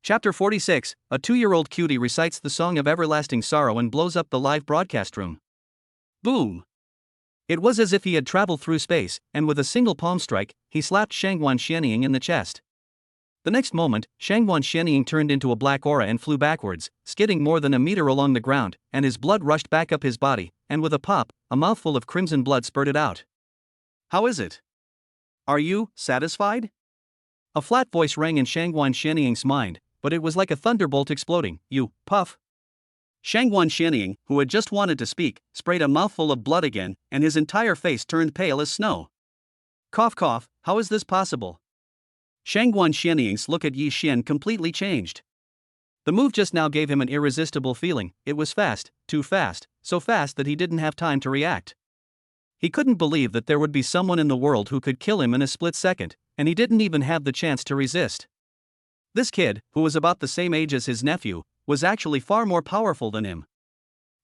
Chapter 46, a 2-year-old cutie recites the Song of Everlasting Sorrow and blows up the live broadcast room. Boom! It was as if he had traveled through space, and with a single palm strike, he slapped Shangguan Xianying in the chest. The next moment, Shangguan Xianying turned into a black aura and flew backwards, skidding more than a meter along the ground, and his blood rushed back up his body, and with a pop, a mouthful of crimson blood spurted out. How is it? Are you satisfied? A flat voice rang in Shangguan Xianying's mind, but it was like a thunderbolt exploding. You, puff. Shangguan Xianying, who had just wanted to speak, sprayed a mouthful of blood again, and his entire face turned pale as snow. Cough cough, how is this possible? Shangguan Xianying's look at Yi Xian completely changed. The move just now gave him an irresistible feeling. It was fast, too fast, so fast that he didn't have time to react. He couldn't believe that there would be someone in the world who could kill him in a split second, and he didn't even have the chance to resist. This kid, who was about the same age as his nephew, was actually far more powerful than him.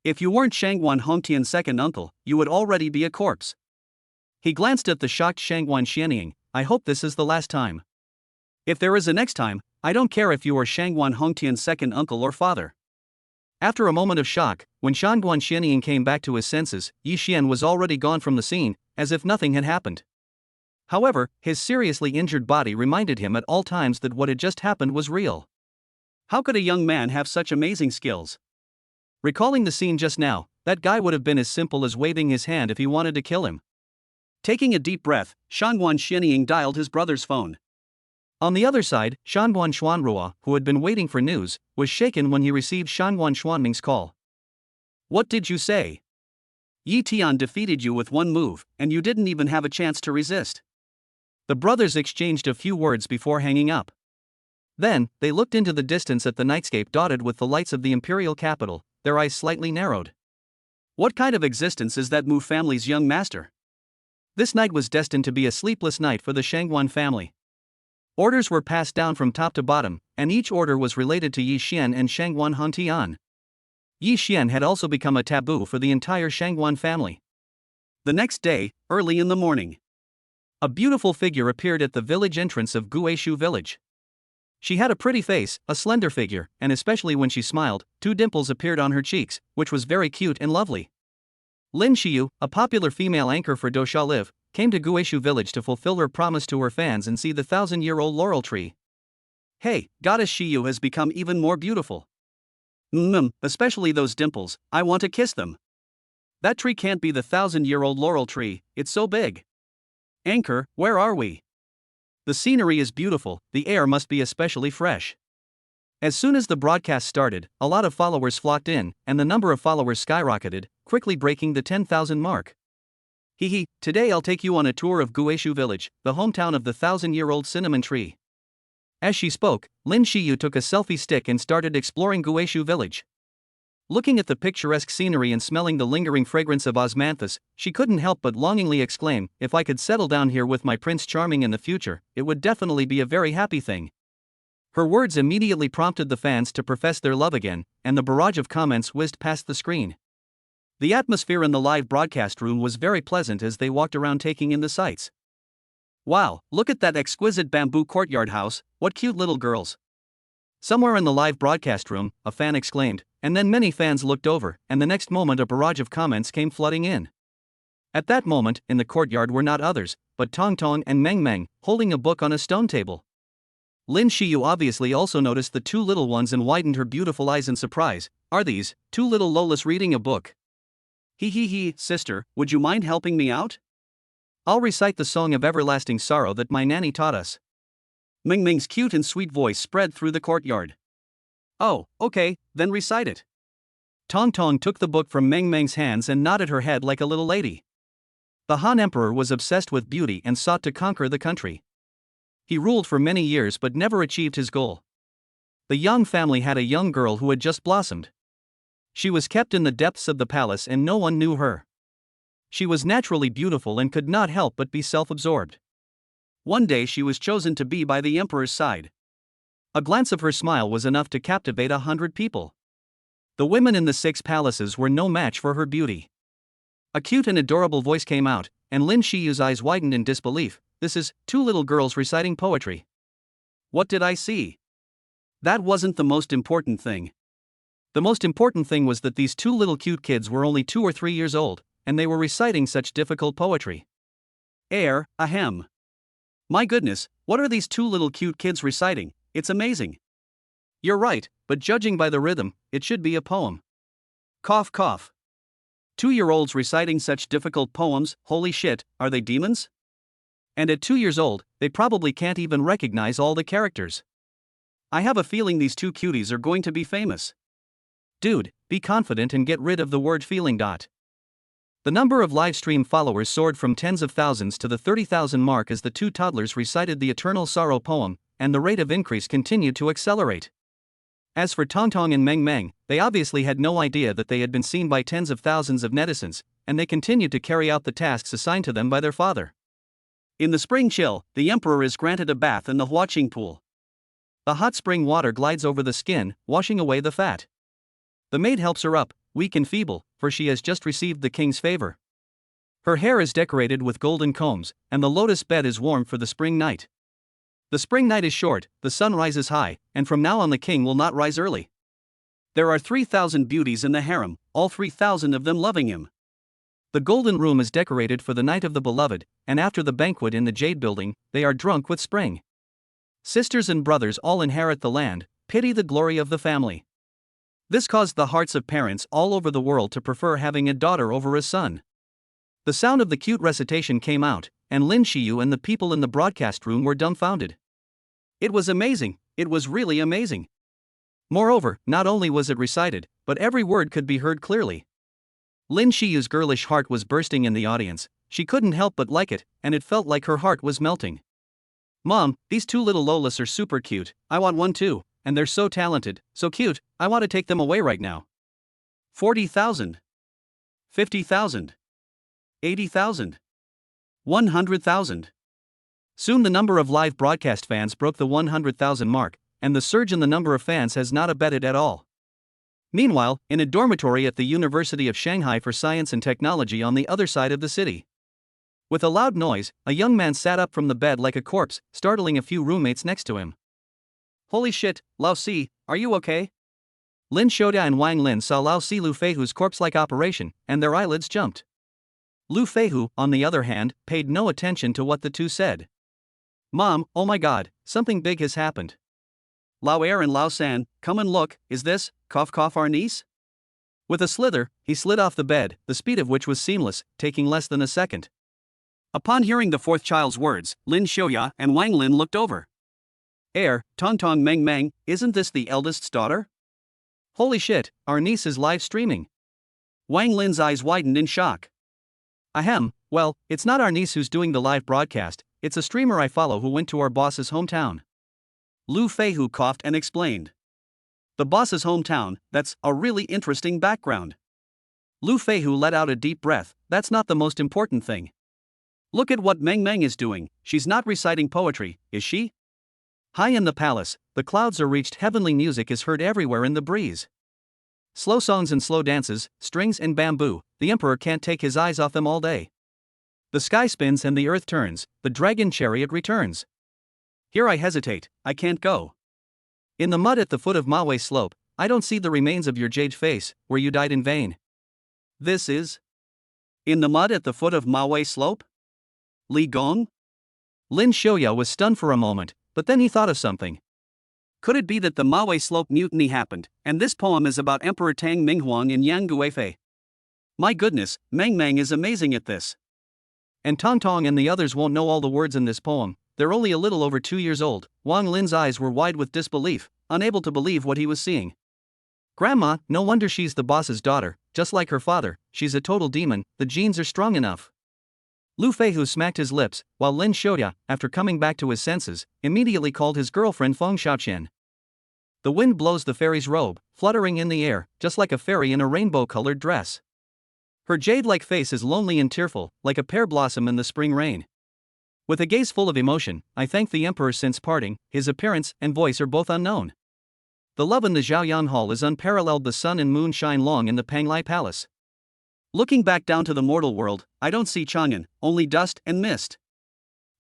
If you weren't Shangguan Hongtian's second uncle, you would already be a corpse. He glanced at the shocked Shangguan Xianying. I hope this is the last time. If there is a next time, I don't care if you are Shangguan Hongtian's second uncle or father. After a moment of shock, when Shangguan Xianying came back to his senses, Yi Xian was already gone from the scene, as if nothing had happened. However, his seriously injured body reminded him at all times that what had just happened was real. How could a young man have such amazing skills? Recalling the scene just now, that guy would have been as simple as waving his hand if he wanted to kill him. Taking a deep breath, Shangguan Xianying dialed his brother's phone. On the other side, Shangguan Xuanrua, who had been waiting for news, was shaken when he received Shangguan Xuanming's call. What did you say? Yi Tian defeated you with one move, and you didn't even have a chance to resist. The brothers exchanged a few words before hanging up. Then, they looked into the distance at the nightscape dotted with the lights of the imperial capital, their eyes slightly narrowed. What kind of existence is that Mu family's young master? This night was destined to be a sleepless night for the Shangguan family. Orders were passed down from top to bottom, and each order was related to Yi Xian and Shangguan Hantian. Yi Xian had also become a taboo for the entire Shangguan family. The next day, early in the morning, a beautiful figure appeared at the village entrance of Guishu village. She had a pretty face, a slender figure, and especially when she smiled, 2 dimples appeared on her cheeks, which was very cute and lovely. Lin Xiyu, a popular female anchor for Dosha Live, came to Guishu village to fulfill her promise to her fans and see the 1,000-year-old laurel tree. Hey, Goddess Xiyu has become even more beautiful. Especially those dimples, I want to kiss them. That tree can't be the 1,000-year-old laurel tree, it's so big. Anchor, where are we? The scenery is beautiful, the air must be especially fresh. As soon as the broadcast started, a lot of followers flocked in, and the number of followers skyrocketed, quickly breaking the 10,000 mark. Today I'll take you on a tour of Guishu village, the hometown of the 1,000-year-old cinnamon tree. As she spoke, Lin Xiyu took a selfie stick and started exploring Guishu village. Looking at the picturesque scenery and smelling the lingering fragrance of osmanthus, she couldn't help but longingly exclaim, if I could settle down here with my Prince Charming in the future, it would definitely be a very happy thing. Her words immediately prompted the fans to profess their love again, and the barrage of comments whizzed past the screen. The atmosphere in the live broadcast room was very pleasant as they walked around taking in the sights. Wow, look at that exquisite bamboo courtyard house, what cute little girls. Somewhere in the live broadcast room, a fan exclaimed, and then many fans looked over, and the next moment a barrage of comments came flooding in. At that moment, in the courtyard were not others, but Tong Tong and Meng Meng, holding a book on a stone table. Lin Xiyu obviously also noticed the 2 little ones and widened her beautiful eyes in surprise. Are these 2 little Lolas reading a book? Sister, would you mind helping me out? I'll recite the Song of Everlasting Sorrow that my nanny taught us. Meng Meng's cute and sweet voice spread through the courtyard. Oh, okay, then recite it. Tong Tong took the book from Meng Meng's hands and nodded her head like a little lady. The Han Emperor was obsessed with beauty and sought to conquer the country. He ruled for many years but never achieved his goal. The Yang family had a young girl who had just blossomed. She was kept in the depths of the palace and no one knew her. She was naturally beautiful and could not help but be self-absorbed. One day she was chosen to be by the emperor's side. A glance of her smile was enough to captivate 100 people. The women in the 6 palaces were no match for her beauty. A cute and adorable voice came out, and Lin Xiyu's eyes widened in disbelief. This is 2 little girls reciting poetry. What did I see? That wasn't the most important thing. The most important thing was that these two little cute kids were only 2 or 3 years old, and they were reciting such difficult poetry. Ahem. My goodness, what are these two little cute kids reciting? It's amazing. You're right, but judging by the rhythm, it should be a poem. Cough cough. 2-year-olds reciting such difficult poems, holy shit, are they demons? And at 2 years old, they probably can't even recognize all the characters. I have a feeling these two cuties are going to be famous. Dude, be confident and get rid of the word feeling. The number of livestream followers soared from tens of thousands to the 30,000 mark as the two toddlers recited the Eternal Sorrow poem, and the rate of increase continued to accelerate. As for Tong Tong and Meng Meng, they obviously had no idea that they had been seen by tens of thousands of netizens, and they continued to carry out the tasks assigned to them by their father. In the spring chill, the emperor is granted a bath in the watching pool. The hot spring water glides over the skin, washing away the fat. The maid helps her up, weak and feeble, for she has just received the king's favor. Her hair is decorated with golden combs, and the lotus bed is warm for the spring night. The spring night is short, the sun rises high, and from now on the king will not rise early. There are 3,000 beauties in the harem, all 3,000 of them loving him. The golden room is decorated for the night of the beloved, and after the banquet in the Jade Building, they are drunk with spring. Sisters and brothers all inherit the land, pity the glory of the family. This caused the hearts of parents all over the world to prefer having a daughter over a son. The sound of the cute recitation came out, and Lin Xiyu and the people in the broadcast room were dumbfounded. It was amazing, it was really amazing. Moreover, not only was it recited, but every word could be heard clearly. Lin Xiyu's girlish heart was bursting in the audience, she couldn't help but like it, and it felt like her heart was melting. Mom, these two little Lolas are super cute, I want one too, and they're so talented, so cute, I want to take them away right now. 40,000. 50,000. 80,000. 100,000. Soon the number of live broadcast fans broke the 100,000 mark, and the surge in the number of fans has not abated at all. Meanwhile, in a dormitory at the University of Shanghai for Science and Technology on the other side of the city. With a loud noise, a young man sat up from the bed like a corpse, startling a few roommates next to him. Holy shit, Lao Si, are you okay? Lin Xiaoda and Wang Lin saw Lao Si Lu Feihu's corpse-like operation, and their eyelids jumped. Lu Feihu, on the other hand, paid no attention to what the two said. Mom, oh my god, something big has happened. Lao Er and Lao San, come and look, is this, cough cough our niece? With a slither, he slid off the bed, the speed of which was seamless, taking less than a second. Upon hearing the fourth child's words, Lin Xiaoya and Wang Lin looked over. Tong Tong Meng Meng, isn't this the eldest's daughter? Holy shit, our niece is live streaming. Wang Lin's eyes widened in shock. Ahem, well, it's not our niece who's doing the live broadcast, it's a streamer I follow who went to our boss's hometown. Lu Feihu coughed and explained. The boss's hometown, that's a really interesting background. Lu Feihu let out a deep breath, that's not the most important thing. Look at what Meng Meng is doing, she's not reciting poetry, is she? High in the palace, the clouds are reached, heavenly music is heard everywhere in the breeze. Slow songs and slow dances, strings and bamboo, the emperor can't take his eyes off them all day. The sky spins and the earth turns, the dragon chariot returns. Here I hesitate, I can't go. In the mud at the foot of Ma Wei slope, I don't see the remains of your jade face, where you died in vain. This is? In the mud at the foot of Ma Wei slope? Li Gong? Lin Xiaoya was stunned for a moment, but then he thought of something. Could it be that the Ma Wei slope mutiny happened, and this poem is about Emperor Tang Minghuang in Yang Guifei? My goodness, Meng Meng is amazing at this. And Tong Tong and the others won't know all the words in this poem, they're only a little over 2 years old. Wang Lin's eyes were wide with disbelief, unable to believe what he was seeing. Grandma, no wonder she's the boss's daughter, just like her father, she's a total demon, the genes are strong enough. Lu Feihu smacked his lips, while Lin Xiaoya, after coming back to his senses, immediately called his girlfriend Feng Xiaoqian. The wind blows the fairy's robe, fluttering in the air, just like a fairy in a rainbow-colored dress. Her jade-like face is lonely and tearful, like a pear blossom in the spring rain. With a gaze full of emotion, I thank the emperor since parting, his appearance and voice are both unknown. The love in the Zhaoyan Hall is unparalleled, the sun and moon shine long in the Panglai Palace. Looking back down to the mortal world, I don't see Chang'an, only dust and mist.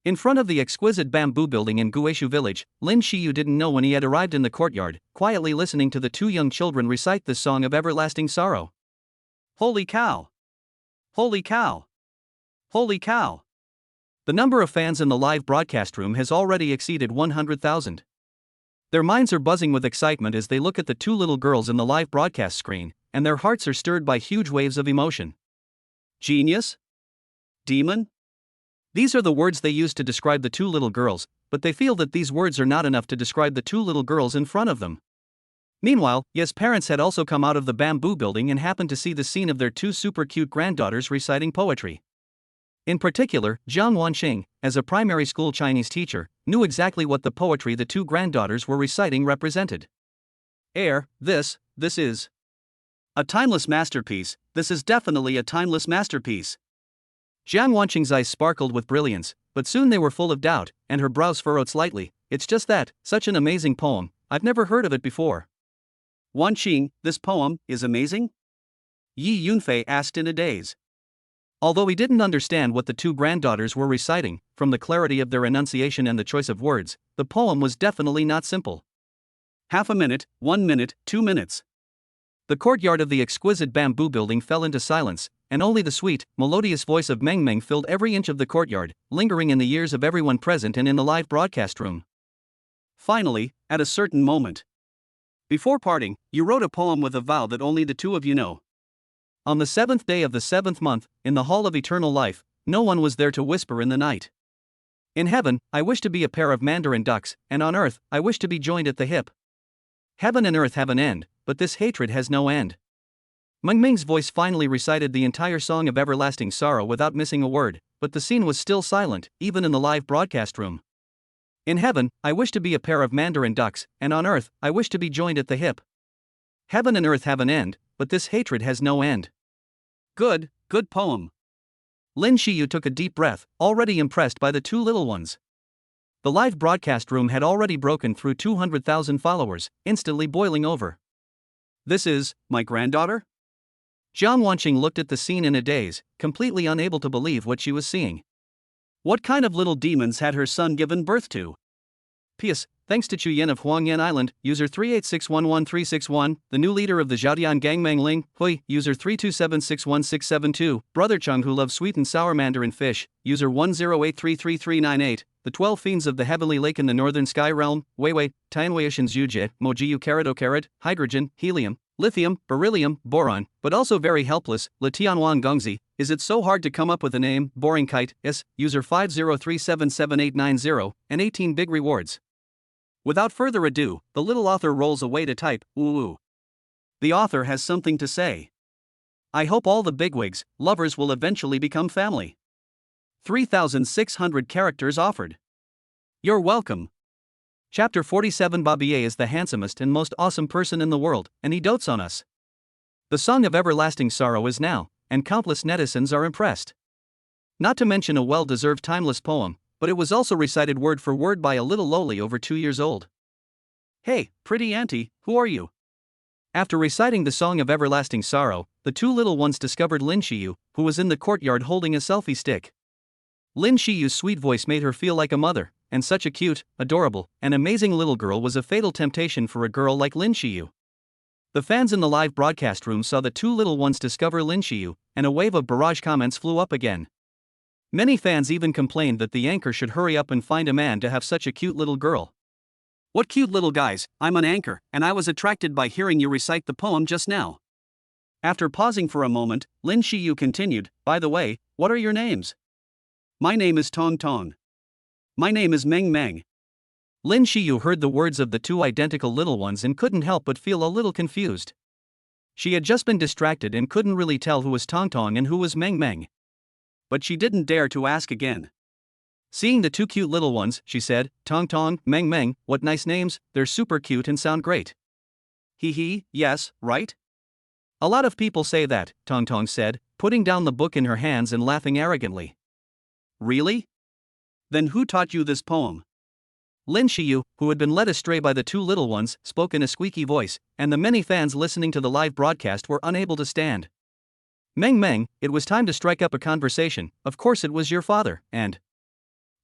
In front of the exquisite bamboo building in Guishu village, Lin Shiyu didn't know when he had arrived in the courtyard, quietly listening to the two young children recite the song of everlasting sorrow. Holy cow! Holy cow! Holy cow! The number of fans in the live broadcast room has already exceeded 100,000. Their minds are buzzing with excitement as they look at the two little girls in the live broadcast screen, and their hearts are stirred by huge waves of emotion. Genius? Demon? These are the words they use to describe the two little girls, but they feel that these words are not enough to describe the two little girls in front of them. Meanwhile, Ye's parents had also come out of the bamboo building and happened to see the scene of their two super cute granddaughters reciting poetry. In particular, Jiang Wanqing, as a primary school Chinese teacher, knew exactly what the poetry the two granddaughters were reciting represented. This is a timeless masterpiece. This is definitely a timeless masterpiece. Jiang Wanqing's eyes sparkled with brilliance, but soon they were full of doubt, and her brows furrowed slightly. It's just that, such an amazing poem, I've never heard of it before. Wanqing, this poem is amazing? Yi Yunfei asked in a daze. Although he didn't understand what the two granddaughters were reciting, from the clarity of their enunciation and the choice of words, the poem was definitely not simple. Half a minute, 1 minute, 2 minutes. The courtyard of the exquisite bamboo building fell into silence, and only the sweet, melodious voice of Meng Meng filled every inch of the courtyard, lingering in the ears of everyone present and in the live broadcast room. Finally, at a certain moment. Before parting, you wrote a poem with a vow that only the two of you know. On the 7th day of the 7th month, in the hall of eternal life, no one was there to whisper in the night. In heaven, I wish to be a pair of mandarin ducks, and on earth, I wish to be joined at the hip. Heaven and earth have an end, but this hatred has no end. Meng Meng's voice finally recited the entire song of everlasting sorrow without missing a word, but the scene was still silent, even in the live broadcast room. In heaven, I wish to be a pair of mandarin ducks, and on earth, I wish to be joined at the hip. Heaven and earth have an end, but this hatred has no end. Good poem. Lin Shiyu took a deep breath, already impressed by the two little ones. The live broadcast room had already broken through 200,000 followers, instantly boiling over. This is my granddaughter? Jiang Wanqing looked at the scene in a daze, completely unable to believe what she was seeing. What kind of little demons had her son given birth to? P.S. Thanks to Chu Yen of Huangyan Island, user 386113661, the new leader of the Zhaodian Gang Meng Ling, Hui, user 327616672, Brother Chung who loves sweet and sour mandarin fish, user 10833398, the 12 fiends of the heavenly lake in the northern sky realm, Weiwei, Tianweishan Zhuje, Mojiu Carado, hydrogen, helium, lithium, beryllium, boron, but also very helpless, Litianwan Gongzi. Is it so hard to come up with a name? Boring Kite, user 503778890, and 18 big rewards. Without further ado, the little author rolls away to type, ooh. The author has something to say. I hope all the bigwigs, lovers will eventually become family. 3,600 characters offered. You're welcome. Chapter 47. Babier is the handsomest and most awesome person in the world, and he dotes on us. The song of everlasting sorrow is now, and countless netizens are impressed. Not to mention a well-deserved timeless poem, but it was also recited word for word by a little lowly over 2 years old. Hey, pretty auntie, who are you? After reciting the song of everlasting sorrow, the two little ones discovered Lin Shiyu, who was in the courtyard holding a selfie stick. Lin Shiyu's sweet voice made her feel like a mother, and such a cute, adorable, and amazing little girl was a fatal temptation for a girl like Lin Shiyu. The fans in the live broadcast room saw the two little ones discover Lin Shiyu, and a wave of barrage comments flew up again. Many fans even complained that the anchor should hurry up and find a man to have such a cute little girl. What cute little guys, I'm an anchor, and I was attracted by hearing you recite the poem just now. After pausing for a moment, Lin Shiyu continued, by the way, what are your names? My name is Tong Tong. My name is Meng Meng. Lin Shiyu heard the words of the two identical little ones and couldn't help but feel a little confused. She had just been distracted and couldn't really tell who was Tong Tong and who was Meng Meng. But she didn't dare to ask again. Seeing the two cute little ones, she said, Tong Tong, Meng Meng, what nice names, they're super cute and sound great. Hee, yes, right? A lot of people say that, Tong Tong said, putting down the book in her hands and laughing arrogantly. Really? Then who taught you this poem? Lin Shiyu, who had been led astray by the two little ones, spoke in a squeaky voice, and the many fans listening to the live broadcast were unable to stand. Meng Meng, it was time to strike up a conversation, of course it was your father, and...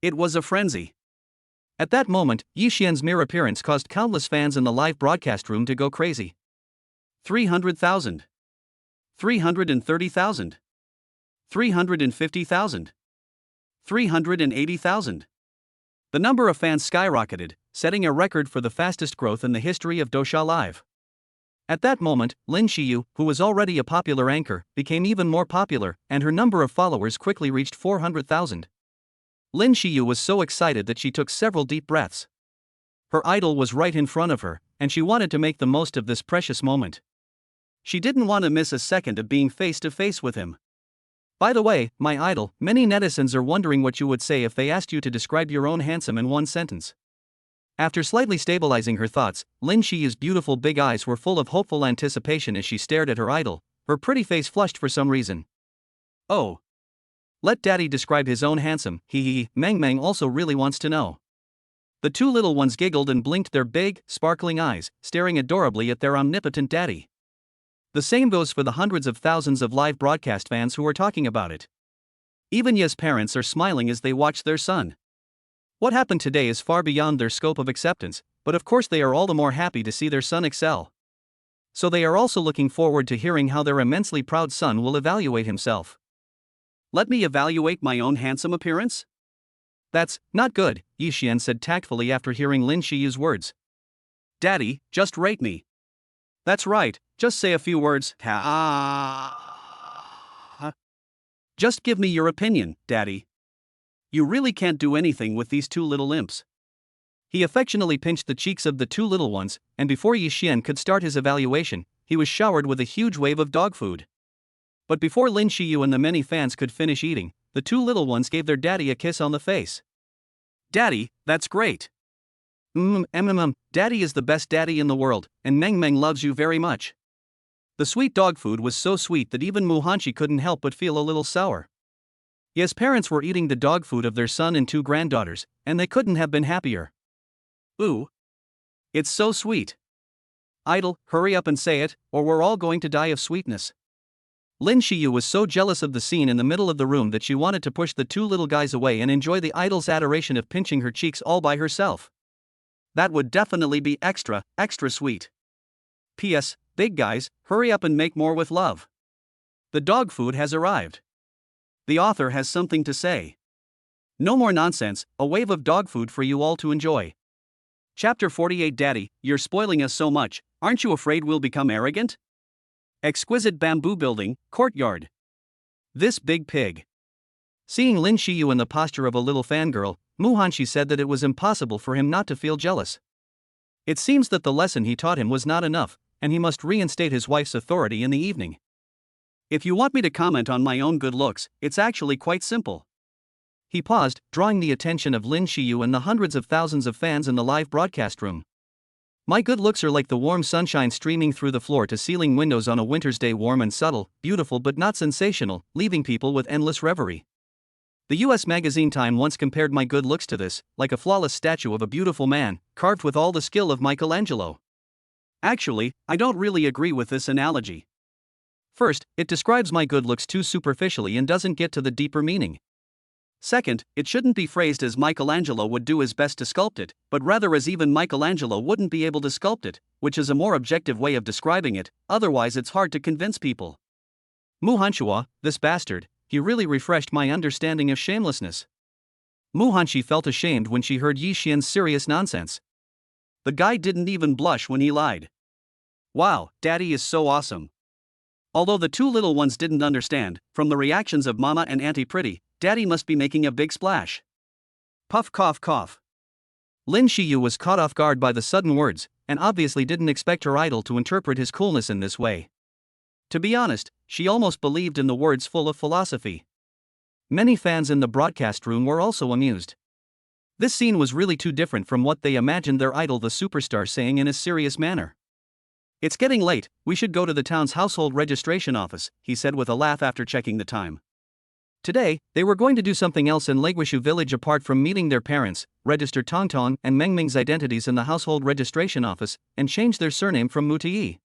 It was a frenzy. At that moment, Yixian's mere appearance caused countless fans in the live broadcast room to go crazy. 300,000. 330,000. 350,000. 380,000. The number of fans skyrocketed, setting a record for the fastest growth in the history of Dosha Live. At that moment, Lin Xiyu, who was already a popular anchor, became even more popular, and her number of followers quickly reached 400,000. Lin Xiyu was so excited that she took several deep breaths. Her idol was right in front of her, and she wanted to make the most of this precious moment. She didn't want to miss a second of being face to face with him. By the way, my idol, many netizens are wondering what you would say if they asked you to describe your own handsome in one sentence. After slightly stabilizing her thoughts, Lin Xiyu's beautiful big eyes were full of hopeful anticipation as she stared at her idol, her pretty face flushed for some reason. Oh. Let daddy describe his own handsome, hee. Meng Meng also really wants to know. The two little ones giggled and blinked their big, sparkling eyes, staring adorably at their omnipotent daddy. The same goes for the hundreds of thousands of live broadcast fans who are talking about it. Even Ye's parents are smiling as they watch their son. What happened today is far beyond their scope of acceptance, but of course they are all the more happy to see their son excel. So they are also looking forward to hearing how their immensely proud son will evaluate himself. Let me evaluate my own handsome appearance? That's not good, Yixian said tactfully after hearing Lin Xiyu's words. Daddy, just rate me. That's right, just say a few words. Just give me your opinion, Daddy. You really can't do anything with these two little imps. He affectionately pinched the cheeks of the two little ones, and before Yixian could start his evaluation, he was showered with a huge wave of dog food. But before Lin Xiyu and the many fans could finish eating, the two little ones gave their daddy a kiss on the face. Daddy, that's great. Daddy is the best daddy in the world, and Meng Meng loves you very much. The sweet dog food was so sweet that even Mu Hanshi couldn't help but feel a little sour. Ye's parents were eating the dog food of their son and two granddaughters, and they couldn't have been happier. Ooh. It's so sweet. Idol, hurry up and say it, or we're all going to die of sweetness. Lin Xiyu was so jealous of the scene in the middle of the room that she wanted to push the two little guys away and enjoy the idol's adoration of pinching her cheeks all by herself. That would definitely be extra sweet. P.S. Big guys, hurry up and make more with love. The dog food has arrived. The author has something to say. No more nonsense, a wave of dog food for you all to enjoy. Chapter 48 Daddy, you're spoiling us so much, aren't you afraid we'll become arrogant? Exquisite bamboo building, courtyard. This big pig. Seeing Lin Xiyu in the posture of a little fangirl, Mu Hanshi said that it was impossible for him not to feel jealous. It seems that the lesson he taught him was not enough, and he must reinstate his wife's authority in the evening. If you want me to comment on my own good looks, it's actually quite simple. He paused, drawing the attention of Lin Xiyu and the hundreds of thousands of fans in the live broadcast room. My good looks are like the warm sunshine streaming through the floor-to-ceiling windows on a winter's day, warm and subtle, beautiful but not sensational, leaving people with endless reverie. The US magazine Time once compared my good looks to this, like a flawless statue of a beautiful man, carved with all the skill of Michelangelo. Actually, I don't really agree with this analogy. First, it describes my good looks too superficially and doesn't get to the deeper meaning. Second, it shouldn't be phrased as Michelangelo would do his best to sculpt it, but rather as even Michelangelo wouldn't be able to sculpt it, which is a more objective way of describing it, otherwise it's hard to convince people. Mu Hanshua, this bastard, he really refreshed my understanding of shamelessness. Mu Hanshi felt ashamed when she heard Yixian's serious nonsense. The guy didn't even blush when he lied. Wow, Daddy is so awesome. Although the two little ones didn't understand, from the reactions of Mama and Auntie Pretty, Daddy must be making a big splash. Puff cough cough. Lin Xiyu was caught off guard by the sudden words, and obviously didn't expect her idol to interpret his coolness in this way. To be honest, she almost believed in the words full of philosophy. Many fans in the broadcast room were also amused. This scene was really too different from what they imagined their idol the superstar saying in a serious manner. It's getting late, we should go to the town's household registration office, he said with a laugh after checking the time. Today, they were going to do something else in Leguishu village apart from meeting their parents, register Tongtong and Meng Meng's identities in the household registration office, and change their surname from Mutiyi.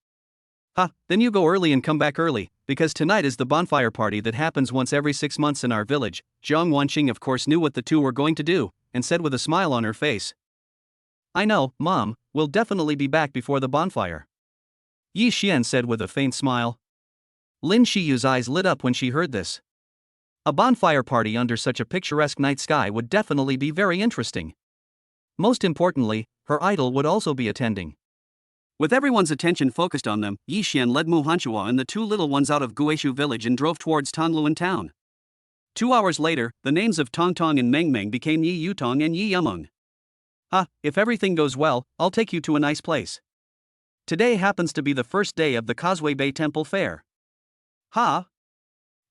Ha, then you go early and come back early, because tonight is the bonfire party that happens once every 6 months in our village. Zhang Wanqing of course knew what the two were going to do, and said with a smile on her face. I know, Mom, we'll definitely be back before the bonfire. Yi Xian said with a faint smile. Lin Shiyu's eyes lit up when she heard this. A bonfire party under such a picturesque night sky would definitely be very interesting. Most importantly, her idol would also be attending. With everyone's attention focused on them, Yi Xian led Mu Hanshua and the two little ones out of Guishu village and drove towards Tongluan town. 2 hours later, the names of Tong Tong and Meng Meng became Yi Yutong and Yi Yumeng. If everything goes well, I'll take you to a nice place. Today happens to be the first day of the Causeway Bay Temple Fair.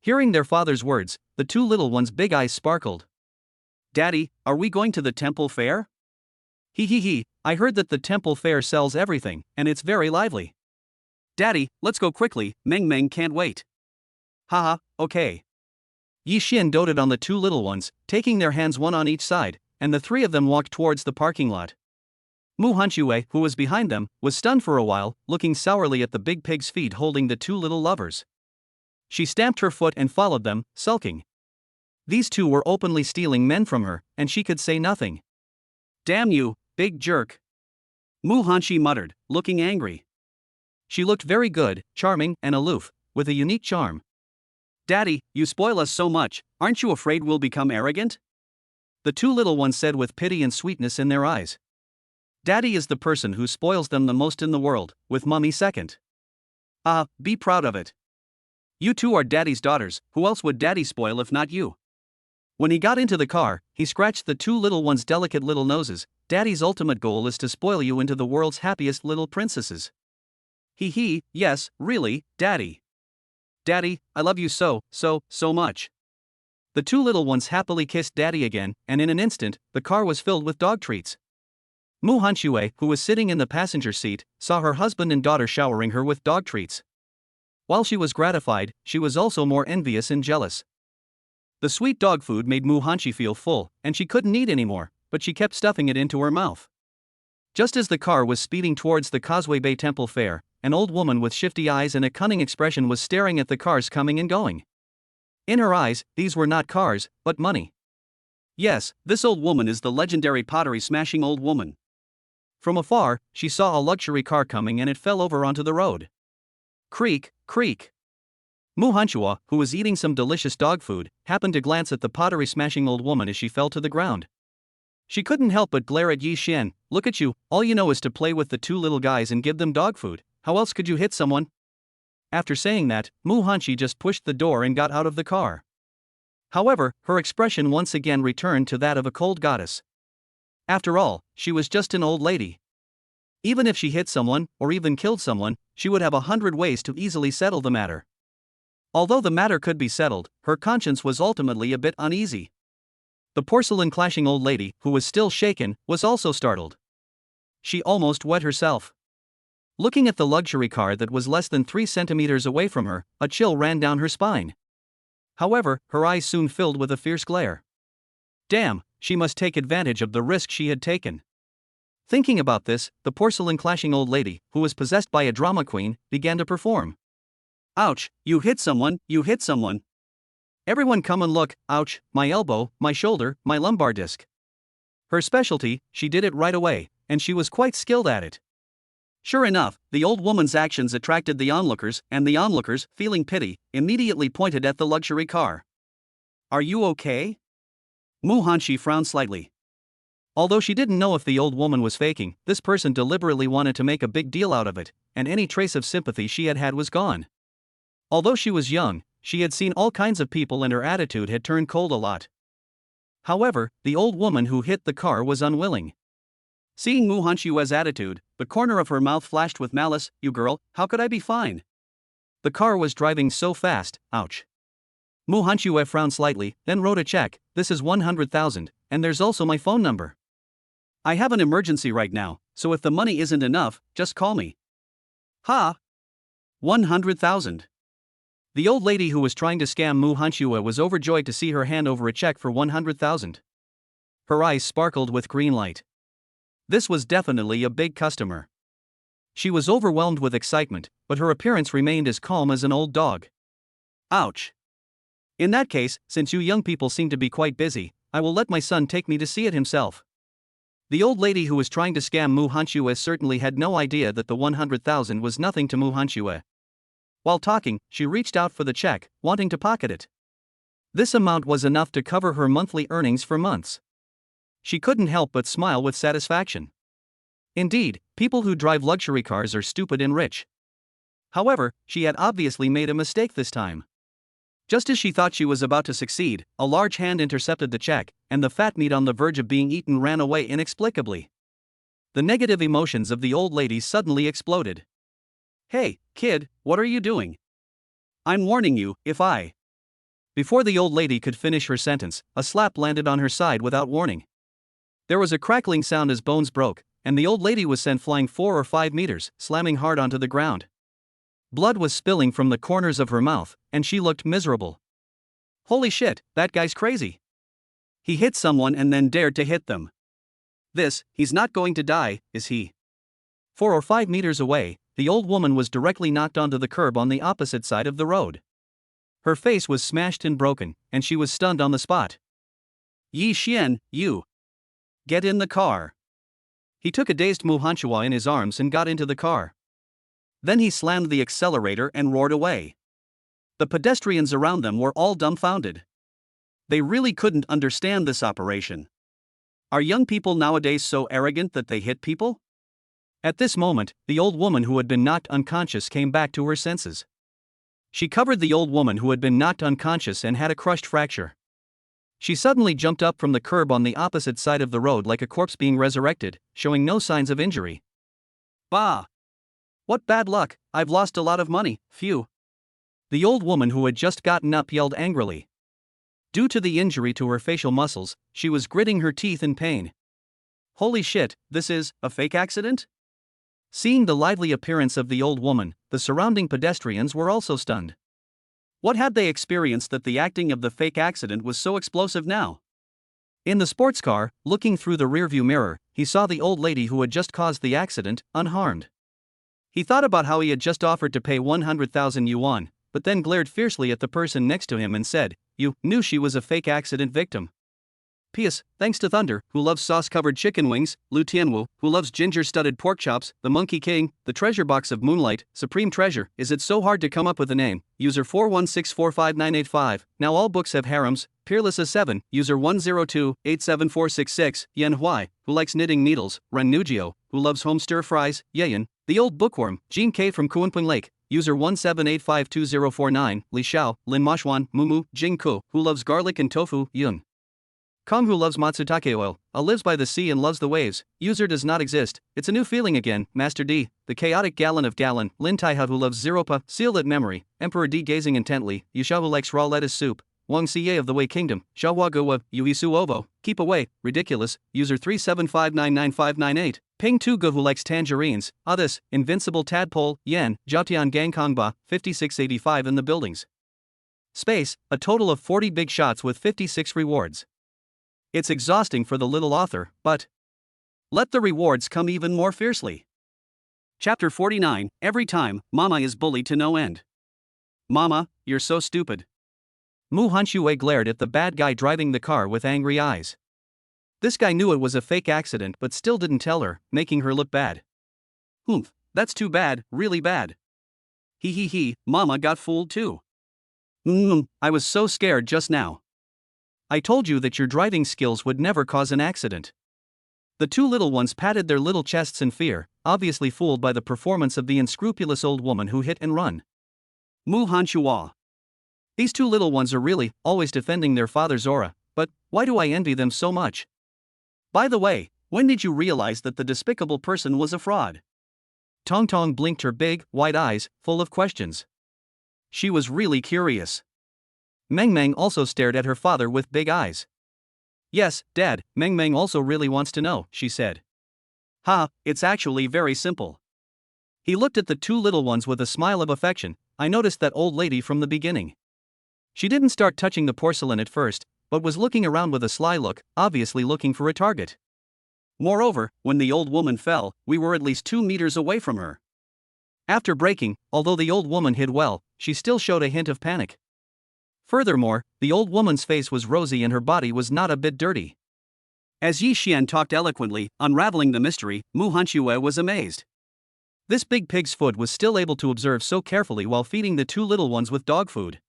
Hearing their father's words, the two little ones' big eyes sparkled. Daddy, are we going to the temple fair? He, I heard that the temple fair sells everything, and it's very lively. Daddy, let's go quickly, Meng Meng can't wait. Okay. Yi Xian doted on the two little ones, taking their hands one on each side, and the three of them walked towards the parking lot. Mu Hanshue, who was behind them, was stunned for a while, looking sourly at the big pig's feet holding the two little lovers. She stamped her foot and followed them, sulking. These two were openly stealing men from her, and she could say nothing. Damn you, big jerk. Mu Hanshi muttered, looking angry. She looked very good, charming, and aloof, with a unique charm. Daddy, you spoil us so much, aren't you afraid we'll become arrogant? The two little ones said with pity and sweetness in their eyes. Daddy is the person who spoils them the most in the world, with Mummy second. Be proud of it. You two are Daddy's daughters, who else would Daddy spoil if not you? When he got into the car, he scratched the two little ones' delicate little noses. Daddy's ultimate goal is to spoil you into the world's happiest little princesses. Yes, really, Daddy. Daddy, I love you so much. The two little ones happily kissed Daddy again, and in an instant, the car was filled with dog treats. Mu Hanshue, who was sitting in the passenger seat, saw her husband and daughter showering her with dog treats. While she was gratified, she was also more envious and jealous. The sweet dog food made Mu Hanshi feel full, and she couldn't eat anymore, but she kept stuffing it into her mouth. Just as the car was speeding towards the Causeway Bay Temple Fair, an old woman with shifty eyes and a cunning expression was staring at the cars coming and going. In her eyes, these were not cars, but money. Yes, this old woman is the legendary pottery-smashing old woman. From afar, she saw a luxury car coming and it fell over onto the road. Creak, creak. Mu Hanshua, who was eating some delicious dog food, happened to glance at the pottery-smashing old woman as she fell to the ground. She couldn't help but glare at Yi Xian. Look at you, all you know is to play with the two little guys and give them dog food. How else could you hit someone? After saying that, Mu Hanshi just pushed the door and got out of the car. However, her expression once again returned to that of a cold goddess. After all, she was just an old lady. Even if she hit someone, or even killed someone, she would have 100 ways to easily settle the matter. Although the matter could be settled, her conscience was ultimately a bit uneasy. The porcelain-clashing old lady, who was still shaken, was also startled. She almost wet herself. Looking at the luxury car that was less than 3 centimeters away from her, a chill ran down her spine. However, her eyes soon filled with a fierce glare. Damn, she must take advantage of the risk she had taken. Thinking about this, the porcelain-clashing old lady, who was possessed by a drama queen, began to perform. Ouch, you hit someone, you hit someone. Everyone come and look, ouch, my elbow, my shoulder, my lumbar disc. Her specialty, she did it right away, and she was quite skilled at it. Sure enough, the old woman's actions attracted the onlookers, and the onlookers, feeling pity, immediately pointed at the luxury car. Are you okay? Mu Hanshi frowned slightly. Although she didn't know if the old woman was faking, this person deliberately wanted to make a big deal out of it, and any trace of sympathy she had had was gone. Although she was young, she had seen all kinds of people and her attitude had turned cold a lot. However, the old woman who hit the car was unwilling. Seeing Mu Hanshue's attitude, the corner of her mouth flashed with malice. You girl, how could I be fine? The car was driving so fast, ouch. Mu Hanshue frowned slightly, then wrote a check. This is 100,000, and there's also my phone number. I have an emergency right now, so if the money isn't enough, just call me. 100,000. The old lady who was trying to scam Mu Hanshue was overjoyed to see her hand over a check for 100,000. Her eyes sparkled with green light. This was definitely a big customer. She was overwhelmed with excitement, but her appearance remained as calm as an old dog. Ouch. In that case, since you young people seem to be quite busy, I will let my son take me to see it himself. The old lady who was trying to scam Mu Hanshue certainly had no idea that the 100,000 was nothing to Mu Hanshue. While talking, she reached out for the check, wanting to pocket it. This amount was enough to cover her monthly earnings for months. She couldn't help but smile with satisfaction. Indeed, people who drive luxury cars are stupid and rich. However, she had obviously made a mistake this time. Just as she thought she was about to succeed, a large hand intercepted the check, and the fat meat on the verge of being eaten ran away inexplicably. The negative emotions of the old lady suddenly exploded. Hey, kid, what are you doing? I'm warning you, if I... Before the old lady could finish her sentence, a slap landed on her side without warning. There was a crackling sound as bones broke, and the old lady was sent flying 4 or 5 meters, slamming hard onto the ground. Blood was spilling from the corners of her mouth, and she looked miserable. Holy shit, that guy's crazy. He hit someone and then dared to hit them. He's not going to die, is he? 4 or 5 meters away, the old woman was directly knocked onto the curb on the opposite side of the road. Her face was smashed and broken, and she was stunned on the spot. Yi Xian, you. Get in the car. He took a dazed Mu Hanshua in his arms and got into the car. Then he slammed the accelerator and roared away. The pedestrians around them were all dumbfounded. They really couldn't understand this operation. Are young people nowadays so arrogant that they hit people? At this moment, the old woman who had been knocked unconscious came back to her senses. She covered the old woman who had been knocked unconscious and had a crushed fracture. She suddenly jumped up from the curb on the opposite side of the road like a corpse being resurrected, showing no signs of injury. Bah! What bad luck, I've lost a lot of money, phew. The old woman who had just gotten up yelled angrily. Due to the injury to her facial muscles, she was gritting her teeth in pain. Holy shit, this is a fake accident? Seeing the lively appearance of the old woman, the surrounding pedestrians were also stunned. What had they experienced that the acting of the fake accident was so explosive now? In the sports car, looking through the rearview mirror, he saw the old lady who had just caused the accident, unharmed. He thought about how he had just offered to pay 100,000 yuan, but then glared fiercely at the person next to him and said, "You knew she was a fake accident victim." P.S. Thanks to Thunder, who loves sauce-covered chicken wings, Lu Tianwu, who loves ginger-studded pork chops, the Monkey King, the treasure box of Moonlight, Supreme Treasure. Is it so hard to come up with a name? User 41645985. Now all books have harems. Peerless A7. User 102874666. Yen Huai, who likes knitting needles. Ren Nugio, who loves home stir-fries. Yayan. The Old Bookworm. Jean K from Kuanping Lake. User 1785249. Li Xiao, Lin Mashuan, Mumu, Jing Ku, who loves garlic and tofu. Yun Kong, who loves matsutake oil, lives by the sea and loves the waves. User does not exist, it's a new feeling again. Master D, the chaotic gallon of gallon. Lin Taihut, who loves Zeropa, seal at memory. Emperor D gazing intently. Yusha, who likes raw lettuce soup. Wang Xie of the Wei Kingdom. Xiaohua Guwa, Yuisu Ovo, keep away, ridiculous. User 375999598. Ping Tu Gu, who likes tangerines. This, invincible tadpole. Yan, Jiaotian Gangkongba, 5685 in the buildings. Space, a total of 40 big shots with 56 rewards. It's exhausting for the little author, but let the rewards come even more fiercely. Chapter 49, Every time, Mama is bullied to no end. Mama, you're so stupid. Mu Hanshue glared at the bad guy driving the car with angry eyes. This guy knew it was a fake accident but still didn't tell her, making her look bad. Humph, that's too bad, really bad. He, Mama got fooled too. I was so scared just now. I told you that your driving skills would never cause an accident. The two little ones patted their little chests in fear, obviously fooled by the performance of the unscrupulous old woman who hit and run. Mu Hanshua. These two little ones are really always defending their father's aura, but why do I envy them so much? By the way, when did you realize that the despicable person was a fraud? Tong Tong blinked her big, wide eyes, full of questions. She was really curious. Meng Meng also stared at her father with big eyes. Yes, Dad, Meng Meng also really wants to know, she said. It's actually very simple. He looked at the two little ones with a smile of affection. I noticed that old lady from the beginning. She didn't start touching the porcelain at first, but was looking around with a sly look, obviously looking for a target. Moreover, when the old woman fell, we were at least 2 meters away from her. After braking, although the old woman hid well, she still showed a hint of panic. Furthermore, the old woman's face was rosy and her body was not a bit dirty. As Yi Xian talked eloquently, unraveling the mystery, Mu Hanxue was amazed. This big pig's foot was still able to observe so carefully while feeding the two little ones with dog food.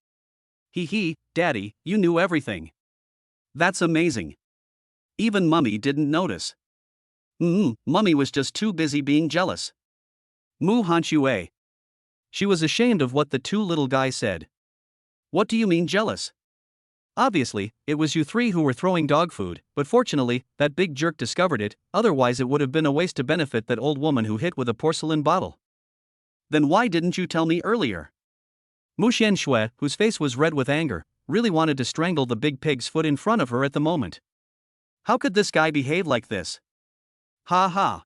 Hee, Daddy, you knew everything. That's amazing. Even Mummy didn't notice. Mummy was just too busy being jealous. Mu Hanxue. She was ashamed of what the two little guys said. What do you mean jealous? Obviously, it was you three who were throwing dog food, but fortunately, that big jerk discovered it, otherwise it would have been a waste to benefit that old woman who hit with a porcelain bottle. Then why didn't you tell me earlier? Mu Xianxue, whose face was red with anger, really wanted to strangle the big pig's foot in front of her at the moment. How could this guy behave like this? Ha ha.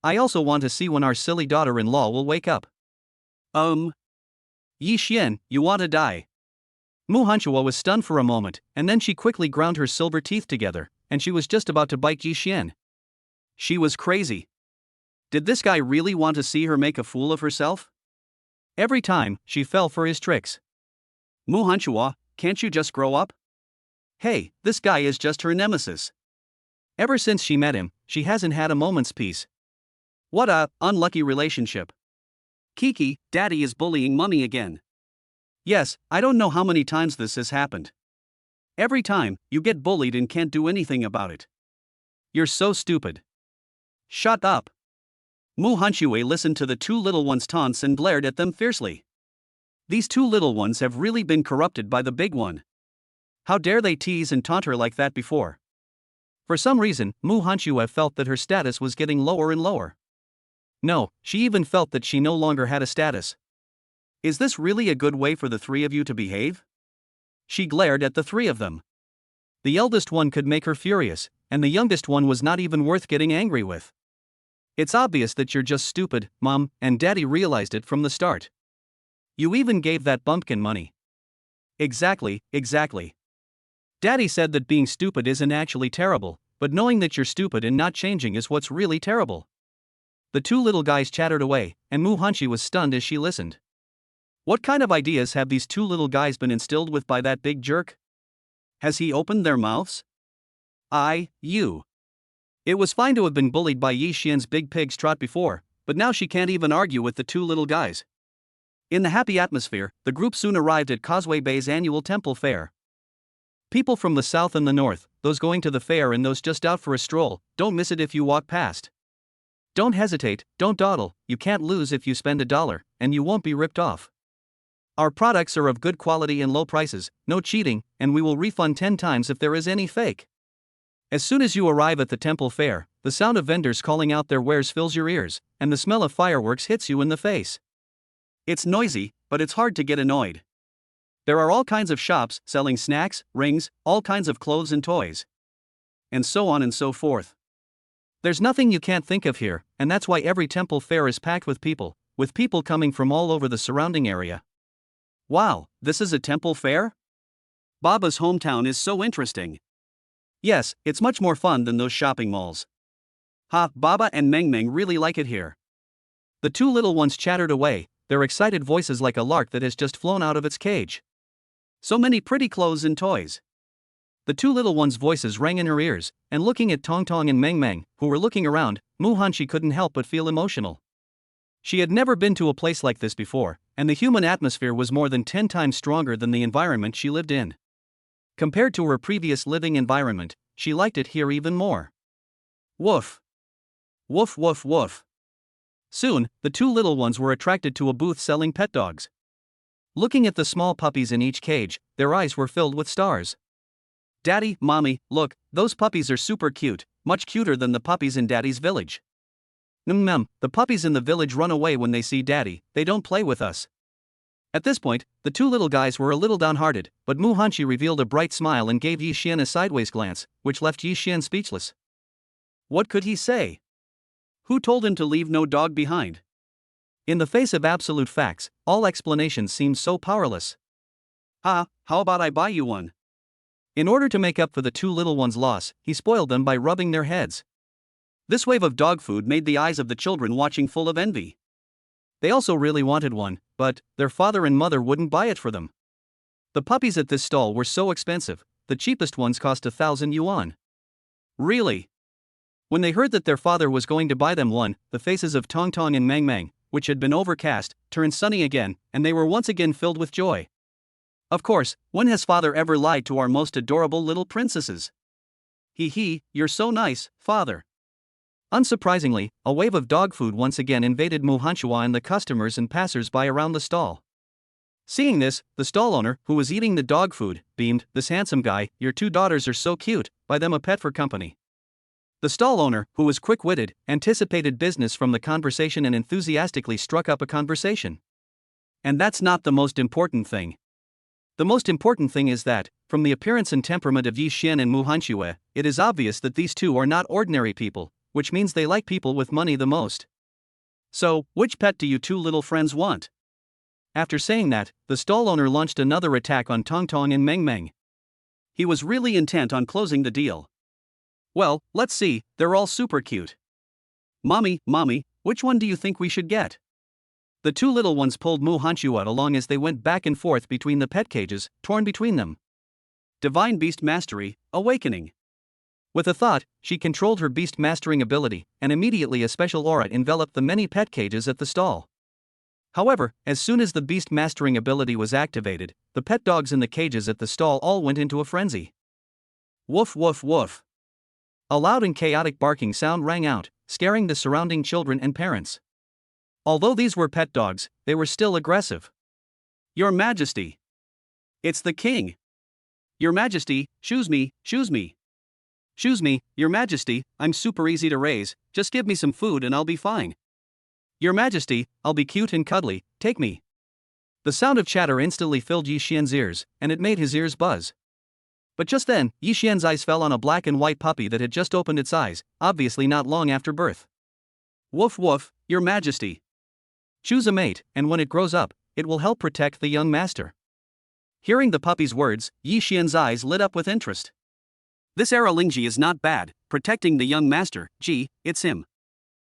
I also want to see when our silly daughter-in-law will wake up. Yi Xian, you want to die. Mu Hanxue was stunned for a moment, and then she quickly ground her silver teeth together, and she was just about to bite Yi Xian. She was crazy. Did this guy really want to see her make a fool of herself? Every time, she fell for his tricks. Mu Hanxue, can't you just grow up? Hey, this guy is just her nemesis. Ever since she met him, she hasn't had a moment's peace. What a unlucky relationship. Kiki, Daddy is bullying Mummy again. Yes, I don't know how many times this has happened. Every time, you get bullied and can't do anything about it. You're so stupid. Shut up. Mu Hanxue listened to the two little ones' taunts and glared at them fiercely. These two little ones have really been corrupted by the big one. How dare they tease and taunt her like that before? For some reason, Mu Hanxue felt that her status was getting lower and lower. No, she even felt that she no longer had a status. Is this really a good way for the three of you to behave? She glared at the three of them. The eldest one could make her furious, and the youngest one was not even worth getting angry with. It's obvious that you're just stupid, Mom, and Daddy realized it from the start. You even gave that bumpkin money. Exactly. Daddy said that being stupid isn't actually terrible, but knowing that you're stupid and not changing is what's really terrible. The two little guys chattered away, and Mu Hanxue was stunned as she listened. What kind of ideas have these two little guys been instilled with by that big jerk? Has he opened their mouths? You. It was fine to have been bullied by Yi Xian's big pig's trot before, but now she can't even argue with the two little guys. In the happy atmosphere, the group soon arrived at Causeway Bay's annual temple fair. People from the south and the north, those going to the fair and those just out for a stroll, don't miss it if you walk past. Don't hesitate, don't dawdle, you can't lose if you spend $1, and you won't be ripped off. Our products are of good quality and low prices, no cheating, and we will refund 10 times if there is any fake. As soon as you arrive at the temple fair, the sound of vendors calling out their wares fills your ears, and the smell of fireworks hits you in the face. It's noisy, but it's hard to get annoyed. There are all kinds of shops selling snacks, rings, all kinds of clothes and toys. And so on and so forth. There's nothing you can't think of here, and that's why every temple fair is packed with people coming from all over the surrounding area. Wow, this is a temple fair? Baba's hometown is so interesting. Yes, it's much more fun than those shopping malls. Baba and Meng Meng really like it here. The two little ones chattered away, their excited voices like a lark that has just flown out of its cage. So many pretty clothes and toys. The two little ones' voices rang in her ears, and looking at Tong Tong and Meng Meng, who were looking around, Mu Hanxue couldn't help but feel emotional. She had never been to a place like this before, and the human atmosphere was more than 10 times stronger than the environment she lived in. Compared to her previous living environment, she liked it here even more. Woof. Woof woof woof. Soon, the two little ones were attracted to a booth selling pet dogs. Looking at the small puppies in each cage, their eyes were filled with stars. Daddy, Mommy, look, those puppies are super cute, much cuter than the puppies in Daddy's village. The puppies in the village run away when they see Daddy, they don't play with us. At this point, the two little guys were a little downhearted, but Mu Hanxue revealed a bright smile and gave Yi Xian a sideways glance, which left Yi Xian speechless. What could he say? Who told him to leave no dog behind? In the face of absolute facts, all explanations seemed so powerless. How about I buy you one? In order to make up for the two little ones' loss, he spoiled them by rubbing their heads. This wave of dog food made the eyes of the children watching full of envy. They also really wanted one, but their father and mother wouldn't buy it for them. The puppies at this stall were so expensive, the cheapest ones cost 1,000 yuan. Really? When they heard that their father was going to buy them one, the faces of Tong Tong and Mang Mang, which had been overcast, turned sunny again, and they were once again filled with joy. Of course, when has father ever lied to our most adorable little princesses? Hee, you're so nice, father. Unsurprisingly, a wave of dog food once again invaded Muhanshua and the customers and passers-by around the stall. Seeing this, the stall owner, who was eating the dog food, beamed, "This handsome guy, your two daughters are so cute, buy them a pet for company." The stall owner, who was quick-witted, anticipated business from the conversation and enthusiastically struck up a conversation. And that's not the most important thing. The most important thing is that, from the appearance and temperament of Yi Xian and Mu Hanxue, it is obvious that these two are not ordinary people, which means they like people with money the most. So, which pet do you two little friends want? After saying that, the stall owner launched another attack on Tong Tong and Meng Meng. He was really intent on closing the deal. Well, let's see, they're all super cute. Mommy, which one do you think we should get? The two little ones pulled Mu Hanxue along as they went back and forth between the pet cages, torn between them. Divine Beast Mastery, Awakening. With a thought, she controlled her beast mastering ability, and immediately a special aura enveloped the many pet cages at the stall. However, as soon as the beast mastering ability was activated, the pet dogs in the cages at the stall all went into a frenzy. Woof woof woof. A loud and chaotic barking sound rang out, scaring the surrounding children and parents. Although these were pet dogs, they were still aggressive. Your Majesty! It's the king! Your Majesty, choose me. Choose me, Your Majesty, I'm super easy to raise, just give me some food and I'll be fine. Your Majesty, I'll be cute and cuddly, take me. The sound of chatter instantly filled Yi Xian's ears, and it made his ears buzz. But just then, Yi Xian's eyes fell on a black and white puppy that had just opened its eyes, obviously not long after birth. Woof woof, Your Majesty. Choose a mate, and when it grows up, it will help protect the young master. Hearing the puppy's words, Yi Xian's eyes lit up with interest. This era Lingji is not bad, protecting the young master, gee, it's him.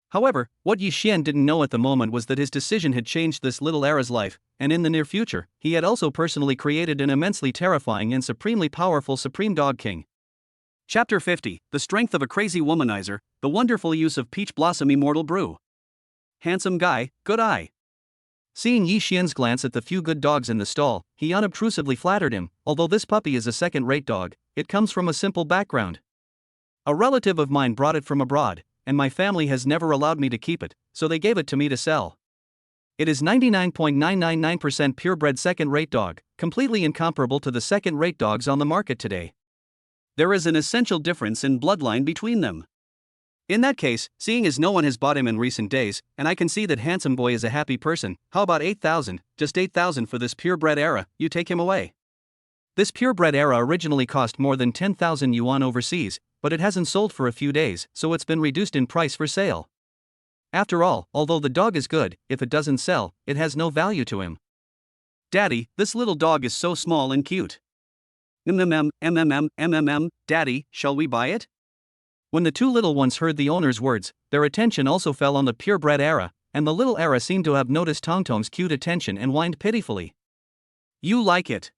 However, what Yi Xian didn't know at the moment was that his decision had changed this little era's life, and in the near future, he had also personally created an immensely terrifying and supremely powerful Supreme Dog King. Chapter 50, The Strength of a Crazy Womanizer, the Wonderful Use of Peach Blossom Immortal Brew. Handsome guy, good eye. Seeing Yi Xian's glance at the few good dogs in the stall, he unobtrusively flattered him. Although this puppy is a second-rate dog, it comes from a simple background. A relative of mine brought it from abroad, and my family has never allowed me to keep it, so they gave it to me to sell. It is 99.999% purebred second-rate dog, completely incomparable to the second-rate dogs on the market today. There is an essential difference in bloodline between them. In that case, seeing as no one has bought him in recent days, and I can see that Handsome Boy is a happy person, how about 8,000, just 8,000 for this purebred era, you take him away. This purebred era originally cost more than 10,000 yuan overseas, but it hasn't sold for a few days, so it's been reduced in price for sale. After all, although the dog is good, if it doesn't sell, it has no value to him. Daddy, this little dog is so small and cute. Daddy, shall we buy it? When the two little ones heard the owner's words, their attention also fell on the purebred era, and the little era seemed to have noticed Tong Tong's cute attention and whined pitifully. You like it?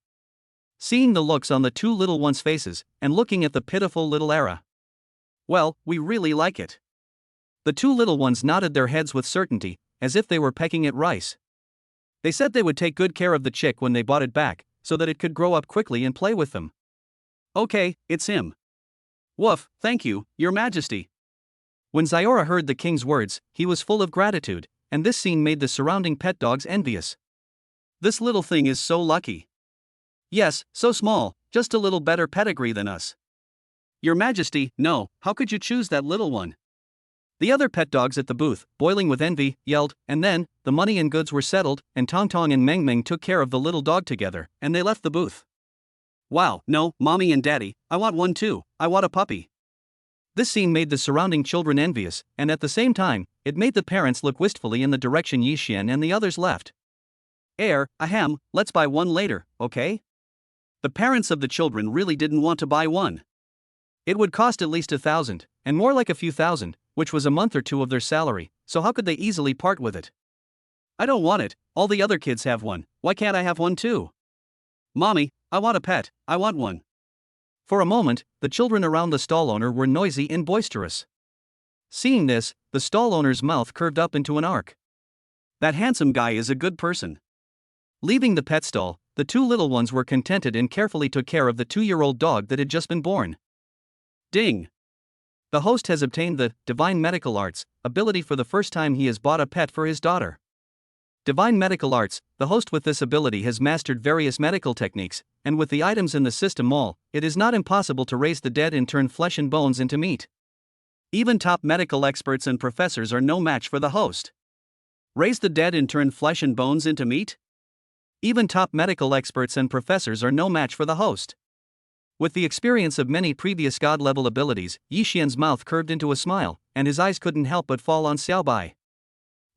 Seeing the looks on the two little ones' faces, and looking at the pitiful little era. Well, we really like it. The two little ones nodded their heads with certainty, as if they were pecking at rice. They said they would take good care of the chick when they bought it back, so that it could grow up quickly and play with them. Okay, it's him. Woof, thank you, Your Majesty. When Xiora heard the king's words, he was full of gratitude, and this scene made the surrounding pet dogs envious. This little thing is so lucky. Yes, so small, just a little better pedigree than us. Your Majesty, no, how could you choose that little one? The other pet dogs at the booth, boiling with envy, yelled, and then, the money and goods were settled, and Tong Tong and Meng Meng took care of the little dog together, and they left the booth. Wow, no, Mommy and Daddy, I want one too, I want a puppy. This scene made the surrounding children envious, and at the same time, it made the parents look wistfully in the direction Yi Xian and the others left. Ahem, let's buy one later, okay? The parents of the children really didn't want to buy one. It would cost at least 1,000, and more like a few thousand, which was a month or two of their salary, so how could they easily part with it? I don't want it, all the other kids have one, why can't I have one too? Mommy, I want a pet, I want one. For a moment, the children around the stall owner were noisy and boisterous. Seeing this, the stall owner's mouth curved up into an arc. That handsome guy is a good person. Leaving the pet stall, the two little ones were contented and carefully took care of the 2-year-old dog that had just been born. Ding! The host has obtained the Divine Medical Arts ability for the first time. He has bought a pet for his daughter. Divine Medical Arts, the host with this ability has mastered various medical techniques, and with the items in the system all, it is not impossible to raise the dead and turn flesh and bones into meat. Even top medical experts and professors are no match for the host. Raise the dead and turn flesh and bones into meat? Even top medical experts and professors are no match for the host. With the experience of many previous god-level abilities, Yi Xian's mouth curved into a smile, and his eyes couldn't help but fall on Xiaobai.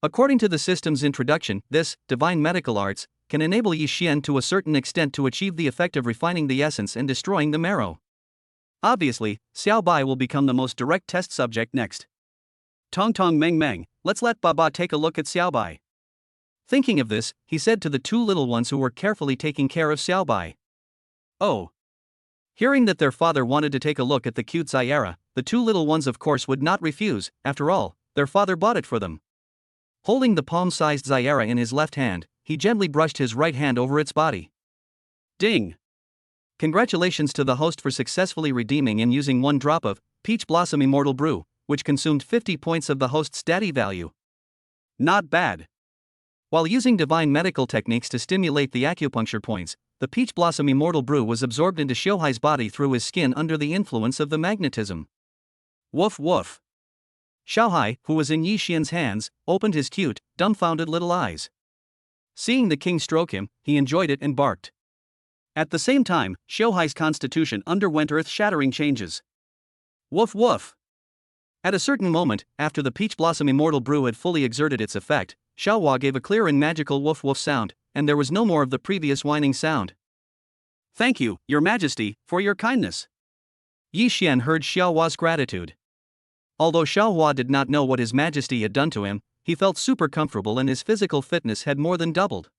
According to the system's introduction, this Divine Medical Arts can enable Yi Xian to a certain extent to achieve the effect of refining the essence and destroying the marrow. Obviously, Xiaobai will become the most direct test subject next. Tong Tong Meng Meng, let's let Baba take a look at Xiaobai. Thinking of this, he said to the two little ones who were carefully taking care of Xiaobai. Oh. Hearing that their father wanted to take a look at the cute Zaira, the two little ones of course would not refuse. After all, their father bought it for them. Holding the palm-sized Zaira in his left hand, he gently brushed his right hand over its body. Ding! Congratulations to the host for successfully redeeming and using 1 drop of Peach Blossom Immortal Brew, which consumed 50 points of the host's daddy value. Not bad. While using divine medical techniques to stimulate the acupuncture points, the Peach Blossom Immortal Brew was absorbed into Xiaohai's body through his skin under the influence of the magnetism. Woof woof. Xiaohai, who was in Yi Xian's hands, opened his cute, dumbfounded little eyes. Seeing the king stroke him, he enjoyed it and barked. At the same time, Xiaohai's constitution underwent earth-shattering changes. Woof woof. At a certain moment, after the Peach Blossom Immortal Brew had fully exerted its effect, Xiaohua gave a clear and magical woof woof sound, and there was no more of the previous whining sound. Thank you, Your Majesty, for your kindness. Yi Xian heard Xiaohua's gratitude. Although Xiaohua did not know what His Majesty had done to him, he felt super comfortable and his physical fitness had more than doubled.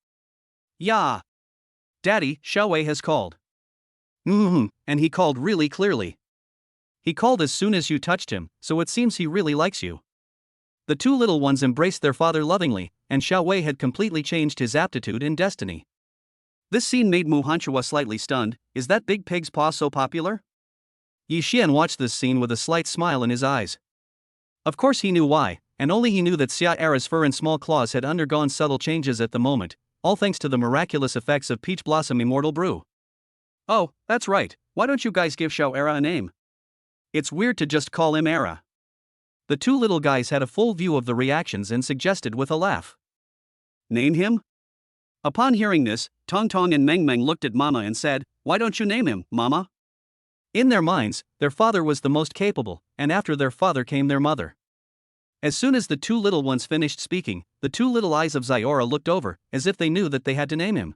Yeah. Daddy, Xiaowei has called. And he called really clearly. He called as soon as you touched him, so it seems he really likes you. The two little ones embraced their father lovingly, and Xiaowei had completely changed his aptitude and destiny. This scene made Mu Hanshua slightly stunned. Is that big pig's paw so popular? Yi Xian watched this scene with a slight smile in his eyes. Of course he knew why, and only he knew that Xia Era's fur and small claws had undergone subtle changes at the moment, all thanks to the miraculous effects of Peach Blossom Immortal Brew. Oh, that's right, why don't you guys give Xiao Era a name? It's weird to just call him Era. The two little guys had a full view of the reactions and suggested with a laugh. Name him? Upon hearing this, Tong Tong and Meng Meng looked at Mama and said, Why don't you name him, Mama? In their minds, their father was the most capable, and after their father came their mother. As soon as the two little ones finished speaking, the two little eyes of Zaira looked over, as if they knew that they had to name him.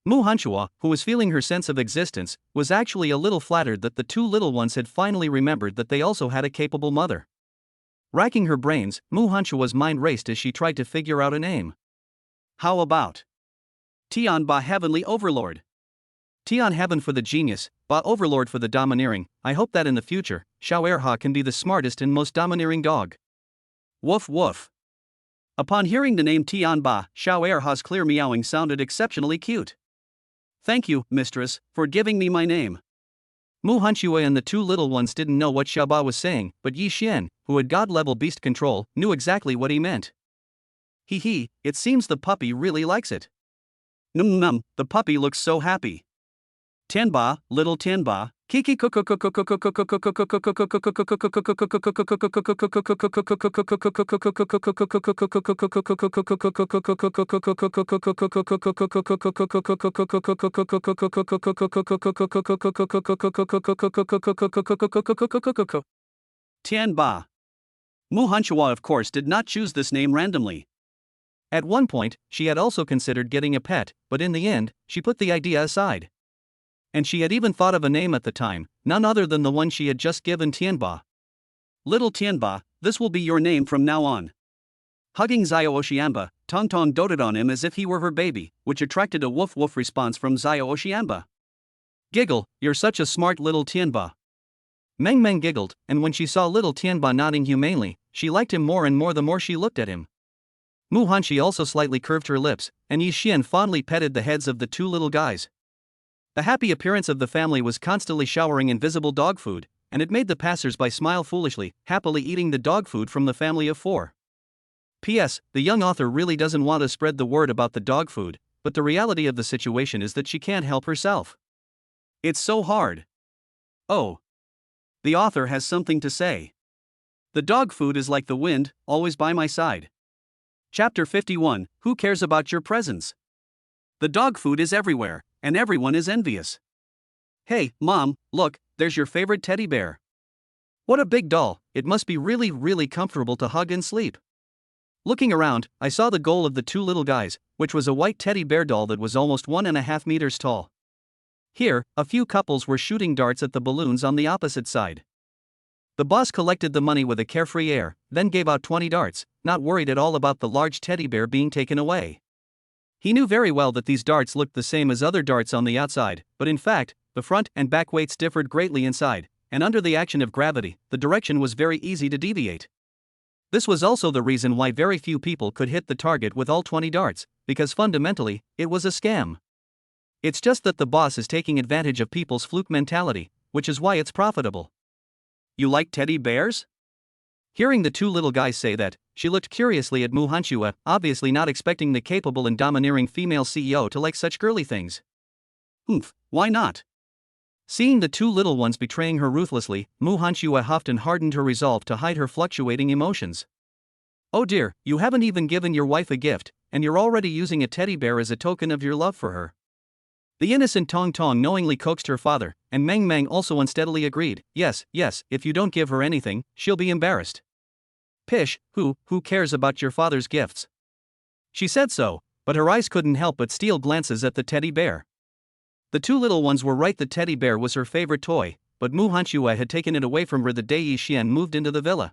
Mu Hanshua, who was feeling her sense of existence, was actually a little flattered that the two little ones had finally remembered that they also had a capable mother. Racking her brains, Mu Hanshua's mind raced as she tried to figure out a name. How about Tian Ba Heavenly Overlord? Tian Heaven for the genius, Ba Overlord for the domineering. I hope that in the future, Xiao Erha can be the smartest and most domineering dog. Woof woof. Upon hearing the name Tian Ba, Xiao Erha's clear meowing sounded exceptionally cute. Thank you, mistress, for giving me my name. Mu Hanshua and the two little ones didn't know what Xiaoba was saying, but Yi Xian, who had god-level beast control, knew exactly what he meant. Hee, it seems the puppy really likes it. Num, the puppy looks so happy. Tianba, little Tianba, Kiki Tianba. Mu Hanshua of course did not choose this name randomly. At one point, she had also considered getting a pet, but in the end, she put the idea aside. And she had even thought of a name at the time, none other than the one she had just given Tianba. Little Tianba, this will be your name from now on. Hugging Xiao Oxianba, Tongtong doted on him as if he were her baby, which attracted a woof woof response from Xiao Oxianba. Giggle, you're such a smart little Tianba. Meng Meng giggled, and when she saw little Tianba nodding humanely, she liked him more and more the more she looked at him. Mu Hanxi also slightly curved her lips, and Yi Xian fondly petted the heads of the two little guys. The happy appearance of the family was constantly showering invisible dog food, and it made the passers-by smile foolishly, happily eating the dog food from the family of four. P.S. The young author really doesn't want to spread the word about the dog food, but the reality of the situation is that she can't help herself. It's so hard. Oh. The author has something to say. The dog food is like the wind, always by my side. Chapter 51, Who cares about your presents? The dog food is everywhere, and everyone is envious. Hey, Mom, look, there's your favorite teddy bear. What a big doll, it must be really, really comfortable to hug and sleep. Looking around, I saw the goal of the two little guys, which was a white teddy bear doll that was almost 1.5 meters tall. Here, a few couples were shooting darts at the balloons on the opposite side. The boss collected the money with a carefree air, then gave out 20 darts, not worried at all about the large teddy bear being taken away. He knew very well that these darts looked the same as other darts on the outside, but in fact, the front and back weights differed greatly inside, and under the action of gravity, the direction was very easy to deviate. This was also the reason why very few people could hit the target with all 20 darts, because fundamentally, it was a scam. It's just that the boss is taking advantage of people's fluke mentality, which is why it's profitable. You like teddy bears? Hearing the two little guys say that, she looked curiously at Mu Hanxue, obviously not expecting the capable and domineering female CEO to like such girly things. Why not? Seeing the two little ones betraying her ruthlessly, Mu Hanxue huffed and hardened her resolve to hide her fluctuating emotions. Oh dear, you haven't even given your wife a gift, and you're already using a teddy bear as a token of your love for her. The innocent Tong Tong knowingly coaxed her father, and Meng Meng also unsteadily agreed, yes, if you don't give her anything, she'll be embarrassed. Pish, who cares about your father's gifts? She said so, but her eyes couldn't help but steal glances at the teddy bear. The two little ones were right, the teddy bear was her favorite toy, but Mu Hanxue had taken it away from her the day Yi Xian moved into the villa.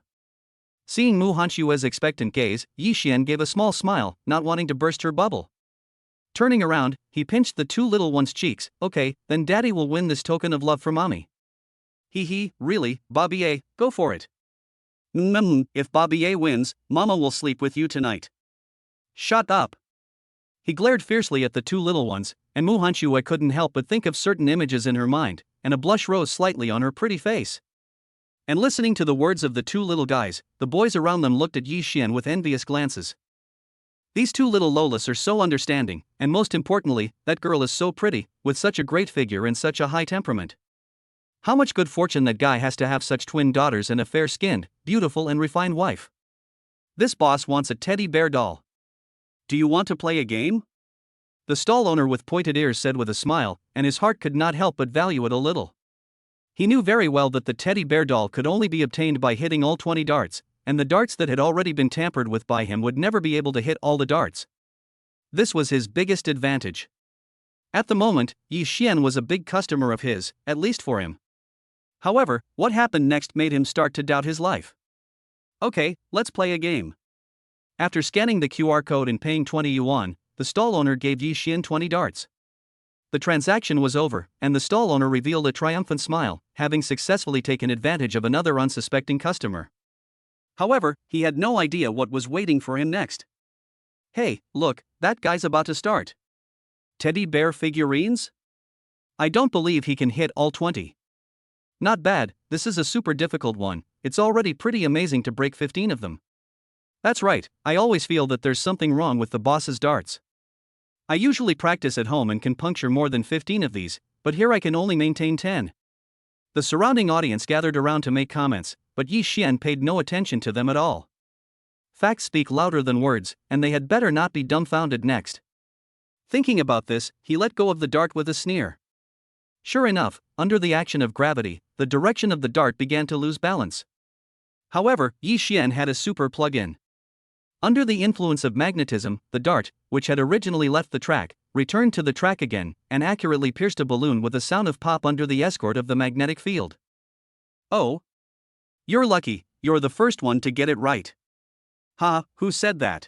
Seeing Mu Hanxue's expectant gaze, Yi Xian gave a small smile, not wanting to burst her bubble. Turning around, he pinched the two little ones' cheeks. Okay, then Daddy will win this token of love for Mommy. Really, Bobby-A, go for it. If Bobby-A wins, Mama will sleep with you tonight. Shut up. He glared fiercely at the two little ones, and Mu Hanxue couldn't help but think of certain images in her mind, and a blush rose slightly on her pretty face. And listening to the words of the two little guys, the boys around them looked at Yi Xian with envious glances. These two little Lolas are so understanding, and most importantly, that girl is so pretty, with such a great figure and such a high temperament. How much good fortune that guy has to have such twin daughters and a fair-skinned, beautiful and refined wife. This boss wants a teddy bear doll. Do you want to play a game? The stall owner with pointed ears said with a smile, and his heart could not help but value it a little. He knew very well that the teddy bear doll could only be obtained by hitting all 20 darts, and the darts that had already been tampered with by him would never be able to hit all the darts. This was his biggest advantage. At the moment, Yi Xian was a big customer of his, at least for him. However, what happened next made him start to doubt his life. Okay, let's play a game. After scanning the QR code and paying 20 yuan, the stall owner gave Yi Xian 20 darts. The transaction was over, and the stall owner revealed a triumphant smile, having successfully taken advantage of another unsuspecting customer. However, he had no idea what was waiting for him next. Hey, look, that guy's about to start. Teddy bear figurines? I don't believe he can hit all 20. Not bad, this is a super difficult one, it's already pretty amazing to break 15 of them. That's right, I always feel that there's something wrong with the boss's darts. I usually practice at home and can puncture more than 15 of these, but here I can only maintain 10. The surrounding audience gathered around to make comments, but Yi Xian paid no attention to them at all. Facts speak louder than words, and they had better not be dumbfounded next. Thinking about this, he let go of the dart with a sneer. Sure enough, under the action of gravity, the direction of the dart began to lose balance. However, Yi Xian had a super plug-in. Under the influence of magnetism, the dart, which had originally left the track, returned to the track again, and accurately pierced a balloon with a sound of pop under the escort of the magnetic field. Oh. You're lucky, you're the first one to get it right. Ha, who said that?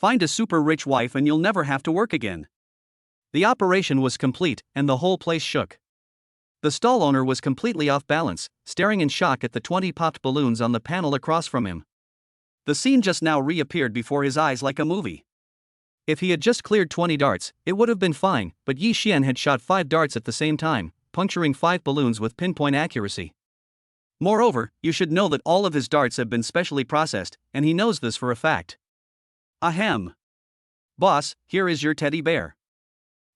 Find a super rich wife and you'll never have to work again. The operation was complete, and the whole place shook. The stall owner was completely off balance, staring in shock at the 20 popped balloons on the panel across from him. The scene just now reappeared before his eyes like a movie. If he had just cleared 20 darts, it would have been fine, but Yi Xian had shot 5 darts at the same time, puncturing 5 balloons with pinpoint accuracy. Moreover, you should know that all of his darts have been specially processed, and he knows this for a fact. Ahem. Boss, here is your teddy bear.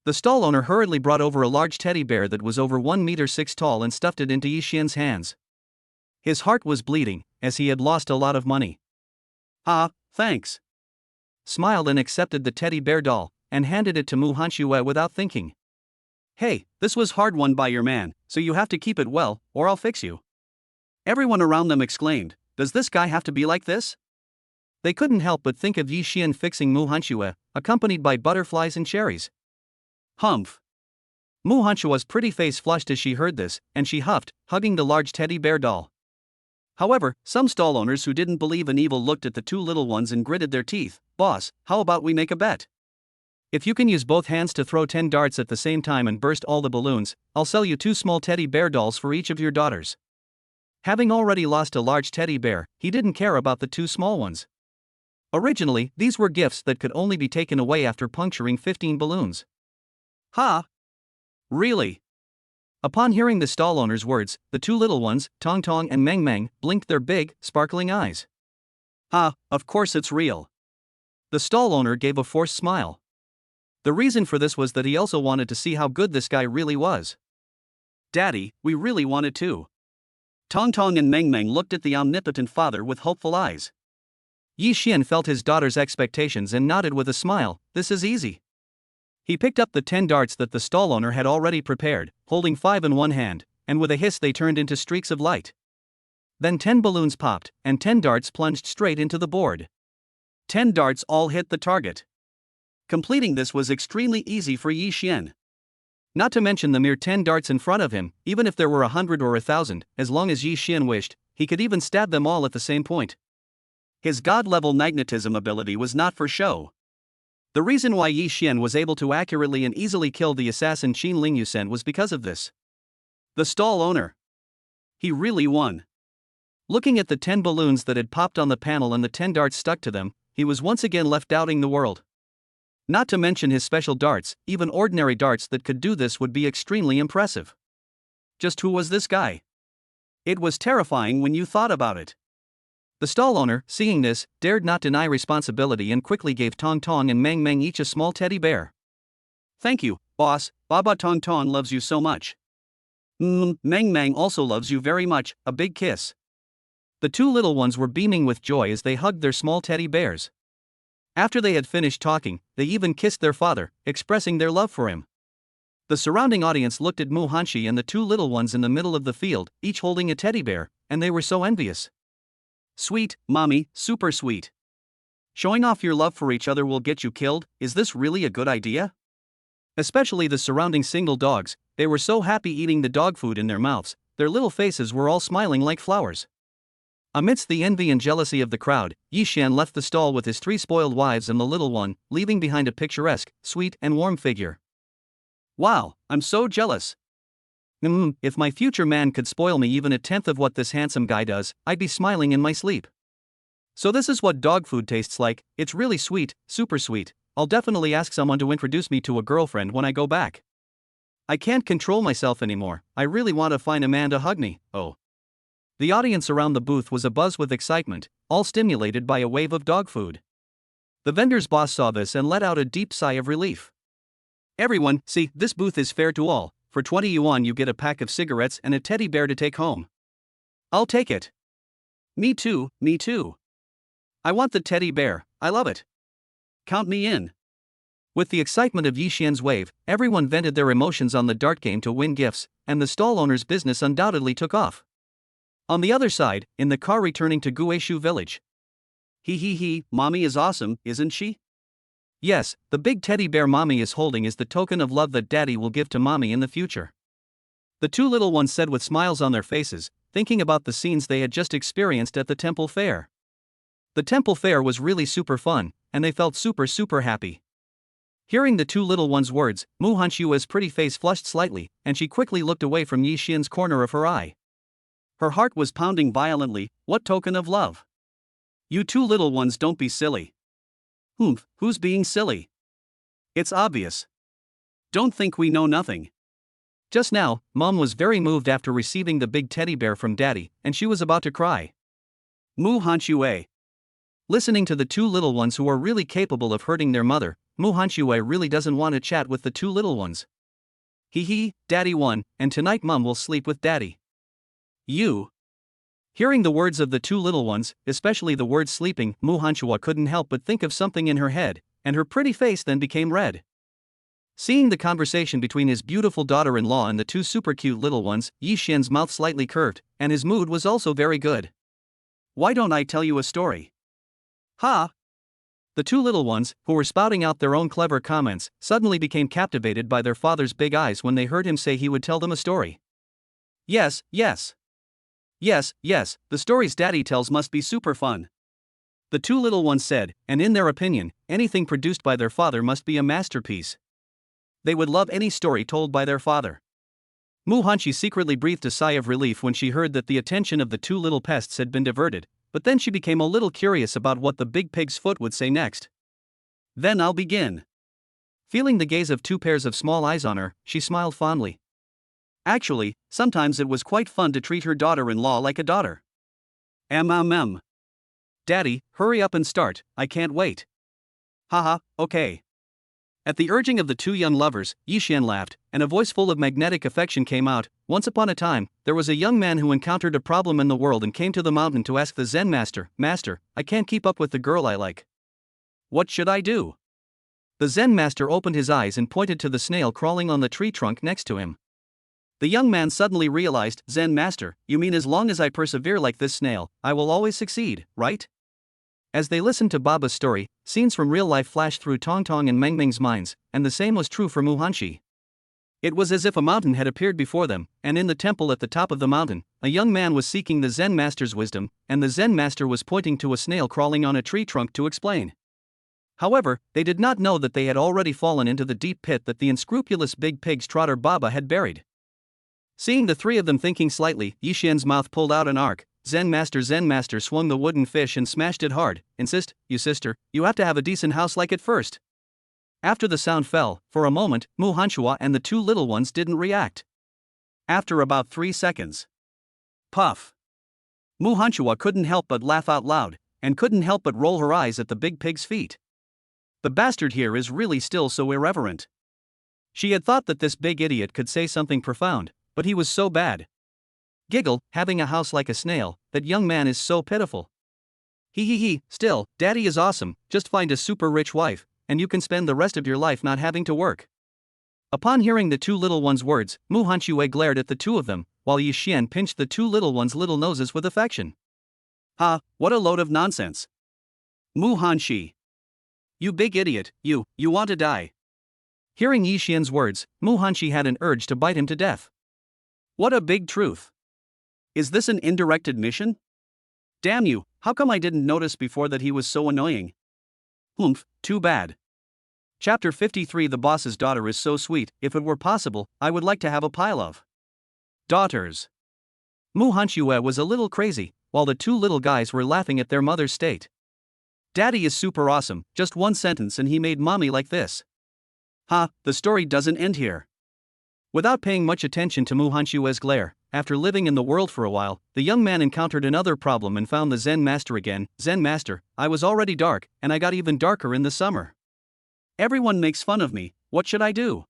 The stall owner hurriedly brought over a large teddy bear that was over 1 meter 6 tall and stuffed it into Yi Xian's hands. His heart was bleeding, as he had lost a lot of money. Ah, thanks. Smiled and accepted the teddy bear doll, and handed it to Mu Hanxue without thinking. Hey, this was hard won by your man, so you have to keep it well, or I'll fix you. Everyone around them exclaimed, does this guy have to be like this? They couldn't help but think of Yi Xian fixing Mu Hanxue, accompanied by butterflies and cherries. Humph. Mu Hanxue's pretty face flushed as she heard this, and she huffed, hugging the large teddy bear doll. However, some stall owners who didn't believe in evil looked at the 2 little ones and gritted their teeth. Boss, how about we make a bet? If you can use both hands to throw 10 darts at the same time and burst all the balloons, I'll sell you 2 small teddy bear dolls for each of your daughters. Having already lost a large teddy bear, he didn't care about the 2 small ones. Originally, these were gifts that could only be taken away after puncturing 15 balloons. Ha! Really? Upon hearing the stall owner's words, the 2 little ones, Tong Tong and Meng Meng, blinked their big, sparkling eyes. Ha, of course it's real. The stall owner gave a forced smile. The reason for this was that he also wanted to see how good this guy really was. Daddy, we really wanted to. Tong Tong and Meng Meng looked at the omnipotent father with hopeful eyes. Yi Xian felt his daughter's expectations and nodded with a smile. This is easy. He picked up the 10 darts that the stall owner had already prepared, holding 5 in one hand, and with a hiss they turned into streaks of light. Then 10 balloons popped, and 10 darts plunged straight into the board. 10 darts all hit the target. Completing this was extremely easy for Yi Xian. Not to mention the mere 10 darts in front of him, even if there were 100 or 1,000, as long as Yi Xian wished, he could even stab them all at the same point. His god-level magnetism ability was not for show. The reason why Yi Xian was able to accurately and easily kill the assassin Qin Ling Yusen was because of this. The stall owner. He really won. Looking at the 10 balloons that had popped on the panel and the 10 darts stuck to them, he was once again left doubting the world. Not to mention his special darts, even ordinary darts that could do this would be extremely impressive. Just who was this guy? It was terrifying when you thought about it. The stall owner, seeing this, dared not deny responsibility and quickly gave Tong Tong and Meng Meng each a small teddy bear. Thank you, boss, Baba Tong Tong loves you so much. Meng Meng also loves you very much, a big kiss. The 2 little ones were beaming with joy as they hugged their small teddy bears. After they had finished talking, they even kissed their father, expressing their love for him. The surrounding audience looked at Mu Hanxi and the 2 little ones in the middle of the field, each holding a teddy bear, and they were so envious. Sweet, mommy, super sweet. Showing off your love for each other will get you killed, is this really a good idea? Especially the surrounding single dogs, they were so happy eating the dog food in their mouths, their little faces were all smiling like flowers. Amidst the envy and jealousy of the crowd, Yi Xian left the stall with his 3 spoiled wives and the little one, leaving behind a picturesque, sweet and warm figure. Wow, I'm so jealous. If my future man could spoil me even a tenth of what this handsome guy does, I'd be smiling in my sleep. So this is what dog food tastes like. It's really sweet, super sweet. I'll definitely ask someone to introduce me to a girlfriend when I go back. I can't control myself anymore. I really want to find a man to hug me. Oh. The audience around the booth was abuzz with excitement, all stimulated by a wave of dog food. The vendor's boss saw this and let out a deep sigh of relief. Everyone, see, this booth is fair to all. For 20 yuan you get a pack of cigarettes and a teddy bear to take home. I'll take it. Me too, me too. I want the teddy bear, I love it. Count me in. With the excitement of Yi Xian's wave, everyone vented their emotions on the dart game to win gifts, and the stall owner's business undoubtedly took off. On the other side, in the car returning to Guishu village. Mommy is awesome, isn't she? Yes, the big teddy bear mommy is holding is the token of love that daddy will give to mommy in the future. The 2 little ones said with smiles on their faces, thinking about the scenes they had just experienced at the temple fair. The temple fair was really super fun, and they felt super happy. Hearing the two little ones' words, Mu Hanshua's pretty face flushed slightly, and she quickly looked away from Yi Xian's corner of her eye. Her heart was pounding violently. What token of love? You two little ones, don't be silly. Who's being silly? It's obvious. Don't think we know nothing. Just now, Mom was very moved after receiving the big teddy bear from Daddy, and she was about to cry. Mu Hanshue. Listening to the two little ones who are really capable of hurting their mother, Mu Hanshue really doesn't want to chat with the two little ones. Daddy won, and tonight Mom will sleep with Daddy. You. Hearing the words of the two little ones, especially the word sleeping, Mu Hanshua couldn't help but think of something in her head, and her pretty face then became red. Seeing the conversation between his beautiful daughter-in-law and the two super cute little ones, Yi Xian's mouth slightly curved, and his mood was also very good. Why don't I tell you a story? Ha! The two little ones, who were spouting out their own clever comments, suddenly became captivated by their father's big eyes when they heard him say he would tell them a story. Yes, the stories Daddy tells must be super fun. The two little ones said, and in their opinion, anything produced by their father must be a masterpiece. They would love any story told by their father. Mu Hanshi secretly breathed a sigh of relief when she heard that the attention of the two little pests had been diverted, but then she became a little curious about what the big pig's foot would say next. Then I'll begin. Feeling the gaze of two pairs of small eyes on her, she smiled fondly. Actually, sometimes it was quite fun to treat her daughter-in-law like a daughter. Daddy, hurry up and start, I can't wait. Haha, okay. At the urging of the two young lovers, Yi Xian laughed, and a voice full of magnetic affection came out. Once upon a time, there was a young man who encountered a problem in the world and came to the mountain to ask the Zen master, Master, I can't keep up with the girl I like. What should I do? The Zen master opened his eyes and pointed to the snail crawling on the tree trunk next to him. The young man suddenly realized, Zen master, you mean as long as I persevere like this snail, I will always succeed, right? As they listened to Baba's story, scenes from real life flashed through Tong Tong and Meng Meng's minds, and the same was true for Mu Hanshi. It was as if a mountain had appeared before them, and in the temple at the top of the mountain, a young man was seeking the Zen master's wisdom, and the Zen master was pointing to a snail crawling on a tree trunk to explain. However, they did not know that they had already fallen into the deep pit that the unscrupulous big pig's trotter Baba had buried. Seeing the three of them thinking slightly, Yi Xian's mouth pulled out an arc. Zen master swung the wooden fish and smashed it hard. Insist, you sister, you have to have a decent house like it first. After the sound fell, for a moment, Mu Hanshua and the two little ones didn't react. After about 3 seconds. Puff. Mu Hanshua couldn't help but laugh out loud, and couldn't help but roll her eyes at the big pig's feet. The bastard here is really still so irreverent. She had thought that this big idiot could say something profound, but he was so bad. Giggle, having a house like a snail, that young man is so pitiful. Still, Daddy is awesome, just find a super rich wife, and you can spend the rest of your life not having to work. Upon hearing the two little ones' words, Mu Hanshue glared at the two of them, while Yi Xian pinched the two little ones' little noses with affection. Ha, what a load of nonsense. Mu Hanshi. You big idiot, you want to die. Hearing Yi Xian's words, Mu Hanshi had an urge to bite him to death. What a big truth. Is this an indirect admission? Damn you, how come I didn't notice before that he was so annoying? Too bad. Chapter 53 The boss's daughter is so sweet, if it were possible, I would like to have a pile of daughters. Mu Hanshue was a little crazy, while the two little guys were laughing at their mother's state. Daddy is super awesome, just one sentence and he made mommy like this. Ha, the story doesn't end here. Without paying much attention to Mu Hanshue's glare, after living in the world for a while, the young man encountered another problem and found the Zen master again. Zen master, I was already dark, and I got even darker in the summer. Everyone makes fun of me, what should I do?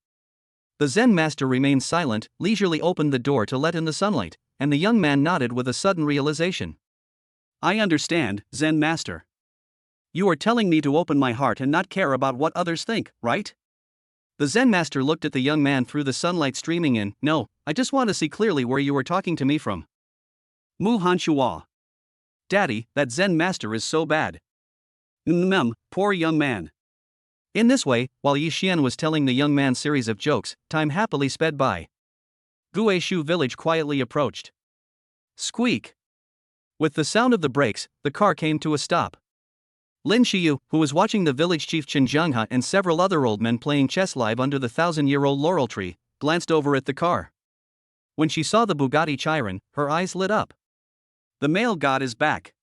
The Zen master remained silent, leisurely opened the door to let in the sunlight, and the young man nodded with a sudden realization. I understand, Zen master. You are telling me to open my heart and not care about what others think, right? The Zen master looked at the young man through the sunlight streaming in. No, I just want to see clearly where you were talking to me from. Mu Hanshua. Daddy, that Zen master is so bad. Poor young man. In this way, while Yi Xian was telling the young man series of jokes, time happily sped by. Guishu village quietly approached. Squeak. With the sound of the brakes, the car came to a stop. Lin Shiyu, who was watching the village chief Chen Jianghe and several other old men playing chess live under the 1,000-year-old laurel tree, glanced over at the car. When she saw the Bugatti Chiron, her eyes lit up. The male god is back.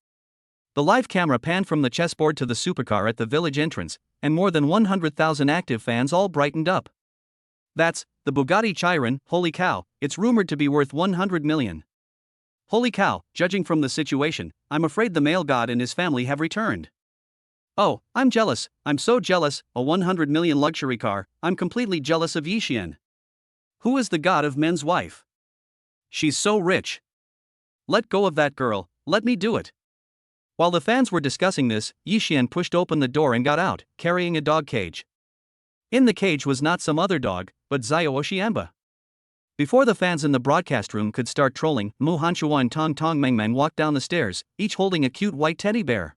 The live camera panned from the chessboard to the supercar at the village entrance, and more than 100,000 active fans all brightened up. That's the Bugatti Chiron. Holy cow, it's rumored to be worth 100 million. Holy cow, judging from the situation, I'm afraid the male god and his family have returned. Oh, I'm jealous, I'm so jealous, a 100 million luxury car, I'm completely jealous of Yixian. Who is the god of men's wife? She's so rich. Let go of that girl, let me do it. While the fans were discussing this, Yixian pushed open the door and got out, carrying a dog cage. In the cage was not some other dog, but Xiao Oxianba. Before the fans in the broadcast room could start trolling, Mu Hanshua and Tong Tong Mengmeng walked down the stairs, each holding a cute white teddy bear.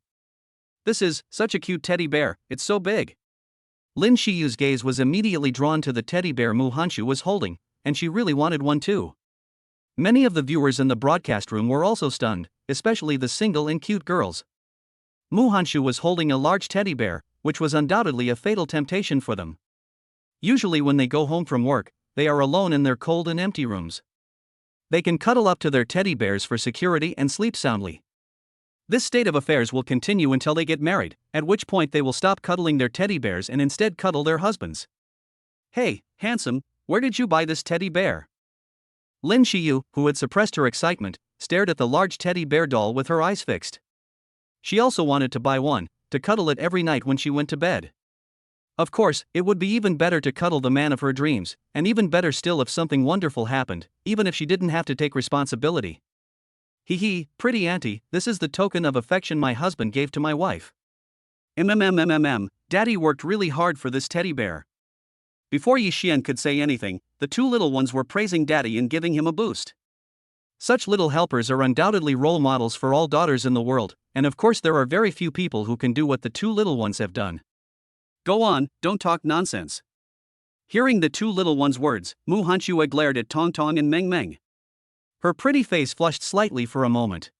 This is such a cute teddy bear, it's so big. Lin Shiyu's gaze was immediately drawn to the teddy bear Mu Hanshu was holding, and she really wanted one too. Many of the viewers in the broadcast room were also stunned, especially the single and cute girls. Mu Hanshu was holding a large teddy bear, which was undoubtedly a fatal temptation for them. Usually when they go home from work, they are alone in their cold and empty rooms. They can cuddle up to their teddy bears for security and sleep soundly. This state of affairs will continue until they get married, at which point they will stop cuddling their teddy bears and instead cuddle their husbands. Hey, handsome, where did you buy this teddy bear? Lin Shiyu, who had suppressed her excitement, stared at the large teddy bear doll with her eyes fixed. She also wanted to buy one, to cuddle it every night when she went to bed. Of course, it would be even better to cuddle the man of her dreams, and even better still if something wonderful happened, even if she didn't have to take responsibility. Hee hee, pretty auntie, this is the token of affection my husband gave to my wife. Daddy worked really hard for this teddy bear. Before Yixian could say anything, the two little ones were praising Daddy and giving him a boost. Such little helpers are undoubtedly role models for all daughters in the world, and of course there are very few people who can do what the two little ones have done. Go on, don't talk nonsense. Hearing the two little ones' words, Mu Hanshua glared at Tong Tong and Meng Meng. Her pretty face flushed slightly for a moment.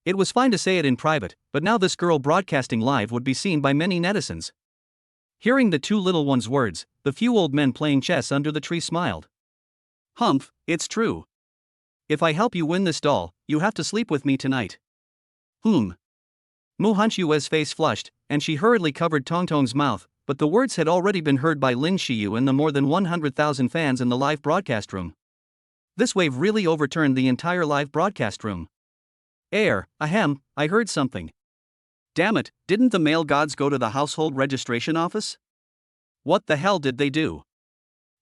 It was fine to say it in private, but now this girl broadcasting live would be seen by many netizens. Hearing the two little ones' words, the few old men playing chess under the tree smiled. Humph, it's true. If I help you win this doll, you have to sleep with me tonight. Mu Hanshua's face flushed, and she hurriedly covered Tong Tong's mouth, but the words had already been heard by Lin Shiyu and the more than 100,000 fans in the live broadcast room. This wave really overturned the entire live broadcast room. I heard something. Damn it, didn't the male gods go to the household registration office? What the hell did they do?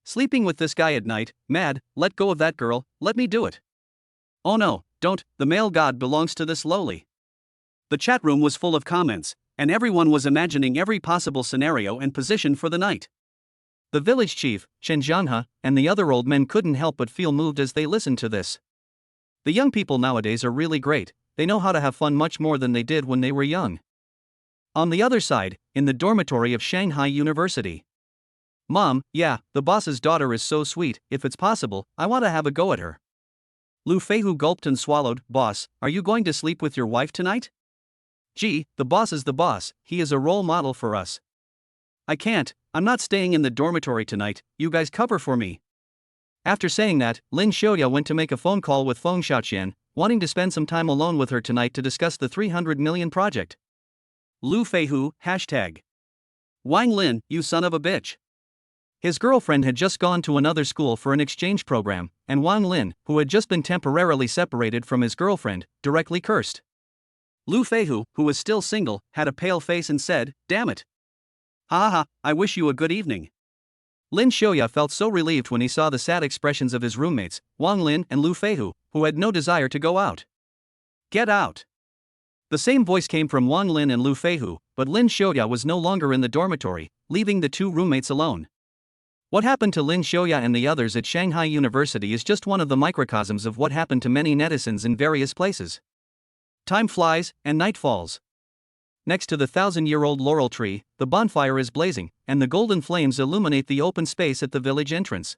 Sleeping with this guy at night, mad, let go of that girl, let me do it. Oh no, don't, the male god belongs to this lowly. The chat room was full of comments, and everyone was imagining every possible scenario and position for the night. The village chief, Chen Jianghe, and the other old men couldn't help but feel moved as they listened to this. The young people nowadays are really great, they know how to have fun much more than they did when they were young. On the other side, in the dormitory of Shanghai University. Mom, yeah, the boss's daughter is so sweet, if it's possible, I want to have a go at her. Lu Feihu gulped and swallowed. Boss, are you going to sleep with your wife tonight? Gee, the boss is the boss, he is a role model for us. I can't, I'm not staying in the dormitory tonight, you guys cover for me. After saying that, Lin Xiaoya went to make a phone call with Feng Xiaoqian, wanting to spend some time alone with her tonight to discuss the 300 million project. Lu Feihu, hashtag. Wang Lin, you son of a bitch. His girlfriend had just gone to another school for an exchange program, and Wang Lin, who had just been temporarily separated from his girlfriend, directly cursed. Lu Feihu, who was still single, had a pale face and said, damn it. Ha ha, I wish you a good evening. Lin Xiaoya felt so relieved when he saw the sad expressions of his roommates, Wang Lin and Lu Feihu, who had no desire to go out. Get out. The same voice came from Wang Lin and Lu Feihu, but Lin Xiaoya was no longer in the dormitory, leaving the two roommates alone. What happened to Lin Xiaoya and the others at Shanghai University is just one of the microcosms of what happened to many netizens in various places. Time flies, and night falls. Next to the 1,000-year-old laurel tree, the bonfire is blazing, and the golden flames illuminate the open space at the village entrance.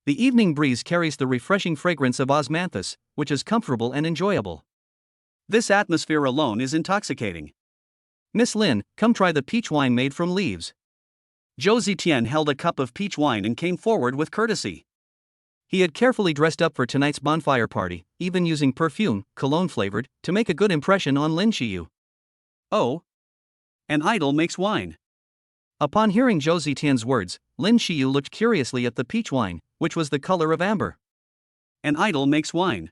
The evening breeze carries the refreshing fragrance of osmanthus, which is comfortable and enjoyable. This atmosphere alone is intoxicating. Miss Lin, come try the peach wine made from leaves. Zhou Zitian held a cup of peach wine and came forward with courtesy. He had carefully dressed up for tonight's bonfire party, even using perfume, cologne-flavored, to make a good impression on Lin Xiyu. Oh. An idol makes wine. Upon hearing Zhou Zitian's words, Lin Xiyu looked curiously at the peach wine, which was the color of amber. An idol makes wine.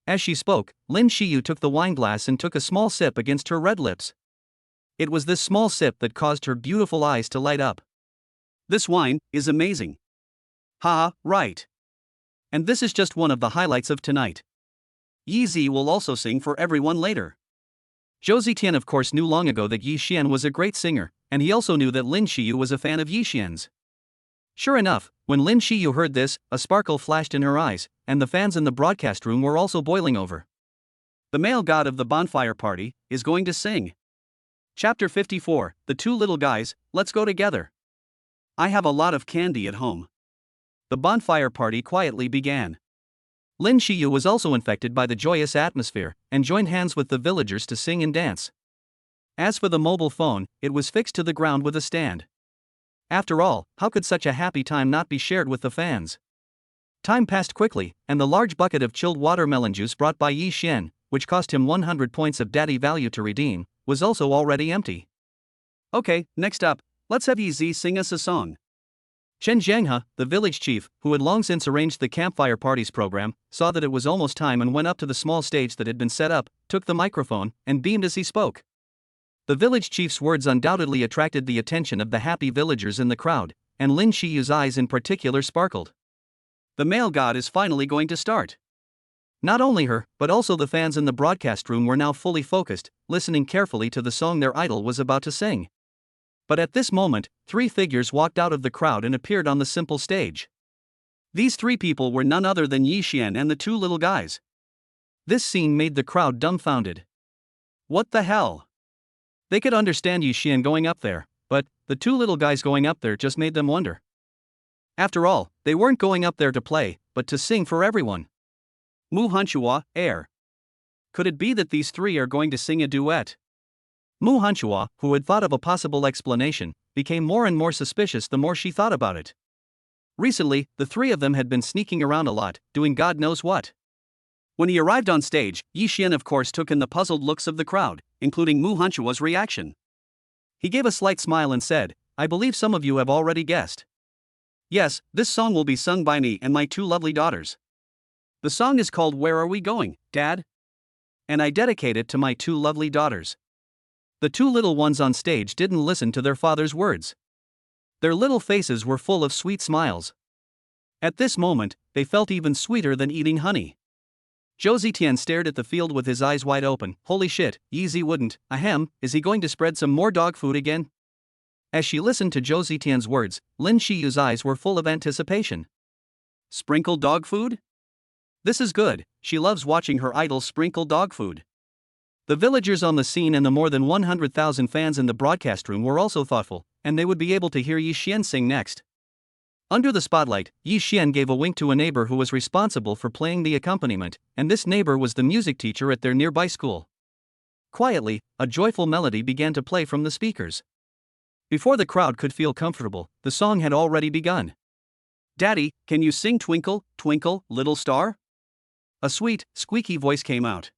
As she spoke, Lin Xiyu took the wineglass and took a small sip against her red lips. It was this small sip that caused her beautiful eyes to light up. This wine is amazing. Haha, right. And this is just one of the highlights of tonight. Yi Zi will also sing for everyone later. Zhou Zitian of course knew long ago that Yi Xian was a great singer, and he also knew that Lin Xiyu was a fan of Yi Xian's. Sure enough, when Lin Xiyu heard this, a sparkle flashed in her eyes, and the fans in the broadcast room were also boiling over. The male god of the bonfire party is going to sing. Chapter 54, The Two Little Guys, Let's Go Together. I have a lot of candy at home. The bonfire party quietly began. Lin Xiyu was also infected by the joyous atmosphere, and joined hands with the villagers to sing and dance. As for the mobile phone, it was fixed to the ground with a stand. After all, how could such a happy time not be shared with the fans? Time passed quickly, and the large bucket of chilled watermelon juice brought by Yi Xian, which cost him 100 points of daddy value to redeem, was also already empty. Okay, next up, let's have Yi Zi sing us a song. Chen Zhanghe, the village chief, who had long since arranged the campfire parties program, saw that it was almost time and went up to the small stage that had been set up, took the microphone, and beamed as he spoke. The village chief's words undoubtedly attracted the attention of the happy villagers in the crowd, and Lin Xiyu's eyes in particular sparkled. The male god is finally going to start. Not only her, but also the fans in the broadcast room were now fully focused, listening carefully to the song their idol was about to sing. But at this moment, three figures walked out of the crowd and appeared on the simple stage. These three people were none other than Yi Xian and the two little guys. This scene made the crowd dumbfounded. What the hell? They could understand Yi Xian going up there, but the two little guys going up there just made them wonder. After all, they weren't going up there to play, but to sing for everyone. Mu Hanchua, air. Could it be that these three are going to sing a duet? Mu Hanchua, who had thought of a possible explanation, became more and more suspicious the more she thought about it. Recently, the three of them had been sneaking around a lot, doing God knows what. When he arrived on stage, Yi Xian of course took in the puzzled looks of the crowd, including Mu Hanchua's reaction. He gave a slight smile and said, I believe some of you have already guessed. Yes, this song will be sung by me and my two lovely daughters. The song is called Where Are We Going, Dad? And I dedicate it to my two lovely daughters. The two little ones on stage didn't listen to their father's words. Their little faces were full of sweet smiles. At this moment, they felt even sweeter than eating honey. Zhou Zitian stared at the field with his eyes wide open. Holy shit, Yi Zi wouldn't, ahem, is he going to spread some more dog food again? As she listened to Zhou Zitian's words, Lin Xiyu's eyes were full of anticipation. Sprinkle dog food? This is good, she loves watching her idol sprinkle dog food. The villagers on the scene and the more than 100,000 fans in the broadcast room were also thoughtful, and they would be able to hear Yi Xian sing next. Under the spotlight, Yi Xian gave a wink to a neighbor who was responsible for playing the accompaniment, and this neighbor was the music teacher at their nearby school. Quietly, a joyful melody began to play from the speakers. Before the crowd could feel comfortable, the song had already begun. Daddy, can you sing Twinkle, Twinkle, Little Star? A sweet, squeaky voice came out.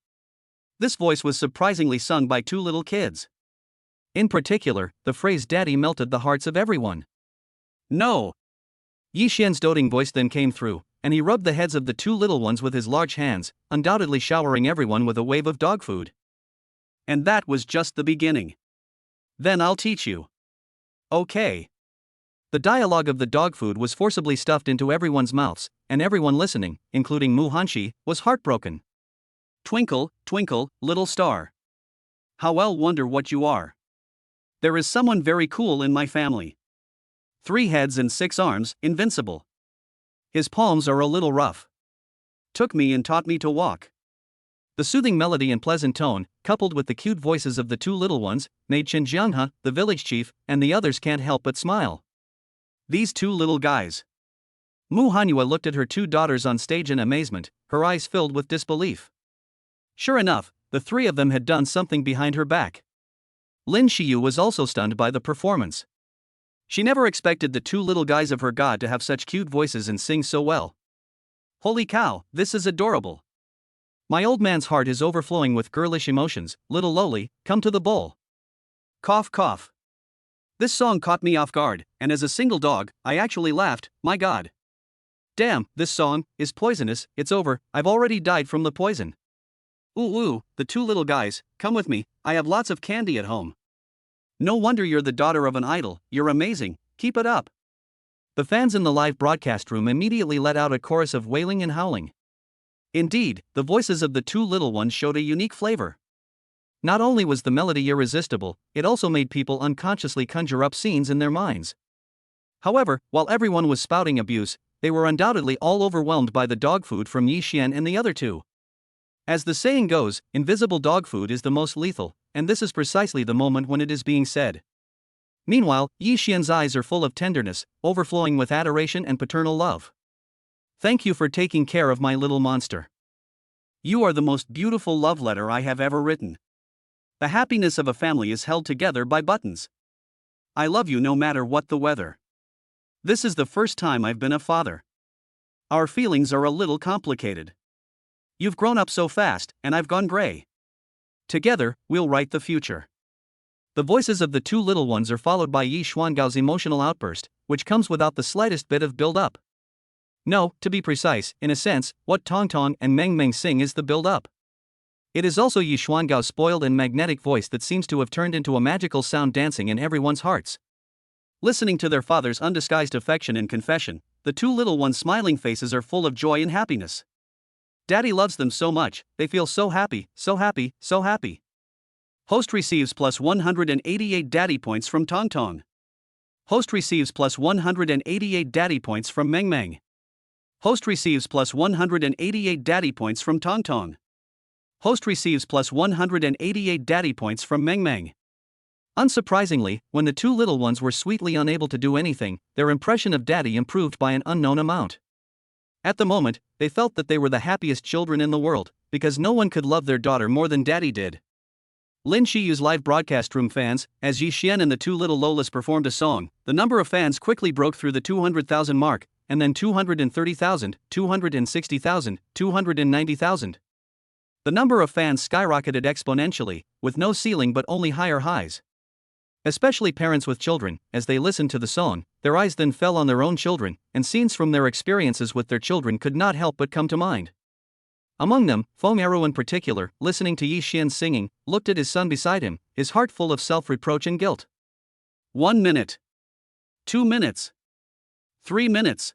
This voice was surprisingly sung by two little kids. In particular, the phrase Daddy melted the hearts of everyone. No! Yi Xian's doting voice then came through, and he rubbed the heads of the two little ones with his large hands, undoubtedly showering everyone with a wave of dog food. And that was just the beginning. Then I'll teach you. Okay. The dialogue of the dog food was forcibly stuffed into everyone's mouths, and everyone listening, including Mu Hanxi, was heartbroken. Twinkle, twinkle, little star. How I'll wonder what you are. There is someone very cool in my family. 3 heads and 6 arms, invincible. His palms are a little rough. Took me and taught me to walk. The soothing melody and pleasant tone, coupled with the cute voices of the two little ones, made Chen Jianghe, the village chief, and the others can't help but smile. These two little guys. Mu Hanhua looked at her two daughters on stage in amazement, her eyes filled with disbelief. Sure enough, the three of them had done something behind her back. Lin Xiyu was also stunned by the performance. She never expected the two little guys of her god to have such cute voices and sing so well. Holy cow, this is adorable. My old man's heart is overflowing with girlish emotions. Little lowly, come to the bowl. Cough cough. This song caught me off guard, and as a single dog, I actually laughed, my god. Damn, this song is poisonous, it's over, I've already died from the poison. Ooh ooh, the two little guys, come with me, I have lots of candy at home. No wonder you're the daughter of an idol, you're amazing, keep it up. The fans in the live broadcast room immediately let out a chorus of wailing and howling. Indeed, the voices of the two little ones showed a unique flavor. Not only was the melody irresistible, it also made people unconsciously conjure up scenes in their minds. However, while everyone was spouting abuse, they were undoubtedly all overwhelmed by the dog food from Yi Xian and the other two. As the saying goes, invisible dog food is the most lethal, and this is precisely the moment when it is being said. Meanwhile, Yi Xian's eyes are full of tenderness, overflowing with adoration and paternal love. Thank you for taking care of my little monster. You are the most beautiful love letter I have ever written. The happiness of a family is held together by buttons. I love you no matter what the weather. This is the first time I've been a father. Our feelings are a little complicated. You've grown up so fast, and I've gone gray. Together, we'll write the future. The voices of the two little ones are followed by Yi Xuangao's emotional outburst, which comes without the slightest bit of build-up. No, to be precise, in a sense, what Tong Tong and Meng Meng sing is the build-up. It is also Yi Xuangao's spoiled and magnetic voice that seems to have turned into a magical sound dancing in everyone's hearts. Listening to their father's undisguised affection and confession, the two little ones' smiling faces are full of joy and happiness. Daddy loves them so much, they feel so happy, so happy, so happy. Host receives plus 188 daddy points from Tong Tong. Host receives plus 188 daddy points from Meng Meng. Host receives plus 188 daddy points from Tong Tong. Host receives plus 188 daddy points from Meng Meng. Unsurprisingly, when the two little ones were sweetly unable to do anything, their impression of daddy improved by an unknown amount. At the moment, they felt that they were the happiest children in the world, because no one could love their daughter more than daddy did. Lin Xiyu's live broadcast room fans, as Yi Xian and the two little Lolas performed a song, the number of fans quickly broke through the 200,000 mark, and then 230,000, 260,000, 290,000. The number of fans skyrocketed exponentially, with no ceiling but only higher highs. Especially parents with children, as they listened to the song, their eyes then fell on their own children, and scenes from their experiences with their children could not help but come to mind. Among them, Feng Eru in particular, listening to Yi Xian singing, looked at his son beside him, his heart full of self-reproach and guilt. 1 minute. 2 minutes. 3 minutes.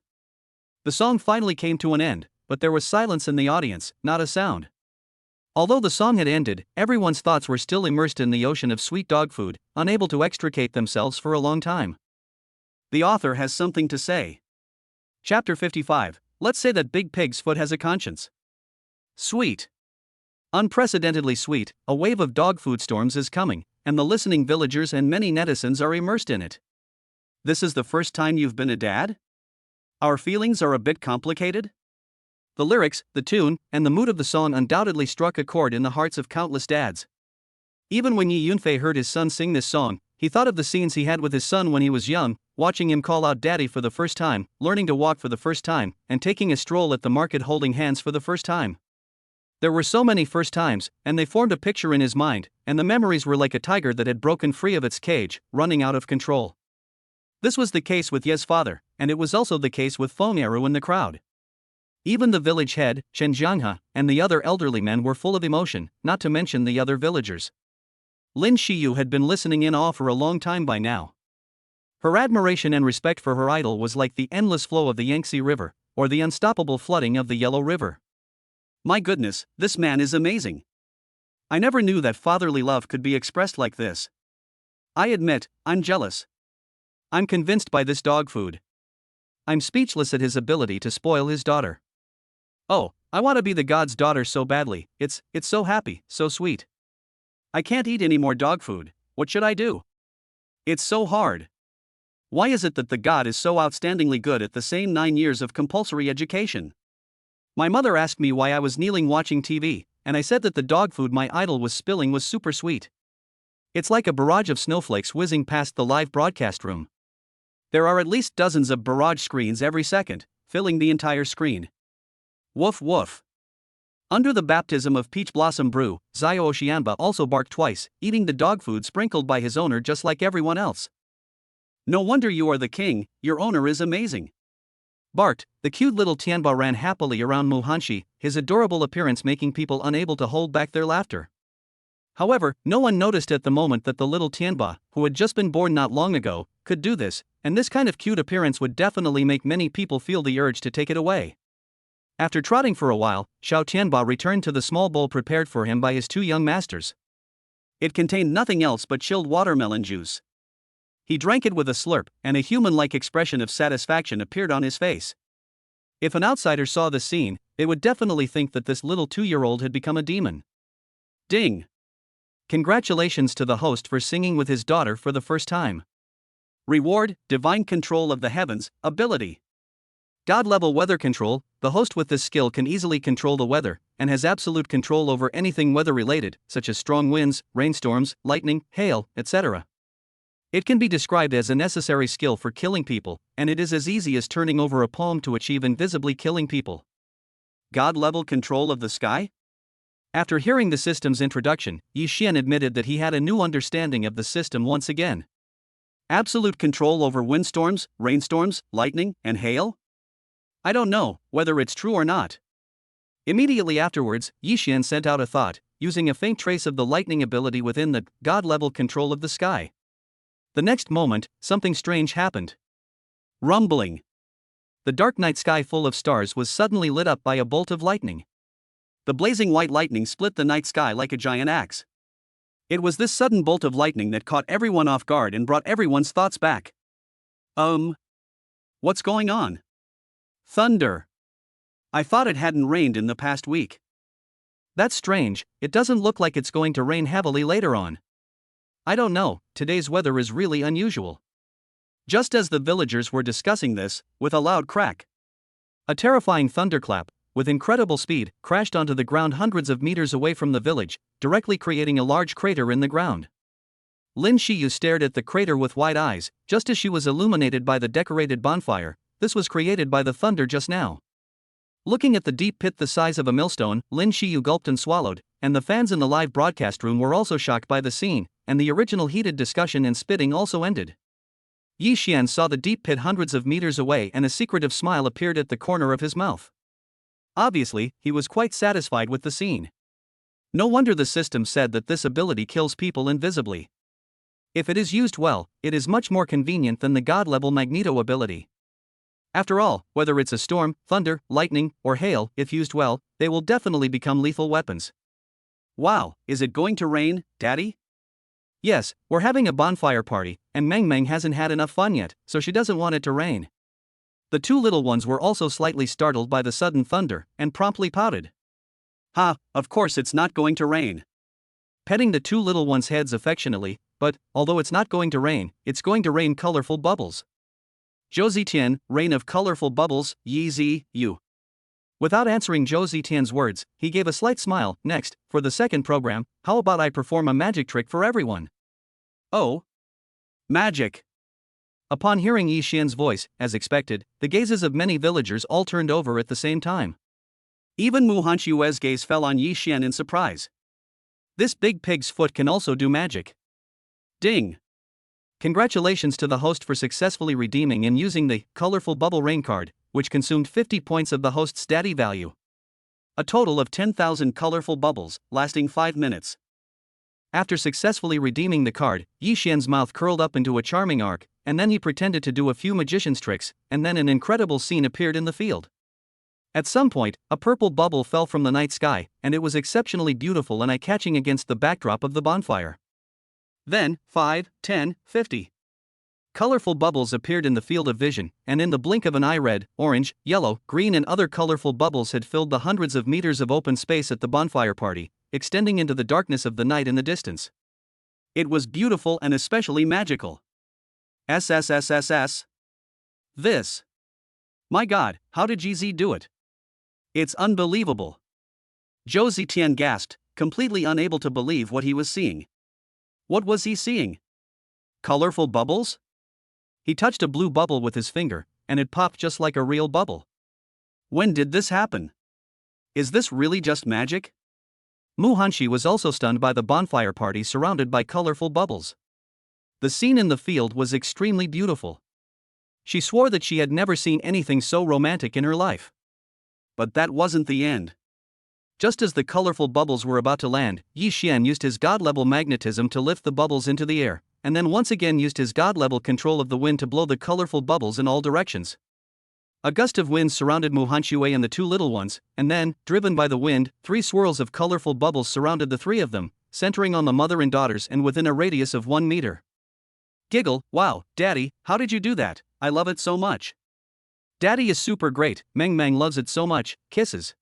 The song finally came to an end, but there was silence in the audience, not a sound. Although the song had ended, everyone's thoughts were still immersed in the ocean of sweet dog food, unable to extricate themselves for a long time. The author has something to say. Chapter 55. Let's say that Big Pig's foot has a conscience. Sweet. Unprecedentedly sweet, a wave of dog food storms is coming, and the listening villagers and many netizens are immersed in it. This is the first time you've been a dad? Our feelings are a bit complicated? The lyrics, the tune, and the mood of the song undoubtedly struck a chord in the hearts of countless dads. Even when Yi Yunfei heard his son sing this song, he thought of the scenes he had with his son when he was young, watching him call out daddy for the first time, learning to walk for the first time, and taking a stroll at the market holding hands for the first time. There were so many first times, and they formed a picture in his mind, and the memories were like a tiger that had broken free of its cage, running out of control. This was the case with Ye's father, and it was also the case with Feng Eru in the crowd. Even the village head, Chen Jianghe, and the other elderly men were full of emotion, not to mention the other villagers. Lin Xiyu had been listening in awe for a long time by now. Her admiration and respect for her idol was like the endless flow of the Yangtze River, or the unstoppable flooding of the Yellow River. My goodness, this man is amazing. I never knew that fatherly love could be expressed like this. I admit, I'm jealous. I'm convinced by this dog food. I'm speechless at his ability to spoil his daughter. Oh, I want to be the god's daughter so badly, it's so happy, so sweet. I can't eat any more dog food, what should I do? It's so hard. Why is it that the god is so outstandingly good at the same 9 years of compulsory education? My mother asked me why I was kneeling watching TV, and I said that the dog food my idol was spilling was super sweet. It's like a barrage of snowflakes whizzing past the live broadcast room. There are at least dozens of barrage screens every second, filling the entire screen. Woof woof. Under the baptism of peach blossom brew, Zio Oshianba also barked twice, eating the dog food sprinkled by his owner just like everyone else. No wonder you are the king, your owner is amazing. Barked, the cute little Tianba ran happily around Muhanshi, his adorable appearance making people unable to hold back their laughter. However, no one noticed at the moment that the little Tianba, who had just been born not long ago, could do this, and this kind of cute appearance would definitely make many people feel the urge to take it away. After trotting for a while, Xiao Tianba returned to the small bowl prepared for him by his two young masters. It contained nothing else but chilled watermelon juice. He drank it with a slurp, and a human-like expression of satisfaction appeared on his face. If an outsider saw the scene, they would definitely think that this little 2-year-old had become a demon. Ding! Congratulations to the host for singing with his daughter for the first time. Reward, Divine Control of the Heavens, ability. God-level weather control. The host with this skill can easily control the weather, and has absolute control over anything weather-related, such as strong winds, rainstorms, lightning, hail, etc. It can be described as a necessary skill for killing people, and it is as easy as turning over a palm to achieve invisibly killing people. God-level control of the sky? After hearing the system's introduction, Yi Xian admitted that he had a new understanding of the system once again. Absolute control over windstorms, rainstorms, lightning, and hail? I don't know whether it's true or not. Immediately afterwards, Yi Xian sent out a thought, using a faint trace of the lightning ability within the God-level control of the sky. The next moment, something strange happened. Rumbling. The dark night sky full of stars was suddenly lit up by a bolt of lightning. The blazing white lightning split the night sky like a giant axe. It was this sudden bolt of lightning that caught everyone off guard and brought everyone's thoughts back. What's going on? Thunder. I thought it hadn't rained in the past week. That's strange, it doesn't look like it's going to rain heavily later on. I don't know, today's weather is really unusual. Just as the villagers were discussing this, with a loud crack, a terrifying thunderclap, with incredible speed, crashed onto the ground hundreds of meters away from the village, directly creating a large crater in the ground. Lin Shiyu stared at the crater with wide eyes, just as she was illuminated by the decorated bonfire. This was created by the thunder just now. Looking at the deep pit the size of a millstone, Lin Shiyu gulped and swallowed, and the fans in the live broadcast room were also shocked by the scene, and the original heated discussion and spitting also ended. Yi Xian saw the deep pit hundreds of meters away and a secretive smile appeared at the corner of his mouth. Obviously, he was quite satisfied with the scene. No wonder the system said that this ability kills people invisibly. If it is used well, it is much more convenient than the God-level Magneto ability. After all, whether it's a storm, thunder, lightning, or hail, if used well, they will definitely become lethal weapons. Wow, is it going to rain, Daddy? Yes, we're having a bonfire party, and Meng Meng hasn't had enough fun yet, so she doesn't want it to rain. The two little ones were also slightly startled by the sudden thunder, and promptly pouted. Ha, of course it's not going to rain. Petting the two little ones' heads affectionately, but, although it's not going to rain, it's going to rain colorful bubbles. Zhou Zitian, rain of colorful bubbles, Yi Zi, you. Without answering Zhou Zitian's words, he gave a slight smile. Next, for the second program, how about I perform a magic trick for everyone? Oh? Magic. Upon hearing Yi Xian's voice, as expected, the gazes of many villagers all turned over at the same time. Even Mu Hanshue's gaze fell on Yi Xian in surprise. This big pig's foot can also do magic. Ding! Congratulations to the host for successfully redeeming and using the colorful bubble rain card, which consumed 50 points of the host's daddy value. A total of 10,000 colorful bubbles, lasting 5 minutes. After successfully redeeming the card, Yi Xian's mouth curled up into a charming arc, and then he pretended to do a few magician's tricks, and then an incredible scene appeared in the field. At some point, a purple bubble fell from the night sky, and it was exceptionally beautiful and eye-catching against the backdrop of the bonfire. Then, 5, 10, 50. Colorful bubbles appeared in the field of vision, and in the blink of an eye red, orange, yellow, green and other colorful bubbles had filled the hundreds of meters of open space at the bonfire party, extending into the darkness of the night in the distance. It was beautiful and especially magical. SSSSS. This. My God, how did GZ do it? It's unbelievable. Zhou Zitian gasped, completely unable to believe what he was seeing. What was he seeing? Colorful bubbles? He touched a blue bubble with his finger, and it popped just like a real bubble. When did this happen? Is this really just magic? Muhanshi was also stunned by the bonfire party surrounded by colorful bubbles. The scene in the field was extremely beautiful. She swore that she had never seen anything so romantic in her life. But that wasn't the end. Just as the colorful bubbles were about to land, Yi Xian used his god-level magnetism to lift the bubbles into the air, and then once again used his god-level control of the wind to blow the colorful bubbles in all directions. A gust of wind surrounded Muhanshi and the two little ones, and then, driven by the wind, 3 swirls of colorful bubbles surrounded the 3 of them, centering on the mother and daughters and within a radius of 1 meter. Giggle, wow, Daddy, how did you do that? I love it so much. Daddy is super great, Meng Meng loves it so much, kisses.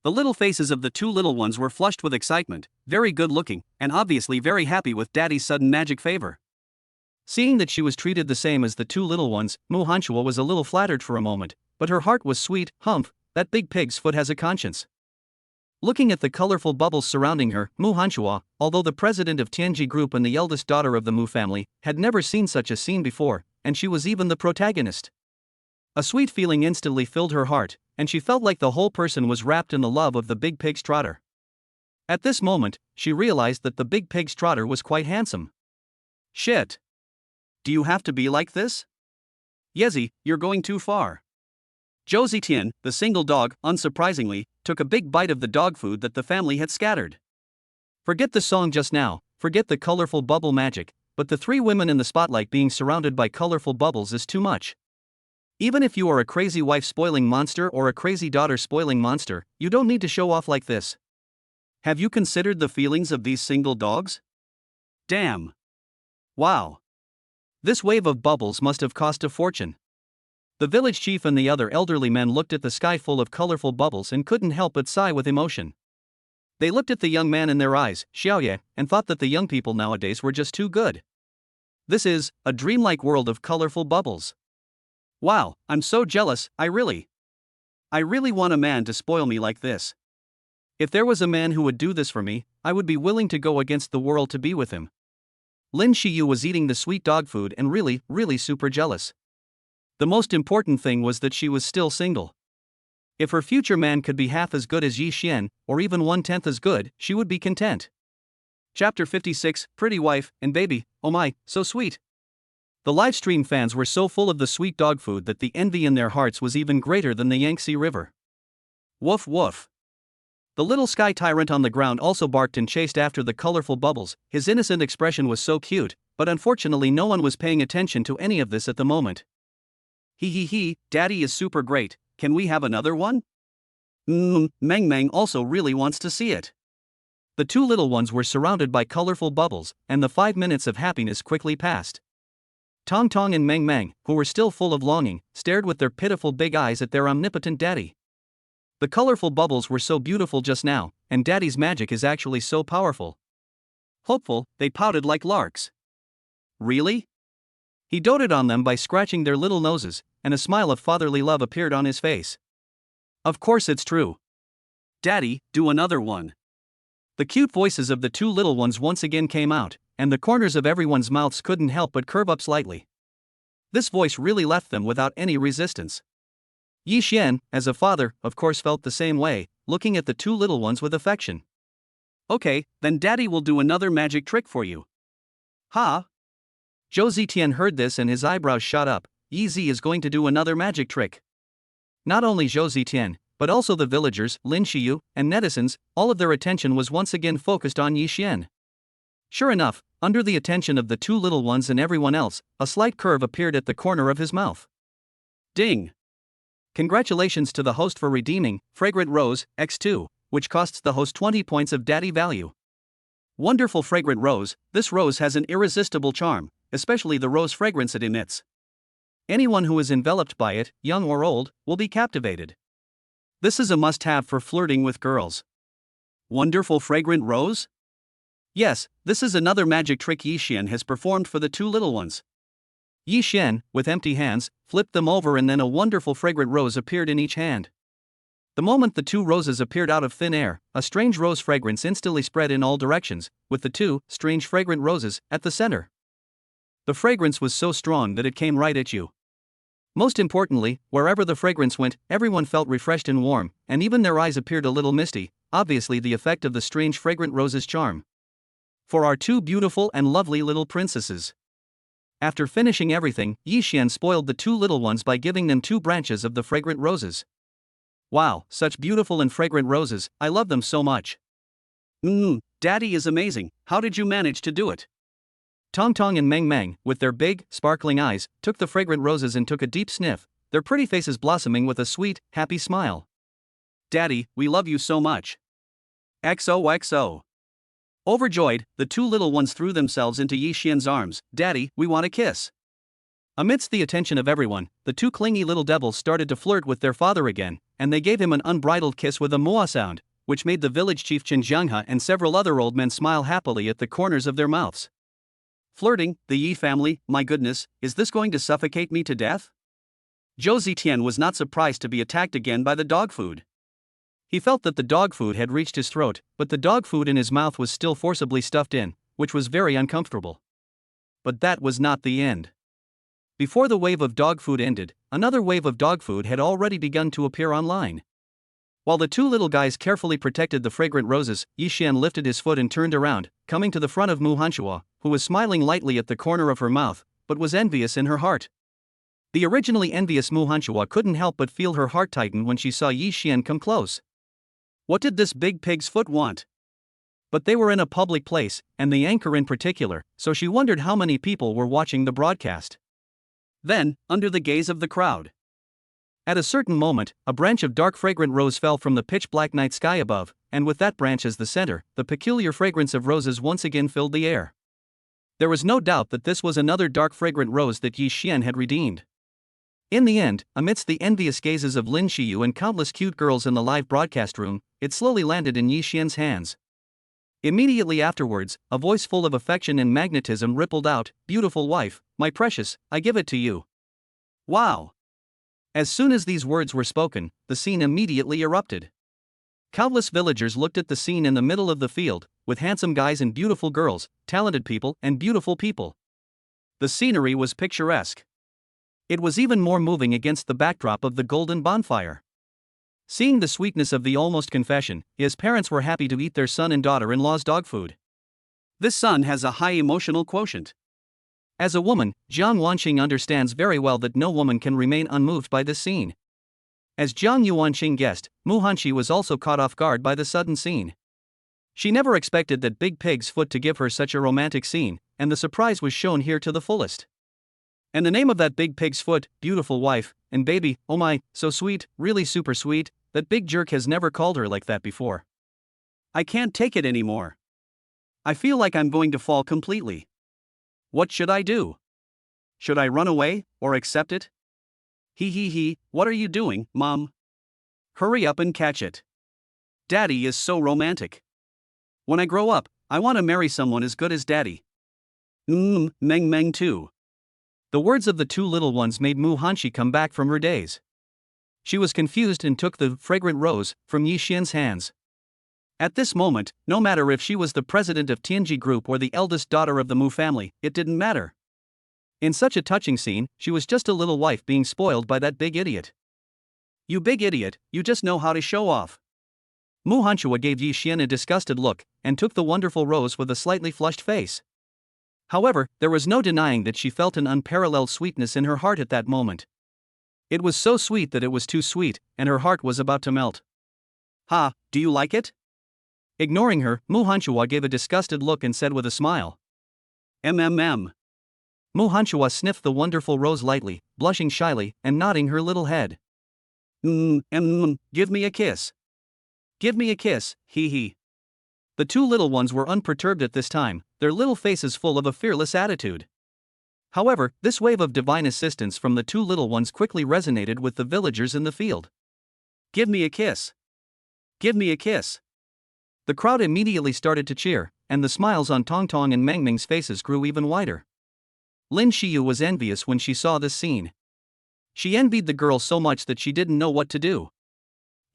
The little faces of the 2 little ones were flushed with excitement, very good looking, and obviously very happy with Daddy's sudden magic favor. Seeing that she was treated the same as the 2 little ones, Muhanshua was a little flattered for a moment, but her heart was sweet. Humph, that big pig's foot has a conscience. Looking at the colorful bubbles surrounding her, Muhanshua, although the president of Tianji Group and the eldest daughter of the Mu family, had never seen such a scene before, and she was even the protagonist. A sweet feeling instantly filled her heart, and she felt like the whole person was wrapped in the love of the big pig's trotter. At this moment, she realized that the big pig's trotter was quite handsome. Shit. Do you have to be like this? Yezi, you're going too far. Zhou Zitian, the single dog, unsurprisingly, took a big bite of the dog food that the family had scattered. Forget the song just now, forget the colorful bubble magic, but the 3 women in the spotlight being surrounded by colorful bubbles is too much. Even if you are a crazy wife spoiling monster or a crazy daughter spoiling monster, you don't need to show off like this. Have you considered the feelings of these single dogs? Damn. Wow. This wave of bubbles must have cost a fortune. The village chief and the other elderly men looked at the sky full of colorful bubbles and couldn't help but sigh with emotion. They looked at the young man in their eyes, Xiaoye, and thought that the young people nowadays were just too good. This is a dreamlike world of colorful bubbles. Wow, I'm so jealous, I really want a man to spoil me like this. If there was a man who would do this for me, I would be willing to go against the world to be with him. Lin Shiyu was eating the sweet dog food and really super jealous. The most important thing was that she was still single. If her future man could be half as good as Yi Xian, or even 1/10 as good, she would be content. Chapter 56, Pretty Wife and Baby, oh my, so sweet. The livestream fans were so full of the sweet dog food that the envy in their hearts was even greater than the Yangtze River. Woof woof. The little sky tyrant on the ground also barked and chased after the colorful bubbles. His innocent expression was so cute, but unfortunately no one was paying attention to any of this at the moment. He, Daddy is super great, can we have another one? Meng Meng also really wants to see it. The 2 little ones were surrounded by colorful bubbles, and the 5 minutes of happiness quickly passed. Tong Tong and Meng Meng, who were still full of longing, stared with their pitiful big eyes at their omnipotent daddy. The colorful bubbles were so beautiful just now, and Daddy's magic is actually so powerful. Hopeful, they pouted like larks. Really? He doted on them by scratching their little noses, and a smile of fatherly love appeared on his face. Of course it's true. Daddy, do another one. The cute voices of the 2 little ones once again came out, and the corners of everyone's mouths couldn't help but curve up slightly. This voice really left them without any resistance. Yi Xian, as a father, of course felt the same way, looking at the 2 little ones with affection. Okay, then Daddy will do another magic trick for you. Ha! Zhou Zitian heard this and his eyebrows shot up. Yi Zi is going to do another magic trick. Not only Zhou Zitian, but also the villagers, Lin Shiyu, and netizens, all of their attention was once again focused on Yi Xian. Sure enough, under the attention of the 2 little ones and everyone else, a slight curve appeared at the corner of his mouth. Ding! Congratulations to the host for redeeming Fragrant Rose X2, which costs the host 20 points of daddy value. Wonderful Fragrant Rose, this rose has an irresistible charm, especially the rose fragrance it emits. Anyone who is enveloped by it, young or old, will be captivated. This is a must-have for flirting with girls. Wonderful Fragrant Rose? Yes, this is another magic trick Yi Xian has performed for the 2 little ones. Yi Xian, with empty hands, flipped them over and then a wonderful fragrant rose appeared in each hand. The moment the two roses appeared out of thin air, a strange rose fragrance instantly spread in all directions, with the two strange fragrant roses at the center. The fragrance was so strong that it came right at you. Most importantly, wherever the fragrance went, everyone felt refreshed and warm, and even their eyes appeared a little misty, obviously the effect of the strange fragrant rose's charm. For our two beautiful and lovely little princesses. After finishing everything, Yixian spoiled the two little ones by giving them 2 branches of the fragrant roses. Wow, such beautiful and fragrant roses, I love them so much. Daddy is amazing, how did you manage to do it? Tong Tong and Meng Meng, with their big, sparkling eyes, took the fragrant roses and took a deep sniff, their pretty faces blossoming with a sweet, happy smile. Daddy, we love you so much. XOXO. Overjoyed, the two little ones threw themselves into Yixian's arms. Daddy, we want a kiss. Amidst the attention of everyone, the two clingy little devils started to flirt with their father again, and they gave him an unbridled kiss with a moa sound, which made the village chief Chen Jianghe and several other old men smile happily at the corners of their mouths. Flirting, the Yi family, my goodness, is this going to suffocate me to death? Zhou Zitian was not surprised to be attacked again by the dog food. He felt that the dog food had reached his throat, but the dog food in his mouth was still forcibly stuffed in, which was very uncomfortable. But that was not the end. Before the wave of dog food ended, another wave of dog food had already begun to appear online. While the two little guys carefully protected the fragrant roses, Yixian lifted his foot and turned around, coming to the front of Mu Hanshua, who was smiling lightly at the corner of her mouth, but was envious in her heart. The originally envious Mu Hanshua couldn't help but feel her heart tighten when she saw Yixian come close. What did this big pig's foot want? But they were in a public place, and the anchor in particular, so she wondered how many people were watching the broadcast. Then, under the gaze of the crowd, at a certain moment, a branch of dark fragrant rose fell from the pitch-black night sky above, and with that branch as the center, the peculiar fragrance of roses once again filled the air. There was no doubt that this was another dark fragrant rose that Yixian had redeemed. In the end, amidst the envious gazes of Lin Xiyu and countless cute girls in the live broadcast room, it slowly landed in Yixian's hands. Immediately afterwards, a voice full of affection and magnetism rippled out, "Beautiful wife, my precious, I give it to you." Wow! As soon as these words were spoken, the scene immediately erupted. Countless villagers looked at the scene in the middle of the field, with handsome guys and beautiful girls, talented people and beautiful people. The scenery was picturesque. It was even more moving against the backdrop of the golden bonfire. Seeing the sweetness of the almost confession, his parents were happy to eat their son and daughter-in-law's dog food. This son has a high emotional quotient. As a woman, Jiang Wanqing understands very well that no woman can remain unmoved by this scene. As Jiang Yuanqing guessed, Mu Hanxi was also caught off guard by the sudden scene. She never expected that Big Pig's foot to give her such a romantic scene, and the surprise was shown here to the fullest. And the name of that big pig's foot, beautiful wife, and baby, oh my, so sweet, really super sweet, that big jerk has never called her like that before. I can't take it anymore. I feel like I'm going to fall completely. What should I do? Should I run away, or accept it? He, what are you doing, Mom? Hurry up and catch it. Daddy is so romantic. When I grow up, I want to marry someone as good as Daddy. Meng Meng too. The words of the two little ones made Mu Hanxi come back from her daze. She was confused and took the fragrant rose from Yixian's hands. At this moment, no matter if she was the president of Tianji Group or the eldest daughter of the Mu family, it didn't matter. In such a touching scene, she was just a little wife being spoiled by that big idiot. You big idiot, you just know how to show off. Mu Hanxi gave Yixian a disgusted look, and took the wonderful rose with a slightly flushed face. However, there was no denying that she felt an unparalleled sweetness in her heart at that moment. It was so sweet that it was too sweet, and her heart was about to melt. Ha, do you like it? Ignoring her, Mu Hanxi gave a disgusted look and said with a smile. Mu Hanxi sniffed the wonderful rose lightly, blushing shyly, and nodding her little head. Give me a kiss. Give me a kiss, he. The two little ones were unperturbed at this time, their little faces full of a fearless attitude. However, this wave of divine assistance from the two little ones quickly resonated with the villagers in the field. Give me a kiss. Give me a kiss. The crowd immediately started to cheer, and the smiles on Tong Tong and Meng Meng's faces grew even wider. Lin Xiyu was envious when she saw this scene. She envied the girl so much that she didn't know what to do.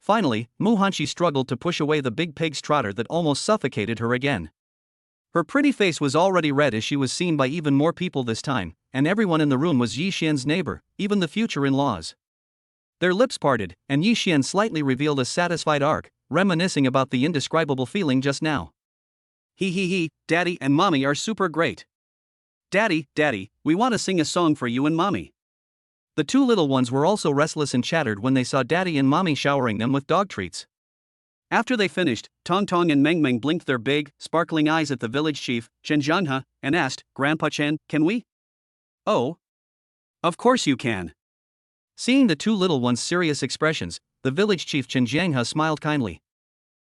Finally, Muhanshi struggled to push away the big pig's trotter that almost suffocated her again. Her pretty face was already red as she was seen by even more people this time, and everyone in the room was Yi Xian's neighbor, even the future in-laws. Their lips parted, and Yi Xian slightly revealed a satisfied arc, reminiscing about the indescribable feeling just now. He, Daddy and Mommy are super great. Daddy, we want to sing a song for you and Mommy. The two little ones were also restless and chattered when they saw Daddy and Mommy showering them with dog treats. After they finished, Tong Tong and Meng Meng blinked their big, sparkling eyes at the village chief, Chen Jianghe, and asked, Grandpa Chen, can we? Oh. Of course you can. Seeing the two little ones' serious expressions, the village chief Chen Jianghe smiled kindly.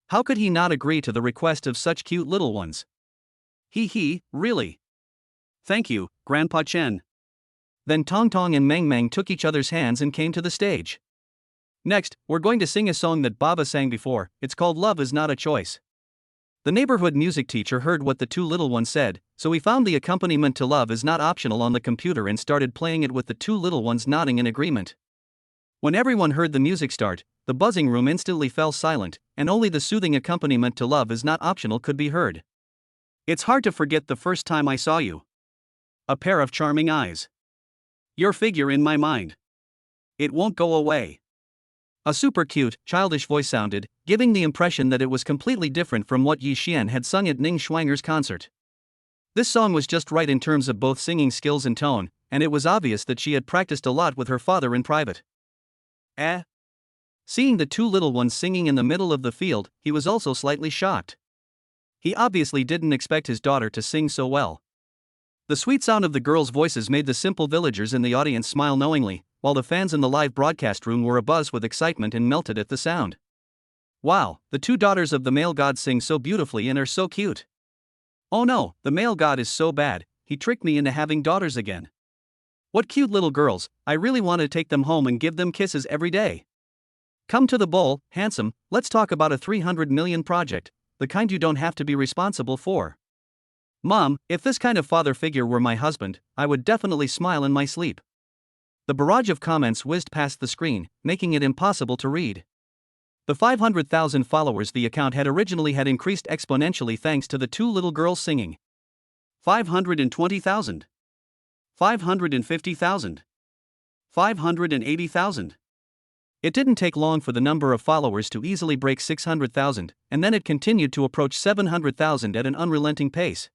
How could he not agree to the request of such cute little ones? Really? Thank you, Grandpa Chen. Then Tong Tong and Meng Meng took each other's hands and came to the stage. Next, we're going to sing a song that Baba sang before. It's called Love Is Not a Choice. The neighborhood music teacher heard what the two little ones said, so he found the accompaniment to Love Is Not Optional on the computer and started playing it with the two little ones nodding in agreement. When everyone heard the music start, the buzzing room instantly fell silent, and only the soothing accompaniment to Love Is Not Optional could be heard. It's hard to forget the first time I saw you. A pair of charming eyes. Your figure in my mind. It won't go away. A super cute, childish voice sounded, giving the impression that it was completely different from what Yi Xian had sung at Ning Schwanger's concert. This song was just right in terms of both singing skills and tone, and it was obvious that she had practiced a lot with her father in private. Seeing the two little ones singing in the middle of the field, he was also slightly shocked. He obviously didn't expect his daughter to sing so well. The sweet sound of the girls' voices made the simple villagers in the audience smile knowingly, while the fans in the live broadcast room were abuzz with excitement and melted at the sound. Wow, the two daughters of the male god sing so beautifully and are so cute. Oh no, the male god is so bad, he tricked me into having daughters again. What cute little girls, I really want to take them home and give them kisses every day. Come to the bowl, handsome, let's talk about a 300 million project, the kind you don't have to be responsible for. Mom, if this kind of father figure were my husband, I would definitely smile in my sleep. The barrage of comments whizzed past the screen, making it impossible to read. The 500,000 followers the account had originally had increased exponentially thanks to the two little girls singing. 520,000. 550,000. 580,000. It didn't take long for the number of followers to easily break 600,000, and then it continued to approach 700,000 at an unrelenting pace.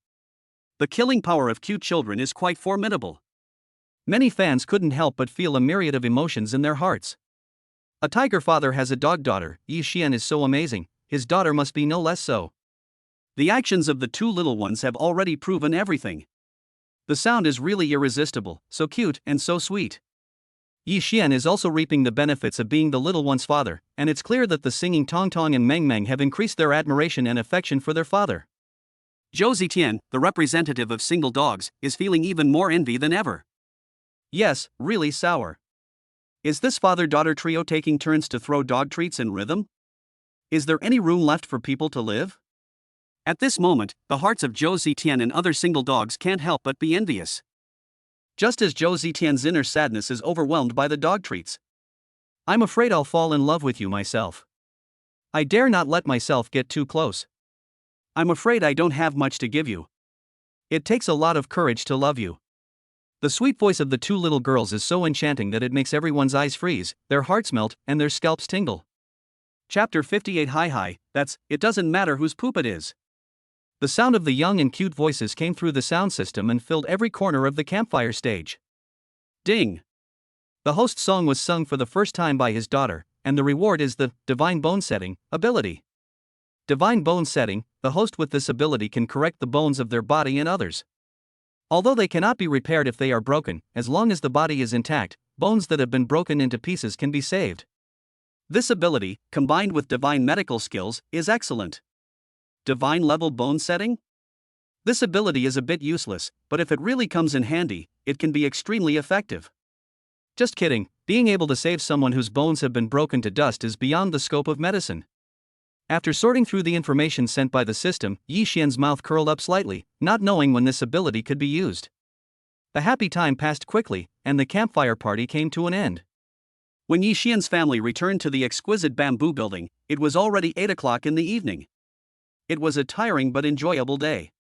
The killing power of cute children is quite formidable. Many fans couldn't help but feel a myriad of emotions in their hearts. A tiger father has a dog daughter, Yi Xian is so amazing, his daughter must be no less so. The actions of the two little ones have already proven everything. The sound is really irresistible, so cute and so sweet. Yi Xian is also reaping the benefits of being the little one's father, and it's clear that the singing Tong Tong and Meng Meng have increased their admiration and affection for their father. Zhou Zitian, the representative of single dogs, is feeling even more envy than ever. Yes, really sour. Is this father-daughter trio taking turns to throw dog treats in rhythm? Is there any room left for people to live? At this moment, the hearts of Zhou Zitian and other single dogs can't help but be envious. Just as Zhou Zitian's inner sadness is overwhelmed by the dog treats. I'm afraid I'll fall in love with you myself. I dare not let myself get too close. I'm afraid I don't have much to give you. It takes a lot of courage to love you. The sweet voice of the two little girls is so enchanting that it makes everyone's eyes freeze, their hearts melt, and their scalps tingle. Chapter 58 Hi, that's, it doesn't matter whose poop it is. The sound of the young and cute voices came through the sound system and filled every corner of the campfire stage. Ding! The host's song was sung for the first time by his daughter, and the reward is the Divine Bone Setting ability. Divine Bone Setting, the host with this ability can correct the bones of their body and others. Although they cannot be repaired if they are broken, as long as the body is intact, bones that have been broken into pieces can be saved. This ability, combined with divine medical skills, is excellent. Divine level bone setting? This ability is a bit useless, but if it really comes in handy, it can be extremely effective. Just kidding, being able to save someone whose bones have been broken to dust is beyond the scope of medicine. After sorting through the information sent by the system, Yi Xian's mouth curled up slightly, not knowing when this ability could be used. The happy time passed quickly, and the campfire party came to an end. When Yi Xian's family returned to the exquisite bamboo building, it was already 8 o'clock in the evening. It was a tiring but enjoyable day.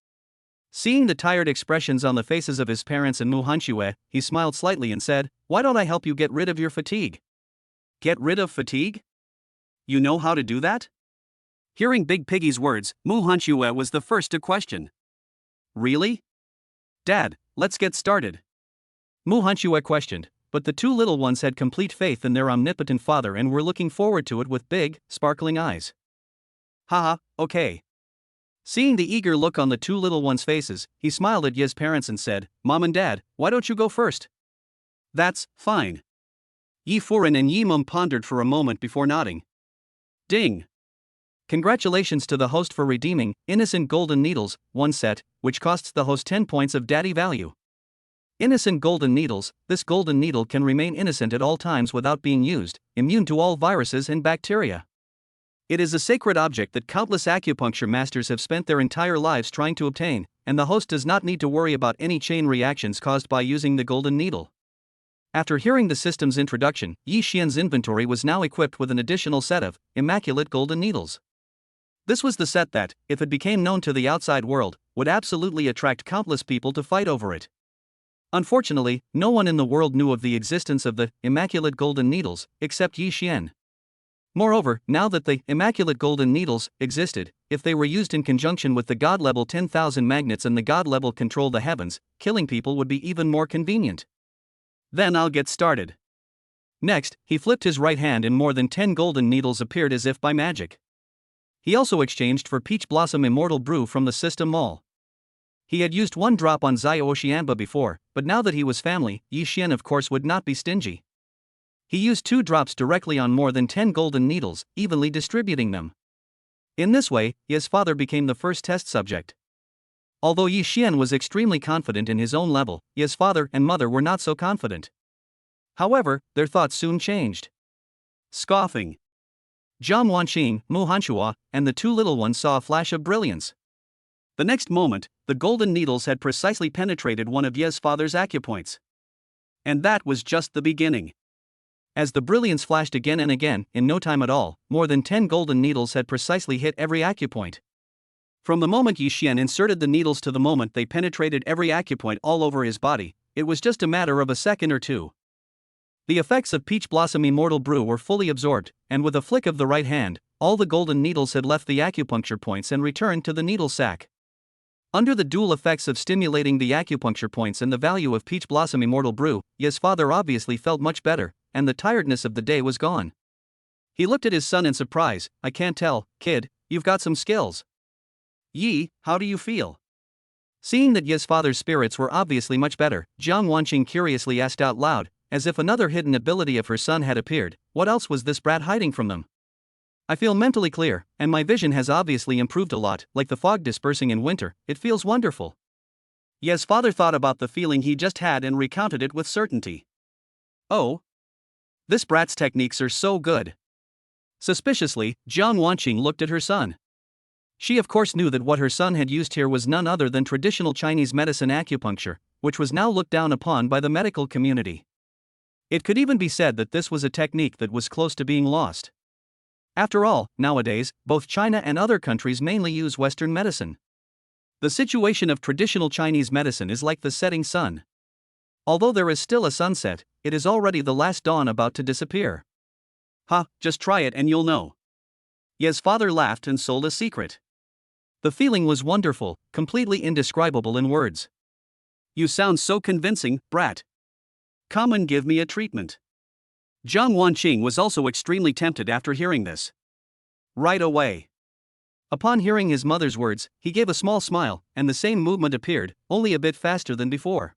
Seeing the tired expressions on the faces of his parents and Mu Hanxue, he smiled slightly and said, "Why don't I help you get rid of your fatigue?" "Get rid of fatigue? You know how to do that?" Hearing Big Piggy's words, Mu Hanxue was the first to question. "Really? Dad, let's get started." Mu Hanxue questioned, but the two little ones had complete faith in their omnipotent father and were looking forward to it with big, sparkling eyes. "Haha, okay." Seeing the eager look on the two little ones' faces, he smiled at Ye's parents and said, "Mom and Dad, why don't you go first?" "That's fine." Yi Furin and Yi Mum pondered for a moment before nodding. Ding! Congratulations to the host for redeeming Innocent Golden Needles, one set, which costs the host 10 points of daddy value. Innocent Golden Needles. This golden needle can remain innocent at all times without being used, immune to all viruses and bacteria. It is a sacred object that countless acupuncture masters have spent their entire lives trying to obtain, and the host does not need to worry about any chain reactions caused by using the golden needle. After hearing the system's introduction, Yi Xian's inventory was now equipped with an additional set of immaculate golden needles. This was the set that, if it became known to the outside world, would absolutely attract countless people to fight over it. Unfortunately, no one in the world knew of the existence of the immaculate golden needles, except Yi Xian. Moreover, now that the immaculate golden needles existed, if they were used in conjunction with the god level 10,000 magnets and the god level control the heavens, killing people would be even more convenient. Then I'll get started. Next, he flipped his right hand and more than 10 golden needles appeared as if by magic. He also exchanged for Peach Blossom Immortal Brew from the system mall. He had used one drop on Zai Oxianba before, but now that he was family, Yi Xian of course would not be stingy. He used 2 drops directly on more than 10 golden needles, evenly distributing them. In this way, Ye's father became the first test subject. Although Yi Xian was extremely confident in his own level, Ye's father and mother were not so confident. However, their thoughts soon changed. Scoffing. Jiang Wanqing, Mu Hanxue, and the two little ones saw a flash of brilliance. The next moment, the golden needles had precisely penetrated one of Ye's father's acupoints. And that was just the beginning. As the brilliance flashed again and again, in no time at all, more than 10 golden needles had precisely hit every acupoint. From the moment Yi Xian inserted the needles to the moment they penetrated every acupoint all over his body, it was just a matter of a second or two. The effects of Peach Blossom Immortal Brew were fully absorbed, and with a flick of the right hand, all the golden needles had left the acupuncture points and returned to the needle sac. Under the dual effects of stimulating the acupuncture points and the value of Peach Blossom Immortal Brew, Ye's father obviously felt much better, and the tiredness of the day was gone. He looked at his son in surprise. "I can't tell, kid, you've got some skills." "Yi, how do you feel?" Seeing that Ye's father's spirits were obviously much better, Jiang Wanqing curiously asked out loud, as if another hidden ability of her son had appeared. What else was this brat hiding from them? "I feel mentally clear, and my vision has obviously improved a lot, like the fog dispersing in winter. It feels wonderful." Ye's father thought about the feeling he just had and recounted it with certainty. "Oh? This brat's techniques are so good." Suspiciously, Jiang Wanqing looked at her son. She of course knew that what her son had used here was none other than traditional Chinese medicine acupuncture, which was now looked down upon by the medical community. It could even be said that this was a technique that was close to being lost. After all, nowadays, both China and other countries mainly use Western medicine. The situation of traditional Chinese medicine is like the setting sun. Although there is still a sunset, it is already the last dawn about to disappear. Just try it and you'll know." Ye's father laughed and sold a secret. The feeling was wonderful, completely indescribable in words. "You sound so convincing, brat. Come and give me a treatment." Jiang Wanqing was also extremely tempted after hearing this. "Right away." Upon hearing his mother's words, he gave a small smile, and the same movement appeared, only a bit faster than before.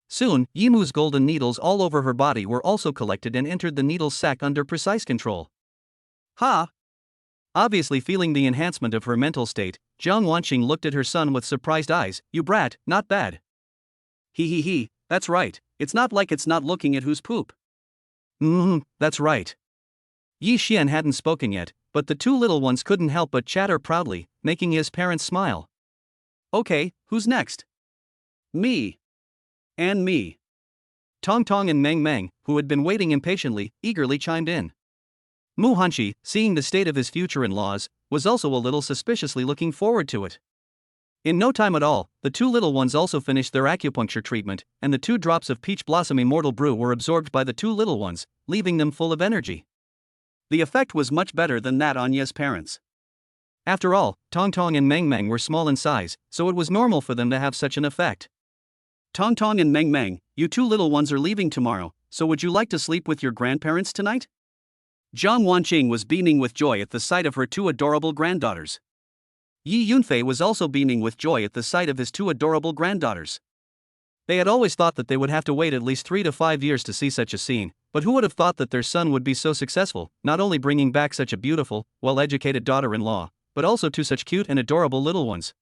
Soon, Yimu's golden needles all over her body were also collected and entered the needle sac under precise control. "Ha!" Obviously feeling the enhancement of her mental state, Jiang Wanqing looked at her son with surprised eyes. "You brat, not bad." He, that's right, it's not like it's not looking at whose poop." That's right." Yi Xian hadn't spoken yet, but the two little ones couldn't help but chatter proudly, making his parents smile. "Okay, who's next?" "Me. And me." Tong Tong and Meng Meng, who had been waiting impatiently, eagerly chimed in. Mu Hanshi, seeing the state of his future-in-laws, was also a little suspiciously looking forward to it. In no time at all, the two little ones also finished their acupuncture treatment, and the 2 drops of peach blossom immortal brew were absorbed by the 2 little ones, leaving them full of energy. The effect was much better than that on Ye's parents. After all, Tong Tong and Meng Meng were small in size, so it was normal for them to have such an effect. Tong Tong and Meng Meng, you 2 little ones are leaving tomorrow, so would you like to sleep with your grandparents tonight? Zhang Wanqing was beaming with joy at the sight of her 2 adorable granddaughters. Yi Yunfei was also beaming with joy at the sight of his 2 adorable granddaughters. They had always thought that they would have to wait at least 3 to 5 years to see such a scene, but who would have thought that their son would be so successful, not only bringing back such a beautiful, well-educated daughter-in-law, but also 2 such cute and adorable little ones.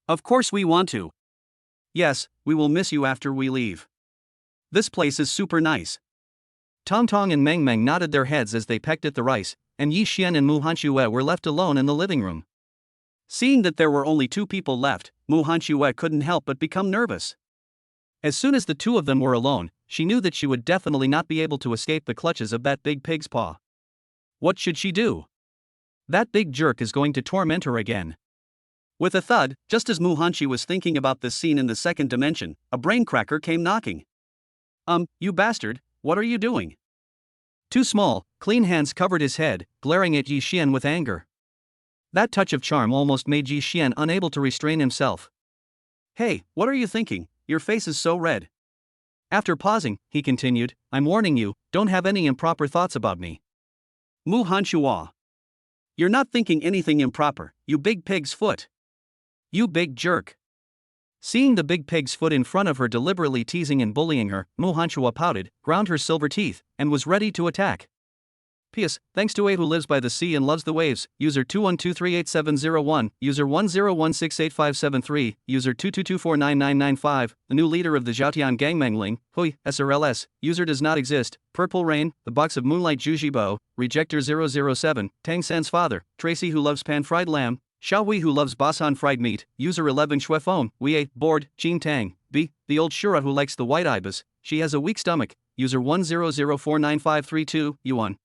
Of course we want to. Yes, we will miss you after we leave. This place is super nice. Tong Tong and Meng Meng nodded their heads as they pecked at the rice, and Yi Xian and Mu Hanxue were left alone in the living room. Seeing that there were only 2 people left, Mu Hanxue couldn't help but become nervous. As soon as the 2 of them were alone, she knew that she would definitely not be able to escape the clutches of that big pig's paw. What should she do? That big jerk is going to torment her again. With a thud, just as Mu Hanxi was thinking about this scene in the 2nd dimension, a brain cracker came knocking. You bastard, what are you doing? 2 small, clean hands covered his head, glaring at Yi Xian with anger. That touch of charm almost made Yi Xian unable to restrain himself. Hey, what are you thinking? Your face is so red. After pausing, he continued, I'm warning you, don't have any improper thoughts about me. Mu Hanxua. You're not thinking anything improper, you big pig's foot. You big jerk. Seeing the big pig's foot in front of her deliberately teasing and bullying her, Mu Hanxua pouted, ground her silver teeth, and was ready to attack. P.S. Thanks to A who lives by the sea and loves the waves, user 212388701, user 101685573, user 222499995, the new leader of the Zhaotian Gangmengling, Hui, SRLS, user does not exist, Purple Rain, the box of Moonlight Jujibo, Rejector 007, Tang San's father, Tracy who loves pan-fried lamb, Xiao Wei who loves Basan fried meat, user 11 Shuefeng, Wei, bored, Jin Tang, B, the old Shura who likes the white ibis, she has a weak stomach, user 100495532, Yuan.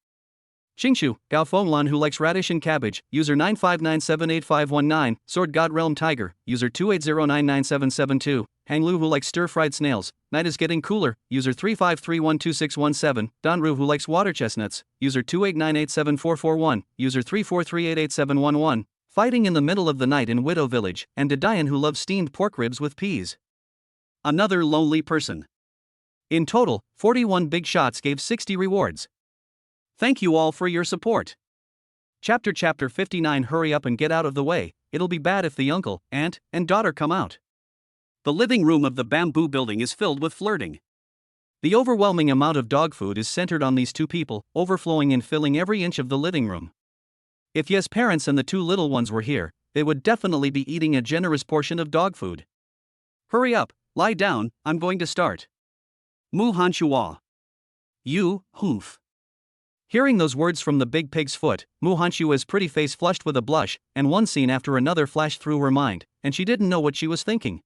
Qingshu, Gao Fenglan who likes radish and cabbage, user 959788519, Sword God Realm Tiger, user 280997772, Hanglu who likes stir-fried snails, Night is getting cooler, user 35312617, Danru who likes water chestnuts, user 289874441, user 343888711, Fighting in the Middle of the Night in Widow Village, and Dadian who loves steamed pork ribs with peas. Another lonely person. In total, 41 big shots gave 60 rewards. Thank you all for your support. Chapter 59. Hurry up and get out of the way, it'll be bad if the uncle, aunt, and daughter come out. The living room of the bamboo building is filled with flirting. The overwhelming amount of dog food is centered on these 2 people, overflowing and filling every inch of the living room. If Ye's parents and the 2 little ones were here, they would definitely be eating a generous portion of dog food. Hurry up, lie down, I'm going to start. Mu Hanxua. You, humph. Hearing those words from the big pig's foot, Mu Hanxua's pretty face flushed with a blush, and one scene after another flashed through her mind, and she didn't know what she was thinking.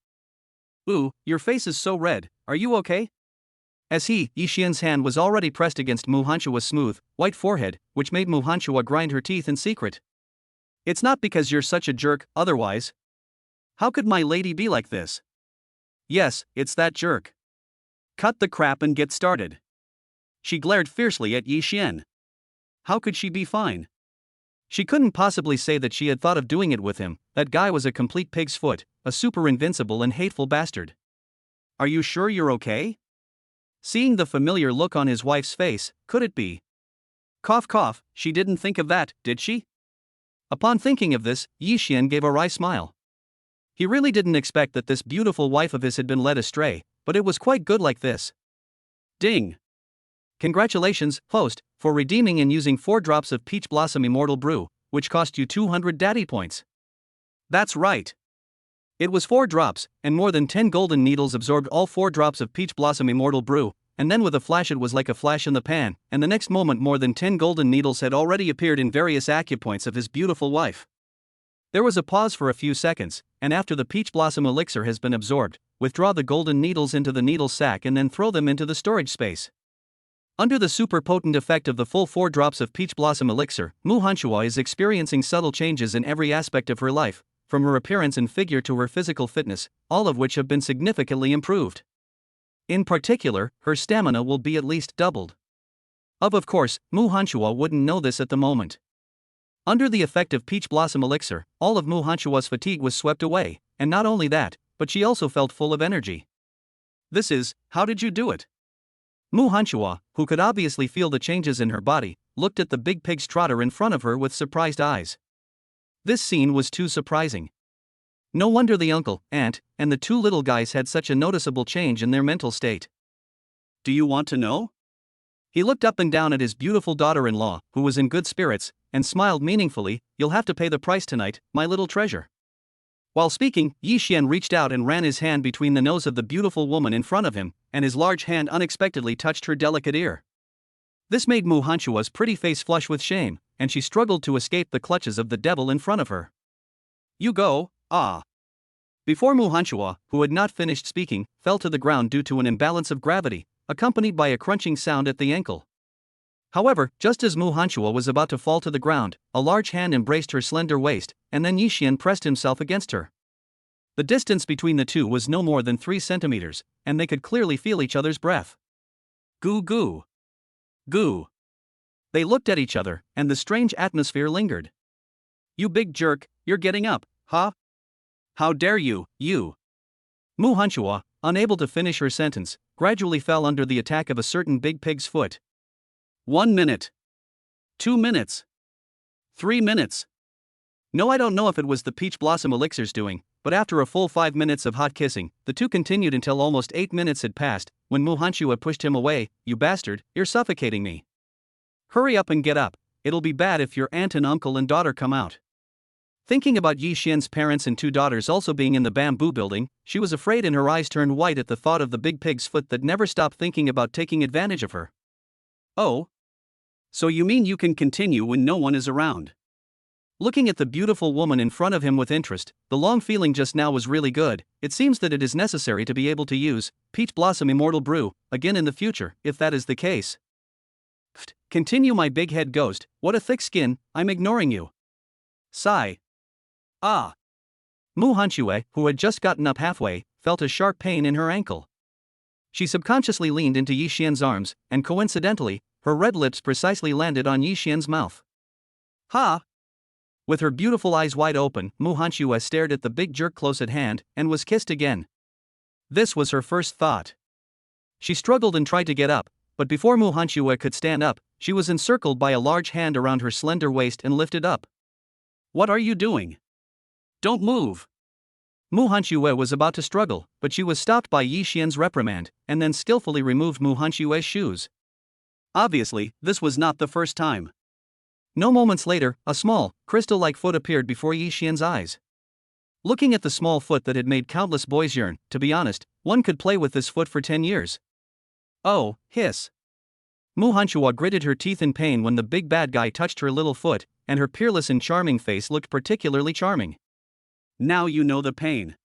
Ooh, your face is so red, are you okay? As Yi Xian's hand was already pressed against Mu Hanxua's smooth, white forehead, which made Mu Hanxua grind her teeth in secret. It's not because you're such a jerk, otherwise. How could my lady be like this? Yes, it's that jerk. Cut the crap and get started. She glared fiercely at Yi Xian. How could she be fine? She couldn't possibly say that she had thought of doing it with him, that guy was a complete pig's foot, a super invincible and hateful bastard. Are you sure you're okay? Seeing the familiar look on his wife's face, could it be? Cough cough, she didn't think of that, did she? Upon thinking of this, Yi Xian gave a wry smile. He really didn't expect that this beautiful wife of his had been led astray, but it was quite good like this. Ding! Congratulations, host, for redeeming and using 4 drops of Peach Blossom Immortal Brew, which cost you 200 daddy points. That's right. It was 4 drops, and more than 10 golden needles absorbed all 4 drops of Peach Blossom Immortal Brew, and then with a flash it was like a flash in the pan, and the next moment more than 10 golden needles had already appeared in various acupoints of his beautiful wife. There was a pause for a few seconds, and after the Peach Blossom Elixir has been absorbed, withdraw the golden needles into the needle sack and then throw them into the storage space. Under the super potent effect of the full 4 drops of peach blossom elixir, Mu Hanshua is experiencing subtle changes in every aspect of her life, from her appearance and figure to her physical fitness, all of which have been significantly improved. In particular, her stamina will be at least doubled. Of course, Mu Hanshua wouldn't know this at the moment. Under the effect of peach blossom elixir, all of Mu Hanshua's fatigue was swept away, and not only that, but she also felt full of energy. How did you do it? Mu Hanshua, who could obviously feel the changes in her body, looked at the big pig's trotter in front of her with surprised eyes. This scene was too surprising. No wonder the uncle, aunt, and the 2 little guys had such a noticeable change in their mental state. Do you want to know? He looked up and down at his beautiful daughter-in-law, who was in good spirits, and smiled meaningfully. You'll have to pay the price tonight, my little treasure. While speaking, Yi Xian reached out and ran his hand between the nose of the beautiful woman in front of him, and his large hand unexpectedly touched her delicate ear. This made Mu Hanshua's pretty face flush with shame, and she struggled to escape the clutches of the devil in front of her. You go, ah. Before Mu Hanshua, who had not finished speaking, fell to the ground due to an imbalance of gravity, accompanied by a crunching sound at the ankle. However, just as Mu Hanshua was about to fall to the ground, a large hand embraced her slender waist, and then Yi Xian pressed himself against her. The distance between the two was no more than 3 centimeters, and they could clearly feel each other's breath. Goo goo. Goo. They looked at each other, and the strange atmosphere lingered. You big jerk, you're getting up, huh? How dare you, you? Mu Hanshua, unable to finish her sentence, gradually fell under the attack of a certain big pig's foot. 1 minute. 2 minutes. 3 minutes. No, I don't know if it was the peach blossom elixir's doing, but after a full 5 minutes of hot kissing, the two continued until almost 8 minutes had passed, when Mu Hanshua pushed him away. You bastard, you're suffocating me. Hurry up and get up, it'll be bad if your aunt and uncle and daughter come out. Thinking about Yi Xian's parents and 2 daughters also being in the bamboo building, she was afraid and her eyes turned white at the thought of the big pig's foot that never stopped thinking about taking advantage of her. Oh. So you mean you can continue when no one is around? Looking at the beautiful woman in front of him with interest, the long feeling just now was really good. It seems that it is necessary to be able to use Peach Blossom Immortal Brew again in the future, if that is the case. Pfft, continue, my big head ghost, what a thick skin, I'm ignoring you. Sigh. Ah. Mu Hanshua, who had just gotten up halfway, felt a sharp pain in her ankle. She subconsciously leaned into Yi Xian's arms, and coincidentally, her red lips precisely landed on Yi Xian's mouth. Ha! With her beautiful eyes wide open, Mu Hanshua stared at the big jerk close at hand, and was kissed again. This was her first thought. She struggled and tried to get up, but before Mu Hanshua could stand up, she was encircled by a large hand around her slender waist and lifted up. What are you doing? Don't move! Mu Hanshua was about to struggle, but she was stopped by Yi Xian's reprimand, and then skillfully removed Mu Hanshua's shoes. Obviously, this was not the first time. No moments later, a small, crystal-like foot appeared before Yi Xian's eyes. Looking at the small foot that had made countless boys yearn, to be honest, one could play with this foot for 10 years. Oh, hiss. Mu Hanshua gritted her teeth in pain when the big bad guy touched her little foot, and her peerless and charming face looked particularly charming. Now you know the pain.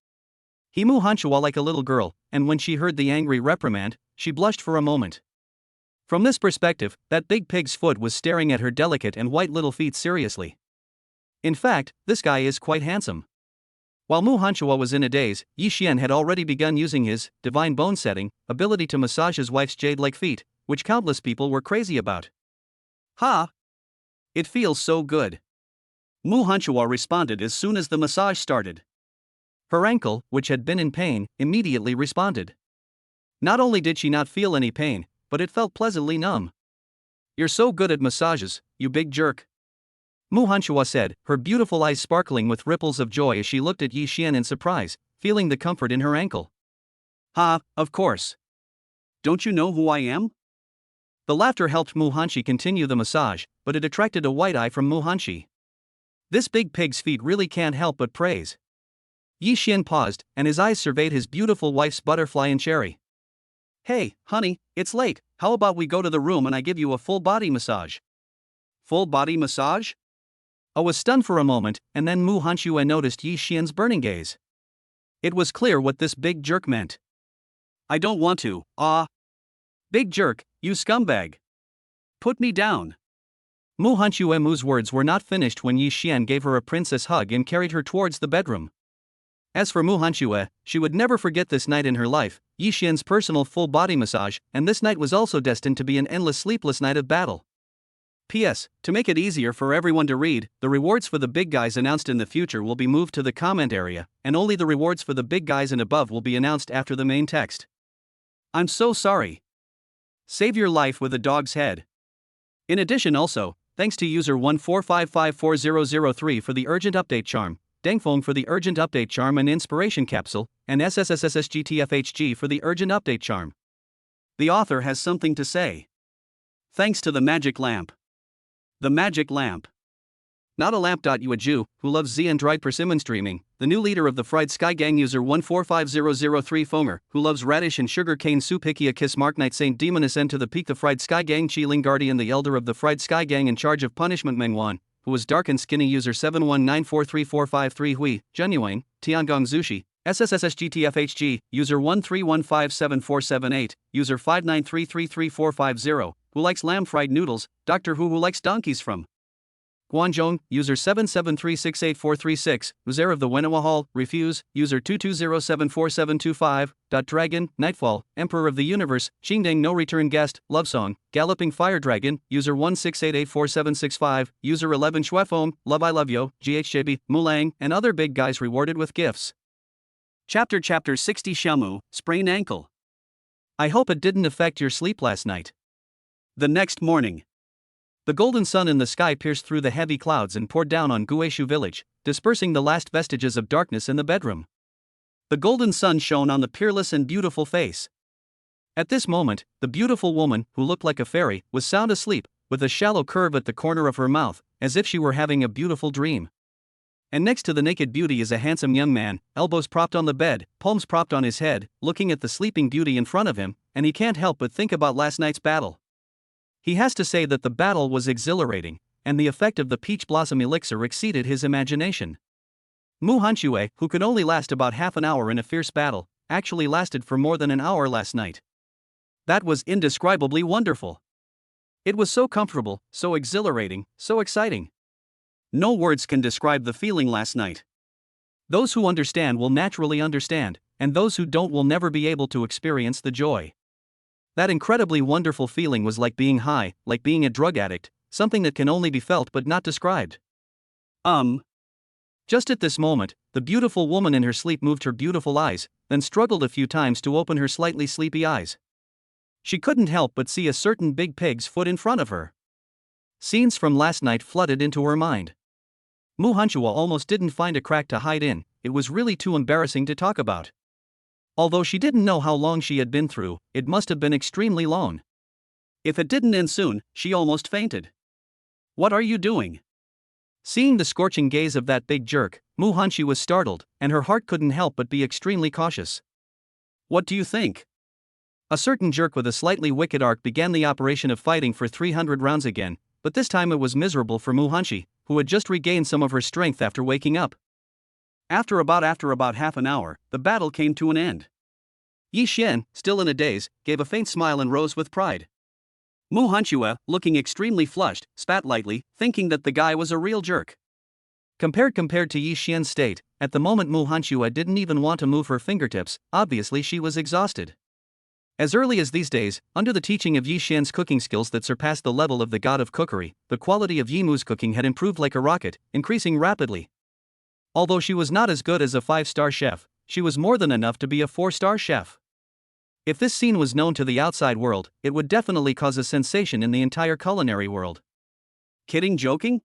He Mu Hanshua like a little girl, and when she heard the angry reprimand, she blushed for a moment. From this perspective, that big pig's foot was staring at her delicate and white little feet seriously. In fact, this guy is quite handsome. While Mu Hanshua was in a daze, Yi Xian had already begun using his divine bone setting ability to massage his wife's jade-like feet, which countless people were crazy about. Ha! It feels so good. Mu Hanshua responded as soon as the massage started. Her ankle, which had been in pain, immediately responded. Not only did she not feel any pain, but it felt pleasantly numb. You're so good at massages, you big jerk. Mu Hanshua said, her beautiful eyes sparkling with ripples of joy as she looked at Yi Xian in surprise, feeling the comfort in her ankle. Ha, of course. Don't you know who I am? The laughter helped Mu Hanshi continue the massage, but it attracted a wide eye from Mu Hanshi. This big pig's feet really can't help but praise. Yi Xian paused, and his eyes surveyed his beautiful wife's butterfly and cherry. Hey, honey, it's late, how about we go to the room and I give you a full body massage? Full body massage? I was stunned for a moment, and then Mu Hanshua noticed Yi Xian's burning gaze. It was clear what this big jerk meant. I don't want to, Big jerk, you scumbag. Put me down. Mu Hanchuemu's words were not finished when Yi Xian gave her a princess hug and carried her towards the bedroom. As for Mu Hanchue, she would never forget this night in her life, Yi Xian's personal full-body massage, and this night was also destined to be an endless sleepless night of battle. P.S. To make it easier for everyone to read, the rewards for the big guys announced in the future will be moved to the comment area, and only the rewards for the big guys and above will be announced after the main text. I'm so sorry. Save your life with a dog's head. In addition also, thanks to user 145544003 for the urgent update charm, Dengfeng for the urgent update charm and inspiration capsule, and SSSSGTFHG for the urgent update charm. The author has something to say. Thanks to the magic lamp. The magic lamp. Not a lamp. You a Jew who loves Z and dried persimmon streaming, the new leader of the Fried Sky Gang user 1450003 Fonger, who loves radish and sugar cane soup Hikia Kiss Mark Knight Saint Demoness N to the peak the Fried Sky Gang Chi Ling Guardian the elder of the Fried Sky Gang in charge of punishment Mengwan, who was dark and skinny user 719434553 Hui, Genuine, Tiangong Zushi, SSSSGTFHG, user 131574778, user 593333450, who likes lamb fried noodles, Doctor Who likes donkeys from Guangzhong, user 7736846, Uzair of the Wenhua Hall, Refuse, user 220744725, Dragon, Nightfall, Emperor of the Universe, Xingdang No Return Guest, Love Song, Galloping Fire Dragon, user 16884765, user 11 Shuefom, Love I Love Yo, GHJB, Mulang, and other big guys rewarded with gifts. Chapter 60 Shamu, Sprain Ankle. I hope it didn't affect your sleep last night. The next morning. The golden sun in the sky pierced through the heavy clouds and poured down on Guishu village, dispersing the last vestiges of darkness in the bedroom. The golden sun shone on the peerless and beautiful face. At this moment, the beautiful woman, who looked like a fairy, was sound asleep, with a shallow curve at the corner of her mouth, as if she were having a beautiful dream. And next to the naked beauty is a handsome young man, elbows propped on the bed, palms propped on his head, looking at the sleeping beauty in front of him, and he can't help but think about last night's battle. He has to say that the battle was exhilarating, and the effect of the peach blossom elixir exceeded his imagination. Mu Hanchue, who could only last about half an hour in a fierce battle, actually lasted for more than an hour last night. That was indescribably wonderful. It was so comfortable, so exhilarating, so exciting. No words can describe the feeling last night. Those who understand will naturally understand, and those who don't will never be able to experience the joy. That incredibly wonderful feeling was like being high, like being a drug addict, something that can only be felt but not described. Just at this moment, the beautiful woman in her sleep moved her beautiful eyes, then struggled a few times to open her slightly sleepy eyes. She couldn't help but see a certain big pig's foot in front of her. Scenes from last night flooded into her mind. Mu Hanchua almost didn't find a crack to hide in, it was really too embarrassing to talk about. Although she didn't know how long she had been through, it must have been extremely long. If it didn't end soon, she almost fainted. What are you doing? Seeing the scorching gaze of that big jerk, Mu Hanchi was startled, and her heart couldn't help but be extremely cautious. What do you think? A certain jerk with a slightly wicked arc began the operation of fighting for 300 rounds again, but this time it was miserable for Mu Hanchi, who had just regained some of her strength after waking up. After about half an hour, the battle came to an end. Yi Xian, still in a daze, gave a faint smile and rose with pride. Mu Hanchue, looking extremely flushed, spat lightly, thinking that the guy was a real jerk. Compared to Yi Xian's state, at the moment Mu Hanchue didn't even want to move her fingertips, obviously she was exhausted. As early as these days, under the teaching of Yi Xian's cooking skills that surpassed the level of the god of cookery, the quality of Yi Mu's cooking had improved like a rocket, increasing rapidly. Although she was not as good as a 5-star chef, she was more than enough to be a 4-star chef. If this scene was known to the outside world, it would definitely cause a sensation in the entire culinary world. Kidding, joking?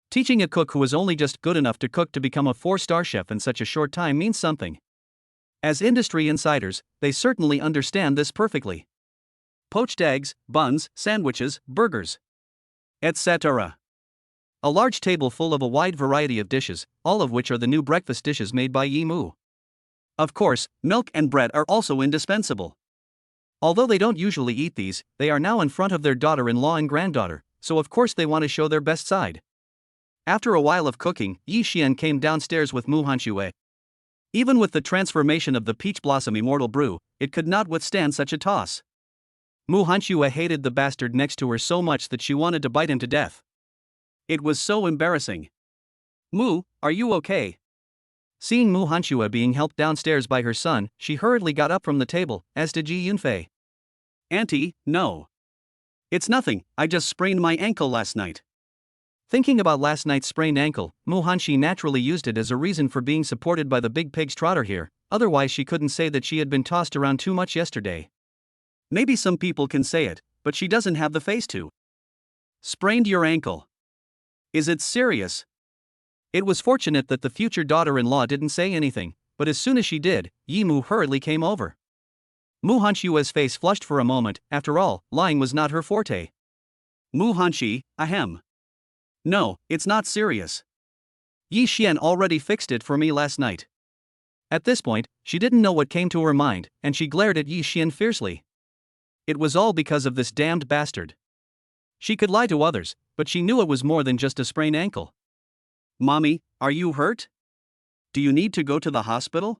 Teaching a cook who was only just good enough to cook to become a 4-star chef in such a short time means something. As industry insiders, they certainly understand this perfectly. Poached eggs, buns, sandwiches, burgers, etc. A large table full of a wide variety of dishes, all of which are the new breakfast dishes made by Yi Mu. Of course, milk and bread are also indispensable. Although they don't usually eat these, they are now in front of their daughter-in-law and granddaughter, so of course they want to show their best side. After a while of cooking, Yi Xian came downstairs with Mu Hanchue. Even with the transformation of the peach blossom immortal brew, it could not withstand such a toss. Mu Hanshue hated the bastard next to her so much that she wanted to bite him to death. It was so embarrassing. Mu, are you okay? Seeing Mu Hanshue being helped downstairs by her son, she hurriedly got up from the table, as did Ji Yunfei. Auntie, no. It's nothing, I just sprained my ankle last night. Thinking about last night's sprained ankle, Mu Hanshi naturally used it as a reason for being supported by the big pig's trotter here, otherwise she couldn't say that she had been tossed around too much yesterday. Maybe some people can say it, but she doesn't have the face to. Sprained your ankle. Is it serious? It was fortunate that the future daughter-in-law didn't say anything, but as soon as she did, Yi Mu hurriedly came over. Mu Hanshue's face flushed for a moment. After all, lying was not her forte. Mu Hanshi, ahem. No, it's not serious. Yi Xian already fixed it for me last night. At this point, she didn't know what came to her mind, and she glared at Yi Xian fiercely. It was all because of this damned bastard. She could lie to others, but she knew it was more than just a sprained ankle. Mommy, are you hurt? Do you need to go to the hospital?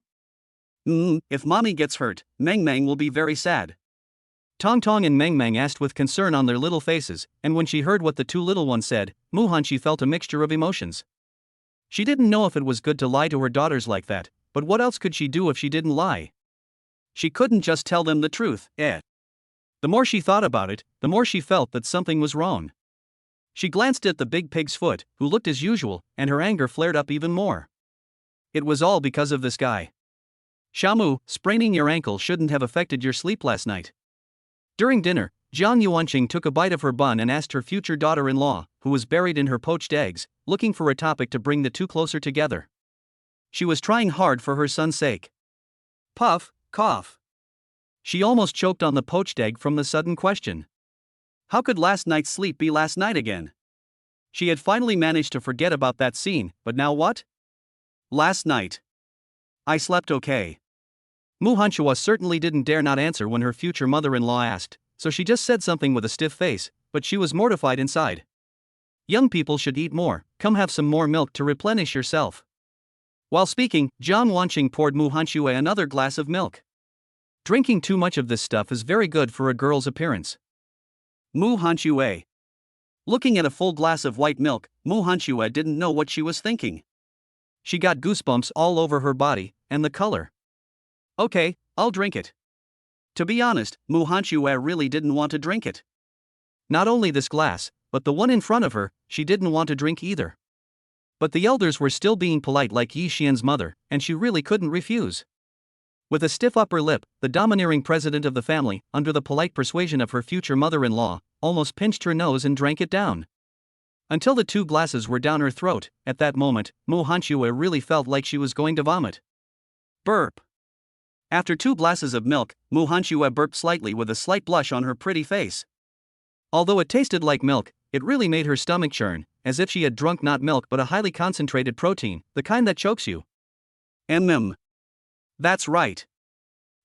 If Mommy gets hurt, Meng Meng will be very sad. Tong Tong and Meng Meng asked with concern on their little faces, and when she heard what the two little ones said, Mu Hanshi felt a mixture of emotions. She didn't know if it was good to lie to her daughters like that, but what else could she do if she didn't lie? She couldn't just tell them the truth, The more she thought about it, the more she felt that something was wrong. She glanced at the big pig's foot, who looked as usual, and her anger flared up even more. It was all because of this guy. Shamu, spraining your ankle shouldn't have affected your sleep last night. During dinner, Jiang Yuanqing took a bite of her bun and asked her future daughter-in-law, who was buried in her poached eggs, looking for a topic to bring the two closer together. She was trying hard for her son's sake. Puff, cough. She almost choked on the poached egg from the sudden question. How could last night's sleep be last night again? She had finally managed to forget about that scene, but now what? Last night. I slept okay. Mu Hanshua certainly didn't dare not answer when her future mother-in-law asked, so she just said something with a stiff face, but she was mortified inside. Young people should eat more, come have some more milk to replenish yourself. While speaking, Jiang Wanqing poured Mu Hanshue another glass of milk. Drinking too much of this stuff is very good for a girl's appearance. Mu Hanshue. Looking at a full glass of white milk, Mu Hanshue didn't know what she was thinking. She got goosebumps all over her body, and the color. Okay, I'll drink it. To be honest, Mu Hanshue really didn't want to drink it. Not only this glass, but the one in front of her, she didn't want to drink either. But the elders were still being polite like Yi Xian's mother, and she really couldn't refuse. With a stiff upper lip, the domineering president of the family, under the polite persuasion of her future mother-in-law, almost pinched her nose and drank it down. Until the two glasses were down her throat. At that moment, Mu Hanshue really felt like she was going to vomit. Burp. After 2 glasses of milk, Mu Hanshue burped slightly with a slight blush on her pretty face. Although it tasted like milk, it really made her stomach churn, as if she had drunk not milk but a highly concentrated protein, the kind that chokes you. That's right.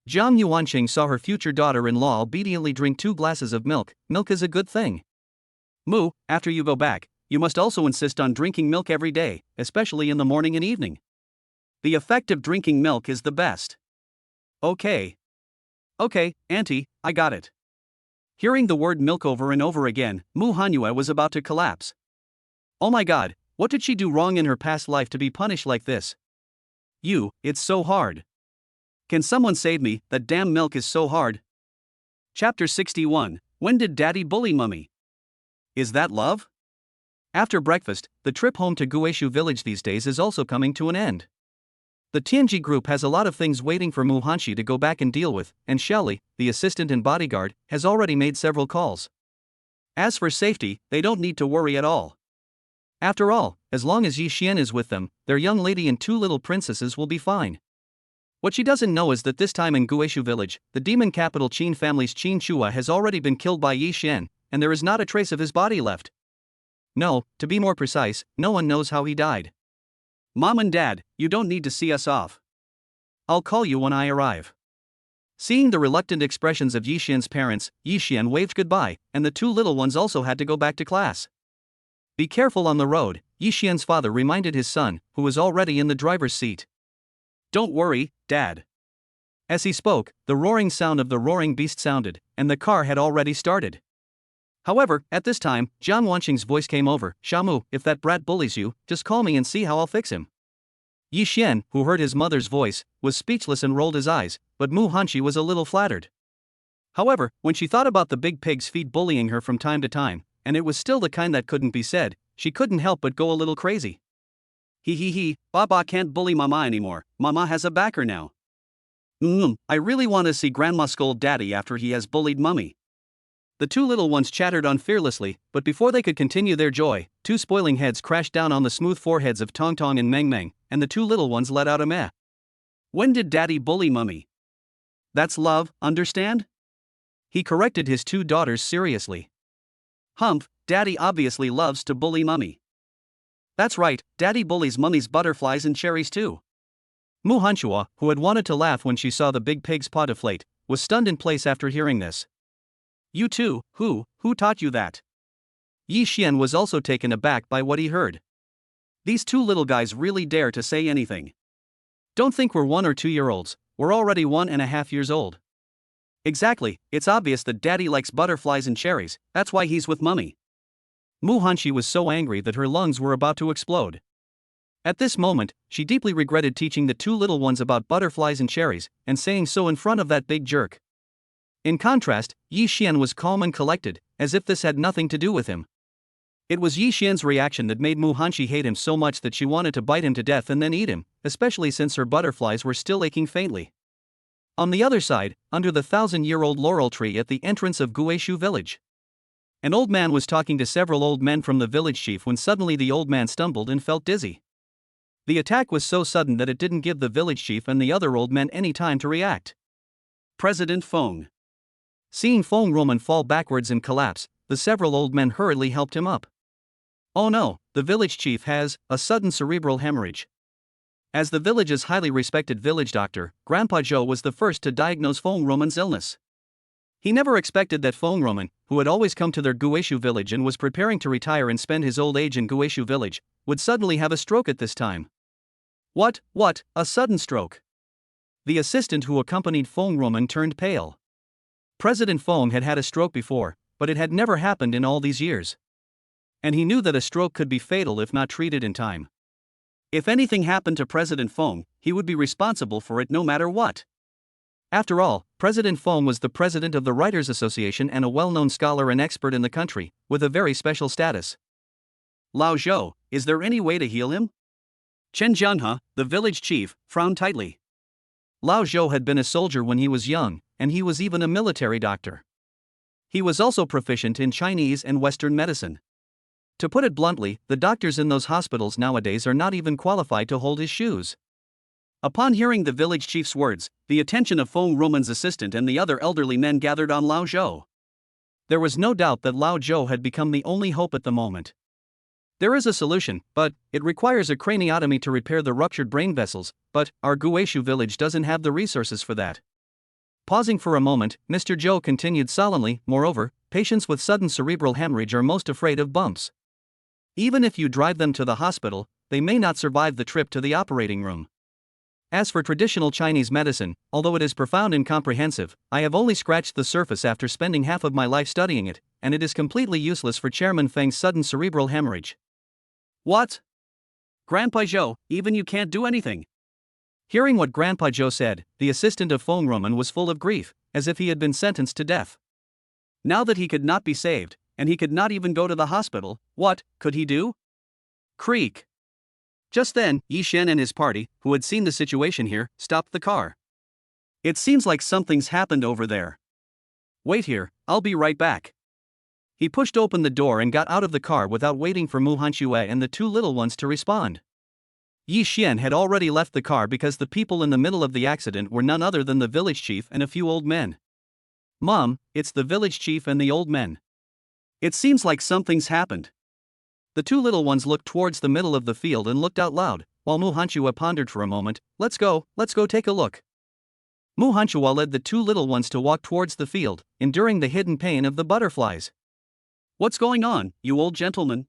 Jiang Yuanqing saw her future daughter-in-law obediently drink 2 glasses of milk. Milk is a good thing. Mu, after you go back, you must also insist on drinking milk every day, especially in the morning and evening. The effect of drinking milk is the best. Okay, Auntie, I got it. Hearing the word milk over and over again, Mu Hanshue was about to collapse. Oh my god, what did she do wrong in her past life to be punished like this? It's so hard. Can someone save me? That damn milk is so hard. Chapter 61, When did Daddy bully Mummy? Is that love? After breakfast, the trip home to Guishu village these days is also coming to an end. The Tianji group has a lot of things waiting for Mu Hanshi to go back and deal with, and Shelley, the assistant and bodyguard, has already made several calls. As for safety, they don't need to worry at all. After all, as long as Yi Xian is with them, their young lady and 2 little princesses will be fine. What she doesn't know is that this time in Guishu village, the demon capital Qin family's Qin Chua has already been killed by Yi Xian, and there is not a trace of his body left. No, to be more precise, no one knows how he died. Mom and Dad, you don't need to see us off. I'll call you when I arrive. Seeing the reluctant expressions of Yi Xian's parents, Yi Xian waved goodbye, and the 2 little ones also had to go back to class. Be careful on the road, Yi Xian's father reminded his son, who was already in the driver's seat. Don't worry, Dad. As he spoke, the roaring sound of the roaring beast sounded, and the car had already started. However, at this time, Jiang Wanqing's voice came over. Shamu, if that brat bullies you, just call me and see how I'll fix him. Yi Xian, who heard his mother's voice, was speechless and rolled his eyes, but Mu Hanqi was a little flattered. However, when she thought about the big pig's feet bullying her from time to time, and it was still the kind that couldn't be said, she couldn't help but go a little crazy. He, Baba can't bully Mama anymore, Mama has a backer now. I really want to see Grandma scold Daddy after he has bullied Mummy. The two little ones chattered on fearlessly, but before they could continue their joy, two spoiling heads crashed down on the smooth foreheads of Tong Tong and Meng Meng, and the two little ones let out a meh. When did Daddy bully Mummy? That's love, understand? He corrected his two daughters seriously. Humph, Daddy obviously loves to bully Mummy. That's right, Daddy bullies Mummy's butterflies and cherries too. Mu Hanchua, who had wanted to laugh when she saw the big pig's paw deflate, was stunned in place after hearing this. You too, who taught you that? Yi Xian was also taken aback by what he heard. These two little guys really dare to say anything. Don't think we're 1 or 2 year olds, we're already 1.5 years old. Exactly, it's obvious that Daddy likes butterflies and cherries, that's why he's with Mummy. Mu Hanqi was so angry that her lungs were about to explode. At this moment, she deeply regretted teaching the two little ones about butterflies and cherries, and saying so in front of that big jerk. In contrast, Yi Xian was calm and collected, as if this had nothing to do with him. It was Yi Xian's reaction that made Mu Hanqi hate him so much that she wanted to bite him to death and then eat him, especially since her butterflies were still aching faintly. On the other side, under the 1,000-year-old laurel tree at the entrance of Guishu village, an old man was talking to several old men from the village chief when suddenly the old man stumbled and felt dizzy. The attack was so sudden that it didn't give the village chief and the other old men any time to react. President Feng. Seeing Feng Roman fall backwards and collapse, the several old men hurriedly helped him up. Oh no, the village chief has a sudden cerebral hemorrhage. As the village's highly respected village doctor, Grandpa Zhou was the first to diagnose Feng Roman's illness. He never expected that Feng Roman, who had always come to their Guishu village and was preparing to retire and spend his old age in Guishu village, would suddenly have a stroke at this time. What, a sudden stroke? The assistant who accompanied Feng Roman turned pale. President Feng had had a stroke before, but it had never happened in all these years. And he knew that a stroke could be fatal if not treated in time. If anything happened to President Feng, he would be responsible for it no matter what. After all, President Feng was the president of the Writers Association and a well-known scholar and expert in the country, with a very special status. Lao Zhou, is there any way to heal him? Chen Jianhe, the village chief, frowned tightly. Lao Zhou had been a soldier when he was young, and he was even a military doctor. He was also proficient in Chinese and Western medicine. To put it bluntly, the doctors in those hospitals nowadays are not even qualified to hold his shoes. Upon hearing the village chief's words, the attention of Feng Roman's assistant and the other elderly men gathered on Lao Zhou. There was no doubt that Lao Zhou had become the only hope at the moment. There is a solution, but it requires a craniotomy to repair the ruptured brain vessels, but our Guishu village doesn't have the resources for that. Pausing for a moment, Mr. Zhou continued solemnly, moreover, patients with sudden cerebral hemorrhage are most afraid of bumps. Even if you drive them to the hospital, they may not survive the trip to the operating room. As for traditional Chinese medicine, although it is profound and comprehensive, I have only scratched the surface after spending half of my life studying it, and it is completely useless for Chairman Feng's sudden cerebral hemorrhage. What? Grandpa Zhou, even you can't do anything? Hearing what Grandpa Zhou said, the assistant of Feng Roman was full of grief, as if he had been sentenced to death. Now that he could not be saved, and he could not even go to the hospital, what could he do? Creak. Just then, Yi Xian and his party, who had seen the situation here, stopped the car. It seems like something's happened over there. Wait here, I'll be right back. He pushed open the door and got out of the car without waiting for Mu Hanxue and the two little ones to respond. Yi Xian had already left the car because the people in the middle of the accident were none other than the village chief and a few old men. Mom, it's the village chief and the old men. It seems like something's happened. The two little ones looked towards the middle of the field and looked out loud, while Mu Hanxue pondered for a moment. Let's go take a look. Mu Hanxue led the two little ones to walk towards the field, enduring the hidden pain of the butterflies. What's going on, you old gentleman?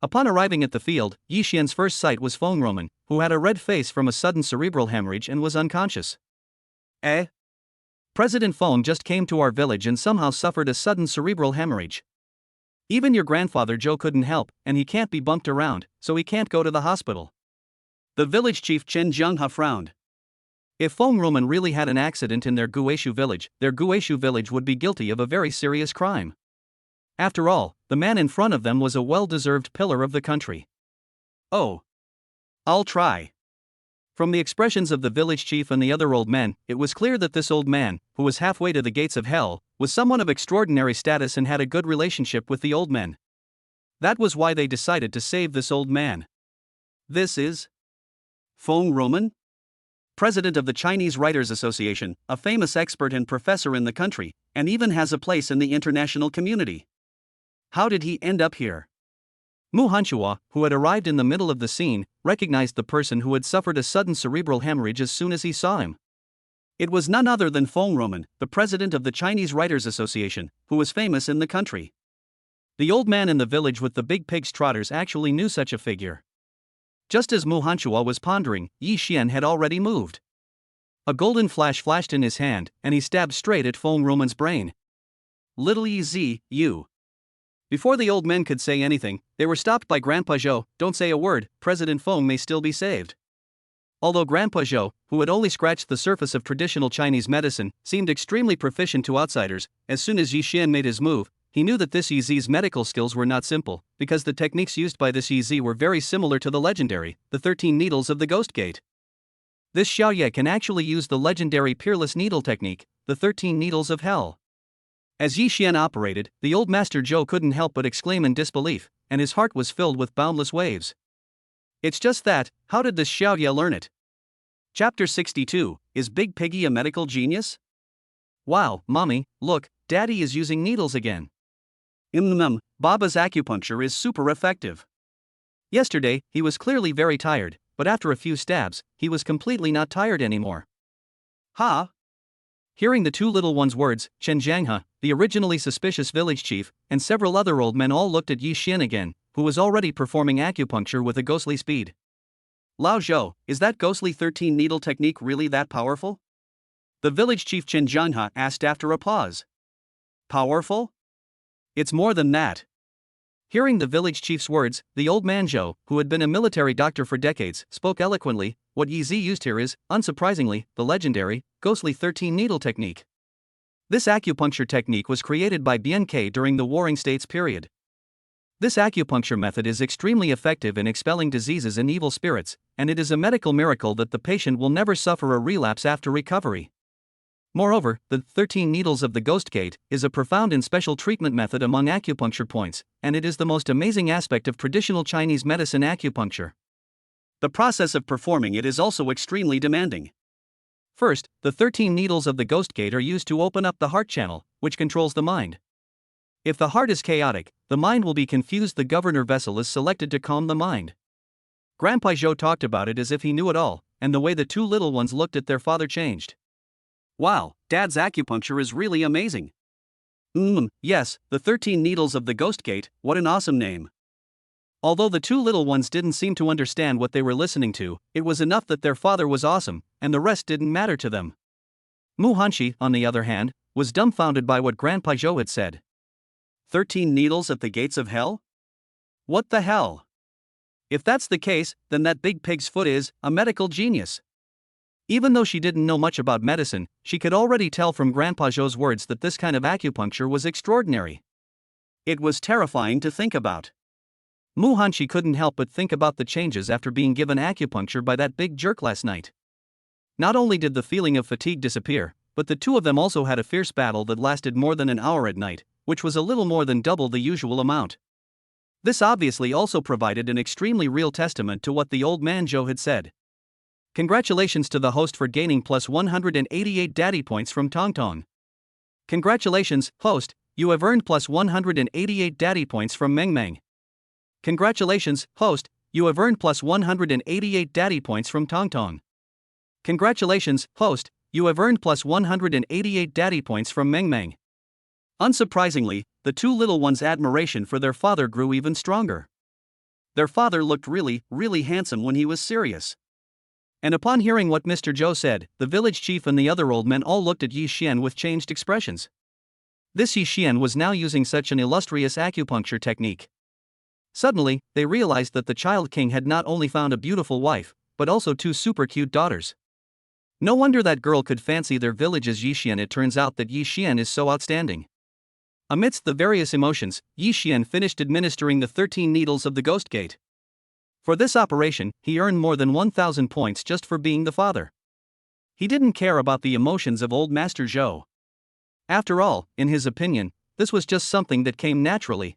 Upon arriving at the field, Yi Xian's first sight was Feng Roman, who had a red face from a sudden cerebral hemorrhage and was unconscious. President Feng just came to our village and somehow suffered a sudden cerebral hemorrhage. Even your grandfather Joe couldn't help, and he can't be bumped around, so he can't go to the hospital." The village chief Chen Jianghe frowned. If Feng Roman really had an accident in their Guishu village, their Guishu village would be guilty of a very serious crime. After all, the man in front of them was a well-deserved pillar of the country. "Oh. I'll try." From the expressions of the village chief and the other old men, it was clear that this old man, who was halfway to the gates of hell, was someone of extraordinary status and had a good relationship with the old men. That was why they decided to save this old man. "This is Feng Roman, president of the Chinese Writers Association, a famous expert and professor in the country, and even has a place in the international community. How did he end up here?" Mu Hanshua, who had arrived in the middle of the scene, recognized the person who had suffered a sudden cerebral hemorrhage as soon as he saw him. It was none other than Feng Roman, the president of the Chinese Writers Association, who was famous in the country. The old man in the village with the big pig's trotters actually knew such a figure. Just as Mu Hanshua was pondering, Yi Xian had already moved. A golden flash flashed in his hand, and he stabbed straight at Feng Roman's brain. "Little Yi Zi, you." Before the old men could say anything, they were stopped by Grandpa Zhou. "Don't say a word, President Feng may still be saved." Although Grandpa Zhou, who had only scratched the surface of traditional Chinese medicine, seemed extremely proficient to outsiders, as soon as Yi Xian made his move, he knew that this Yi Zi's medical skills were not simple, because the techniques used by this Yi Zi were very similar to the legendary, the 13 needles of the Ghost Gate. This Xiaoye can actually use the legendary Peerless Needle technique, the 13 needles of hell. As Yi Xian operated, the old master Zhou couldn't help but exclaim in disbelief, and his heart was filled with boundless waves. It's just that, how did this Xiaoye learn it? Chapter 62, Is Big Piggy a medical genius? Wow, Mommy, look, Daddy is using needles again. Baba's acupuncture is super effective. Yesterday, he was clearly very tired, but after a few stabs, he was completely not tired anymore. Ha! Hearing the two little ones' words, Chen Jianghe, the originally suspicious village chief, and several other old men all looked at Yi Xian again, who was already performing acupuncture with a ghostly speed. "Lao Zhou, is that ghostly 13 needle technique really that powerful?" The village chief Chen Jianghe asked after a pause. "Powerful? It's more than that." Hearing the village chief's words, the old man Zhou, who had been a military doctor for decades, spoke eloquently. "What Yi Zi used here is, unsurprisingly, the legendary, ghostly 13 needle technique. This acupuncture technique was created by Bian Ke during the Warring States period. This acupuncture method is extremely effective in expelling diseases and evil spirits, and it is a medical miracle that the patient will never suffer a relapse after recovery. Moreover, the 13 needles of the Ghost Gate is a profound and special treatment method among acupuncture points, and it is the most amazing aspect of traditional Chinese medicine acupuncture. The process of performing it is also extremely demanding. First, the 13 needles of the Ghost Gate are used to open up the heart channel, which controls the mind. If the heart is chaotic, the mind will be confused. The governor vessel is selected to calm the mind. Grandpa Zhou talked about it as if he knew it all, and the way the two little ones looked at their father changed. "Wow, Dad's acupuncture is really amazing." Yes, the 13 needles of the Ghost Gate, what an awesome name." Although the two little ones didn't seem to understand what they were listening to, it was enough that their father was awesome, and the rest didn't matter to them. Mu Hanshi, on the other hand, was dumbfounded by what Grandpa Zhou had said. 13 needles at the gates of hell? What the hell? If that's the case, then that big pig's foot is a medical genius. Even though she didn't know much about medicine, she could already tell from Grandpa Zhou's words that this kind of acupuncture was extraordinary. It was terrifying to think about. Mu Hanshi couldn't help but think about the changes after being given acupuncture by that big jerk last night. Not only did the feeling of fatigue disappear, but the two of them also had a fierce battle that lasted more than an hour at night, which was a little more than double the usual amount. This obviously also provided an extremely real testament to what the old man Zhou had said. Congratulations to the host for gaining plus 188 daddy points from Tongtong. Congratulations, host, you have earned plus 188 daddy points from Meng Meng. Congratulations, host, you have earned plus 188 daddy points from Tongtong. Congratulations, host, you have earned plus 188 daddy points from Meng Meng. Unsurprisingly, the two little ones' admiration for their father grew even stronger. Their father looked really, really handsome when he was serious. And upon hearing what Mr. Zhou said, the village chief and the other old men all looked at Yi Xian with changed expressions. This Yi Xian was now using such an illustrious acupuncture technique. Suddenly, they realized that the Child King had not only found a beautiful wife, but also 2 super cute daughters. No wonder that girl could fancy their village's Yi Xian. It turns out that Yi Xian is so outstanding. Amidst the various emotions, Yi Xian finished administering the 13 needles of the Ghost Gate. For this operation, he earned more than 1,000 points just for being the father. He didn't care about the emotions of old Master Zhou. After all, in his opinion, this was just something that came naturally.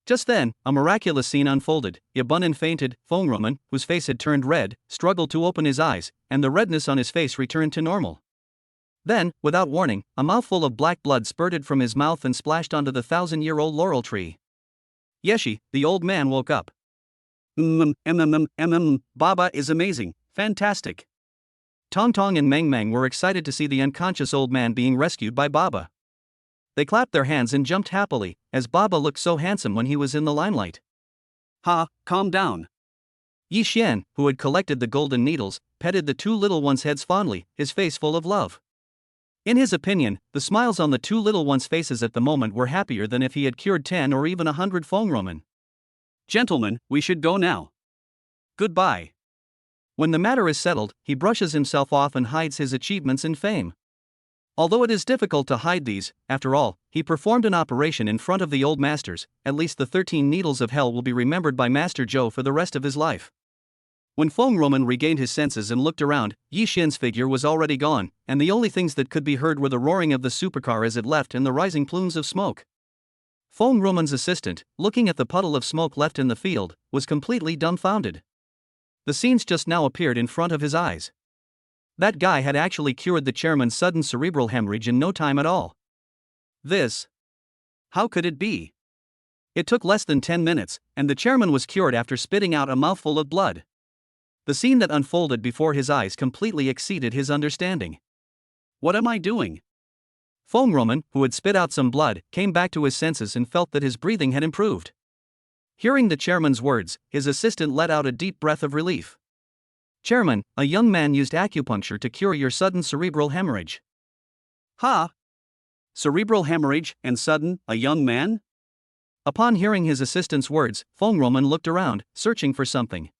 Just then, a miraculous scene unfolded. Yabunin fainted. Fengruman, whose face had turned red, struggled to open his eyes, and the redness on his face returned to normal. Then, without warning, a mouthful of black blood spurted from his mouth and splashed onto the 1,000-year-old laurel tree. Yeshi, the old man, woke up. Baba is amazing, fantastic. Tong Tong and Meng Meng were excited to see the unconscious old man being rescued by Baba. They clapped their hands and jumped happily, as Baba looked so handsome when he was in the limelight. Calm down. Yi Xian, who had collected the golden needles, petted the 2 little ones' heads fondly, his face full of love. In his opinion, the smiles on the 2 little ones' faces at the moment were happier than if he had cured 10 or even 100 Fengruman. Gentlemen, we should go now. Goodbye. When the matter is settled, he brushes himself off and hides his achievements and fame. Although it is difficult to hide these, after all, he performed an operation in front of the old masters. At least the 13 needles of hell will be remembered by Master Zhou for the rest of his life. When Fengruman regained his senses and looked around, Yi Xian's figure was already gone, and the only things that could be heard were the roaring of the supercar as it left and the rising plumes of smoke. Fengruman's assistant, looking at the puddle of smoke left in the field, was completely dumbfounded. The scenes just now appeared in front of his eyes. That guy had actually cured the chairman's sudden cerebral hemorrhage in no time at all. How could it be? It took less than 10 minutes, and the chairman was cured after spitting out a mouthful of blood. The scene that unfolded before his eyes completely exceeded his understanding. What am I doing? Fengruman, who had spit out some blood, came back to his senses and felt that his breathing had improved. Hearing the chairman's words, his assistant let out a deep breath of relief. Chairman, a young man used acupuncture to cure your sudden cerebral hemorrhage. Cerebral hemorrhage and sudden, a young man? Upon hearing his assistant's words, Fengruman looked around, searching for something.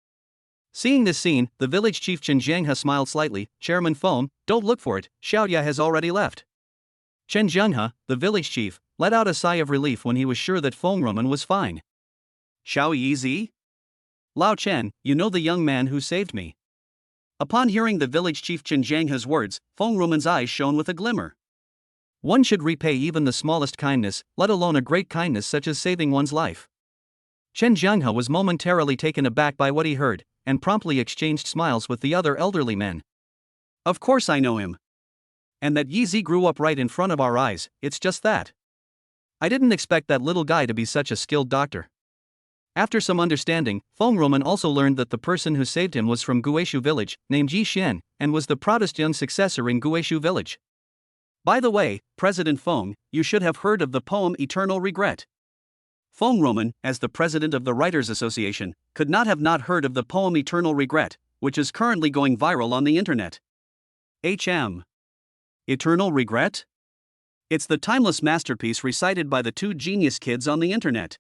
Seeing this scene, the village chief Chen Jianghe smiled slightly. Chairman Feng, don't look for it, Xiaoya has already left. Chen Jianghe, the village chief, let out a sigh of relief when he was sure that Fengruman was fine. Xiao Yizi? Lao Chen, you know the young man who saved me. Upon hearing the village chief Chen Jianghe's words, Fengruman's eyes shone with a glimmer. One should repay even the smallest kindness, let alone a great kindness such as saving one's life. Chen Jianghe was momentarily taken aback by what he heard, and promptly exchanged smiles with the other elderly men. Of course I know him. And that Yizi grew up right in front of our eyes, it's just that. I didn't expect that little guy to be such a skilled doctor. After some understanding, Fengruman also learned that the person who saved him was from Guishu village, named Yi Xian, and was the proudest young successor in Guishu village. By the way, President Feng, you should have heard of the poem Eternal Regret. Fengruman, as the president of the Writers Association, could not have not heard of the poem Eternal Regret, which is currently going viral on the internet. Eternal Regret? It's the timeless masterpiece recited by the 2 genius kids on the internet.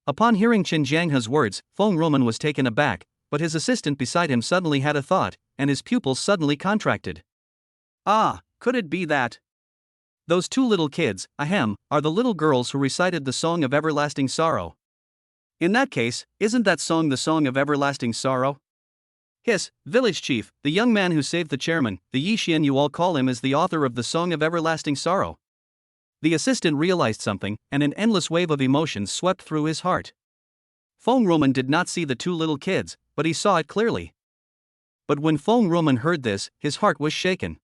Upon hearing Chen Jianghe's words, Fengruman was taken aback, but his assistant beside him suddenly had a thought, and his pupils suddenly contracted. Could it be that? Those 2 little kids, are the little girls who recited the Song of Everlasting Sorrow. In that case, isn't that song the Song of Everlasting Sorrow? Village chief, the young man who saved the chairman, the Yi Xian you all call him, is the author of the Song of Everlasting Sorrow. The assistant realized something, and an endless wave of emotions swept through his heart. Fengruman did not see the 2 little kids, but he saw it clearly. But when Fengruman heard this, his heart was shaken.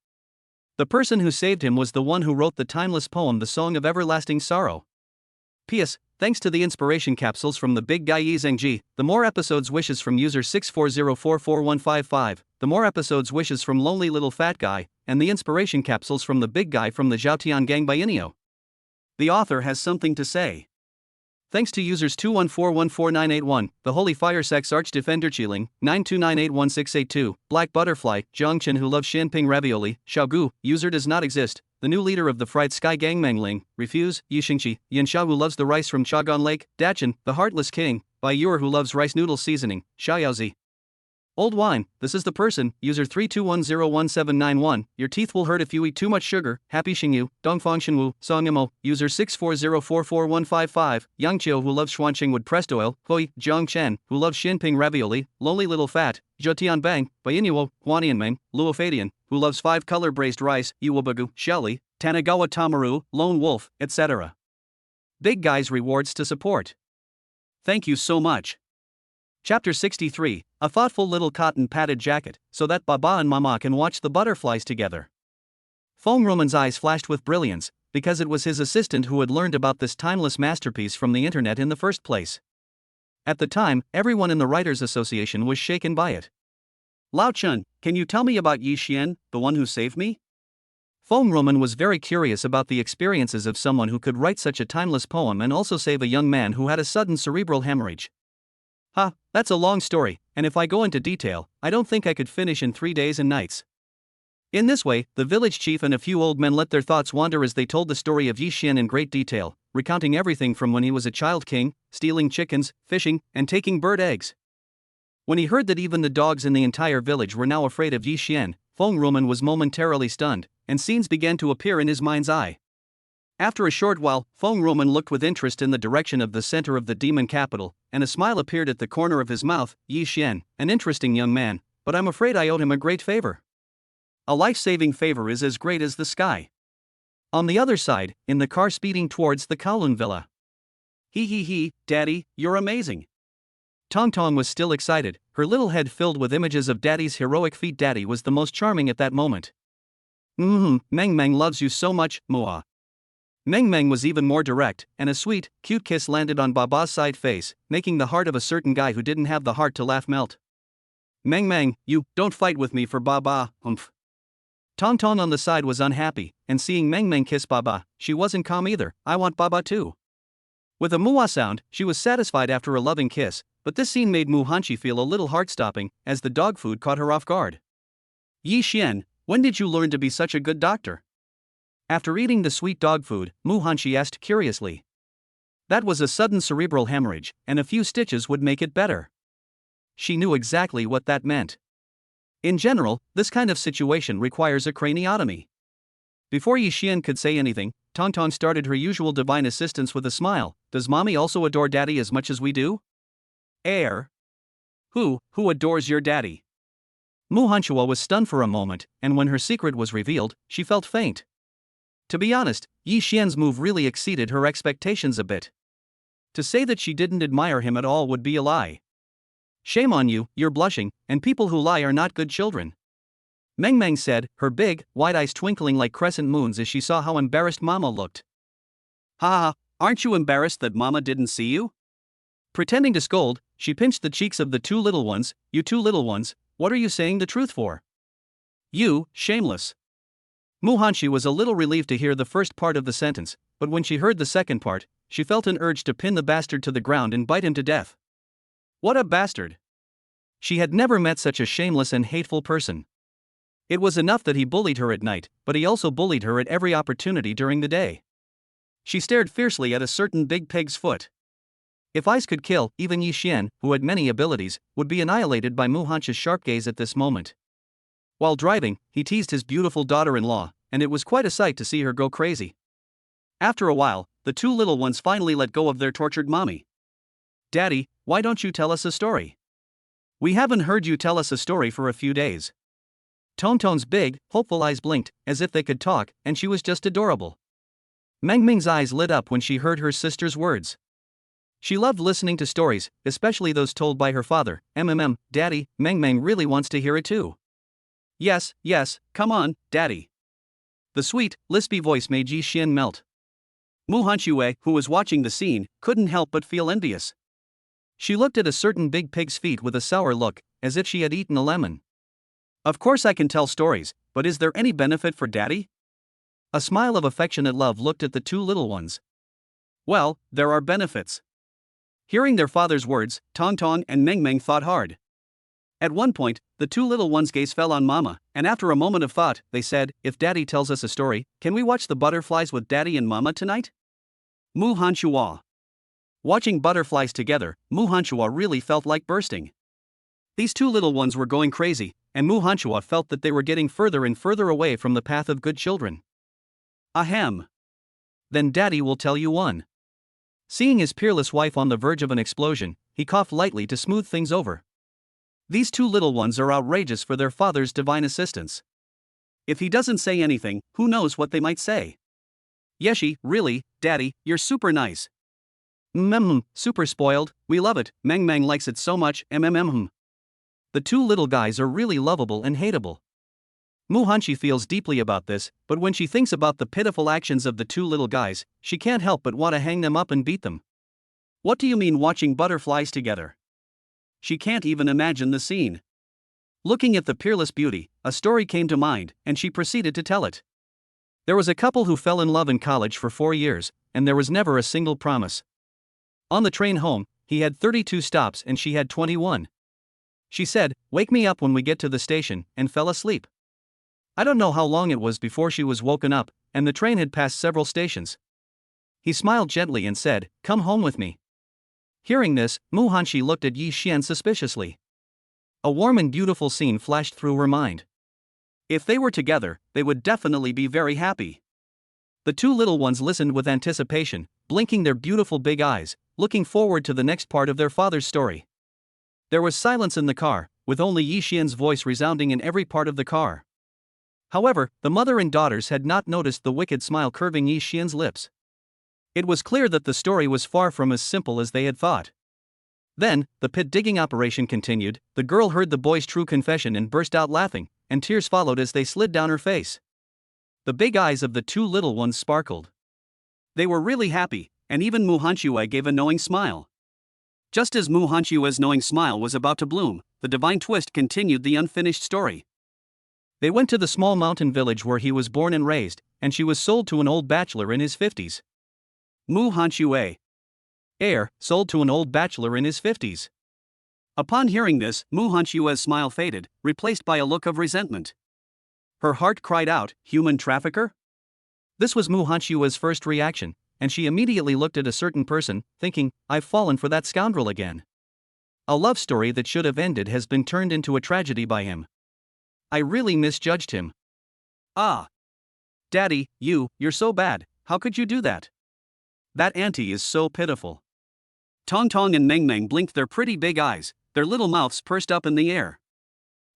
The person who saved him was the one who wrote the timeless poem The Song of Everlasting Sorrow. P.S. Thanks to the inspiration capsules from the Big Guy Yi Zhengji, the more episodes wishes from user 640444155, the more episodes wishes from Lonely Little Fat Guy, and the inspiration capsules from the Big Guy from the Zhaotian Gang by Inio. The author has something to say. Thanks to users 214149881, the Holy Fire Sex Arch Defender Chiling, 929811682, Black Butterfly, Zhongchen who loves Shanping Ravioli, Xiaogu, user does not exist, the new leader of the Fried Sky Gang Mengling, Refuse, Yixingqi, Yanxiao who loves the rice from Chagan Lake, Dachin, the Heartless King, Bayur who loves rice noodle seasoning, Xiaoyaozi. Old Wine, this is the person, user 321011791, your teeth will hurt if you eat too much sugar, Happy Xingyu, Dongfang Shenwu, Songyamo, user 640444155, Yangqiu who loves Xuanqingwood pressed oil, Hui, Zhang Chen, who loves Shinping ravioli, Lonely Little Fat, Zhoutian Bang, Bainuo, Huanianmeng, Luofadian, who loves 5-color braised rice, Iwabagu, Shelly, Tanagawa Tamaru, Lone Wolf, etc. Big Guys rewards to support. Thank you so much. Chapter 63, a thoughtful little cotton padded jacket, so that Baba and Mama can watch the butterflies together. Feng Roman's eyes flashed with brilliance, because it was his assistant who had learned about this timeless masterpiece from the internet in the first place. At the time, everyone in the Writers Association was shaken by it. Lao Chun, can you tell me about Yi Xian, the one who saved me? Feng Roman was very curious about the experiences of someone who could write such a timeless poem and also save a young man who had a sudden cerebral hemorrhage. That's a long story, and if I go into detail, I don't think I could finish in 3 days and nights. In this way, the village chief and a few old men let their thoughts wander as they told the story of Yi Xian in great detail, recounting everything from when he was a child king, stealing chickens, fishing, and taking bird eggs. When he heard that even the dogs in the entire village were now afraid of Yi Xian, Feng Roman was momentarily stunned, and scenes began to appear in his mind's eye. After a short while, Feng Roman looked with interest in the direction of the center of the demon capital, and a smile appeared at the corner of his mouth. Yi Xian, an interesting young man, but I'm afraid I owed him a great favor. A life-saving favor is as great as the sky. On the other side, in the car speeding towards the Kowloon villa. He, Daddy, you're amazing. Tong Tong was still excited, her little head filled with images of Daddy's heroic feat. Daddy was the most charming at that moment. Meng Meng loves you so much, Moa. Meng Meng was even more direct, and a sweet, cute kiss landed on Baba's side face, making the heart of a certain guy who didn't have the heart to laugh melt. Meng Meng, you, don't fight with me for Baba, Tong Tong on the side was unhappy, and seeing Meng Meng kiss Baba, she wasn't calm either. I want Baba too. With a muah sound, she was satisfied after a loving kiss, but this scene made Mu Hanchi feel a little heart-stopping, as the dog food caught her off guard. Yi Xian, when did you learn to be such a good doctor? After eating the sweet dog food, Mu Hanchi asked curiously. That was a sudden cerebral hemorrhage, and a few stitches would make it better. She knew exactly what that meant. In general, this kind of situation requires a craniotomy. Before Yi Xian could say anything, Tong Tong started her usual divine assistance with a smile. Does Mommy also adore Daddy as much as we do? Who adores your daddy? Mu Hanchua was stunned for a moment, and when her secret was revealed, she felt faint. To be honest, Yi Xian's move really exceeded her expectations a bit. To say that she didn't admire him at all would be a lie. Shame on you, you're blushing, and people who lie are not good children. Meng Meng said, her big, wide eyes twinkling like crescent moons as she saw how embarrassed Mama looked. Aren't you embarrassed that Mama didn't see you? Pretending to scold, she pinched the cheeks of the two little ones. You two little ones, what are you saying the truth for? You, shameless. Mu Hanchi was a little relieved to hear the first part of the sentence, but when she heard the second part, she felt an urge to pin the bastard to the ground and bite him to death. What a bastard! She had never met such a shameless and hateful person. It was enough that he bullied her at night, but he also bullied her at every opportunity during the day. She stared fiercely at a certain big pig's foot. If eyes could kill, even Yi Xian, who had many abilities, would be annihilated by Mu Hanchi's sharp gaze at this moment. While driving, he teased his beautiful daughter-in-law, and it was quite a sight to see her go crazy. After a while, the two little ones finally let go of their tortured mommy. Daddy, why don't you tell us a story? We haven't heard you tell us a story for a few days. Tonton's big, hopeful eyes blinked, as if they could talk, and she was just adorable. Meng Ming's eyes lit up when she heard her sister's words. She loved listening to stories, especially those told by her father. Daddy, Meng Meng really wants to hear it too. Yes, come on, Daddy. The sweet, lispy voice made Yi Xian melt. Mu Hanxue, who was watching the scene, couldn't help but feel envious. She looked at a certain big pig's feet with a sour look, as if she had eaten a lemon. Of course I can tell stories, but is there any benefit for Daddy? A smile of affectionate love looked at the two little ones. Well, there are benefits. Hearing their father's words, Tong Tong and Meng Meng thought hard. At one point, the two little ones' gaze fell on Mama, and after a moment of thought, they said, "If Daddy tells us a story, can we watch the butterflies with Daddy and Mama tonight?" Mu Hanshua. Watching butterflies together, Mu Hanshua really felt like bursting. These two little ones were going crazy, and Mu Hanshua felt that they were getting further and further away from the path of good children. Ahem. Then Daddy will tell you one. Seeing his peerless wife on the verge of an explosion, he coughed lightly to smooth things over. These two little ones are outrageous for their father's divine assistance. If he doesn't say anything, who knows what they might say? Yeshi, really, Daddy, you're super nice. Super spoiled, we love it, Meng Meng likes it so much, The two little guys are really lovable and hateable. Mu Hanshi feels deeply about this, but when she thinks about the pitiful actions of the two little guys, she can't help but want to hang them up and beat them. What do you mean watching butterflies together? She can't even imagine the scene. Looking at the peerless beauty, a story came to mind, and she proceeded to tell it. There was a couple who fell in love in college for 4 years, and there was never a single promise. On the train home, he had 32 stops and she had 21. She said, "Wake me up when we get to the station," and fell asleep. I don't know how long it was before she was woken up, and the train had passed several stations. He smiled gently and said, "Come home with me." Hearing this, Mu Hanshi looked at Yi Xian suspiciously. A warm and beautiful scene flashed through her mind. If they were together, they would definitely be very happy. The two little ones listened with anticipation, blinking their beautiful big eyes, looking forward to the next part of their father's story. There was silence in the car, with only Yi Xian's voice resounding in every part of the car. However, the mother and daughters had not noticed the wicked smile curving Yi Xian's lips. It was clear that the story was far from as simple as they had thought. Then, the pit digging operation continued. The girl heard the boy's true confession and burst out laughing, and tears followed as they slid down her face. The big eyes of the two little ones sparkled. They were really happy, and even Mu Hanshue gave a knowing smile. Just as Mu Hanshue's knowing smile was about to bloom, the divine twist continued the unfinished story. They went to the small mountain village where he was born and raised, and she was sold to an old bachelor in his 50s. Mu Hanshue. Heir, sold to an old bachelor in his 50s. Upon hearing this, Mu Hanshue's smile faded, replaced by a look of resentment. Her heart cried out, "Human trafficker?" This was Mu Hanshue's first reaction, and she immediately looked at a certain person, thinking, "I've fallen for that scoundrel again. A love story that should have ended has been turned into a tragedy by him. I really misjudged him. Ah. Daddy, you're so bad, how could you do that? That auntie is so pitiful." Tong Tong and Meng Meng blinked their pretty big eyes, their little mouths pursed up in the air.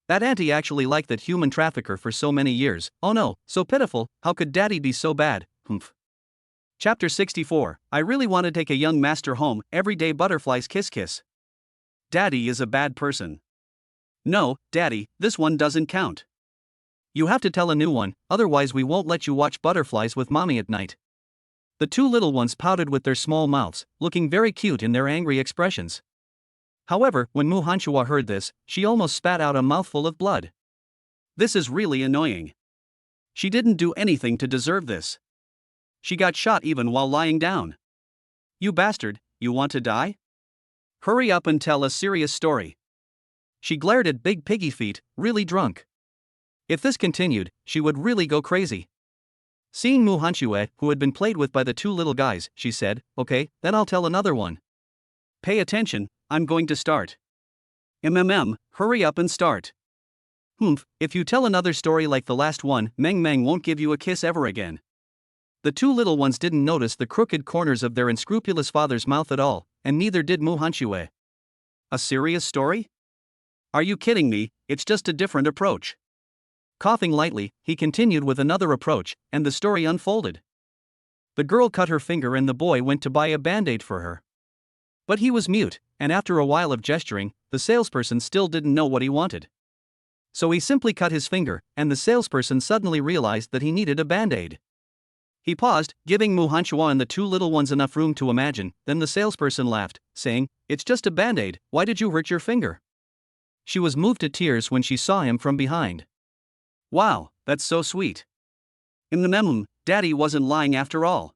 That auntie actually liked that human trafficker for so many years. Oh no, so pitiful, how could Daddy be so bad, humph. Chapter 64, I really want to take a young master home, everyday butterflies kiss kiss. Daddy is a bad person. No, Daddy, this one doesn't count. You have to tell a new one, otherwise we won't let you watch butterflies with Mommy at night. The two little ones pouted with their small mouths, looking very cute in their angry expressions. However, when Mu Hanshua heard this, she almost spat out a mouthful of blood. This is really annoying. She didn't do anything to deserve this. She got shot even while lying down. You bastard, you want to die? Hurry up and tell a serious story. She glared at Big Piggy Feet, really drunk. If this continued, she would really go crazy. Seeing Mu Hanshue, who had been played with by the two little guys, she said, "Okay, then I'll tell another one. Pay attention, I'm going to start. Hurry up and start. If you tell another story like the last one, Meng Meng won't give you a kiss ever again." The two little ones didn't notice the crooked corners of their unscrupulous father's mouth at all, and neither did Mu Hanshue. A serious story? Are you kidding me? It's just a different approach. Coughing lightly, he continued with another approach, and the story unfolded. The girl cut her finger and the boy went to buy a band-aid for her. But he was mute, and after a while of gesturing, the salesperson still didn't know what he wanted. So he simply cut his finger, and the salesperson suddenly realized that he needed a band-aid. He paused, giving Mu Hanshua and the two little ones enough room to imagine, then the salesperson laughed, saying, "It's just a band-aid, why did you hurt your finger?" She was moved to tears when she saw him from behind. Wow, that's so sweet. Daddy wasn't lying after all.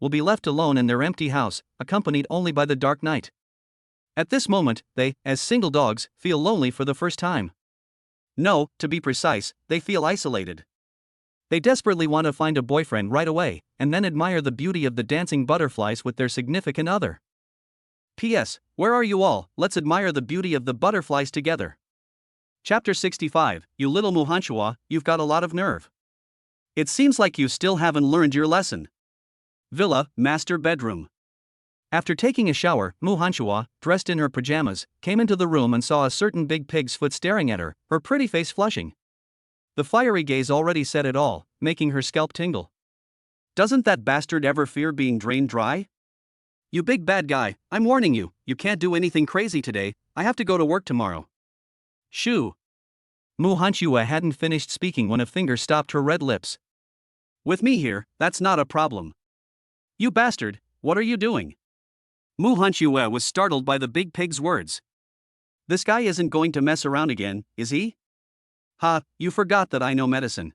will be left alone in their empty house, accompanied only by the dark night. At this moment, they, as single dogs, feel lonely for the first time. No, to be precise, they feel isolated. They desperately want to find a boyfriend right away, and then admire the beauty of the dancing butterflies with their significant other. P.S. Where are you all? Let's admire the beauty of the butterflies together. Chapter 65, You Little Muhanchua, You've Got a Lot of Nerve. It seems like you still haven't learned your lesson. Villa, Master Bedroom. After taking a shower, Muhanchua, dressed in her pajamas, came into the room and saw a certain big pig's foot staring at her, her pretty face flushing. The fiery gaze already said it all, making her scalp tingle. Doesn't that bastard ever fear being drained dry? You big bad guy, I'm warning you, you can't do anything crazy today, I have to go to work tomorrow. Shoo. Muhanchua hadn't finished speaking when a finger stopped her red lips. With me here, that's not a problem. You bastard, what are you doing? Muhanchua was startled by the big pig's words. This guy isn't going to mess around again, is he? Ha, you forgot that I know medicine.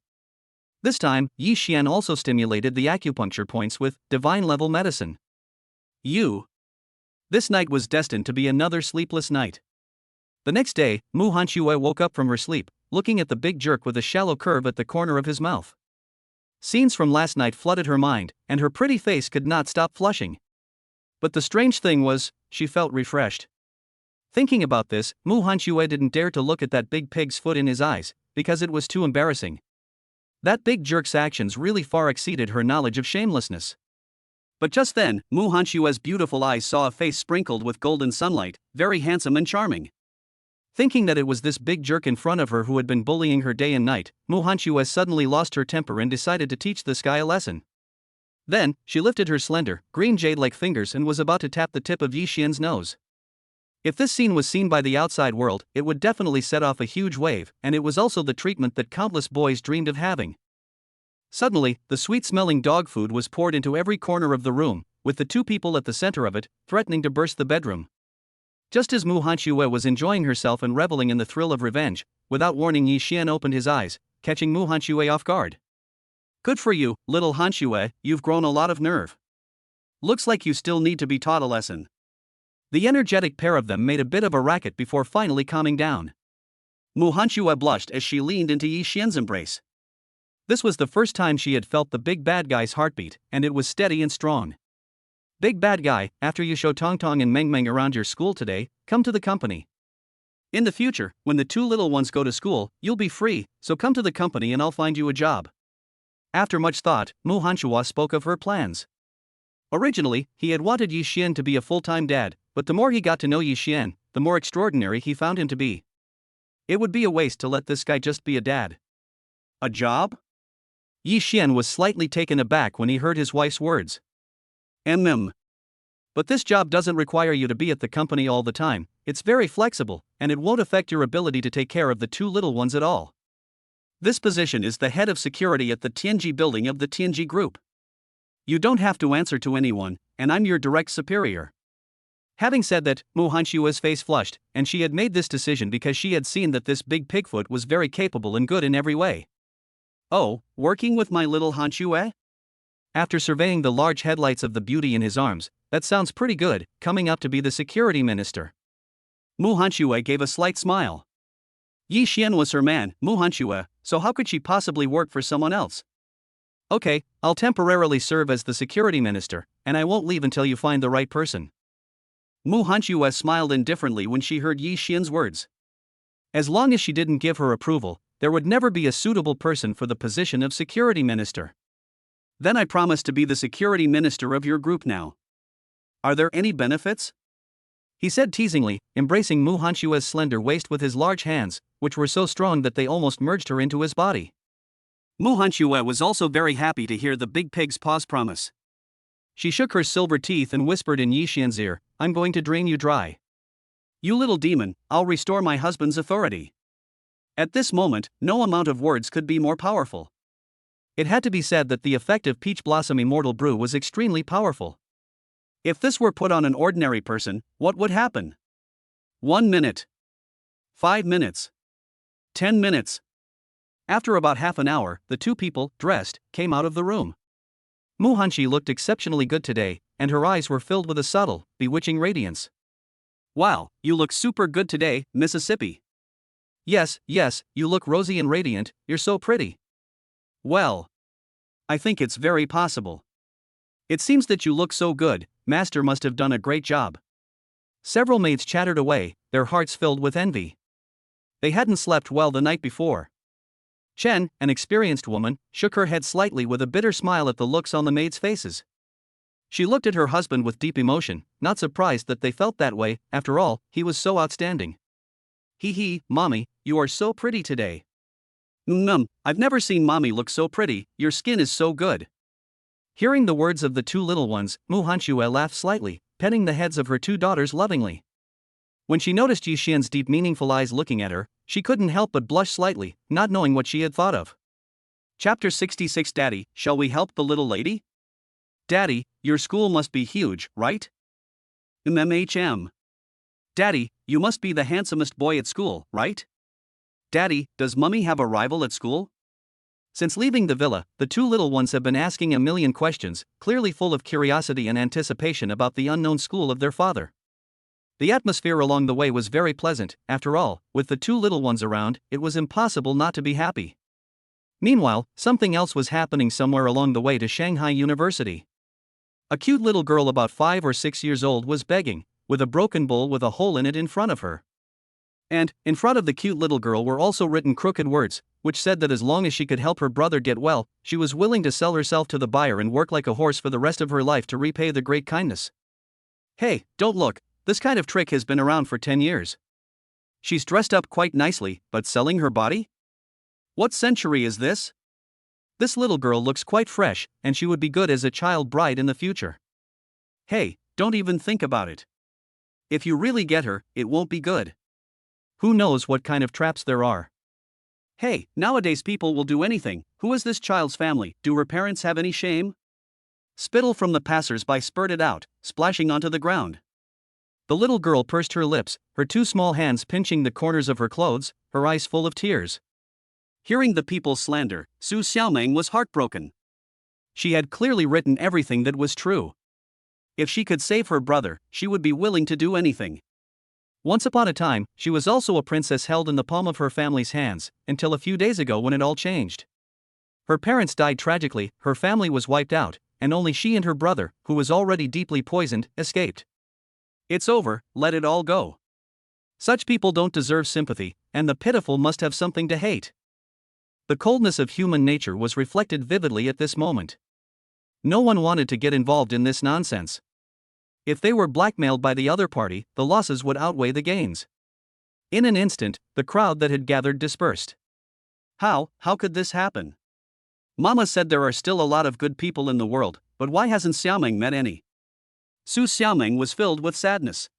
This time, Yi Xian also stimulated the acupuncture points with divine-level medicine. This night was destined to be another sleepless night. The next day, Muhanchua woke up from her sleep, looking at the big jerk with a shallow curve at the corner of his mouth. Scenes from last night flooded her mind, and her pretty face could not stop flushing. But the strange thing was, she felt refreshed. Thinking about this, Muhanchua didn't dare to look at that big pig's foot in his eyes, because it was too embarrassing. That big jerk's actions really far exceeded her knowledge of shamelessness. But just then, Muhanchua's beautiful eyes saw a face sprinkled with golden sunlight, very handsome and charming. Thinking that it was this big jerk in front of her who had been bullying her day and night, Muhanchua suddenly lost her temper and decided to teach this guy a lesson. Then, she lifted her slender, green jade-like fingers and was about to tap the tip of Yi Xian's nose. If this scene was seen by the outside world, it would definitely set off a huge wave, and it was also the treatment that countless boys dreamed of having. Suddenly, the sweet-smelling dog food was poured into every corner of the room, with the two people at the center of it, threatening to burst the bedroom. Just as Muhanchua was enjoying herself and reveling in the thrill of revenge, without warning Yi Xian opened his eyes, catching Muhanchua off guard. Good for you, little Hanchua, you've grown a lot of nerve. Looks like you still need to be taught a lesson. The energetic pair of them made a bit of a racket before finally calming down. Muhanchua blushed as she leaned into Yi Xian's embrace. This was the first time she had felt the big bad guy's heartbeat, and it was steady and strong. Big bad guy, after you show Tong Tong and Meng Meng around your school today, come to the company. In the future, when the two little ones go to school, you'll be free, so come to the company and I'll find you a job. After much thought, Muhanchua spoke of her plans. Originally, he had wanted Yi Xian to be a full-time dad, but the more he got to know Yi Xian, the more extraordinary he found him to be. It would be a waste to let this guy just be a dad. A job? Yi Xian was slightly taken aback when he heard his wife's words. But this job doesn't require you to be at the company all the time, it's very flexible, and it won't affect your ability to take care of the two little ones at all. This position is the head of security at the Tianji building of the Tianji Group. You don't have to answer to anyone, and I'm your direct superior. Having said that, Muhanchua's face flushed, and she had made this decision because she had seen that this big pigfoot was very capable and good in every way. Oh, working with my little Hanchua? After surveying the large headlights of the beauty in his arms, that sounds pretty good, coming up to be the security minister. Muhanchua gave a slight smile. Yi Xian was her man, Muhanchua, so how could she possibly work for someone else? Okay, I'll temporarily serve as the security minister, and I won't leave until you find the right person. Muhanchua smiled indifferently when she heard Yi Xian's words. As long as she didn't give her approval, there would never be a suitable person for the position of security minister. Then I promise to be the security minister of your group now. Are there any benefits? He said teasingly, embracing Muhanchua's slender waist with his large hands, which were so strong that they almost merged her into his body. Muhanchua was also very happy to hear the big pig's paw's promise. She shook her silver teeth and whispered in Yi Xian's ear, I'm going to drain you dry. You little demon, I'll restore my husband's authority. At this moment, no amount of words could be more powerful. It had to be said that the effective Peach Blossom Immortal Brew was extremely powerful. If this were put on an ordinary person, what would happen? 1 minute. 5 minutes. 10 minutes. After about half an hour, the two people, dressed, came out of the room. Mu Hanshi looked exceptionally good today, and her eyes were filled with a subtle, bewitching radiance. Wow, you look super good today, Mississippi. Yes, you look rosy and radiant, you're so pretty. Well, I think it's very possible. It seems that you look so good, Master must have done a great job. Several maids chattered away, their hearts filled with envy. They hadn't slept well the night before. Chen, an experienced woman, shook her head slightly with a bitter smile at the looks on the maids' faces. She looked at her husband with deep emotion, not surprised that they felt that way, after all, he was so outstanding. Hee, Mommy, you are so pretty today. I've never seen Mommy look so pretty, your skin is so good. Hearing the words of the two little ones, Mu Hanshue laughed slightly, petting the heads of her two daughters lovingly. When she noticed Yi Xian's deep meaningful eyes looking at her, she couldn't help but blush slightly, not knowing what she had thought of. Chapter 66 Daddy, shall we help the little lady? Daddy, your school must be huge, right? Daddy, you must be the handsomest boy at school, right? Daddy, does Mummy have a rival at school? Since leaving the villa, the two little ones have been asking a million questions, clearly full of curiosity and anticipation about the unknown school of their father. The atmosphere along the way was very pleasant. After all, with the two little ones around, it was impossible not to be happy. Meanwhile, something else was happening somewhere along the way to Shanghai University. A cute little girl about 5 or 6 years old was begging, with a broken bowl with a hole in it in front of her. And, in front of the cute little girl were also written crooked words, which said that as long as she could help her brother get well, she was willing to sell herself to the buyer and work like a horse for the rest of her life to repay the great kindness. Hey, don't look, this kind of trick has been around for 10 years. She's dressed up quite nicely, but selling her body? What century is this? This little girl looks quite fresh, and she would be good as a child bride in the future. Hey, don't even think about it. If you really get her, it won't be good. Who knows what kind of traps there are? Hey, nowadays people will do anything. Who is this child's family? Do her parents have any shame? Spittle from the passers-by spurted out, splashing onto the ground. The little girl pursed her lips, her two small hands pinching the corners of her clothes, her eyes full of tears. Hearing the people's slander, Su Xiaoming was heartbroken. She had clearly written everything that was true. If she could save her brother, she would be willing to do anything. Once upon a time, she was also a princess held in the palm of her family's hands, until a few days ago when it all changed. Her parents died tragically, her family was wiped out, and only she and her brother, who was already deeply poisoned, escaped. It's over, let it all go. Such people don't deserve sympathy, and the pitiful must have something to hate. The coldness of human nature was reflected vividly at this moment. No one wanted to get involved in this nonsense. If they were blackmailed by the other party, the losses would outweigh the gains. In an instant, the crowd that had gathered dispersed. How could this happen? Mama said there are still a lot of good people in the world, but why hasn't Xiaoming met any? Su Xiaoming was filled with sadness.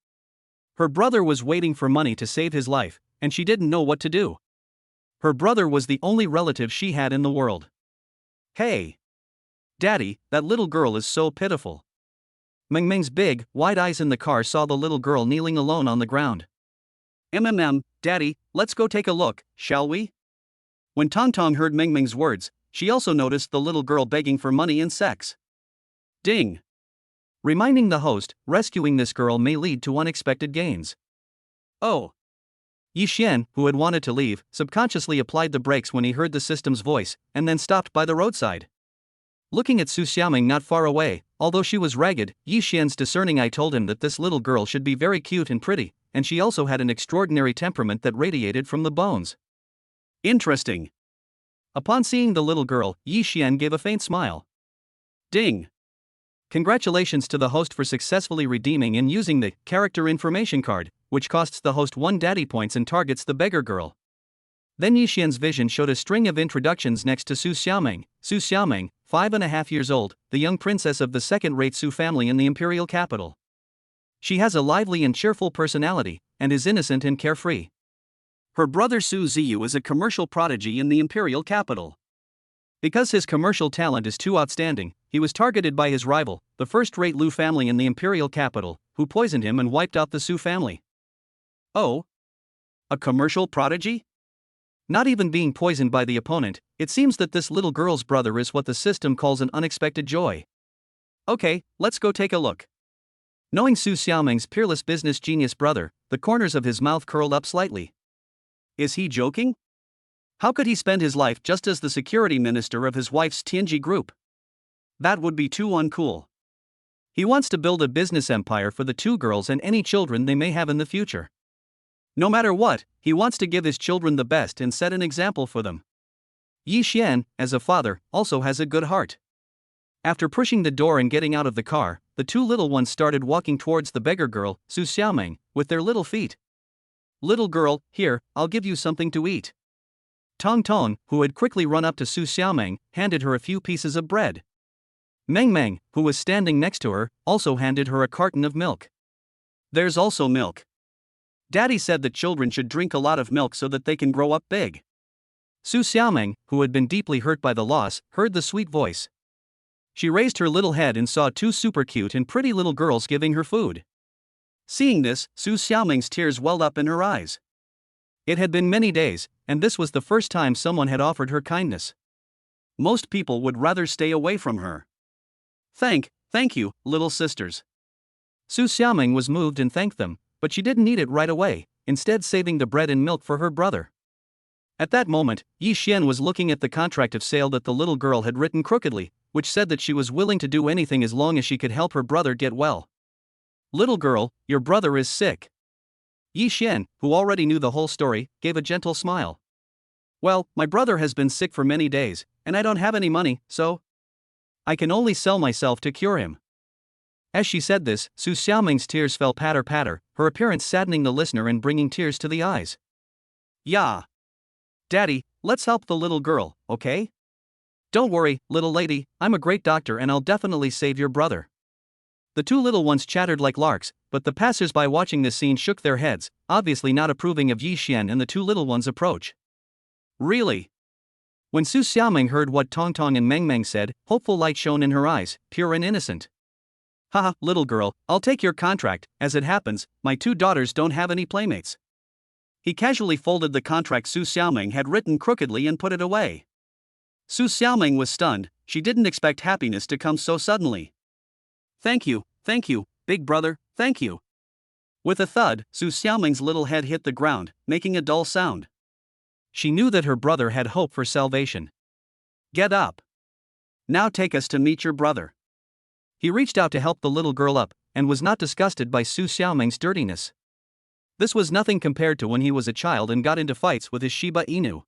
Her brother was waiting for money to save his life, and she didn't know what to do. Her brother was the only relative she had in the world. Hey! Daddy, that little girl is so pitiful. Mingming's big, wide eyes in the car saw the little girl kneeling alone on the ground. Daddy, let's go take a look, shall we? When Tongtong heard Mingming's words, she also noticed the little girl begging for money and sex. Ding! Reminding the host, rescuing this girl may lead to unexpected gains. Oh! Yi Xian, who had wanted to leave, subconsciously applied the brakes when he heard the system's voice, and then stopped by the roadside. Looking at Su Xiaoming not far away, although she was ragged, Yi Xian's discerning eye told him that this little girl should be very cute and pretty, and she also had an extraordinary temperament that radiated from the bones. Interesting. Upon seeing the little girl, Yi Xian gave a faint smile. Ding! Congratulations to the host for successfully redeeming and using the character information card, which costs the host 1 daddy points and targets the beggar girl. Then Yi Xian's vision showed a string of introductions next to Su Xiaoming. Su Xiaoming, 5.5 years old, the young princess of the second-rate Su family in the imperial capital. She has a lively and cheerful personality, and is innocent and carefree. Her brother Su Ziyu is a commercial prodigy in the imperial capital. Because his commercial talent is too outstanding, he was targeted by his rival, the first-rate Lu family in the imperial capital, who poisoned him and wiped out the Su family. Oh? A commercial prodigy? Not even being poisoned by the opponent, it seems that this little girl's brother is what the system calls an unexpected joy. Okay, let's go take a look. Knowing Su Xiaoming's peerless business genius brother, the corners of his mouth curled up slightly. Is he joking? How could he spend his life just as the security minister of his wife's Tianji group? That would be too uncool. He wants to build a business empire for the two girls and any children they may have in the future. No matter what, he wants to give his children the best and set an example for them. Yi Xian, as a father, also has a good heart. After pushing the door and getting out of the car, the two little ones started walking towards the beggar girl, Su Xiaoming, with their little feet. Little girl, here, I'll give you something to eat. Tong Tong, who had quickly run up to Su Xiaoming, handed her a few pieces of bread. Meng Meng, who was standing next to her, also handed her a carton of milk. There's also milk. Daddy said that children should drink a lot of milk so that they can grow up big. Su Xiaoming, who had been deeply hurt by the loss, heard the sweet voice. She raised her little head and saw two super cute and pretty little girls giving her food. Seeing this, Su Xiaoming's tears welled up in her eyes. It had been many days, and this was the first time someone had offered her kindness. Most people would rather stay away from her. Thank you, little sisters. Su Xiaoming was moved and thanked them, but she didn't eat it right away, instead saving the bread and milk for her brother. At that moment, Yi Xian was looking at the contract of sale that the little girl had written crookedly, which said that she was willing to do anything as long as she could help her brother get well. Little girl, your brother is sick. Yi Xian, who already knew the whole story, gave a gentle smile. Well, my brother has been sick for many days, and I don't have any money, so I can only sell myself to cure him. As she said this, Su Xiaoming's tears fell patter, her appearance saddening the listener and bringing tears to the eyes. Yeah. Daddy, let's help the little girl, okay? Don't worry, little lady, I'm a great doctor and I'll definitely save your brother. The two little ones chattered like larks, but the passers-by watching this scene shook their heads, obviously not approving of Yi Xian and the two little ones' approach. Really? When Su Xiaoming heard what Tong Tong and Meng Meng said, hopeful light shone in her eyes, pure and innocent. Haha, little girl, I'll take your contract. As it happens, my two daughters don't have any playmates. He casually folded the contract Su Xiaoming had written crookedly and put it away. Su Xiaoming was stunned, she didn't expect happiness to come so suddenly. Thank you, big brother, thank you. With a thud, Su Xiaoming's little head hit the ground, making a dull sound. She knew that her brother had hope for salvation. Get up. Now take us to meet your brother. He reached out to help the little girl up, and was not disgusted by Su Xiaoming's dirtiness. This was nothing compared to when he was a child and got into fights with his Shiba Inu.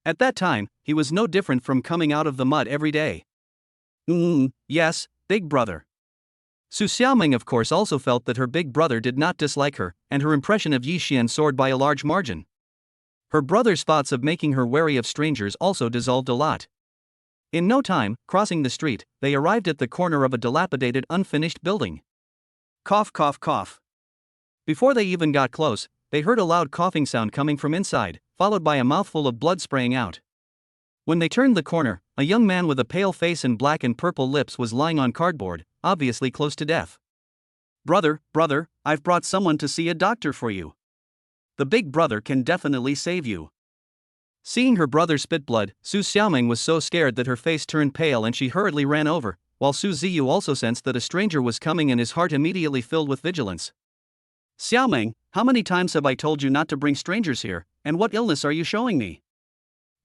At that time, he was no different from coming out of the mud every day. Yes, big brother. Su Xiaoming of course also felt that her big brother did not dislike her, and her impression of Yi Xian soared by a large margin. Her brother's thoughts of making her wary of strangers also dissolved a lot. In no time, crossing the street, they arrived at the corner of a dilapidated unfinished building. Cough cough cough. Before they even got close, they heard a loud coughing sound coming from inside, followed by a mouthful of blood spraying out. When they turned the corner, a young man with a pale face and black and purple lips was lying on cardboard, obviously close to death. Brother, I've brought someone to see a doctor for you. The big brother can definitely save you. Seeing her brother spit blood, Su Xiaoming was so scared that her face turned pale and she hurriedly ran over, while Su Ziyu also sensed that a stranger was coming and his heart immediately filled with vigilance. Xiaoming, how many times have I told you not to bring strangers here, and what illness are you showing me?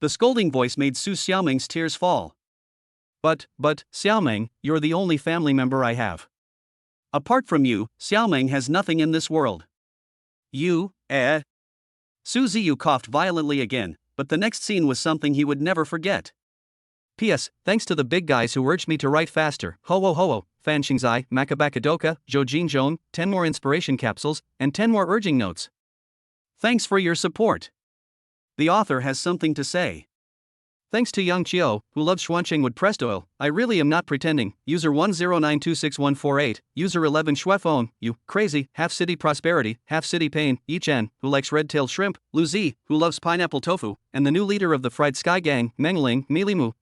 The scolding voice made Su Xiaoming's tears fall. But, Xiaoming, you're the only family member I have. Apart from you, Xiaoming has nothing in this world. You, Su Ziyu coughed violently again, but the next scene was something he would never forget. P.S. Thanks to the big guys who urged me to write faster, ho, Fan Xingzai, Makabakadoka, Zhou Zhong, 10 more inspiration capsules, and 10 more urging notes. Thanks for your support. The author has something to say. Thanks to Yang Chiu, who loves Xuancheng wood pressed oil, I really am not pretending. User 10926148, user 11 Shuefeng, you, crazy, half city prosperity, half city pain, Yi Chen, who likes red-tailed shrimp, Lu Zi, who loves pineapple tofu, and the new leader of the Fried Sky Gang, Mengling, Milimu,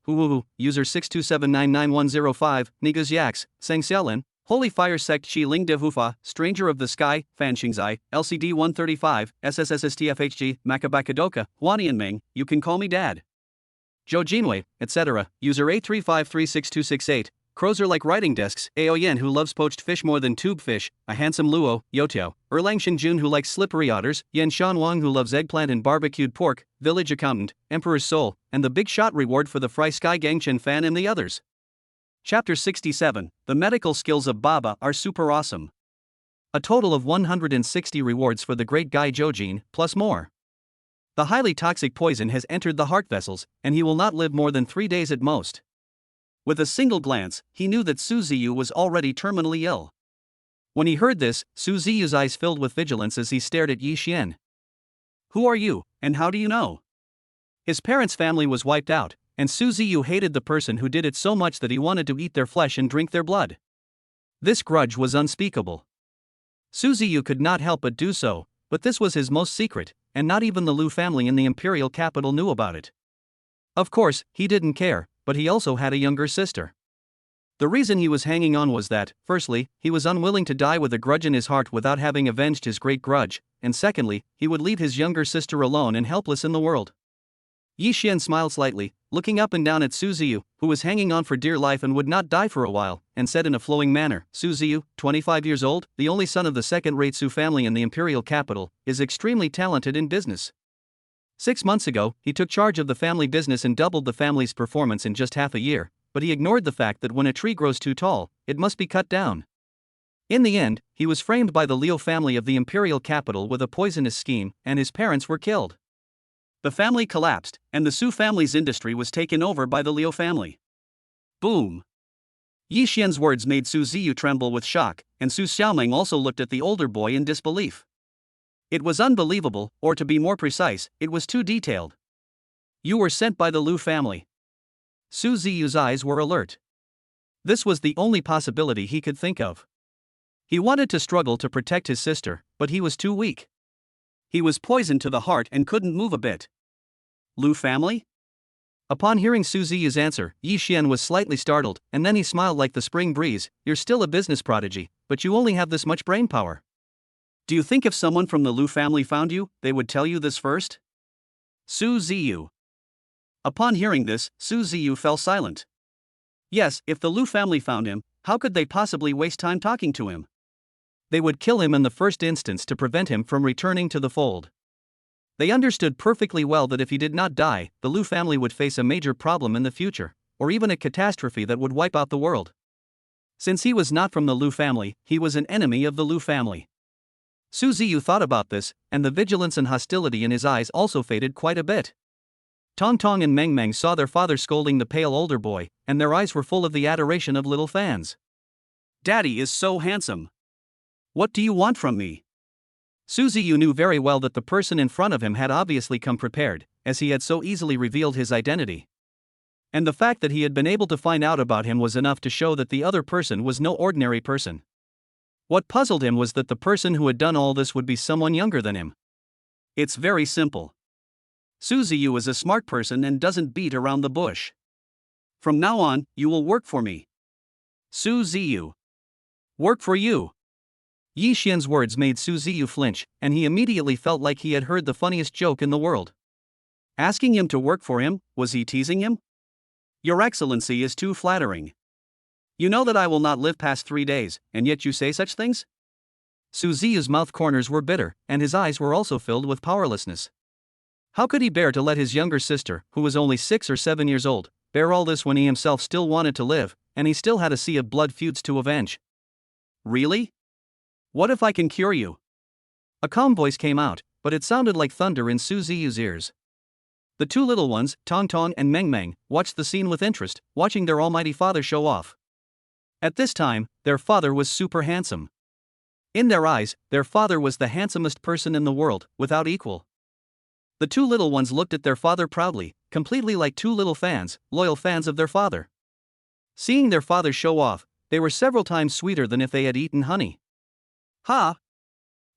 user 627999105, Nigaz Yaks, Sang Xiaolin, Holy Fire Sect Chi Ling de Hufa, Stranger of the Sky, Fanxingzai, LCD 135, SSSSTFHG, Makabakadoka, Huanianming, You Can Call Me Dad. Zhou Jinwei, etc., user 835362268, Crozer like writing desks, Aoyen who loves poached fish more than tube fish, a handsome Luo, Yotiao, Erlang Xingjun who likes slippery otters, Yan Shan Wang who loves eggplant and barbecued pork, Village Accountant, Emperor's Soul, and the big shot reward for the Fry Sky Gangchen fan and the others. Chapter 67, The Medical Skills of Baba are super awesome. A total of 160 rewards for the great Guy Zhoujin, plus more. The highly toxic poison has entered the heart vessels, and he will not live more than 3 days at most. With a single glance, he knew that Su Ziyu was already terminally ill. When he heard this, Su Ziyu's eyes filled with vigilance as he stared at Yi Xian. Who are you, and how do you know? His parents' family was wiped out, and Su Ziyu hated the person who did it so much that he wanted to eat their flesh and drink their blood. This grudge was unspeakable. Su Ziyu could not help but do so, but this was his most secret, and not even the Lu family in the imperial capital knew about it. Of course, he didn't care, but he also had a younger sister. The reason he was hanging on was that, firstly, he was unwilling to die with a grudge in his heart without having avenged his great grudge, and secondly, he would leave his younger sister alone and helpless in the world. Yi Xian smiled slightly, looking up and down at Su Ziyu, who was hanging on for dear life and would not die for a while, and said in a flowing manner, Su Ziyu, 25 years old, the only son of the second-rate Su family in the imperial capital, is extremely talented in business. 6 months ago, he took charge of the family business and doubled the family's performance in just half a year, but he ignored the fact that when a tree grows too tall, it must be cut down. In the end, he was framed by the Liu family of the imperial capital with a poisonous scheme, and his parents were killed. The family collapsed, and the Su family's industry was taken over by the Liu family. Boom! Yi Xian's words made Su Ziyu tremble with shock, and Su Xiaoming also looked at the older boy in disbelief. It was unbelievable, or to be more precise, it was too detailed. You were sent by the Liu family. Su Ziyu's eyes were alert. This was the only possibility he could think of. He wanted to struggle to protect his sister, but he was too weak. He was poisoned to the heart and couldn't move a bit. Liu family? Upon hearing Su Ziyu's answer, Yi Xian was slightly startled, and then he smiled like the spring breeze. You're still a business prodigy, but you only have this much brain power. Do you think if someone from the Liu family found you, they would tell you this first? Su Ziyu. Upon hearing this, Su Ziyu fell silent. Yes, if the Liu family found him, how could they possibly waste time talking to him? They would kill him in the first instance to prevent him from returning to the fold. They understood perfectly well that if he did not die, the Liu family would face a major problem in the future, or even a catastrophe that would wipe out the world. Since he was not from the Liu family, he was an enemy of the Liu family. Su Ziyu thought about this, and the vigilance and hostility in his eyes also faded quite a bit. Tong Tong and Meng Meng saw their father scolding the pale older boy, and their eyes were full of the adoration of little fans. Daddy is so handsome. What do you want from me? Su Ziyu knew very well that the person in front of him had obviously come prepared, as he had so easily revealed his identity. And the fact that he had been able to find out about him was enough to show that the other person was no ordinary person. What puzzled him was that the person who had done all this would be someone younger than him. It's very simple. Su Ziyu is a smart person and doesn't beat around the bush. From now on, you will work for me. Su Ziyu. Work for you. Yi Xian's words made Su Ziyu flinch, and he immediately felt like he had heard the funniest joke in the world. Asking him to work for him, was he teasing him? Your Excellency is too flattering. You know that I will not live past 3 days, and yet you say such things? Su Ziyu's mouth corners were bitter, and his eyes were also filled with powerlessness. How could he bear to let his younger sister, who was only 6 or 7 years old, bear all this when he himself still wanted to live, and he still had a sea of blood feuds to avenge? Really? What if I can cure you? A calm voice came out, but it sounded like thunder in Su Ziyu's ears. The two little ones, Tong Tong and Meng Meng, watched the scene with interest, watching their almighty father show off. At this time, their father was super handsome. In their eyes, their father was the handsomest person in the world, without equal. The two little ones looked at their father proudly, completely like two little fans, loyal fans of their father. Seeing their father show off, they were several times sweeter than if they had eaten honey. Ha!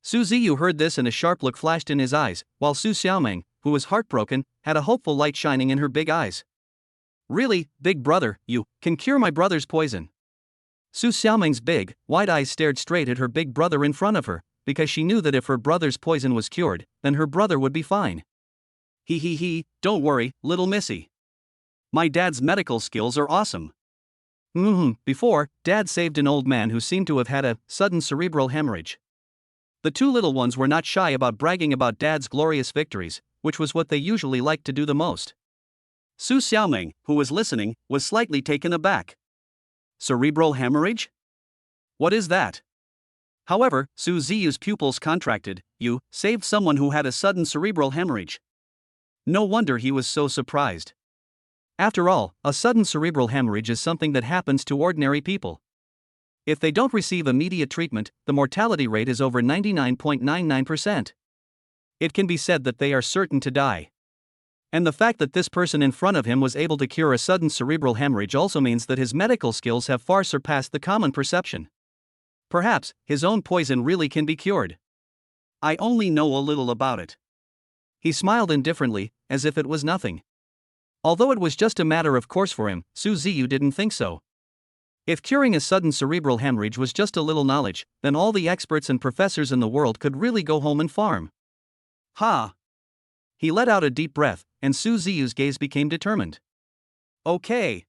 Su Ziyu heard this and a sharp look flashed in his eyes, while Su Xiaoming, who was heartbroken, had a hopeful light shining in her big eyes. Really, big brother, you can cure my brother's poison. Su Xiaoming's big, wide eyes stared straight at her big brother in front of her, because she knew that if her brother's poison was cured, then her brother would be fine. Don't worry, little missy. My dad's medical skills are awesome. Before, Dad saved an old man who seemed to have had a sudden cerebral hemorrhage. The two little ones were not shy about bragging about Dad's glorious victories, which was what they usually liked to do the most. Su Xiaoming, who was listening, was slightly taken aback. Cerebral hemorrhage? What is that? However, Su Ziyu's pupils contracted. You saved someone who had a sudden cerebral hemorrhage. No wonder he was so surprised. After all, a sudden cerebral hemorrhage is something that happens to ordinary people. If they don't receive immediate treatment, the mortality rate is over 99.99%. It can be said that they are certain to die. And the fact that this person in front of him was able to cure a sudden cerebral hemorrhage also means that his medical skills have far surpassed the common perception. Perhaps, his own poison really can be cured. I only know a little about it. He smiled indifferently, as if it was nothing. Although it was just a matter of course for him, Su Ziyu didn't think so. If curing a sudden cerebral hemorrhage was just a little knowledge, then all the experts and professors in the world could really go home and farm. Ha! He let out a deep breath, and Su Ziyu's gaze became determined. Okay.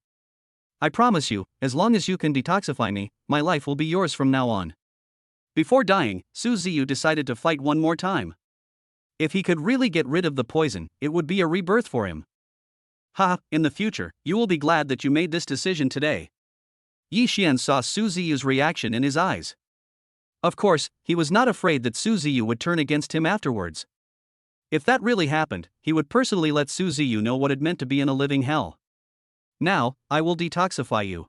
I promise you, as long as you can detoxify me, my life will be yours from now on. Before dying, Su Ziyu decided to fight one more time. If he could really get rid of the poison, it would be a rebirth for him. In the future, you will be glad that you made this decision today. Yi Xian saw Su Ziyu's reaction in his eyes. Of course, he was not afraid that Su Ziyu would turn against him afterwards. If that really happened, he would personally let Su Ziyu know what it meant to be in a living hell. Now, I will detoxify you.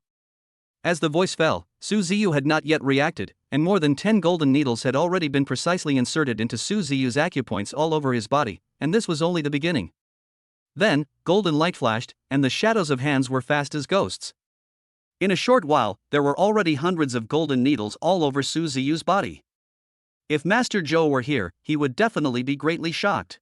As the voice fell, Su Ziyu had not yet reacted, and more than 10 golden needles had already been precisely inserted into Su Ziyu's acupoints all over his body, and this was only the beginning. Then, golden light flashed, and the shadows of hands were fast as ghosts. In a short while, there were already hundreds of golden needles all over Su Ziyu's body. If Master Zhou were here, he would definitely be greatly shocked.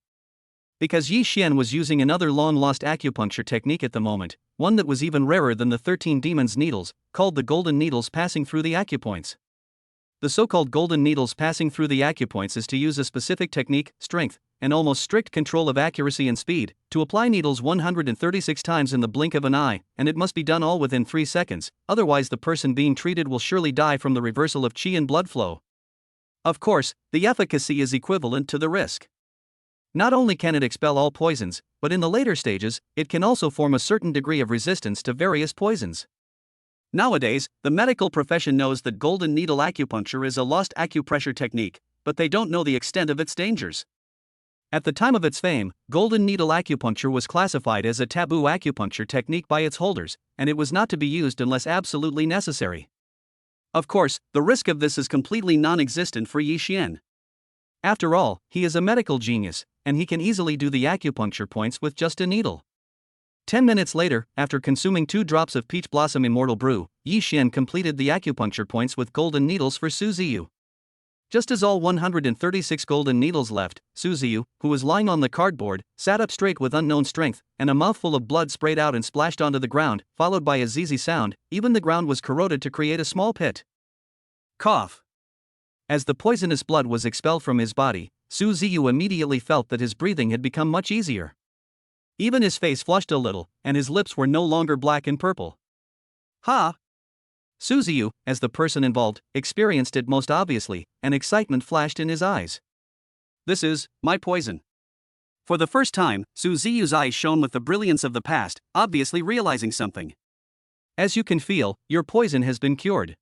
Because Yi Xian was using another long-lost acupuncture technique at the moment, one that was even rarer than the 13 demons' needles, called the golden needles passing through the acupoints. The so-called golden needles passing through the acupoints is to use a specific technique, strength, and almost strict control of accuracy and speed, to apply needles 136 times in the blink of an eye, and it must be done all within 3 seconds, otherwise the person being treated will surely die from the reversal of qi and blood flow. Of course, the efficacy is equivalent to the risk. Not only can it expel all poisons, but in the later stages, it can also form a certain degree of resistance to various poisons. Nowadays, the medical profession knows that golden needle acupuncture is a lost acupressure technique, but they don't know the extent of its dangers. At the time of its fame, golden needle acupuncture was classified as a taboo acupuncture technique by its holders, and it was not to be used unless absolutely necessary. Of course, the risk of this is completely non-existent for Yi Xian. After all, he is a medical genius, and he can easily do the acupuncture points with just a needle. 10 minutes later, after consuming 2 drops of peach blossom immortal brew, Yi Xian completed the acupuncture points with golden needles for Su Ziyu. Just as all 136 golden needles left, Su Ziyu, who was lying on the cardboard, sat up straight with unknown strength, and a mouthful of blood sprayed out and splashed onto the ground, followed by a zizi sound. Even the ground was corroded to create a small pit. Cough. As the poisonous blood was expelled from his body, Su Ziyu immediately felt that his breathing had become much easier. Even his face flushed a little, and his lips were no longer black and purple. Su Ziyu, as the person involved, experienced it most obviously, and excitement flashed in his eyes. This is my poison. For the first time, Su Ziyu's eyes shone with the brilliance of the past, obviously realizing something. As you can feel, your poison has been cured.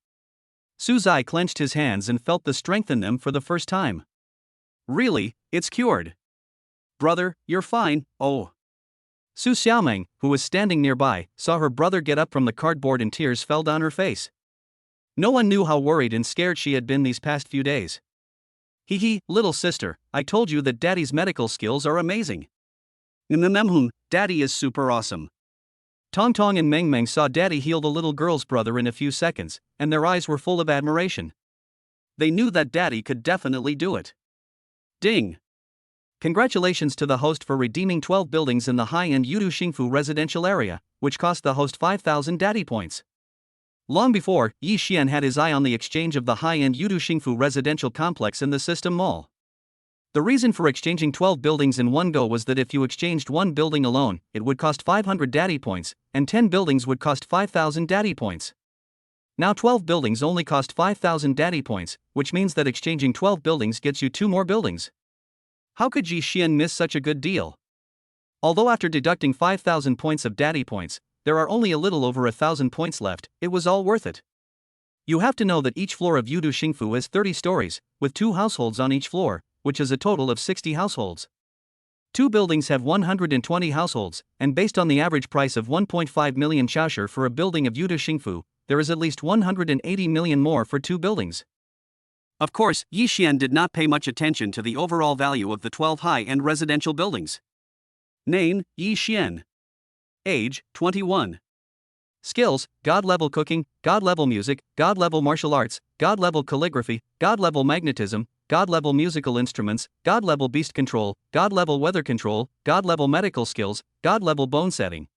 Su Zai clenched his hands and felt the strength in them for the first time. Really, it's cured. Brother, you're fine. Oh. Su Xiaoming, who was standing nearby, saw her brother get up from the cardboard and tears fell down her face. No one knew how worried and scared she had been these past few days. Little sister, I told you that Daddy's medical skills are amazing. Daddy is super awesome. Tong Tong and Meng Meng saw Daddy heal the little girl's brother in a few seconds, and their eyes were full of admiration. They knew that Daddy could definitely do it. Ding! Congratulations to the host for redeeming 12 buildings in the high-end Yudu Xingfu residential area, which cost the host 5,000 Daddy points. Long before, Yi Xian had his eye on the exchange of the high-end Yudu Xingfu residential complex in the System Mall. The reason for exchanging 12 buildings in one go was that if you exchanged one building alone, it would cost 500 daddy points, and 10 buildings would cost 5,000 daddy points. Now 12 buildings only cost 5,000 daddy points, which means that exchanging 12 buildings gets you 2 more buildings. How could Yi Xian miss such a good deal? Although after deducting 5,000 points of daddy points, there are only a little over 1,000 points left, it was all worth it. You have to know that each floor of Yudu Xingfu is 30 stories, with 2 households on each floor, which is a total of 60 households. 2 buildings have 120 households, and based on the average price of 1.5 million chaoshi for a building of Yudu Xingfu, there is at least 180 million more for 2 buildings. Of course, Yi Xian did not pay much attention to the overall value of the 12 high-end residential buildings. Name, Yi Xian. Age, 21. Skills, God-level cooking, God-level music, God-level martial arts, God-level calligraphy, God-level magnetism, God-level musical instruments, God-level beast control, God-level weather control, God-level medical skills, God-level bone setting.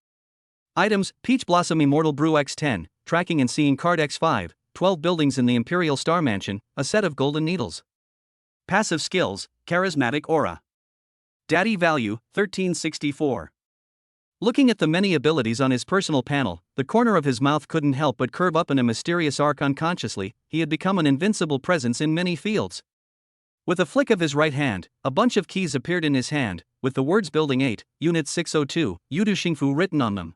Items, Peach Blossom Immortal Brew X10, Tracking and Seeing Card X5, 12 buildings in the Imperial Star Mansion, a set of golden needles. Passive skills, Charismatic Aura. Daddy value, 1364. Looking at the many abilities on his personal panel, the corner of his mouth couldn't help but curve up in a mysterious arc unconsciously. He had become an invincible presence in many fields. With a flick of his right hand, a bunch of keys appeared in his hand, with the words Building 8, Unit 602, Yudu Xingfu written on them.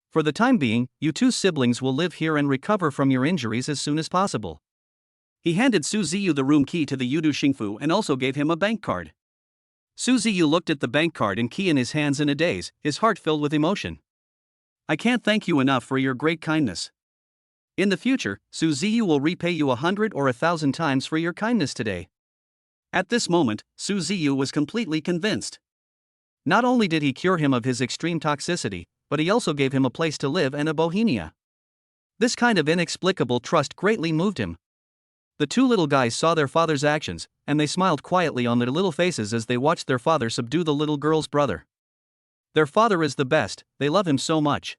For the time being, you 2 siblings will live here and recover from your injuries as soon as possible. He handed Su Ziyu the room key to the Yudu Xingfu and also gave him a bank card. Su Ziyu looked at the bank card and key in his hands in a daze, his heart filled with emotion. I can't thank you enough for your great kindness. In the future, Su Ziyu will repay you 100 or 1,000 times for your kindness today. At this moment, Su Ziyu was completely convinced. Not only did he cure him of his extreme toxicity, but he also gave him a place to live and a bohemia. This kind of inexplicable trust greatly moved him. The 2 little guys saw their father's actions, and they smiled quietly on their little faces as they watched their father subdue the little girl's brother. Their father is the best, they love him so much.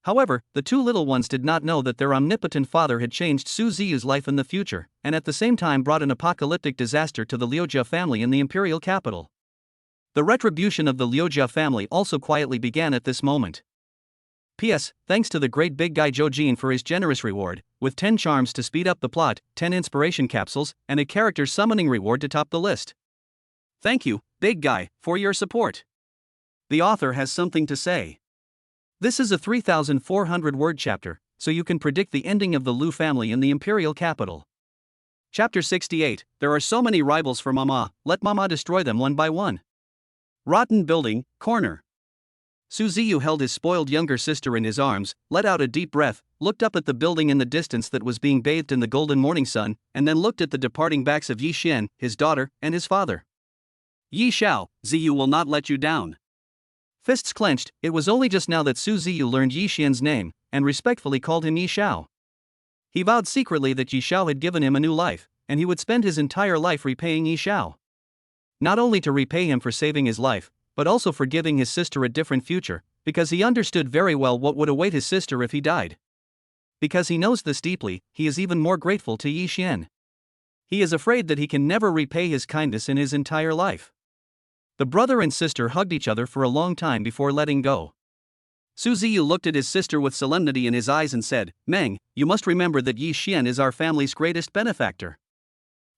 However, the 2 little ones did not know that their omnipotent father had changed Su Ziyu's life in the future, and at the same time brought an apocalyptic disaster to the Liujia family in the imperial capital. The retribution of the Liujia family also quietly began at this moment. P.S. Thanks to the great big guy Zhou Jin for his generous reward, with 10 charms to speed up the plot, 10 inspiration capsules, and a character summoning reward to top the list. Thank you, big guy, for your support. The author has something to say. This is a 3,400-word chapter, so you can predict the ending of the Liu family in the imperial capital. Chapter 68, There are so many rivals for Mama, let Mama destroy them one by one. Rotten building, corner. Su Ziyu held his spoiled younger sister in his arms, let out a deep breath, looked up at the building in the distance that was being bathed in the golden morning sun, and then looked at the departing backs of Yi Xian, his daughter, and his father. Yi Xiao, Ziyu will not let you down. Fists clenched, it was only just now that Su Ziyu learned Yi Xian's name, and respectfully called him Yi Xiao. He vowed secretly that Yi Xiao had given him a new life, and he would spend his entire life repaying Yi Xiao. Not only to repay him for saving his life, but also for giving his sister a different future, because he understood very well what would await his sister if he died. Because he knows this deeply, he is even more grateful to Yi Xian. He is afraid that he can never repay his kindness in his entire life. The brother and sister hugged each other for a long time before letting go. Su Ziyu looked at his sister with solemnity in his eyes and said, Meng, you must remember that Yi Xian is our family's greatest benefactor.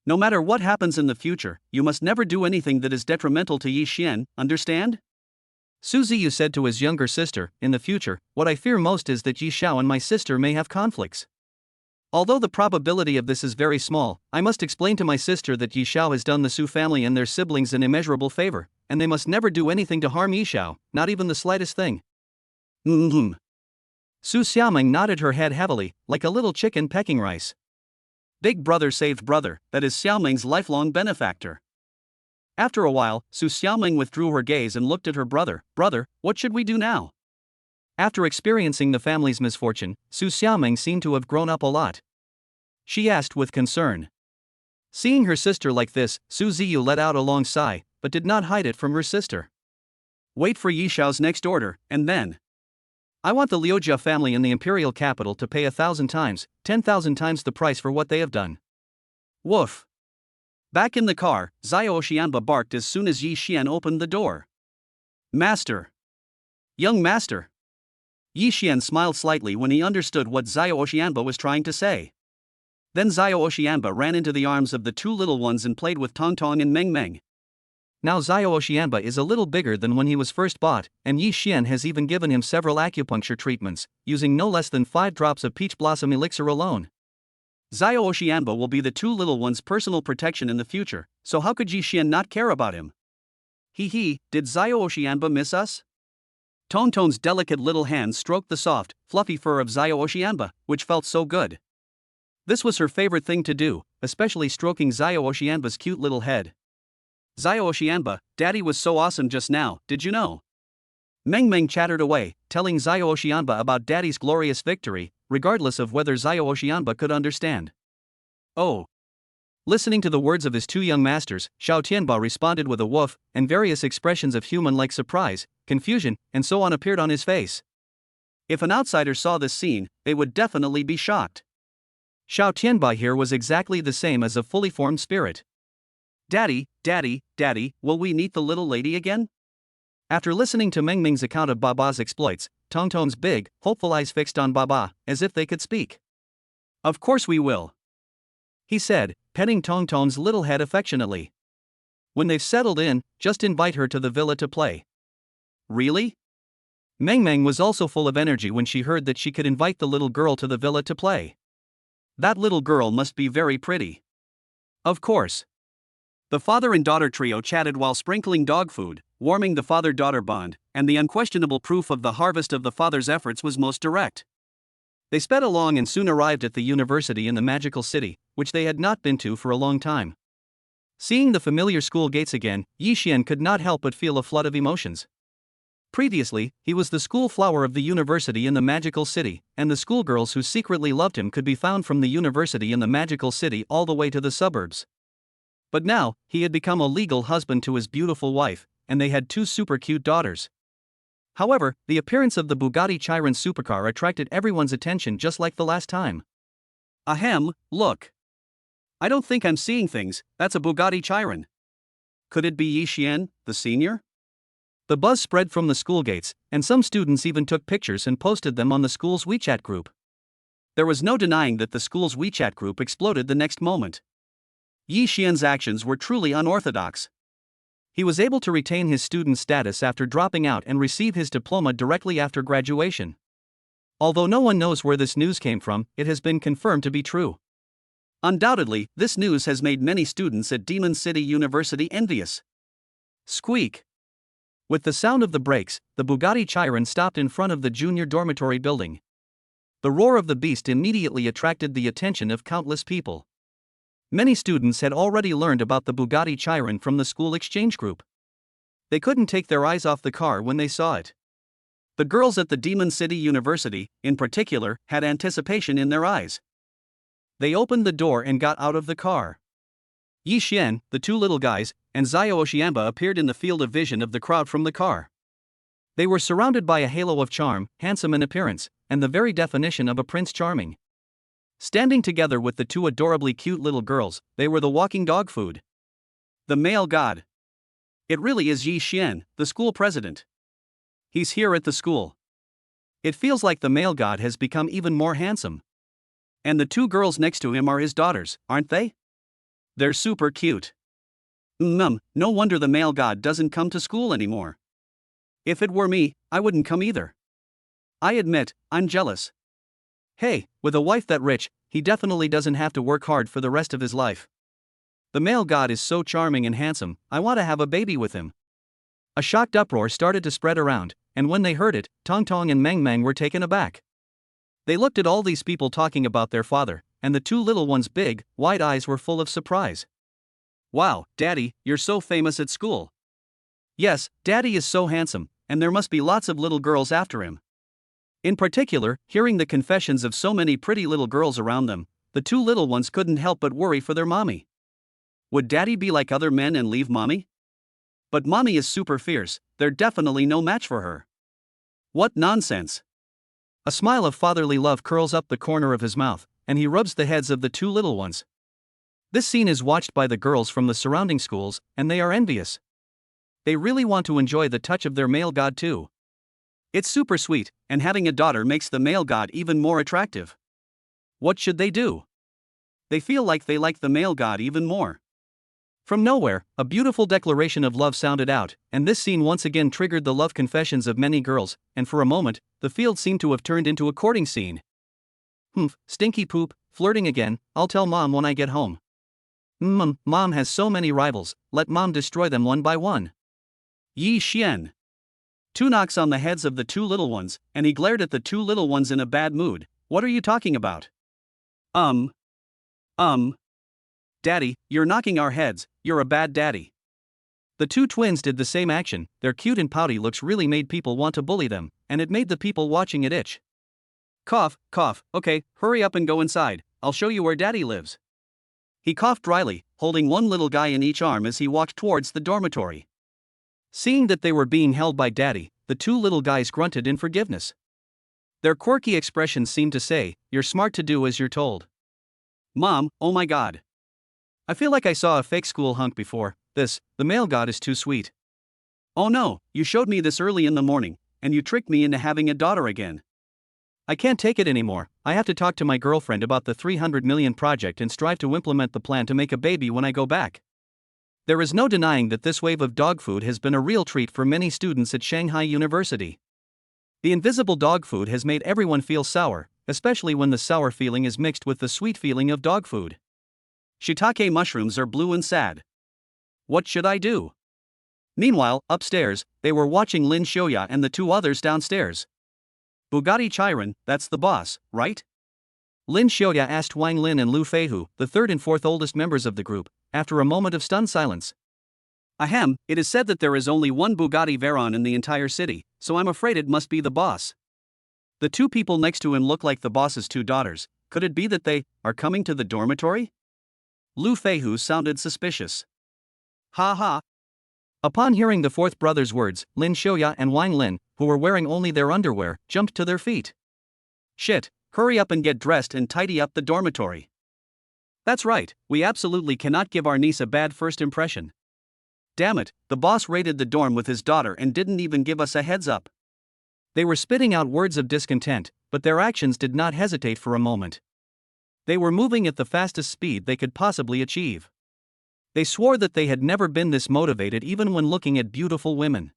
No matter what happens in the future, you must never do anything that is detrimental to Yi Xian, understand? Su Ziyu said to his younger sister, in the future, what I fear most is that Yi Xiao and my sister may have conflicts. Although the probability of this is very small, I must explain to my sister that Yi Xiao has done the Su family and their siblings an immeasurable favor, and they must never do anything to harm Yi Xiao, not even the slightest thing. Su Xiaoming nodded her head heavily, like a little chicken pecking rice. Big brother saved brother, that is Xiaoming's lifelong benefactor. After a while, Su Xiaoming withdrew her gaze and looked at her brother. Brother, what should we do now? After experiencing the family's misfortune, Su Xiaoming seemed to have grown up a lot. She asked with concern. Seeing her sister like this, Su Ziyu let out a long sigh, but did not hide it from her sister. Wait for Yi Xiao's next order, and then. I want the Liujia family in the imperial capital to pay 1,000 times, 10,000 times the price for what they have done. Woof. Back in the car, Xiao Xianba barked as soon as Yi Xian opened the door. Master. Young master. Yi Xian smiled slightly when he understood what Xiao Xianba was trying to say. Then Xiao Xianba ran into the arms of the two little ones and played with Tong Tong and Meng Meng. Now Xiao Xianba is a little bigger than when he was first bought, and Yi Xian has even given him several acupuncture treatments, using no less than 5 drops of peach blossom elixir alone. Xiao Xianba will be the two little ones' personal protection in the future, so how could Yi Xian not care about him? Hee, did Xiao Xianba miss us? Tong Tong's delicate little hands stroked the soft, fluffy fur of Xiao Xianba, which felt so good. This was her favorite thing to do, especially stroking Xiao Xianba's cute little head. Xiao Xianba, Daddy was so awesome just now, did you know? Meng Meng chattered away, telling Xiao Xianba about Daddy's glorious victory, regardless of whether Xiao Xianba could understand. Oh. Listening to the words of his two young masters, Xiao Tianba responded with a woof, and various expressions of human-like surprise, confusion, and so on appeared on his face. If an outsider saw this scene, they would definitely be shocked. Xiao Tianba here was exactly the same as a fully formed spirit. Daddy, will we meet the little lady again? After listening to Meng Meng's account of Baba's exploits, Tong Tong's big, hopeful eyes fixed on Baba, as if they could speak. Of course we will, he said, petting Tong Tong's little head affectionately. When they've settled in, just invite her to the villa to play. Really? Meng Meng was also full of energy when she heard that she could invite the little girl to the villa to play. That little girl must be very pretty. Of course. The father and daughter trio chatted while sprinkling dog food, warming the father-daughter bond, and the unquestionable proof of the harvest of the father's efforts was most direct. They sped along and soon arrived at the university in the magical city, which they had not been to for a long time. Seeing the familiar school gates again, Yi Xian could not help but feel a flood of emotions. Previously, he was the school flower of the university in the magical city, and the schoolgirls who secretly loved him could be found from the university in the magical city all the way to the suburbs. But now, he had become a legal husband to his beautiful wife, and they had 2 super cute daughters. However, the appearance of the Bugatti Chiron supercar attracted everyone's attention just like the last time. Ahem, look. I don't think I'm seeing things, that's a Bugatti Chiron. Could it be Yi Xian, the senior? The buzz spread from the school gates, and some students even took pictures and posted them on the school's WeChat group. There was no denying that the school's WeChat group exploded the next moment. Yi Xian's actions were truly unorthodox. He was able to retain his student status after dropping out and receive his diploma directly after graduation. Although no one knows where this news came from, it has been confirmed to be true. Undoubtedly, this news has made many students at Demon City University envious. Squeak! With the sound of the brakes, the Bugatti Chiron stopped in front of the junior dormitory building. The roar of the beast immediately attracted the attention of countless people. Many students had already learned about the Bugatti Chiron from the school exchange group. They couldn't take their eyes off the car when they saw it. The girls at the Demon City University, in particular, had anticipation in their eyes. They opened the door and got out of the car. Yi Xian, the 2 little guys, and Xiao Xianba appeared in the field of vision of the crowd from the car. They were surrounded by a halo of charm, handsome in appearance, and the very definition of a Prince Charming. Standing together with the 2 adorably cute little girls, they were the walking dog food. The male god. It really is Yi Xian, the school president. He's here at the school. It feels like the male god has become even more handsome. And the 2 girls next to him are his daughters, aren't they? They're super cute. No wonder the male god doesn't come to school anymore. If it were me, I wouldn't come either. I admit, I'm jealous. Hey, with a wife that rich, he definitely doesn't have to work hard for the rest of his life. The male god is so charming and handsome, I want to have a baby with him. A shocked uproar started to spread around, and when they heard it, Tong Tong and Meng Meng were taken aback. They looked at all these people talking about their father, and the 2 little ones' big, wide eyes were full of surprise. Wow, Daddy, you're so famous at school. Yes, Daddy is so handsome, and there must be lots of little girls after him. In particular, hearing the confessions of so many pretty little girls around them, the 2 little ones couldn't help but worry for their mommy. Would Daddy be like other men and leave mommy? But mommy is super fierce, they're definitely no match for her. What nonsense. A smile of fatherly love curls up the corner of his mouth, and he rubs the heads of the two little ones. This scene is watched by the girls from the surrounding schools, and they are envious. They really want to enjoy the touch of their male god too. It's super sweet, and having a daughter makes the male god even more attractive. What should they do? They feel like they like the male god even more. From nowhere, a beautiful declaration of love sounded out, and this scene once again triggered the love confessions of many girls, and for a moment, the field seemed to have turned into a courting scene. Humph, stinky poop, flirting again, I'll tell mom when I get home. Mom has so many rivals, let mom destroy them one by one. Yi Xian. Two knocks on the heads of the two little ones, and he glared at the two little ones in a bad mood. What are you talking about? Daddy, you're knocking our heads, you're a bad daddy. The two twins did the same action, their cute and pouty looks really made people want to bully them, and it made the people watching it itch. Cough, cough, okay, hurry up and go inside, I'll show you where daddy lives. He coughed dryly, holding one little guy in each arm as he walked towards the dormitory. Seeing that they were being held by daddy, the two little guys grunted in forgiveness. Their quirky expressions seemed to say, you're smart to do as you're told. Mom, oh my god. I feel like I saw a fake school hunk before. The male god is too sweet. Oh no, you showed me this early in the morning, and you tricked me into having a daughter again. I can't take it anymore, I have to talk to my girlfriend about the 300 million project and strive to implement the plan to make a baby when I go back. There is no denying that this wave of dog food has been a real treat for many students at Shanghai University. The invisible dog food has made everyone feel sour, especially when the sour feeling is mixed with the sweet feeling of dog food. Shiitake mushrooms are blue and sad. What should I do? Meanwhile, upstairs, they were watching Lin Xiaoya and the two others downstairs. Bugatti Chiron, that's the boss, right? Lin Xiaoya asked Wang Lin and Lu Feihu, the third and fourth oldest members of the group, after a moment of stunned silence. Ahem, it is said that there is only one Bugatti Veyron in the entire city, so I'm afraid it must be the boss. The two people next to him look like the boss's two daughters. Could it be that they are coming to the dormitory? Lu Feihu sounded suspicious. Ha ha. Upon hearing the fourth brother's words, Lin Xiaoya and Wang Lin, who were wearing only their underwear, jumped to their feet. Shit, hurry up and get dressed and tidy up the dormitory. That's right, we absolutely cannot give our niece a bad first impression. Damn it, the boss raided the dorm with his daughter and didn't even give us a heads up. They were spitting out words of discontent, but their actions did not hesitate for a moment. They were moving at the fastest speed they could possibly achieve. They swore that they had never been this motivated even when looking at beautiful women.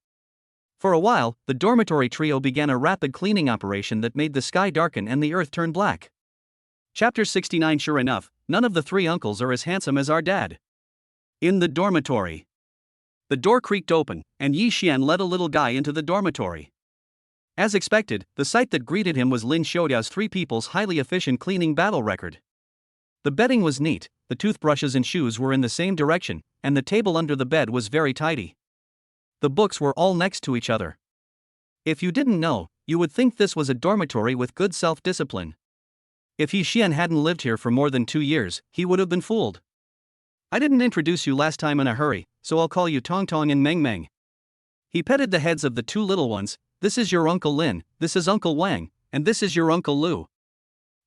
For a while, the dormitory trio began a rapid cleaning operation that made the sky darken and the earth turn black. Chapter 69. Sure enough, none of the three uncles are as handsome as our dad. In the dormitory. The door creaked open, and Yi Xian led a little guy into the dormitory. As expected, the sight that greeted him was Lin Xiaoya's three people's highly efficient cleaning battle record. The bedding was neat, the toothbrushes and shoes were in the same direction, and the table under the bed was very tidy. The books were all next to each other. If you didn't know, you would think this was a dormitory with good self-discipline. If Yi Xian hadn't lived here for more than 2 years, he would have been fooled. I didn't introduce you last time in a hurry, so I'll call you Tong Tong and Meng Meng. He petted the heads of the two little ones. This is your Uncle Lin, this is Uncle Wang, and this is your Uncle Lu.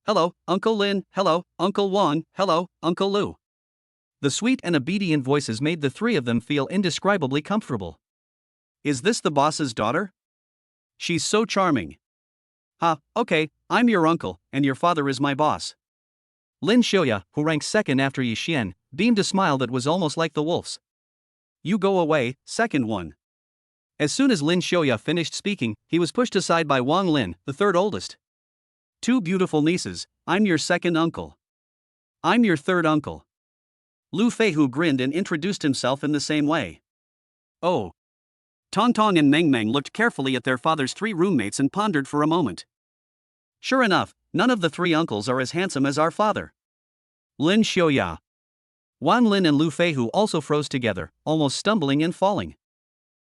Hello, Uncle Lin, hello, Uncle Wang, hello, Uncle Lu. The sweet and obedient voices made the three of them feel indescribably comfortable. Is this the boss's daughter? She's so charming. Okay, I'm your uncle, and your father is my boss. Lin Xiaoya, who ranked second after Yi Xian, beamed a smile that was almost like the wolf's. You go away, second one. As soon as Lin Xiaoya finished speaking, he was pushed aside by Wang Lin, the third oldest. Two beautiful nieces, I'm your second uncle. I'm your third uncle. Lu Feihu grinned and introduced himself in the same way. Oh. Tong Tong and Meng Meng looked carefully at their father's three roommates and pondered for a moment. Sure enough, none of the three uncles are as handsome as our father. Lin Xiaoya. Wang Lin and Lu Feihu also froze together, almost stumbling and falling.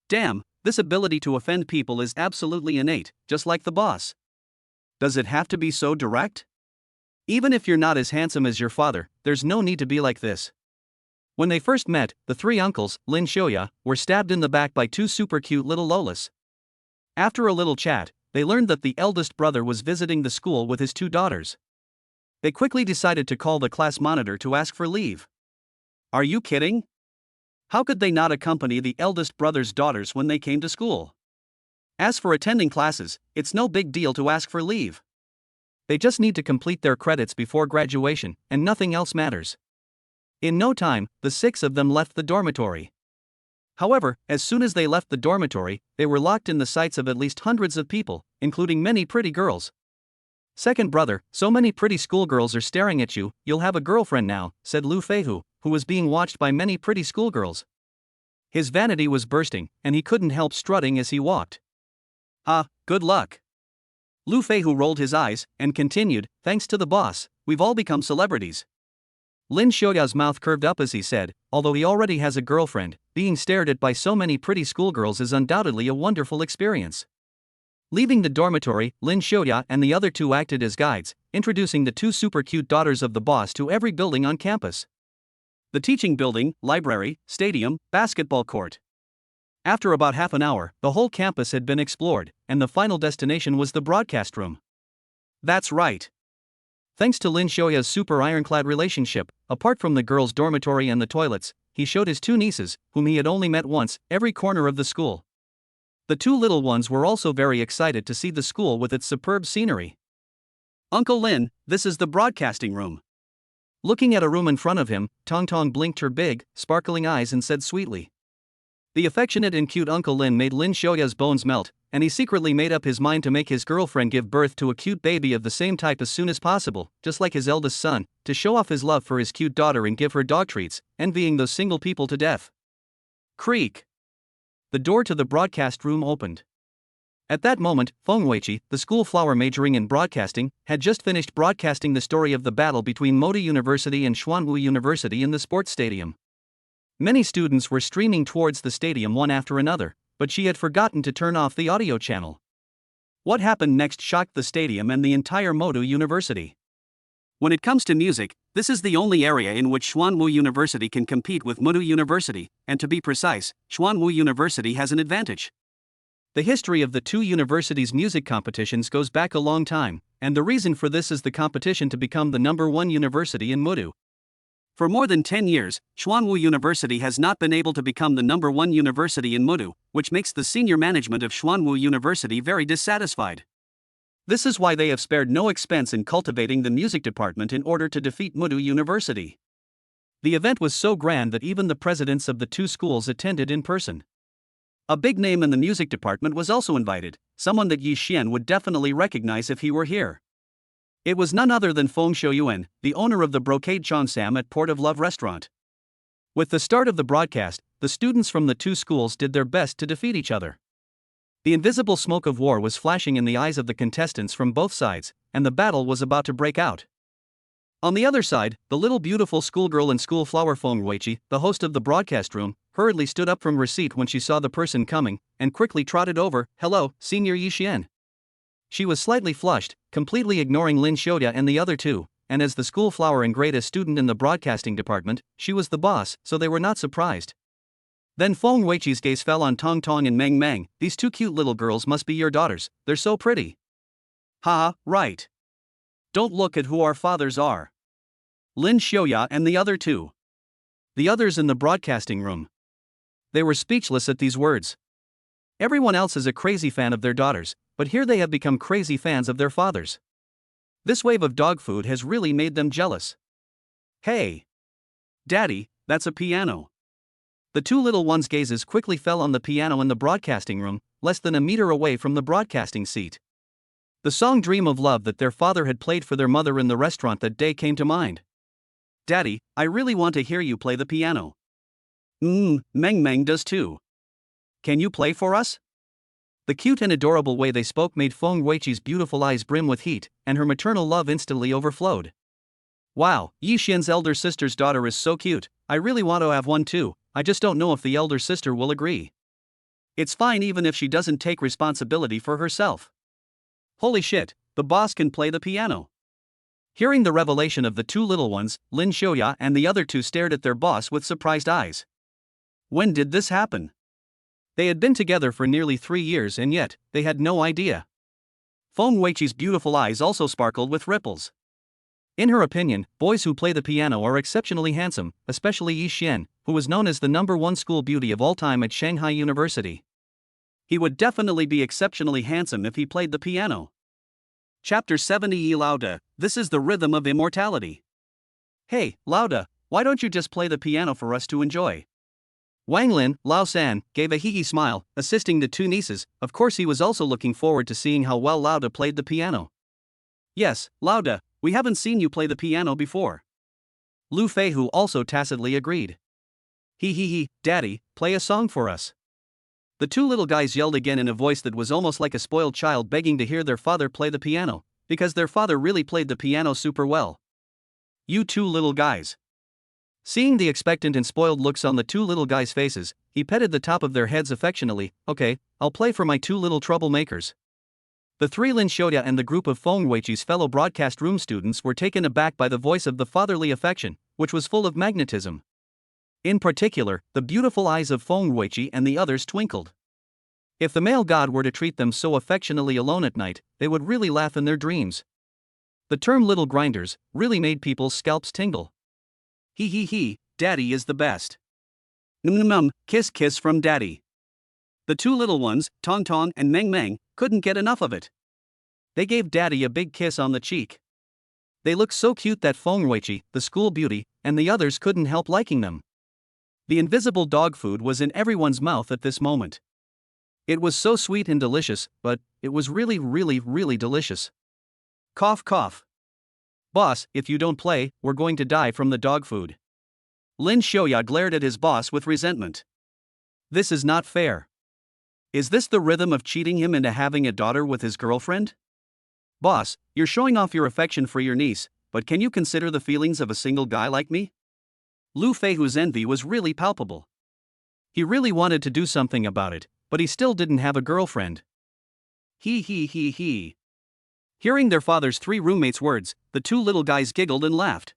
Damn, this ability to offend people is absolutely innate, just like the boss. Does it have to be so direct? Even if you're not as handsome as your father, there's no need to be like this. When they first met, the three uncles, Lin Xiaoya, were stabbed in the back by two super cute little lolas. After a little chat, they learned that the eldest brother was visiting the school with his two daughters. They quickly decided to call the class monitor to ask for leave. Are you kidding? How could they not accompany the eldest brother's daughters when they came to school? As for attending classes, it's no big deal to ask for leave. They just need to complete their credits before graduation, and nothing else matters. In no time, the 6 of them left the dormitory. However, as soon as they left the dormitory, they were locked in the sights of at least hundreds of people, including many pretty girls. Second brother, so many pretty schoolgirls are staring at you, you'll have a girlfriend now, said Lu Feihu, who was being watched by many pretty schoolgirls. His vanity was bursting, and he couldn't help strutting as he walked. Good luck. Lu Feihu rolled his eyes, and continued, thanks to the boss, we've all become celebrities. Lin Xiaoya's mouth curved up as he said, although he already has a girlfriend, being stared at by so many pretty schoolgirls is undoubtedly a wonderful experience. Leaving the dormitory, Lin Xiaoya and the other 2 acted as guides, introducing the 2 super cute daughters of the boss to every building on campus. The teaching building, library, stadium, basketball court. After about half an hour, the whole campus had been explored, and the final destination was the broadcast room. That's right. Thanks to Lin Xiaoya's super ironclad relationship, apart from the girls' dormitory and the toilets, he showed his 2 nieces, whom he had only met once, every corner of the school. The 2 little ones were also very excited to see the school with its superb scenery. Uncle Lin, this is the broadcasting room. Looking at a room in front of him, Tong Tong blinked her big, sparkling eyes and said sweetly. The affectionate and cute Uncle Lin made Lin Xiaoya's bones melt, and he secretly made up his mind to make his girlfriend give birth to a cute baby of the same type as soon as possible, just like his eldest son, to show off his love for his cute daughter and give her dog treats, envying those single people to death. Creak. The door to the broadcast room opened. At that moment, Feng Weiqi, the school flower majoring in broadcasting, had just finished broadcasting the story of the battle between Moda University and Xuanwu University in the sports stadium. Many students were streaming towards the stadium one after another, but she had forgotten to turn off the audio channel. What happened next shocked the stadium and the entire Moda University. When it comes to music, this is the only area in which Xuanwu University can compete with Moda University, and to be precise, Xuanwu University has an advantage. The history of the 2 universities' music competitions goes back a long time, and the reason for this is the competition to become the number 1 university in Modu. For more than 10 years, Xuanwu University has not been able to become the number 1 university in Modu, which makes the senior management of Xuanwu University very dissatisfied. This is why they have spared no expense in cultivating the music department in order to defeat Modu University. The event was so grand that even the presidents of the 2 schools attended in person. A big name in the music department was also invited, someone that Yi Xian would definitely recognize if he were here. It was none other than Feng Xiuyuan, the owner of the Brocade Cheongsam at Port of Love restaurant. With the start of the broadcast, the students from the 2 schools did their best to defeat each other. The invisible smoke of war was flashing in the eyes of the contestants from both sides, and the battle was about to break out. On the other side, the little beautiful schoolgirl and school flower Feng Weiqi, the host of the broadcast room, hurriedly stood up from her seat when she saw the person coming, and quickly trotted over, "Hello, Senior Yi Xian." She was slightly flushed, completely ignoring Lin Xiaoya and the other 2, and as the school flower and greatest student in the broadcasting department, she was the boss, so they were not surprised. Then Feng Weiqi's gaze fell on Tong Tong and Meng Meng. "These 2 cute little girls must be your daughters, they're so pretty." "Haha, right. Don't look at who our fathers are." Lin Xiaoya and the other 2. The others in the broadcasting room. They were speechless at these words. Everyone else is a crazy fan of their daughters, but here they have become crazy fans of their fathers. This wave of dog food has really made them jealous. "Hey! Daddy, that's a piano." The 2 little ones' gazes quickly fell on the piano in the broadcasting room, less than a meter away from the broadcasting seat. The song Dream of Love that their father had played for their mother in the restaurant that day came to mind. "Daddy, I really want to hear you play the piano." Meng Meng does too. "Can you play for us?" The cute and adorable way they spoke made Feng Weiqi's beautiful eyes brim with heat, and her maternal love instantly overflowed. "Wow, Yi Xian's elder sister's daughter is so cute, I really want to have one too, I just don't know if the elder sister will agree." "It's fine even if she doesn't take responsibility for herself." "Holy shit, the boss can play the piano." Hearing the revelation of the 2 little ones, Lin Xiaoya and the other 2 stared at their boss with surprised eyes. When did this happen? They had been together for nearly 3 years and yet, they had no idea. Feng Weiqi's beautiful eyes also sparkled with ripples. In her opinion, boys who play the piano are exceptionally handsome, especially Yi Xian, who was known as the #1 school beauty of all time at Shanghai University. He would definitely be exceptionally handsome if he played the piano. Chapter 70 Yi Lauda, this is the rhythm of immortality. Hey, Lauda, why don't you just play the piano for us to enjoy? Wang Lin, Lao San, gave a hee-hee smile, assisting the two nieces. Of course he was also looking forward to seeing how well Lauda played the piano. Yes, Lauda, we haven't seen you play the piano before. Lu Feihu also tacitly agreed. He, Daddy, play a song for us. The two little guys yelled again in a voice that was almost like a spoiled child begging to hear their father play the piano, because their father really played the piano super well. You two little guys. Seeing the expectant and spoiled looks on the two little guys' faces, he petted the top of their heads affectionately. Okay, I'll play for my two little troublemakers. The three Lin Xiaoya and the group of Feng Weiqi's fellow broadcast room students were taken aback by the voice of the fatherly affection, which was full of magnetism. In particular, the beautiful eyes of Feng Weiqi and the others twinkled. If the male god were to treat them so affectionately alone at night, they would really laugh in their dreams. The term little grinders really made people's scalps tingle. He, Daddy is the best. Kiss from Daddy. The two little ones, Tong Tong and Meng Meng, couldn't get enough of it. They gave Daddy a big kiss on the cheek. They looked so cute that Feng Weiqi, the school beauty, and the others couldn't help liking them. The invisible dog food was in everyone's mouth at this moment. It was so sweet and delicious, but it was really delicious. Cough cough. Boss, if you don't play, we're going to die from the dog food. Lin Xiaoya glared at his boss with resentment. This is not fair. Is this the rhythm of cheating him into having a daughter with his girlfriend? Boss, you're showing off your affection for your niece, but can you consider the feelings of a single guy like me? Lu Feihu's envy was really palpable. He really wanted to do something about it, but he still didn't have a girlfriend. He. Hearing their father's three roommates' words, the two little guys giggled and laughed.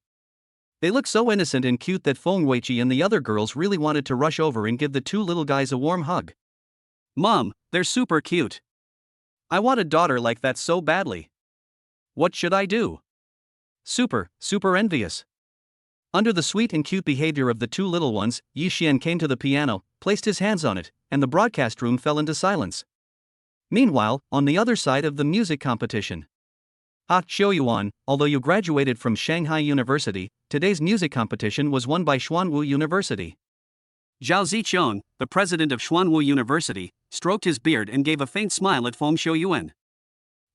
They looked so innocent and cute that Feng Weiqi and the other girls really wanted to rush over and give the two little guys a warm hug. Mom, they're super cute. I want a daughter like that so badly. What should I do? Super envious. Under the sweet and cute behavior of the two little ones, Yi Xian came to the piano, placed his hands on it, and the broadcast room fell into silence. Meanwhile, on the other side of the music competition. Xiaoyuan, although you graduated from Shanghai University, today's music competition was won by Xuanwu University. Zhao Zicheng, the president of Xuanwu University, stroked his beard and gave a faint smile at Feng Xiaoyuan.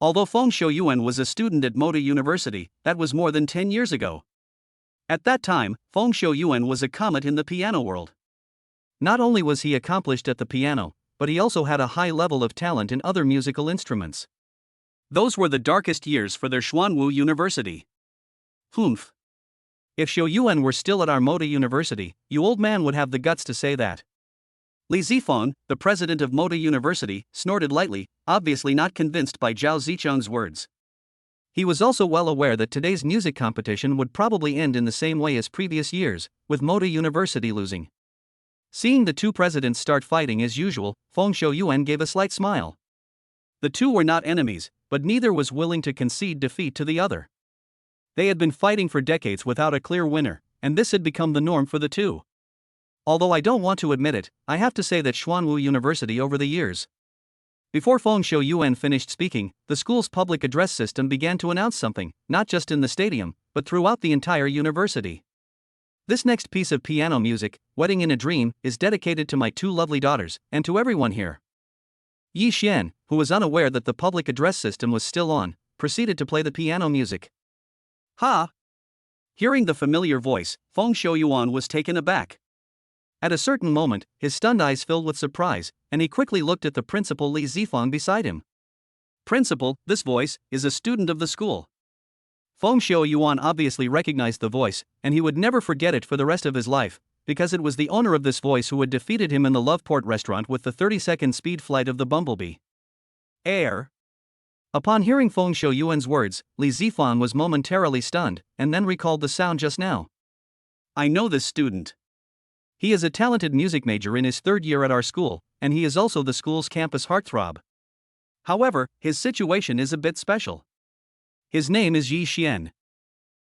Although Feng Xiaoyuan was a student at Moda University, that was more than 10 years ago. At that time, Feng Xiaoyuan was a comet in the piano world. Not only was he accomplished at the piano, but he also had a high level of talent in other musical instruments. Those were the darkest years for their Xuanwu University. Humph. If Xiaoyuan were still at our Moda University, you old man would have the guts to say that. Li Zifeng, the president of Moda University, snorted lightly, obviously not convinced by Zhao Zicheng's words. He was also well aware that today's music competition would probably end in the same way as previous years, with Moda University losing. Seeing the two presidents start fighting as usual, Feng Xiaoyuan gave a slight smile. The two were not enemies, but neither was willing to concede defeat to the other. They had been fighting for decades without a clear winner, and this had become the norm for the two. Although I don't want to admit it, I have to say that Xuanwu University over the years. Before Feng Xiaoyuan finished speaking, the school's public address system began to announce something, not just in the stadium, but throughout the entire university. This next piece of piano music, Wedding in a Dream, is dedicated to my two lovely daughters, and to everyone here. Yi Xian, who was unaware that the public address system was still on, proceeded to play the piano music. Ha! Hearing the familiar voice, Feng Xiaoyuan was taken aback. At a certain moment, his stunned eyes filled with surprise, and he quickly looked at the principal Li Zifeng beside him. Principal, this voice, is a student of the school. Feng Xiaoyuan obviously recognized the voice, and he would never forget it for the rest of his life, because it was the owner of this voice who had defeated him in the Loveport restaurant with the 30-second speed flight of the Bumblebee. Air. Upon hearing Feng Xiaoyuan's words, Li Zifeng was momentarily stunned, and then recalled the sound just now. I know this student. He is a talented music major in his third year at our school, and he is also the school's campus heartthrob. However, his situation is a bit special. His name is Yi Xian.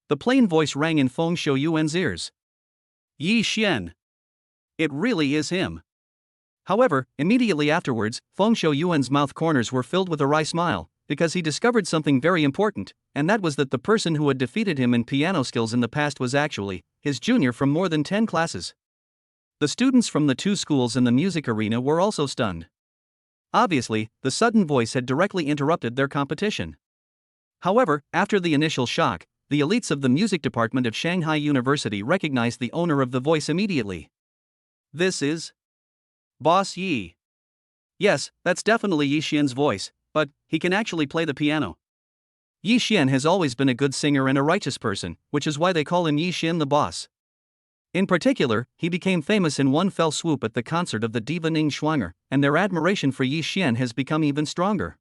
The plain voice rang in Feng Shouyuan's ears. Yi Xian. It really is him. However, immediately afterwards, Feng Shouyuan's mouth corners were filled with a wry smile, because he discovered something very important, and that was that the person who had defeated him in piano skills in the past was actually his junior from more than 10 classes. The students from the two schools in the music arena were also stunned. Obviously, the sudden voice had directly interrupted their competition. However, after the initial shock, the elites of the music department of Shanghai University recognized the owner of the voice immediately. This is Boss Yi. Yes, that's definitely Yi Xian's voice, but he can actually play the piano. Yi Xian has always been a good singer and a righteous person, which is why they call him Yi Xian the boss. In particular, he became famous in one fell swoop at the concert of the diva Ning Shuang'er, and their admiration for Yi Xian has become even stronger.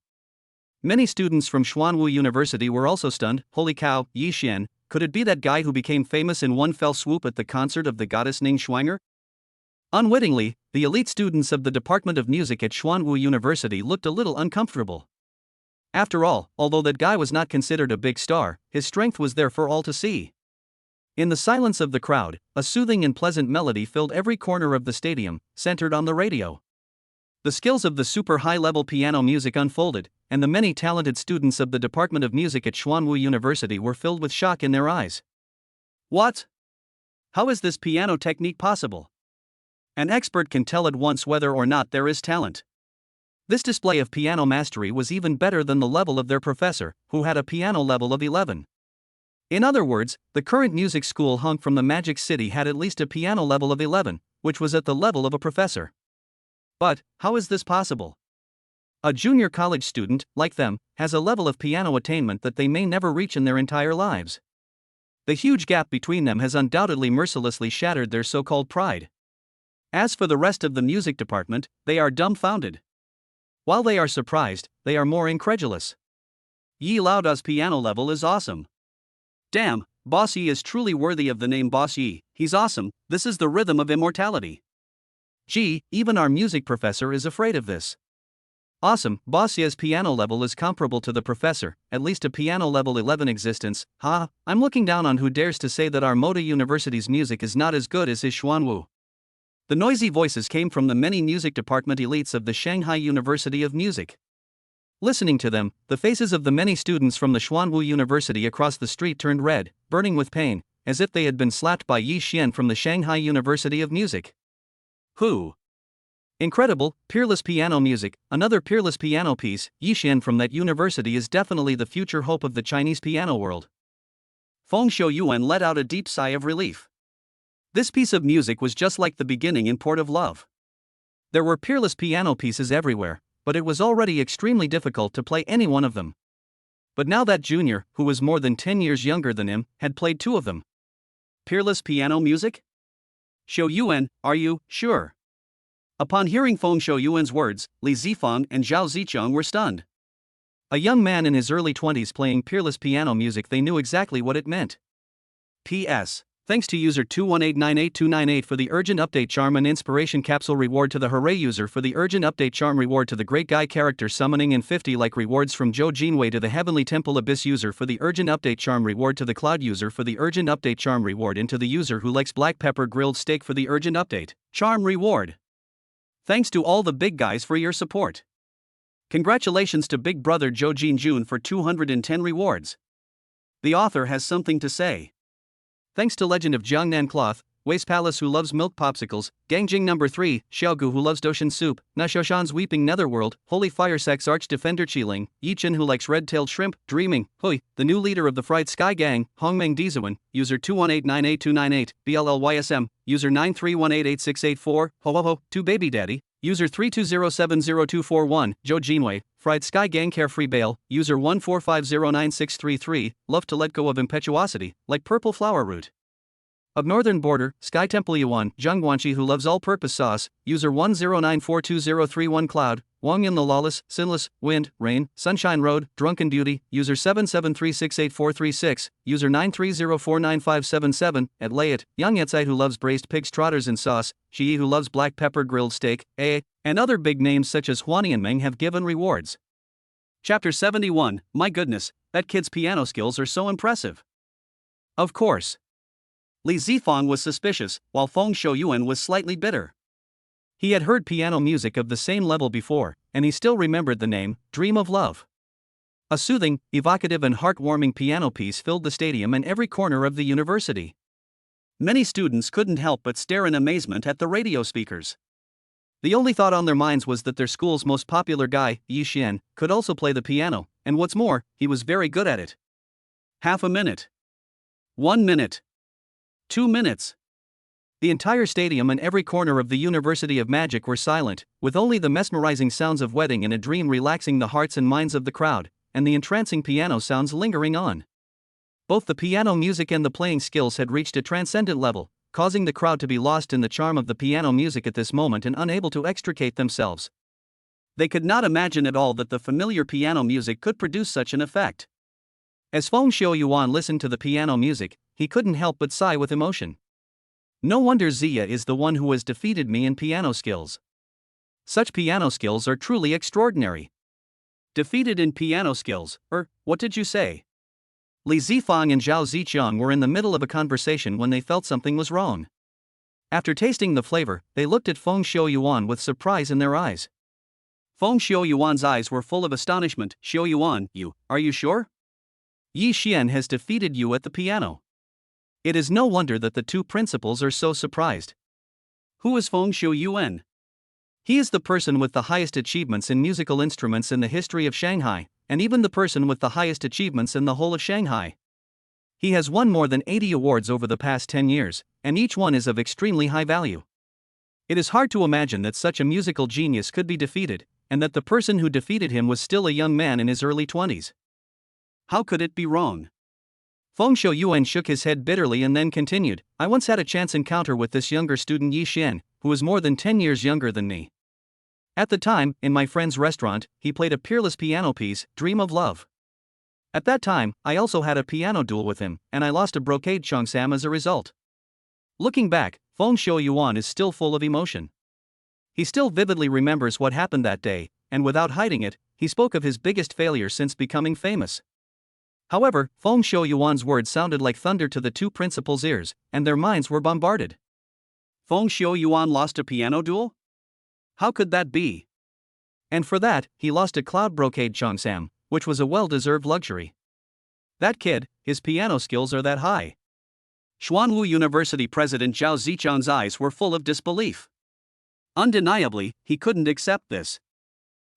Many students from Xuanwu University were also stunned. Holy cow, Yi Xian, could it be that guy who became famous in one fell swoop at the concert of the goddess Ning Shuang'er? Unwittingly, the elite students of the Department of Music at Xuanwu University looked a little uncomfortable. After all, although that guy was not considered a big star, his strength was there for all to see. In the silence of the crowd, a soothing and pleasant melody filled every corner of the stadium, centered on the radio. The skills of the super high-level piano music unfolded, and the many talented students of the Department of Music at Xuanwu University were filled with shock in their eyes. What? How is this piano technique possible? An expert can tell at once whether or not there is talent. This display of piano mastery was even better than the level of their professor, who had a piano level of 11. In other words, the current music school hunk from the Magic City had at least a piano level of 11, which was at the level of a professor. But, how is this possible? A junior college student, like them, has a level of piano attainment that they may never reach in their entire lives. The huge gap between them has undoubtedly mercilessly shattered their so-called pride. As for the rest of the music department, they are dumbfounded. While they are surprised, they are more incredulous. Yi Laoda's piano level is awesome. Damn, Boss Yi is truly worthy of the name Boss Yi. He's awesome. This is the rhythm of immortality. Gee, even our music professor is afraid of this. Awesome, Boss Yi's piano level is comparable to the professor, at least a piano level 11 existence. I'm looking down on who dares to say that our Moda University's music is not as good as his Xuanwu. The noisy voices came from the many music department elites of the Shanghai University of Music. Listening to them, the faces of the many students from the Xuanwu University across the street turned red, burning with pain, as if they had been slapped by Yi Xian from the Shanghai University of Music. Who? Incredible, peerless piano music, another peerless piano piece. Yi Xian from that university is definitely the future hope of the Chinese piano world. Feng Shouyuan let out a deep sigh of relief. This piece of music was just like the beginning in Port of Love. There were peerless piano pieces everywhere, but it was already extremely difficult to play any one of them. But now that junior, who was more than 10 years younger than him, had played two of them. Peerless piano music? Shouyuan, are you sure? Upon hearing Feng Shouyuan's words, Li Zifang and Zhao Zicheng were stunned. A young man in his early 20s playing peerless piano music, they knew exactly what it meant. P.S. Thanks to user 2189828 for the urgent update charm and inspiration capsule reward, to the hooray user for the urgent update charm reward, to the great guy character summoning and 50 like rewards from Zhou Jinwei, to the heavenly temple abyss user for the urgent update charm reward, to the cloud user for the urgent update charm reward, and to the user who likes black pepper grilled steak for the urgent update charm reward. Thanks to all the big guys for your support. Congratulations to Big Brother Zhou Jinjun for 210 rewards. The author has something to say. Thanks to Legend of Jiangnan Cloth, Waste Palace who loves milk popsicles, Gangjing number 3, Xiaogu who loves Doshan soup, Nashoshan's weeping netherworld, Holy Fire Sex Arch Defender Qiling, Yichen who likes red-tailed shrimp, Dreaming, Hui, the new leader of the Fried Sky Gang, Hongmeng Dizuan, user 2189828, BLLYSM, user 931886884, Ho Ho Ho, 2 Baby Daddy, user 32070241, Zhou Jinwei, Fried Sky Gang Carefree Bale, user 145096333, love to let go of impetuosity, like purple flower root. Of Northern Border, Sky Temple Yuan, Zhengguanxi who loves all-purpose sauce, user 1094231 Cloud, Wang Yin the Lawless, Sinless, Wind, Rain, Sunshine Road, Drunken Beauty, user 7736846, user 930495777, at Layet, Yang Yetzai who loves braised pigs trotters in sauce, Shi who loves black pepper grilled steak, and other big names such as Huan and Meng have given rewards. Chapter 71, My goodness, that kid's piano skills are so impressive. Of course. Li Zifeng was suspicious, while Feng Shouyuan was slightly bitter. He had heard piano music of the same level before, and he still remembered the name, Dream of Love. A soothing, evocative and heartwarming piano piece filled the stadium and every corner of the university. Many students couldn't help but stare in amazement at the radio speakers. The only thought on their minds was that their school's most popular guy, Yi Xian, could also play the piano, and what's more, he was very good at it. Half a minute. 1 minute. 2 minutes. The entire stadium and every corner of the University of Magic were silent, with only the mesmerizing sounds of wedding in a dream relaxing the hearts and minds of the crowd, and the entrancing piano sounds lingering on. Both the piano music and the playing skills had reached a transcendent level, causing the crowd to be lost in the charm of the piano music at this moment and unable to extricate themselves. They could not imagine at all that the familiar piano music could produce such an effect. As Feng Shouyuan listened to the piano music, he couldn't help but sigh with emotion. No wonder Zia is the one who has defeated me in piano skills. Such piano skills are truly extraordinary. Defeated in piano skills, what did you say? Li Zifeng and Zhao Ziqiang were in the middle of a conversation when they felt something was wrong. After tasting the flavor, they looked at Feng Shouyuan with surprise in their eyes. Feng Shouyuan's eyes were full of astonishment. Shouyuan, are you sure? Yi Xian has defeated you at the piano. It is no wonder that the two principals are so surprised. Who is Feng Shouyuan? He is the person with the highest achievements in musical instruments in the history of Shanghai, and even the person with the highest achievements in the whole of Shanghai. He has won more than 80 awards over the past 10 years, and each one is of extremely high value. It is hard to imagine that such a musical genius could be defeated, and that the person who defeated him was still a young man in his early 20s. How could it be wrong? Feng Shouyuan shook his head bitterly and then continued, I once had a chance encounter with this younger student Yi Xian, who is more than 10 years younger than me. At the time, in my friend's restaurant, he played a peerless piano piece, Dream of Love. At that time, I also had a piano duel with him, and I lost a brocade cheongsam as a result. Looking back, Feng Shouyuan is still full of emotion. He still vividly remembers what happened that day, and without hiding it, he spoke of his biggest failure since becoming famous. However, Feng Shouyuan's words sounded like thunder to the two principals' ears, and their minds were bombarded. Feng Shouyuan lost a piano duel? How could that be? And for that, he lost a cloud brocade cheongsam, which was a well-deserved luxury. That kid, his piano skills are that high. Xuanwu University President Zhao Ziqiang's eyes were full of disbelief. Undeniably, he couldn't accept this.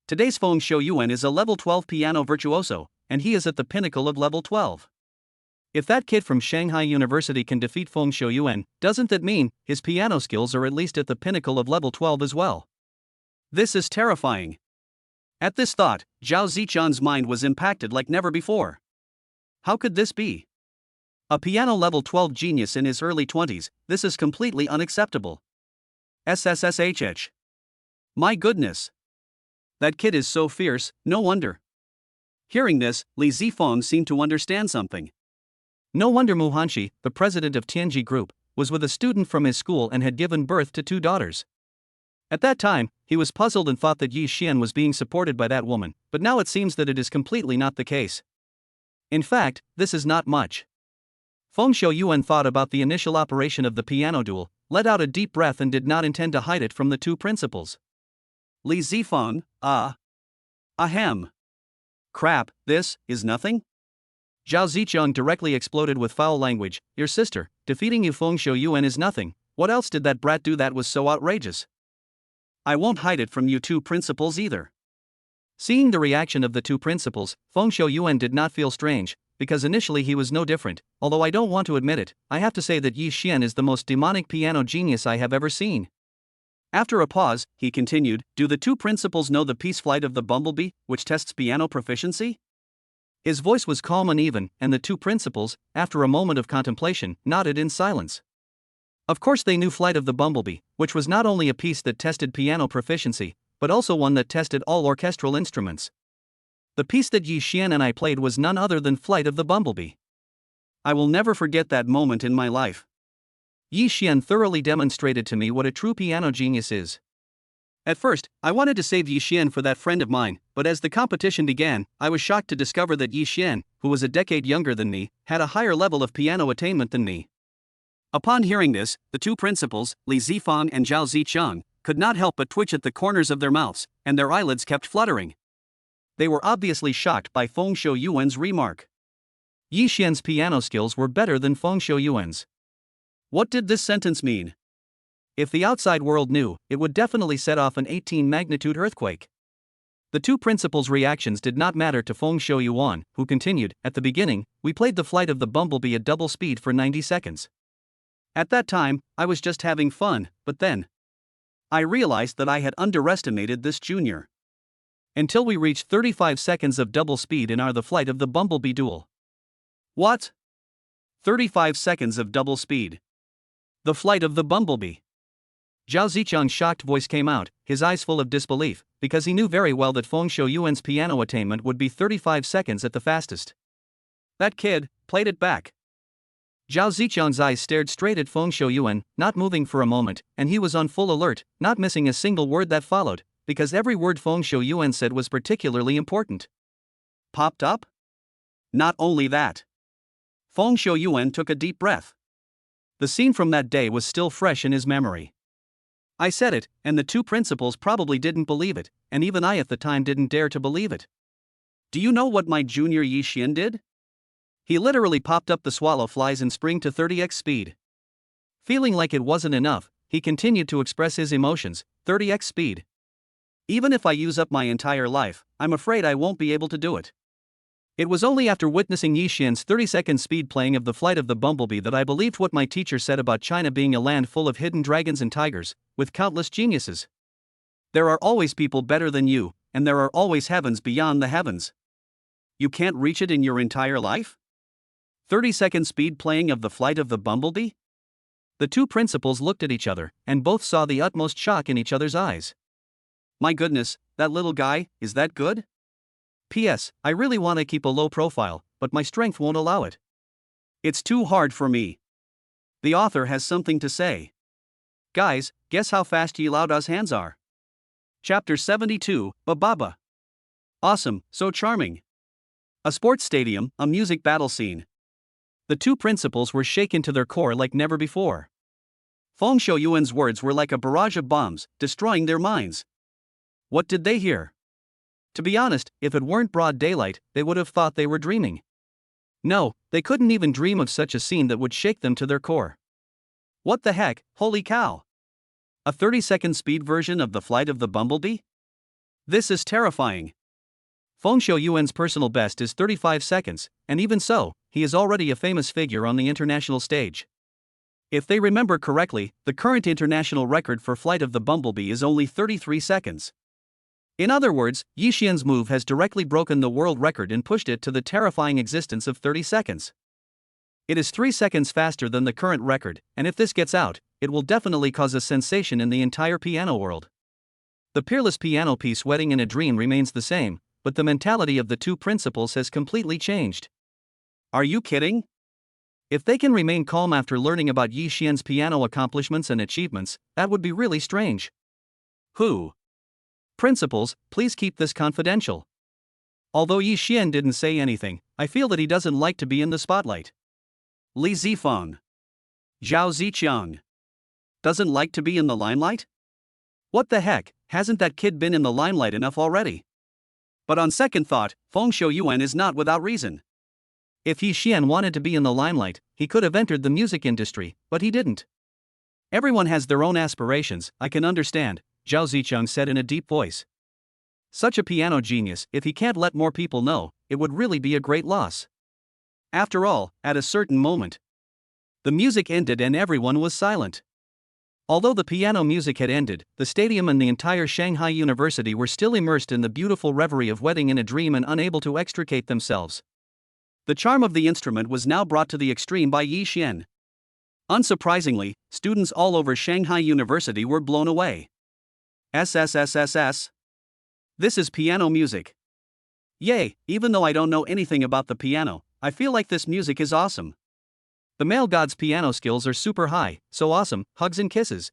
Today's Feng Shouyuan is a level 12 piano virtuoso, and he is at the pinnacle of level 12. If that kid from Shanghai University can defeat Feng Shouyuan, doesn't that mean his piano skills are at least at the pinnacle of level 12 as well? This is terrifying. At this thought, Zhao Ziqiang's mind was impacted like never before. How could this be? A piano level 12 genius in his early 20s, this is completely unacceptable. SSSHH. My goodness. That kid is so fierce, no wonder. Hearing this, Li Zifeng seemed to understand something. No wonder Mu Hanxi, the president of Tianji Group, was with a student from his school and had given birth to 2 daughters. At that time, he was puzzled and thought that Yi Xian was being supported by that woman, but now it seems that it is completely not the case. In fact, this is not much. Feng Shouyuan thought about the initial operation of the piano duel, let out a deep breath and did not intend to hide it from the two principals. Li Zifeng, ahem. Crap, this is nothing? Zhao Ziqiang directly exploded with foul language, your sister, defeating you Feng Shouyuan is nothing, what else did that brat do that was so outrageous? I won't hide it from you two principals either. Seeing the reaction of the two principals, Feng Shouyuan did not feel strange, because initially he was no different, although I don't want to admit it, I have to say that Yi Xian is the most demonic piano genius I have ever seen. After a pause, he continued, do the two principals know the piece Flight of the Bumblebee, which tests piano proficiency? His voice was calm and even, and the two principals, after a moment of contemplation, nodded in silence. Of course they knew Flight of the Bumblebee, which was not only a piece that tested piano proficiency, but also one that tested all orchestral instruments. The piece that Yi Xian and I played was none other than Flight of the Bumblebee. I will never forget that moment in my life. Yi Xian thoroughly demonstrated to me what a true piano genius is. At first, I wanted to save Yi Xian for that friend of mine, but as the competition began, I was shocked to discover that Yi Xian, who was a decade younger than me, had a higher level of piano attainment than me. Upon hearing this, the two principals, Li Zifang and Zhao Zicheng, could not help but twitch at the corners of their mouths, and their eyelids kept fluttering. They were obviously shocked by Feng Shouyuan's remark. Yi Xian's piano skills were better than Feng Shouyuan's. What did this sentence mean? If the outside world knew, it would definitely set off an 18-magnitude earthquake. The two principals' reactions did not matter to Feng Shouyuan, who continued, "At the beginning, we played the flight of the bumblebee at double speed for 90 seconds. At that time, I was just having fun, but then I realized that I had underestimated this junior. Until we reached 35 seconds of double speed in our The Flight of the Bumblebee duel." What? 35 seconds of double speed. The Flight of the Bumblebee. Zhao Zicheng's shocked voice came out, his eyes full of disbelief, because he knew very well that Feng Shouyuan's piano attainment would be 35 seconds at the fastest. That kid played it back. Zhao Zicheng's eyes stared straight at Feng Shouyuan, not moving for a moment, and he was on full alert, not missing a single word that followed, because every word Feng Shouyuan said was particularly important. Popped up? Not only that. Feng Shouyuan took a deep breath. The scene from that day was still fresh in his memory. I said it, and the two principals probably didn't believe it, and even I at the time didn't dare to believe it. Do you know what my junior Yi Xian did? He literally popped up the swallow flies and sprang to 30x speed. Feeling like it wasn't enough, he continued to express his emotions, 30x speed. Even if I use up my entire life, I'm afraid I won't be able to do it. It was only after witnessing Yi Xian's 30-second speed playing of The Flight of the Bumblebee that I believed what my teacher said about China being a land full of hidden dragons and tigers, with countless geniuses. There are always people better than you, and there are always heavens beyond the heavens. You can't reach it in your entire life? 30-second speed playing of The Flight of the Bumblebee? The two principals looked at each other, and both saw the utmost shock in each other's eyes. My goodness, that little guy, is that good? P.S. I really want to keep a low profile, but my strength won't allow it. It's too hard for me. The author has something to say. Guys, guess how fast Yi Laoda's hands are? Chapter 72, Bababa. Awesome, so charming. A sports stadium, a music battle scene. The two principals were shaken to their core like never before. Feng Shouyuan's words were like a barrage of bombs, destroying their minds. What did they hear? To be honest, if it weren't broad daylight, they would have thought they were dreaming. No, they couldn't even dream of such a scene that would shake them to their core. What the heck, holy cow! A 30-second speed version of The Flight of the Bumblebee? This is terrifying. Feng Shouyuan's personal best is 35 seconds, and even so, he is already a famous figure on the international stage. If they remember correctly, the current international record for Flight of the Bumblebee is only 33 seconds. In other words, Yi Xian's move has directly broken the world record and pushed it to the terrifying existence of 30 seconds. It is 3 seconds faster than the current record, and if this gets out, it will definitely cause a sensation in the entire piano world. The peerless piano piece Wedding in a Dream remains the same, but the mentality of the two principals has completely changed. Are you kidding? If they can remain calm after learning about Yi Xian's piano accomplishments and achievements, that would be really strange. Who? Principals, please keep this confidential. Although Yi Xian didn't say anything, I feel that he doesn't like to be in the spotlight. Li Zifang. Zhao Zicheng. Doesn't like to be in the limelight? What the heck, hasn't that kid been in the limelight enough already? But on second thought, Feng Shouyuan is not without reason. If Yi Xian wanted to be in the limelight, he could have entered the music industry, but he didn't. Everyone has their own aspirations, I can understand, Zhao Zicheng said in a deep voice. Such a piano genius, if he can't let more people know, it would really be a great loss. After all, at a certain moment, the music ended and everyone was silent. Although the piano music had ended, the stadium and the entire Shanghai University were still immersed in the beautiful reverie of Wedding in a Dream and unable to extricate themselves. The charm of the instrument was now brought to the extreme by Yi Xian. Unsurprisingly, students all over Shanghai University were blown away. SSSSS. This is piano music. Yay, even though I don't know anything about the piano, I feel like this music is awesome. The male god's piano skills are super high, so awesome, hugs and kisses.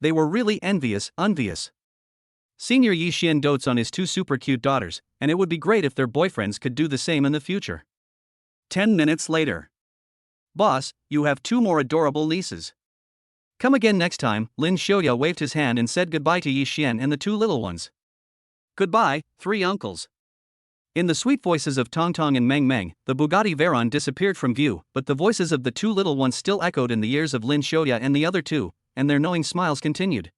They were really envious. Senior Yi Xian dotes on his two super cute daughters, and it would be great if their boyfriends could do the same in the future. 10 minutes later. Boss, you have two more adorable nieces. Come again next time. Lin Xiaoya waved his hand and said goodbye to Yi Xian and the two little ones. Goodbye, three uncles. In the sweet voices of Tong Tong and Meng Meng, the Bugatti Veyron disappeared from view, but the voices of the two little ones still echoed in the ears of Lin Xiaoya and the other two, and their knowing smiles continued.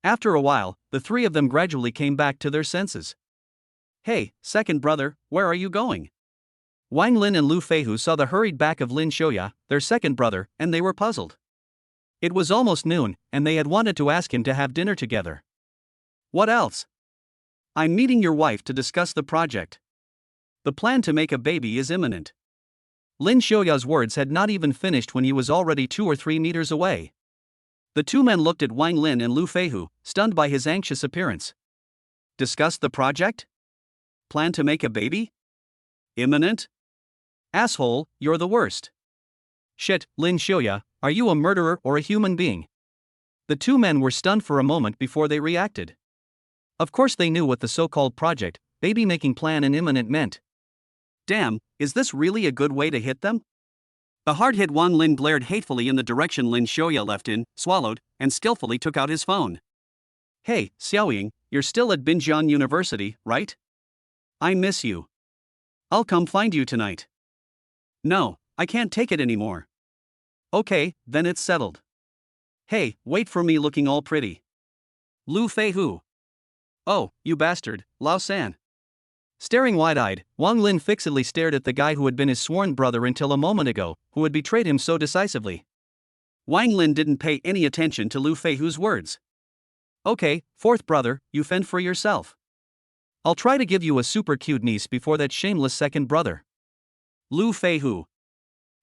After a while, the three of them gradually came back to their senses. Hey, second brother, where are you going? Wang Lin and Lu Feihu saw the hurried back of Lin Xiaoya, their second brother, and they were puzzled. It was almost noon, and they had wanted to ask him to have dinner together. What else? I'm meeting your wife to discuss the project. The plan to make a baby is imminent. Lin Xiaoya's words had not even finished when he was already 2 or 3 meters away. The two men looked at Wang Lin and Lu Feihu, stunned by his anxious appearance. Discuss the project? Plan to make a baby? Imminent? Asshole, you're the worst. Shit, Lin Xiaoya, are you a murderer or a human being? The two men were stunned for a moment before they reacted. Of course they knew what the so-called project, baby-making plan and imminent meant. Damn, is this really a good way to hit them? The hard-hit Wang Lin glared hatefully in the direction Lin Xiaoya left in, swallowed, and skillfully took out his phone. Hey, Xiaoying, you're still at Binjiang University, right? I miss you. I'll come find you tonight. No, I can't take it anymore. Okay, then it's settled. Hey, wait for me looking all pretty. Lu Feihu. Oh, you bastard, Lao San. Staring wide-eyed, Wang Lin fixedly stared at the guy who had been his sworn brother until a moment ago, who had betrayed him so decisively. Wang Lin didn't pay any attention to Lu Feihu's words. Okay, fourth brother, you fend for yourself. I'll try to give you a super cute niece before that shameless second brother. Lu Feihu.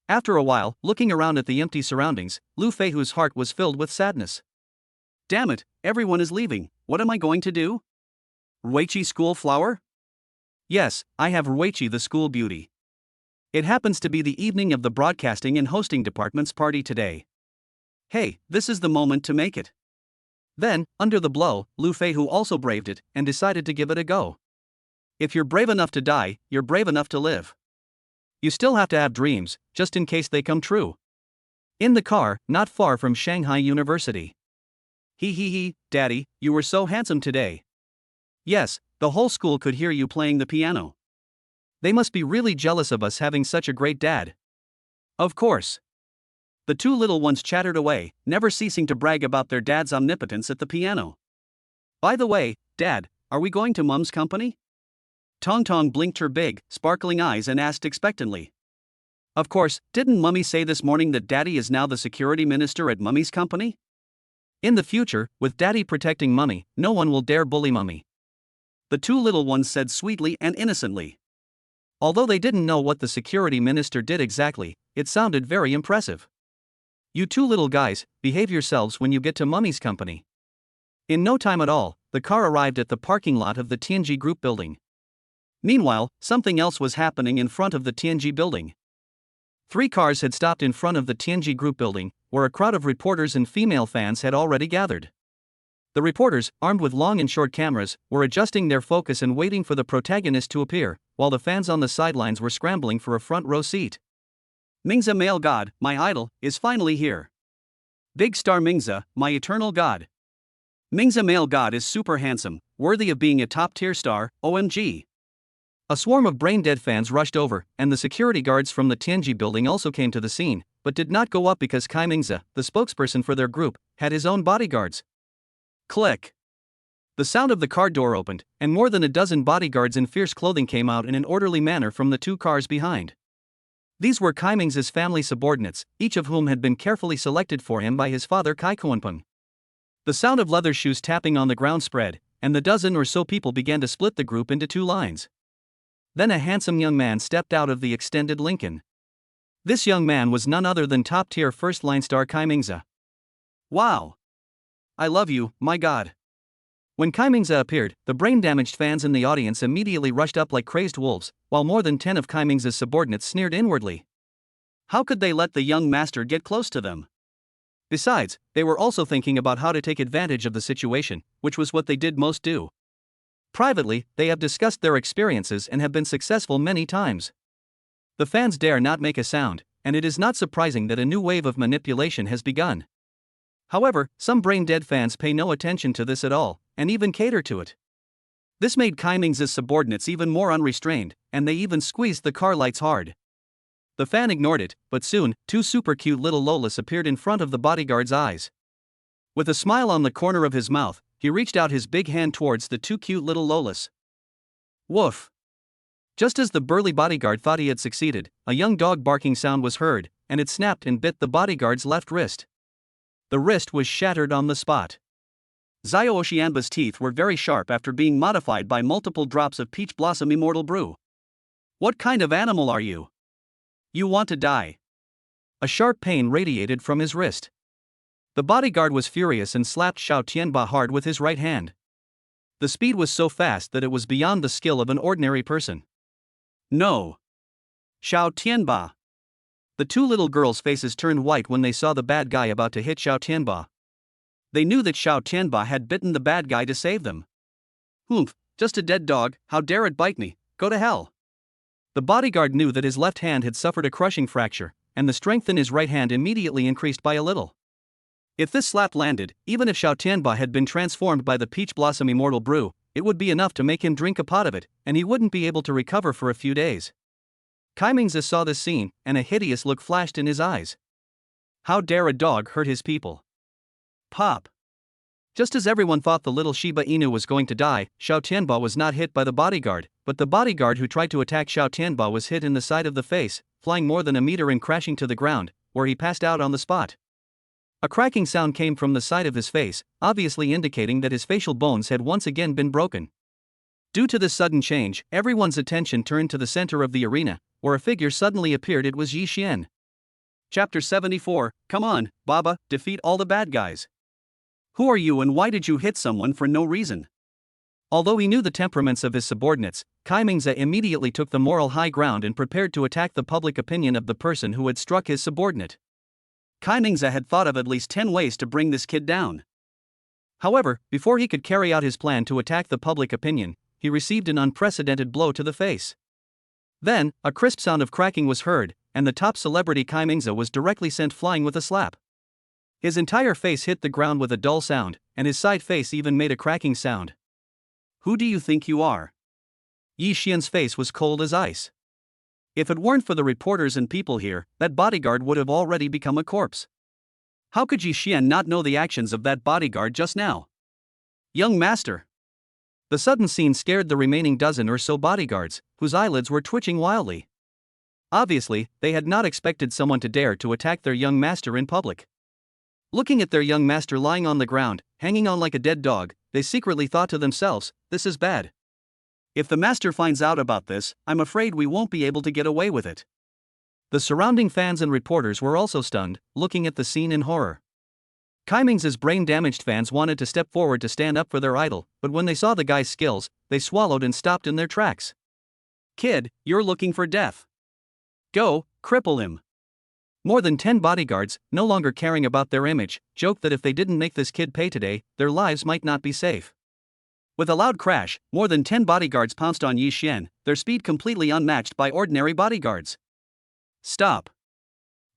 After a while, looking around at the empty surroundings, Lu Feihu's heart was filled with sadness. Damn it, everyone is leaving, what am I going to do? Ruiqi school flower? Yes, I have Ruiqi the school beauty. It happens to be the evening of the broadcasting and hosting department's party today. Hey, this is the moment to make it. Then, under the blow, Lu Feihu also braved it and decided to give it a go. If you're brave enough to die, you're brave enough to live. You still have to have dreams, just in case they come true. In the car, not far from Shanghai University. He, Daddy, you were so handsome today. Yes, the whole school could hear you playing the piano. They must be really jealous of us having such a great dad. Of course. The two little ones chattered away, never ceasing to brag about their dad's omnipotence at the piano. By the way, Dad, are we going to Mum's company? Tong Tong blinked her big, sparkling eyes and asked expectantly. Of course, didn't Mummy say this morning that Daddy is now the security minister at Mummy's company? In the future, with Daddy protecting Mummy, no one will dare bully Mummy. The two little ones said sweetly and innocently. Although they didn't know what the security minister did exactly, it sounded very impressive. You two little guys, behave yourselves when you get to Mummy's company. In no time at all, the car arrived at the parking lot of the Tianji Group building. Meanwhile, something else was happening in front of the Tianji building. 3 cars had stopped in front of the Tianji Group building, where a crowd of reporters and female fans had already gathered. The reporters, armed with long and short cameras, were adjusting their focus and waiting for the protagonist to appear, while the fans on the sidelines were scrambling for a front row seat. Mingzi male god, my idol, is finally here. Big star Mingzi, my eternal god. Mingzi male god is super handsome, worthy of being a top-tier star, OMG. A swarm of brain-dead fans rushed over, and the security guards from the Tianji building also came to the scene, but did not go up because Kai Mingzi, the spokesperson for their group, had his own bodyguards. Click. The sound of the car door opened, and more than a dozen bodyguards in fierce clothing came out in an orderly manner from the 2 cars behind. These were Kai Mingzi's family subordinates, each of whom had been carefully selected for him by his father Kai Kuanpeng. The sound of leather shoes tapping on the ground spread, and the dozen or so people began to split the group into 2 lines. Then a handsome young man stepped out of the extended Lincoln. This young man was none other than top-tier first-line star Kai Mingzi. Wow! I love you, my god. When Kai Mingzi appeared, the brain-damaged fans in the audience immediately rushed up like crazed wolves, while more than 10 of Kai Mingzi's subordinates sneered inwardly. How could they let the young master get close to them? Besides, they were also thinking about how to take advantage of the situation, which was what they did most do. Privately, they have discussed their experiences and have been successful many times. The fans dare not make a sound, and it is not surprising that a new wave of manipulation has begun. However, some brain-dead fans pay no attention to this at all, and even cater to it. This made Kai Ming's subordinates even more unrestrained, and they even squeezed the car lights hard. The fan ignored it, but soon, two super cute little Lolas appeared in front of the bodyguard's eyes. With a smile on the corner of his mouth, he reached out his big hand towards the two cute little Lolas. Woof! Just as the burly bodyguard thought he had succeeded, a young dog barking sound was heard, and it snapped and bit the bodyguard's left wrist. The wrist was shattered on the spot. Xiao Oceanba's teeth were very sharp after being modified by multiple drops of peach blossom immortal brew. What kind of animal are you? You want to die. A sharp pain radiated from his wrist. The bodyguard was furious and slapped Xiao Tianba hard with his right hand. The speed was so fast that it was beyond the skill of an ordinary person. No! Xiao Tianba! The two little girls' faces turned white when they saw the bad guy about to hit Xiao Tianba. They knew that Xiao Tianba had bitten the bad guy to save them. Humph, just a dead dog, how dare it bite me, go to hell! The bodyguard knew that his left hand had suffered a crushing fracture, and the strength in his right hand immediately increased by a little. If this slap landed, even if Xiao Tianba had been transformed by the peach blossom immortal brew, it would be enough to make him drink a pot of it, and he wouldn't be able to recover for a few days. Kai Mingzi saw this scene, and a hideous look flashed in his eyes. How dare a dog hurt his people? Pop! Just as everyone thought the little Shiba Inu was going to die, Xiao Tianba was not hit by the bodyguard, but the bodyguard who tried to attack Xiao Tianba was hit in the side of the face, flying more than a meter and crashing to the ground, where he passed out on the spot. A cracking sound came from the side of his face, obviously indicating that his facial bones had once again been broken. Due to this sudden change, everyone's attention turned to the center of the arena, where a figure suddenly appeared. It was Yi Xian. Chapter 74, Come on, Baba, defeat all the bad guys. Who are you and why did you hit someone for no reason? Although he knew the temperaments of his subordinates, Kai Mingzi immediately took the moral high ground and prepared to attack the public opinion of the person who had struck his subordinate. Kai Mingzi had thought of at least 10 ways to bring this kid down. However, before he could carry out his plan to attack the public opinion, he received an unprecedented blow to the face. Then, a crisp sound of cracking was heard, and the top celebrity Kai Mingzi was directly sent flying with a slap. His entire face hit the ground with a dull sound, and his side face even made a cracking sound. Who do you think you are? Yi Xian's face was cold as ice. If it weren't for the reporters and people here, that bodyguard would have already become a corpse. How could Yi Xian not know the actions of that bodyguard just now? Young master! The sudden scene scared the remaining dozen or so bodyguards, whose eyelids were twitching wildly. Obviously, they had not expected someone to dare to attack their young master in public. Looking at their young master lying on the ground, hanging on like a dead dog, they secretly thought to themselves, this is bad. If the master finds out about this, I'm afraid we won't be able to get away with it. The surrounding fans and reporters were also stunned, looking at the scene in horror. Kai Mingzi's brain-damaged fans wanted to step forward to stand up for their idol, but when they saw the guy's skills, they swallowed and stopped in their tracks. Kid, you're looking for death. Go, cripple him. More than 10 bodyguards, no longer caring about their image, joked that if they didn't make this kid pay today, their lives might not be safe. With a loud crash, more than 10 bodyguards pounced on Yi Xian, their speed completely unmatched by ordinary bodyguards. Stop.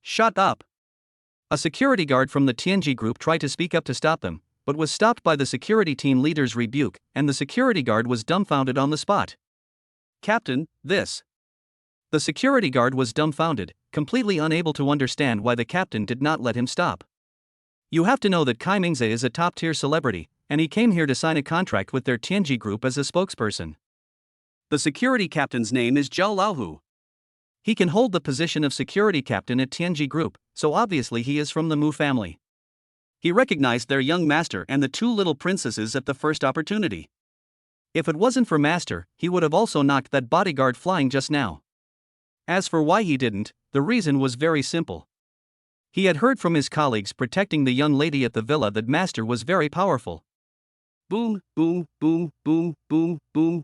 Shut up. A security guard from the Tianji group tried to speak up to stop them, but was stopped by the security team leader's rebuke, and the security guard was dumbfounded on the spot. Captain, this. The security guard was dumbfounded, completely unable to understand why the captain did not let him stop. You have to know that Kai Mingzi is a top-tier celebrity, and he came here to sign a contract with their Tianji group as a spokesperson. The security captain's name is Zhao Laohu. He can hold the position of security captain at Tianji group, so obviously he is from the Mu family. He recognized their young master and the two little princesses at the first opportunity. If it wasn't for master, he would have also knocked that bodyguard flying just now. As for why he didn't, the reason was very simple. He had heard from his colleagues protecting the young lady at the villa that master was very powerful. Boom, boom, boom, boom, boom, boom,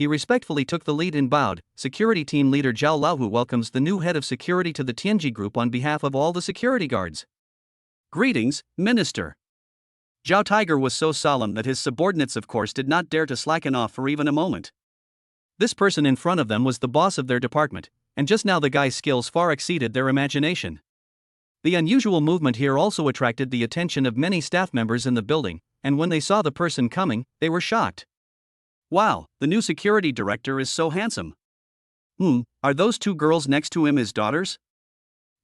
he respectfully took the lead and bowed. Security team leader Zhao Laohu welcomes the new head of security to the Tianji group on behalf of all the security guards. Greetings, Minister. Zhao Tiger was so solemn that his subordinates of course did not dare to slacken off for even a moment. This person in front of them was the boss of their department, and just now the guy's skills far exceeded their imagination. The unusual movement here also attracted the attention of many staff members in the building, and when they saw the person coming, they were shocked. Wow, the new security director is so handsome. Are those two girls next to him his daughters?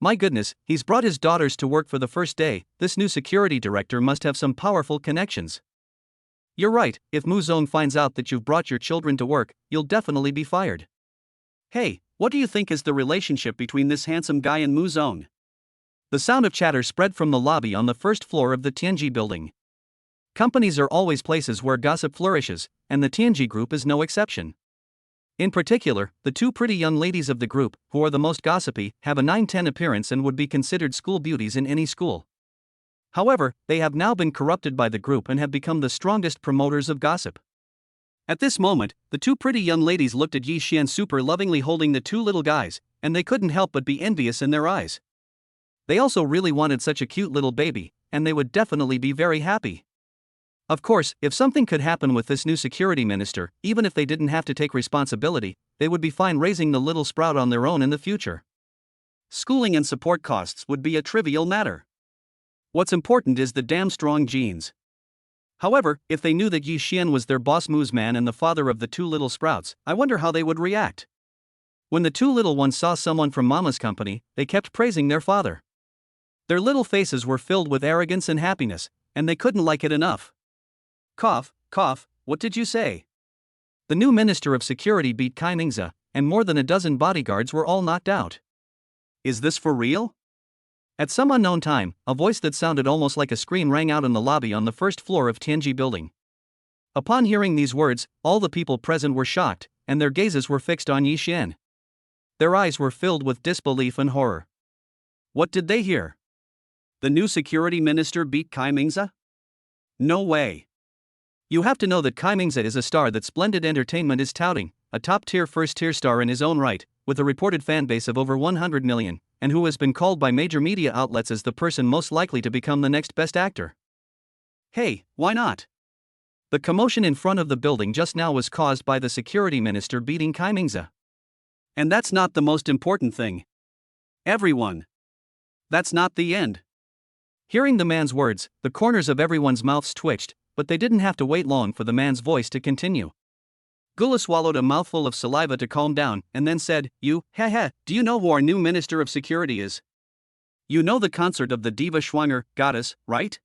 My goodness, he's brought his daughters to work for the first day. This new security director must have some powerful connections. You're right, if Mu Zong finds out that you've brought your children to work, you'll definitely be fired. Hey, what do you think is the relationship between this handsome guy and Mu Zong? The sound of chatter spread from the lobby on the first floor of the Tianji building. Companies are always places where gossip flourishes, and the Tianji group is no exception. In particular, the two pretty young ladies of the group, who are the most gossipy, have a 9-10 appearance and would be considered school beauties in any school. However, they have now been corrupted by the group and have become the strongest promoters of gossip. At this moment, the two pretty young ladies looked at Yi Xian super lovingly holding the two little guys, and they couldn't help but be envious in their eyes. They also really wanted such a cute little baby, and they would definitely be very happy. Of course, if something could happen with this new security minister, even if they didn't have to take responsibility, they would be fine raising the little sprout on their own in the future. Schooling and support costs would be a trivial matter. What's important is the damn strong genes. However, if they knew that Yi Xian was their boss Mu's man and the father of the two little sprouts, I wonder how they would react. When the two little ones saw someone from Mama's company, they kept praising their father. Their little faces were filled with arrogance and happiness, and they couldn't like it enough. Cough, cough, what did you say? The new Minister of Security beat Kai Mingze, and more than a dozen bodyguards were all knocked out. Is this for real? At some unknown time, a voice that sounded almost like a scream rang out in the lobby on the first floor of Tianji building. Upon hearing these words, all the people present were shocked, and their gazes were fixed on Yi Xian. Their eyes were filled with disbelief and horror. What did they hear? The new security minister beat Kai Mingze? No way. You have to know that Kai Mingze is a star that Splendid Entertainment is touting, a top-tier first-tier star in his own right, with a reported fan base of over 100 million, and who has been called by major media outlets as the person most likely to become the next best actor. Hey, why not? The commotion in front of the building just now was caused by the security minister beating Kai Mingze. And that's not the most important thing. Everyone. That's not the end. Hearing the man's words, the corners of everyone's mouths twitched, but they didn't have to wait long for the man's voice to continue. Gula swallowed a mouthful of saliva to calm down, and then said, do you know who our new Minister of Security is? You know the consort of the diva Schwanger, goddess, right?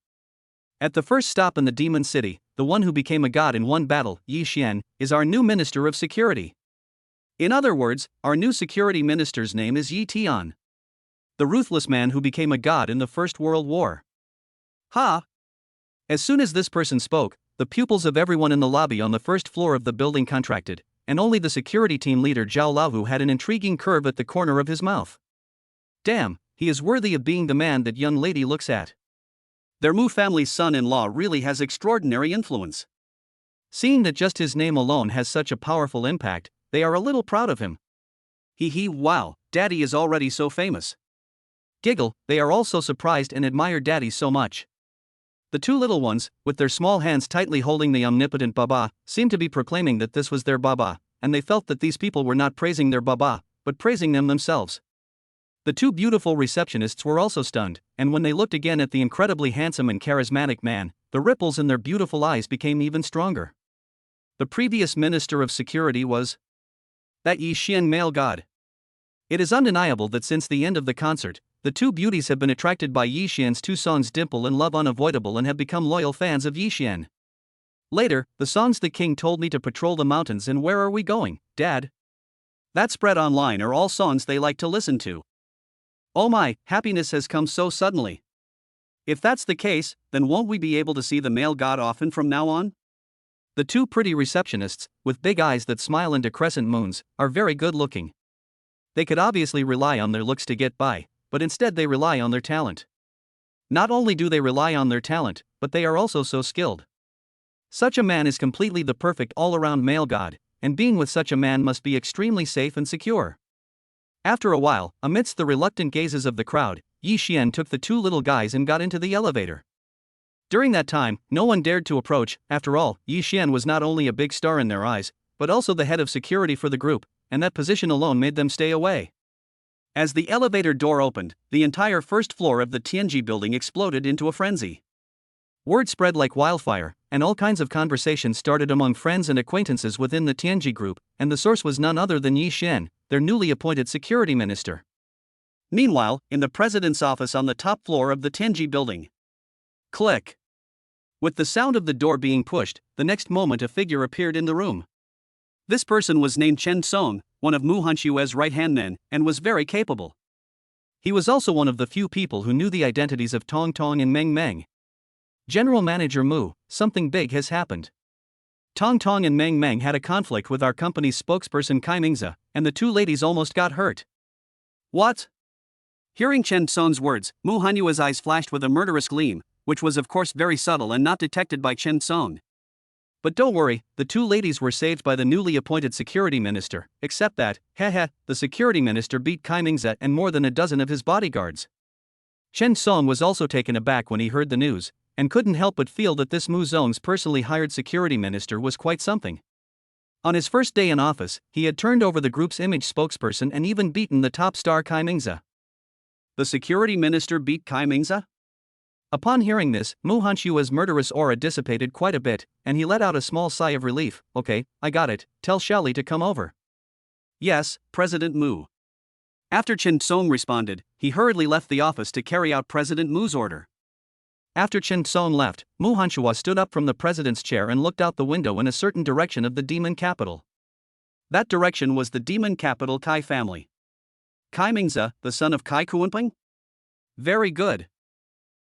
At the first stop in the demon city, the one who became a god in one battle, Yi Xian, is our new Minister of Security. In other words, our new security minister's name is Yi Tian, the ruthless man who became a god in the First World War. Ha! As soon as this person spoke, the pupils of everyone in the lobby on the first floor of the building contracted, and only the security team leader Zhao Laohu had an intriguing curve at the corner of his mouth. Damn, he is worthy of being the man that young lady looks at. Their Mu family's son-in-law really has extraordinary influence. Seeing that just his name alone has such a powerful impact, they are a little proud of him. Wow, Daddy is already so famous. Giggle, they are all so surprised and admire Daddy so much. The two little ones, with their small hands tightly holding the omnipotent Baba, seemed to be proclaiming that this was their Baba, and they felt that these people were not praising their Baba, but praising them themselves. The two beautiful receptionists were also stunned, and when they looked again at the incredibly handsome and charismatic man, the ripples in their beautiful eyes became even stronger. The previous Minister of Security was that Yi Xian male god. It is undeniable that since the end of the concert, the two beauties have been attracted by Yi Xian's two songs Dimple and Love Unavoidable and have become loyal fans of Yi Xian. Later, the songs The King Told Me to Patrol the Mountains and Where Are We Going, Dad? That spread online are all songs they like to listen to. Oh my, happiness has come so suddenly. If that's the case, then won't we be able to see the male god often from now on? The two pretty receptionists, with big eyes that smile into crescent moons, are very good looking. They could obviously rely on their looks to get by, but instead they rely on their talent. Not only do they rely on their talent, but they are also so skilled. Such a man is completely the perfect all-around male god, and being with such a man must be extremely safe and secure. After a while, amidst the reluctant gazes of the crowd, Yi Xian took the two little guys and got into the elevator. During that time, no one dared to approach. After all, Yi Xian was not only a big star in their eyes, but also the head of security for the group, and that position alone made them stay away. As the elevator door opened, the entire first floor of the Tianji building exploded into a frenzy. Word spread like wildfire, and all kinds of conversations started among friends and acquaintances within the Tianji group, and the source was none other than Yi Xian, their newly appointed security minister. Meanwhile, in the president's office on the top floor of the Tianji building. Click. With the sound of the door being pushed, the next moment a figure appeared in the room. This person was named Chen Song, one of Mu Hanxue's right-hand men, and was very capable. He was also one of the few people who knew the identities of Tong Tong and Meng Meng. General Manager Mu, something big has happened. Tong Tong and Meng Meng had a conflict with our company's spokesperson Kai Mingze, and the two ladies almost got hurt. What? Hearing Chen Song's words, Mu Hanxue's eyes flashed with a murderous gleam, which was of course very subtle and not detected by Chen Song. But don't worry, the two ladies were saved by the newly appointed security minister, except that, the security minister beat Kai Mingze and more than a dozen of his bodyguards. Chen Song was also taken aback when he heard the news, and couldn't help but feel that this Mu Zong's personally hired security minister was quite something. On his first day in office, he had turned over the group's image spokesperson and even beaten the top star Kai Mingze. The security minister beat Kai Mingze? Upon hearing this, Mu Hanxue's murderous aura dissipated quite a bit, and he let out a small sigh of relief. Okay, I got it, tell Xiaoli to come over. Yes, President Mu. After Chen Song responded, he hurriedly left the office to carry out President Mu's order. After Chen Song left, Mu Hanxue stood up from the president's chair and looked out the window in a certain direction of the demon capital. That direction was the demon capital Kai family. Kai Mingze, the son of Kai Kuanping? Very good.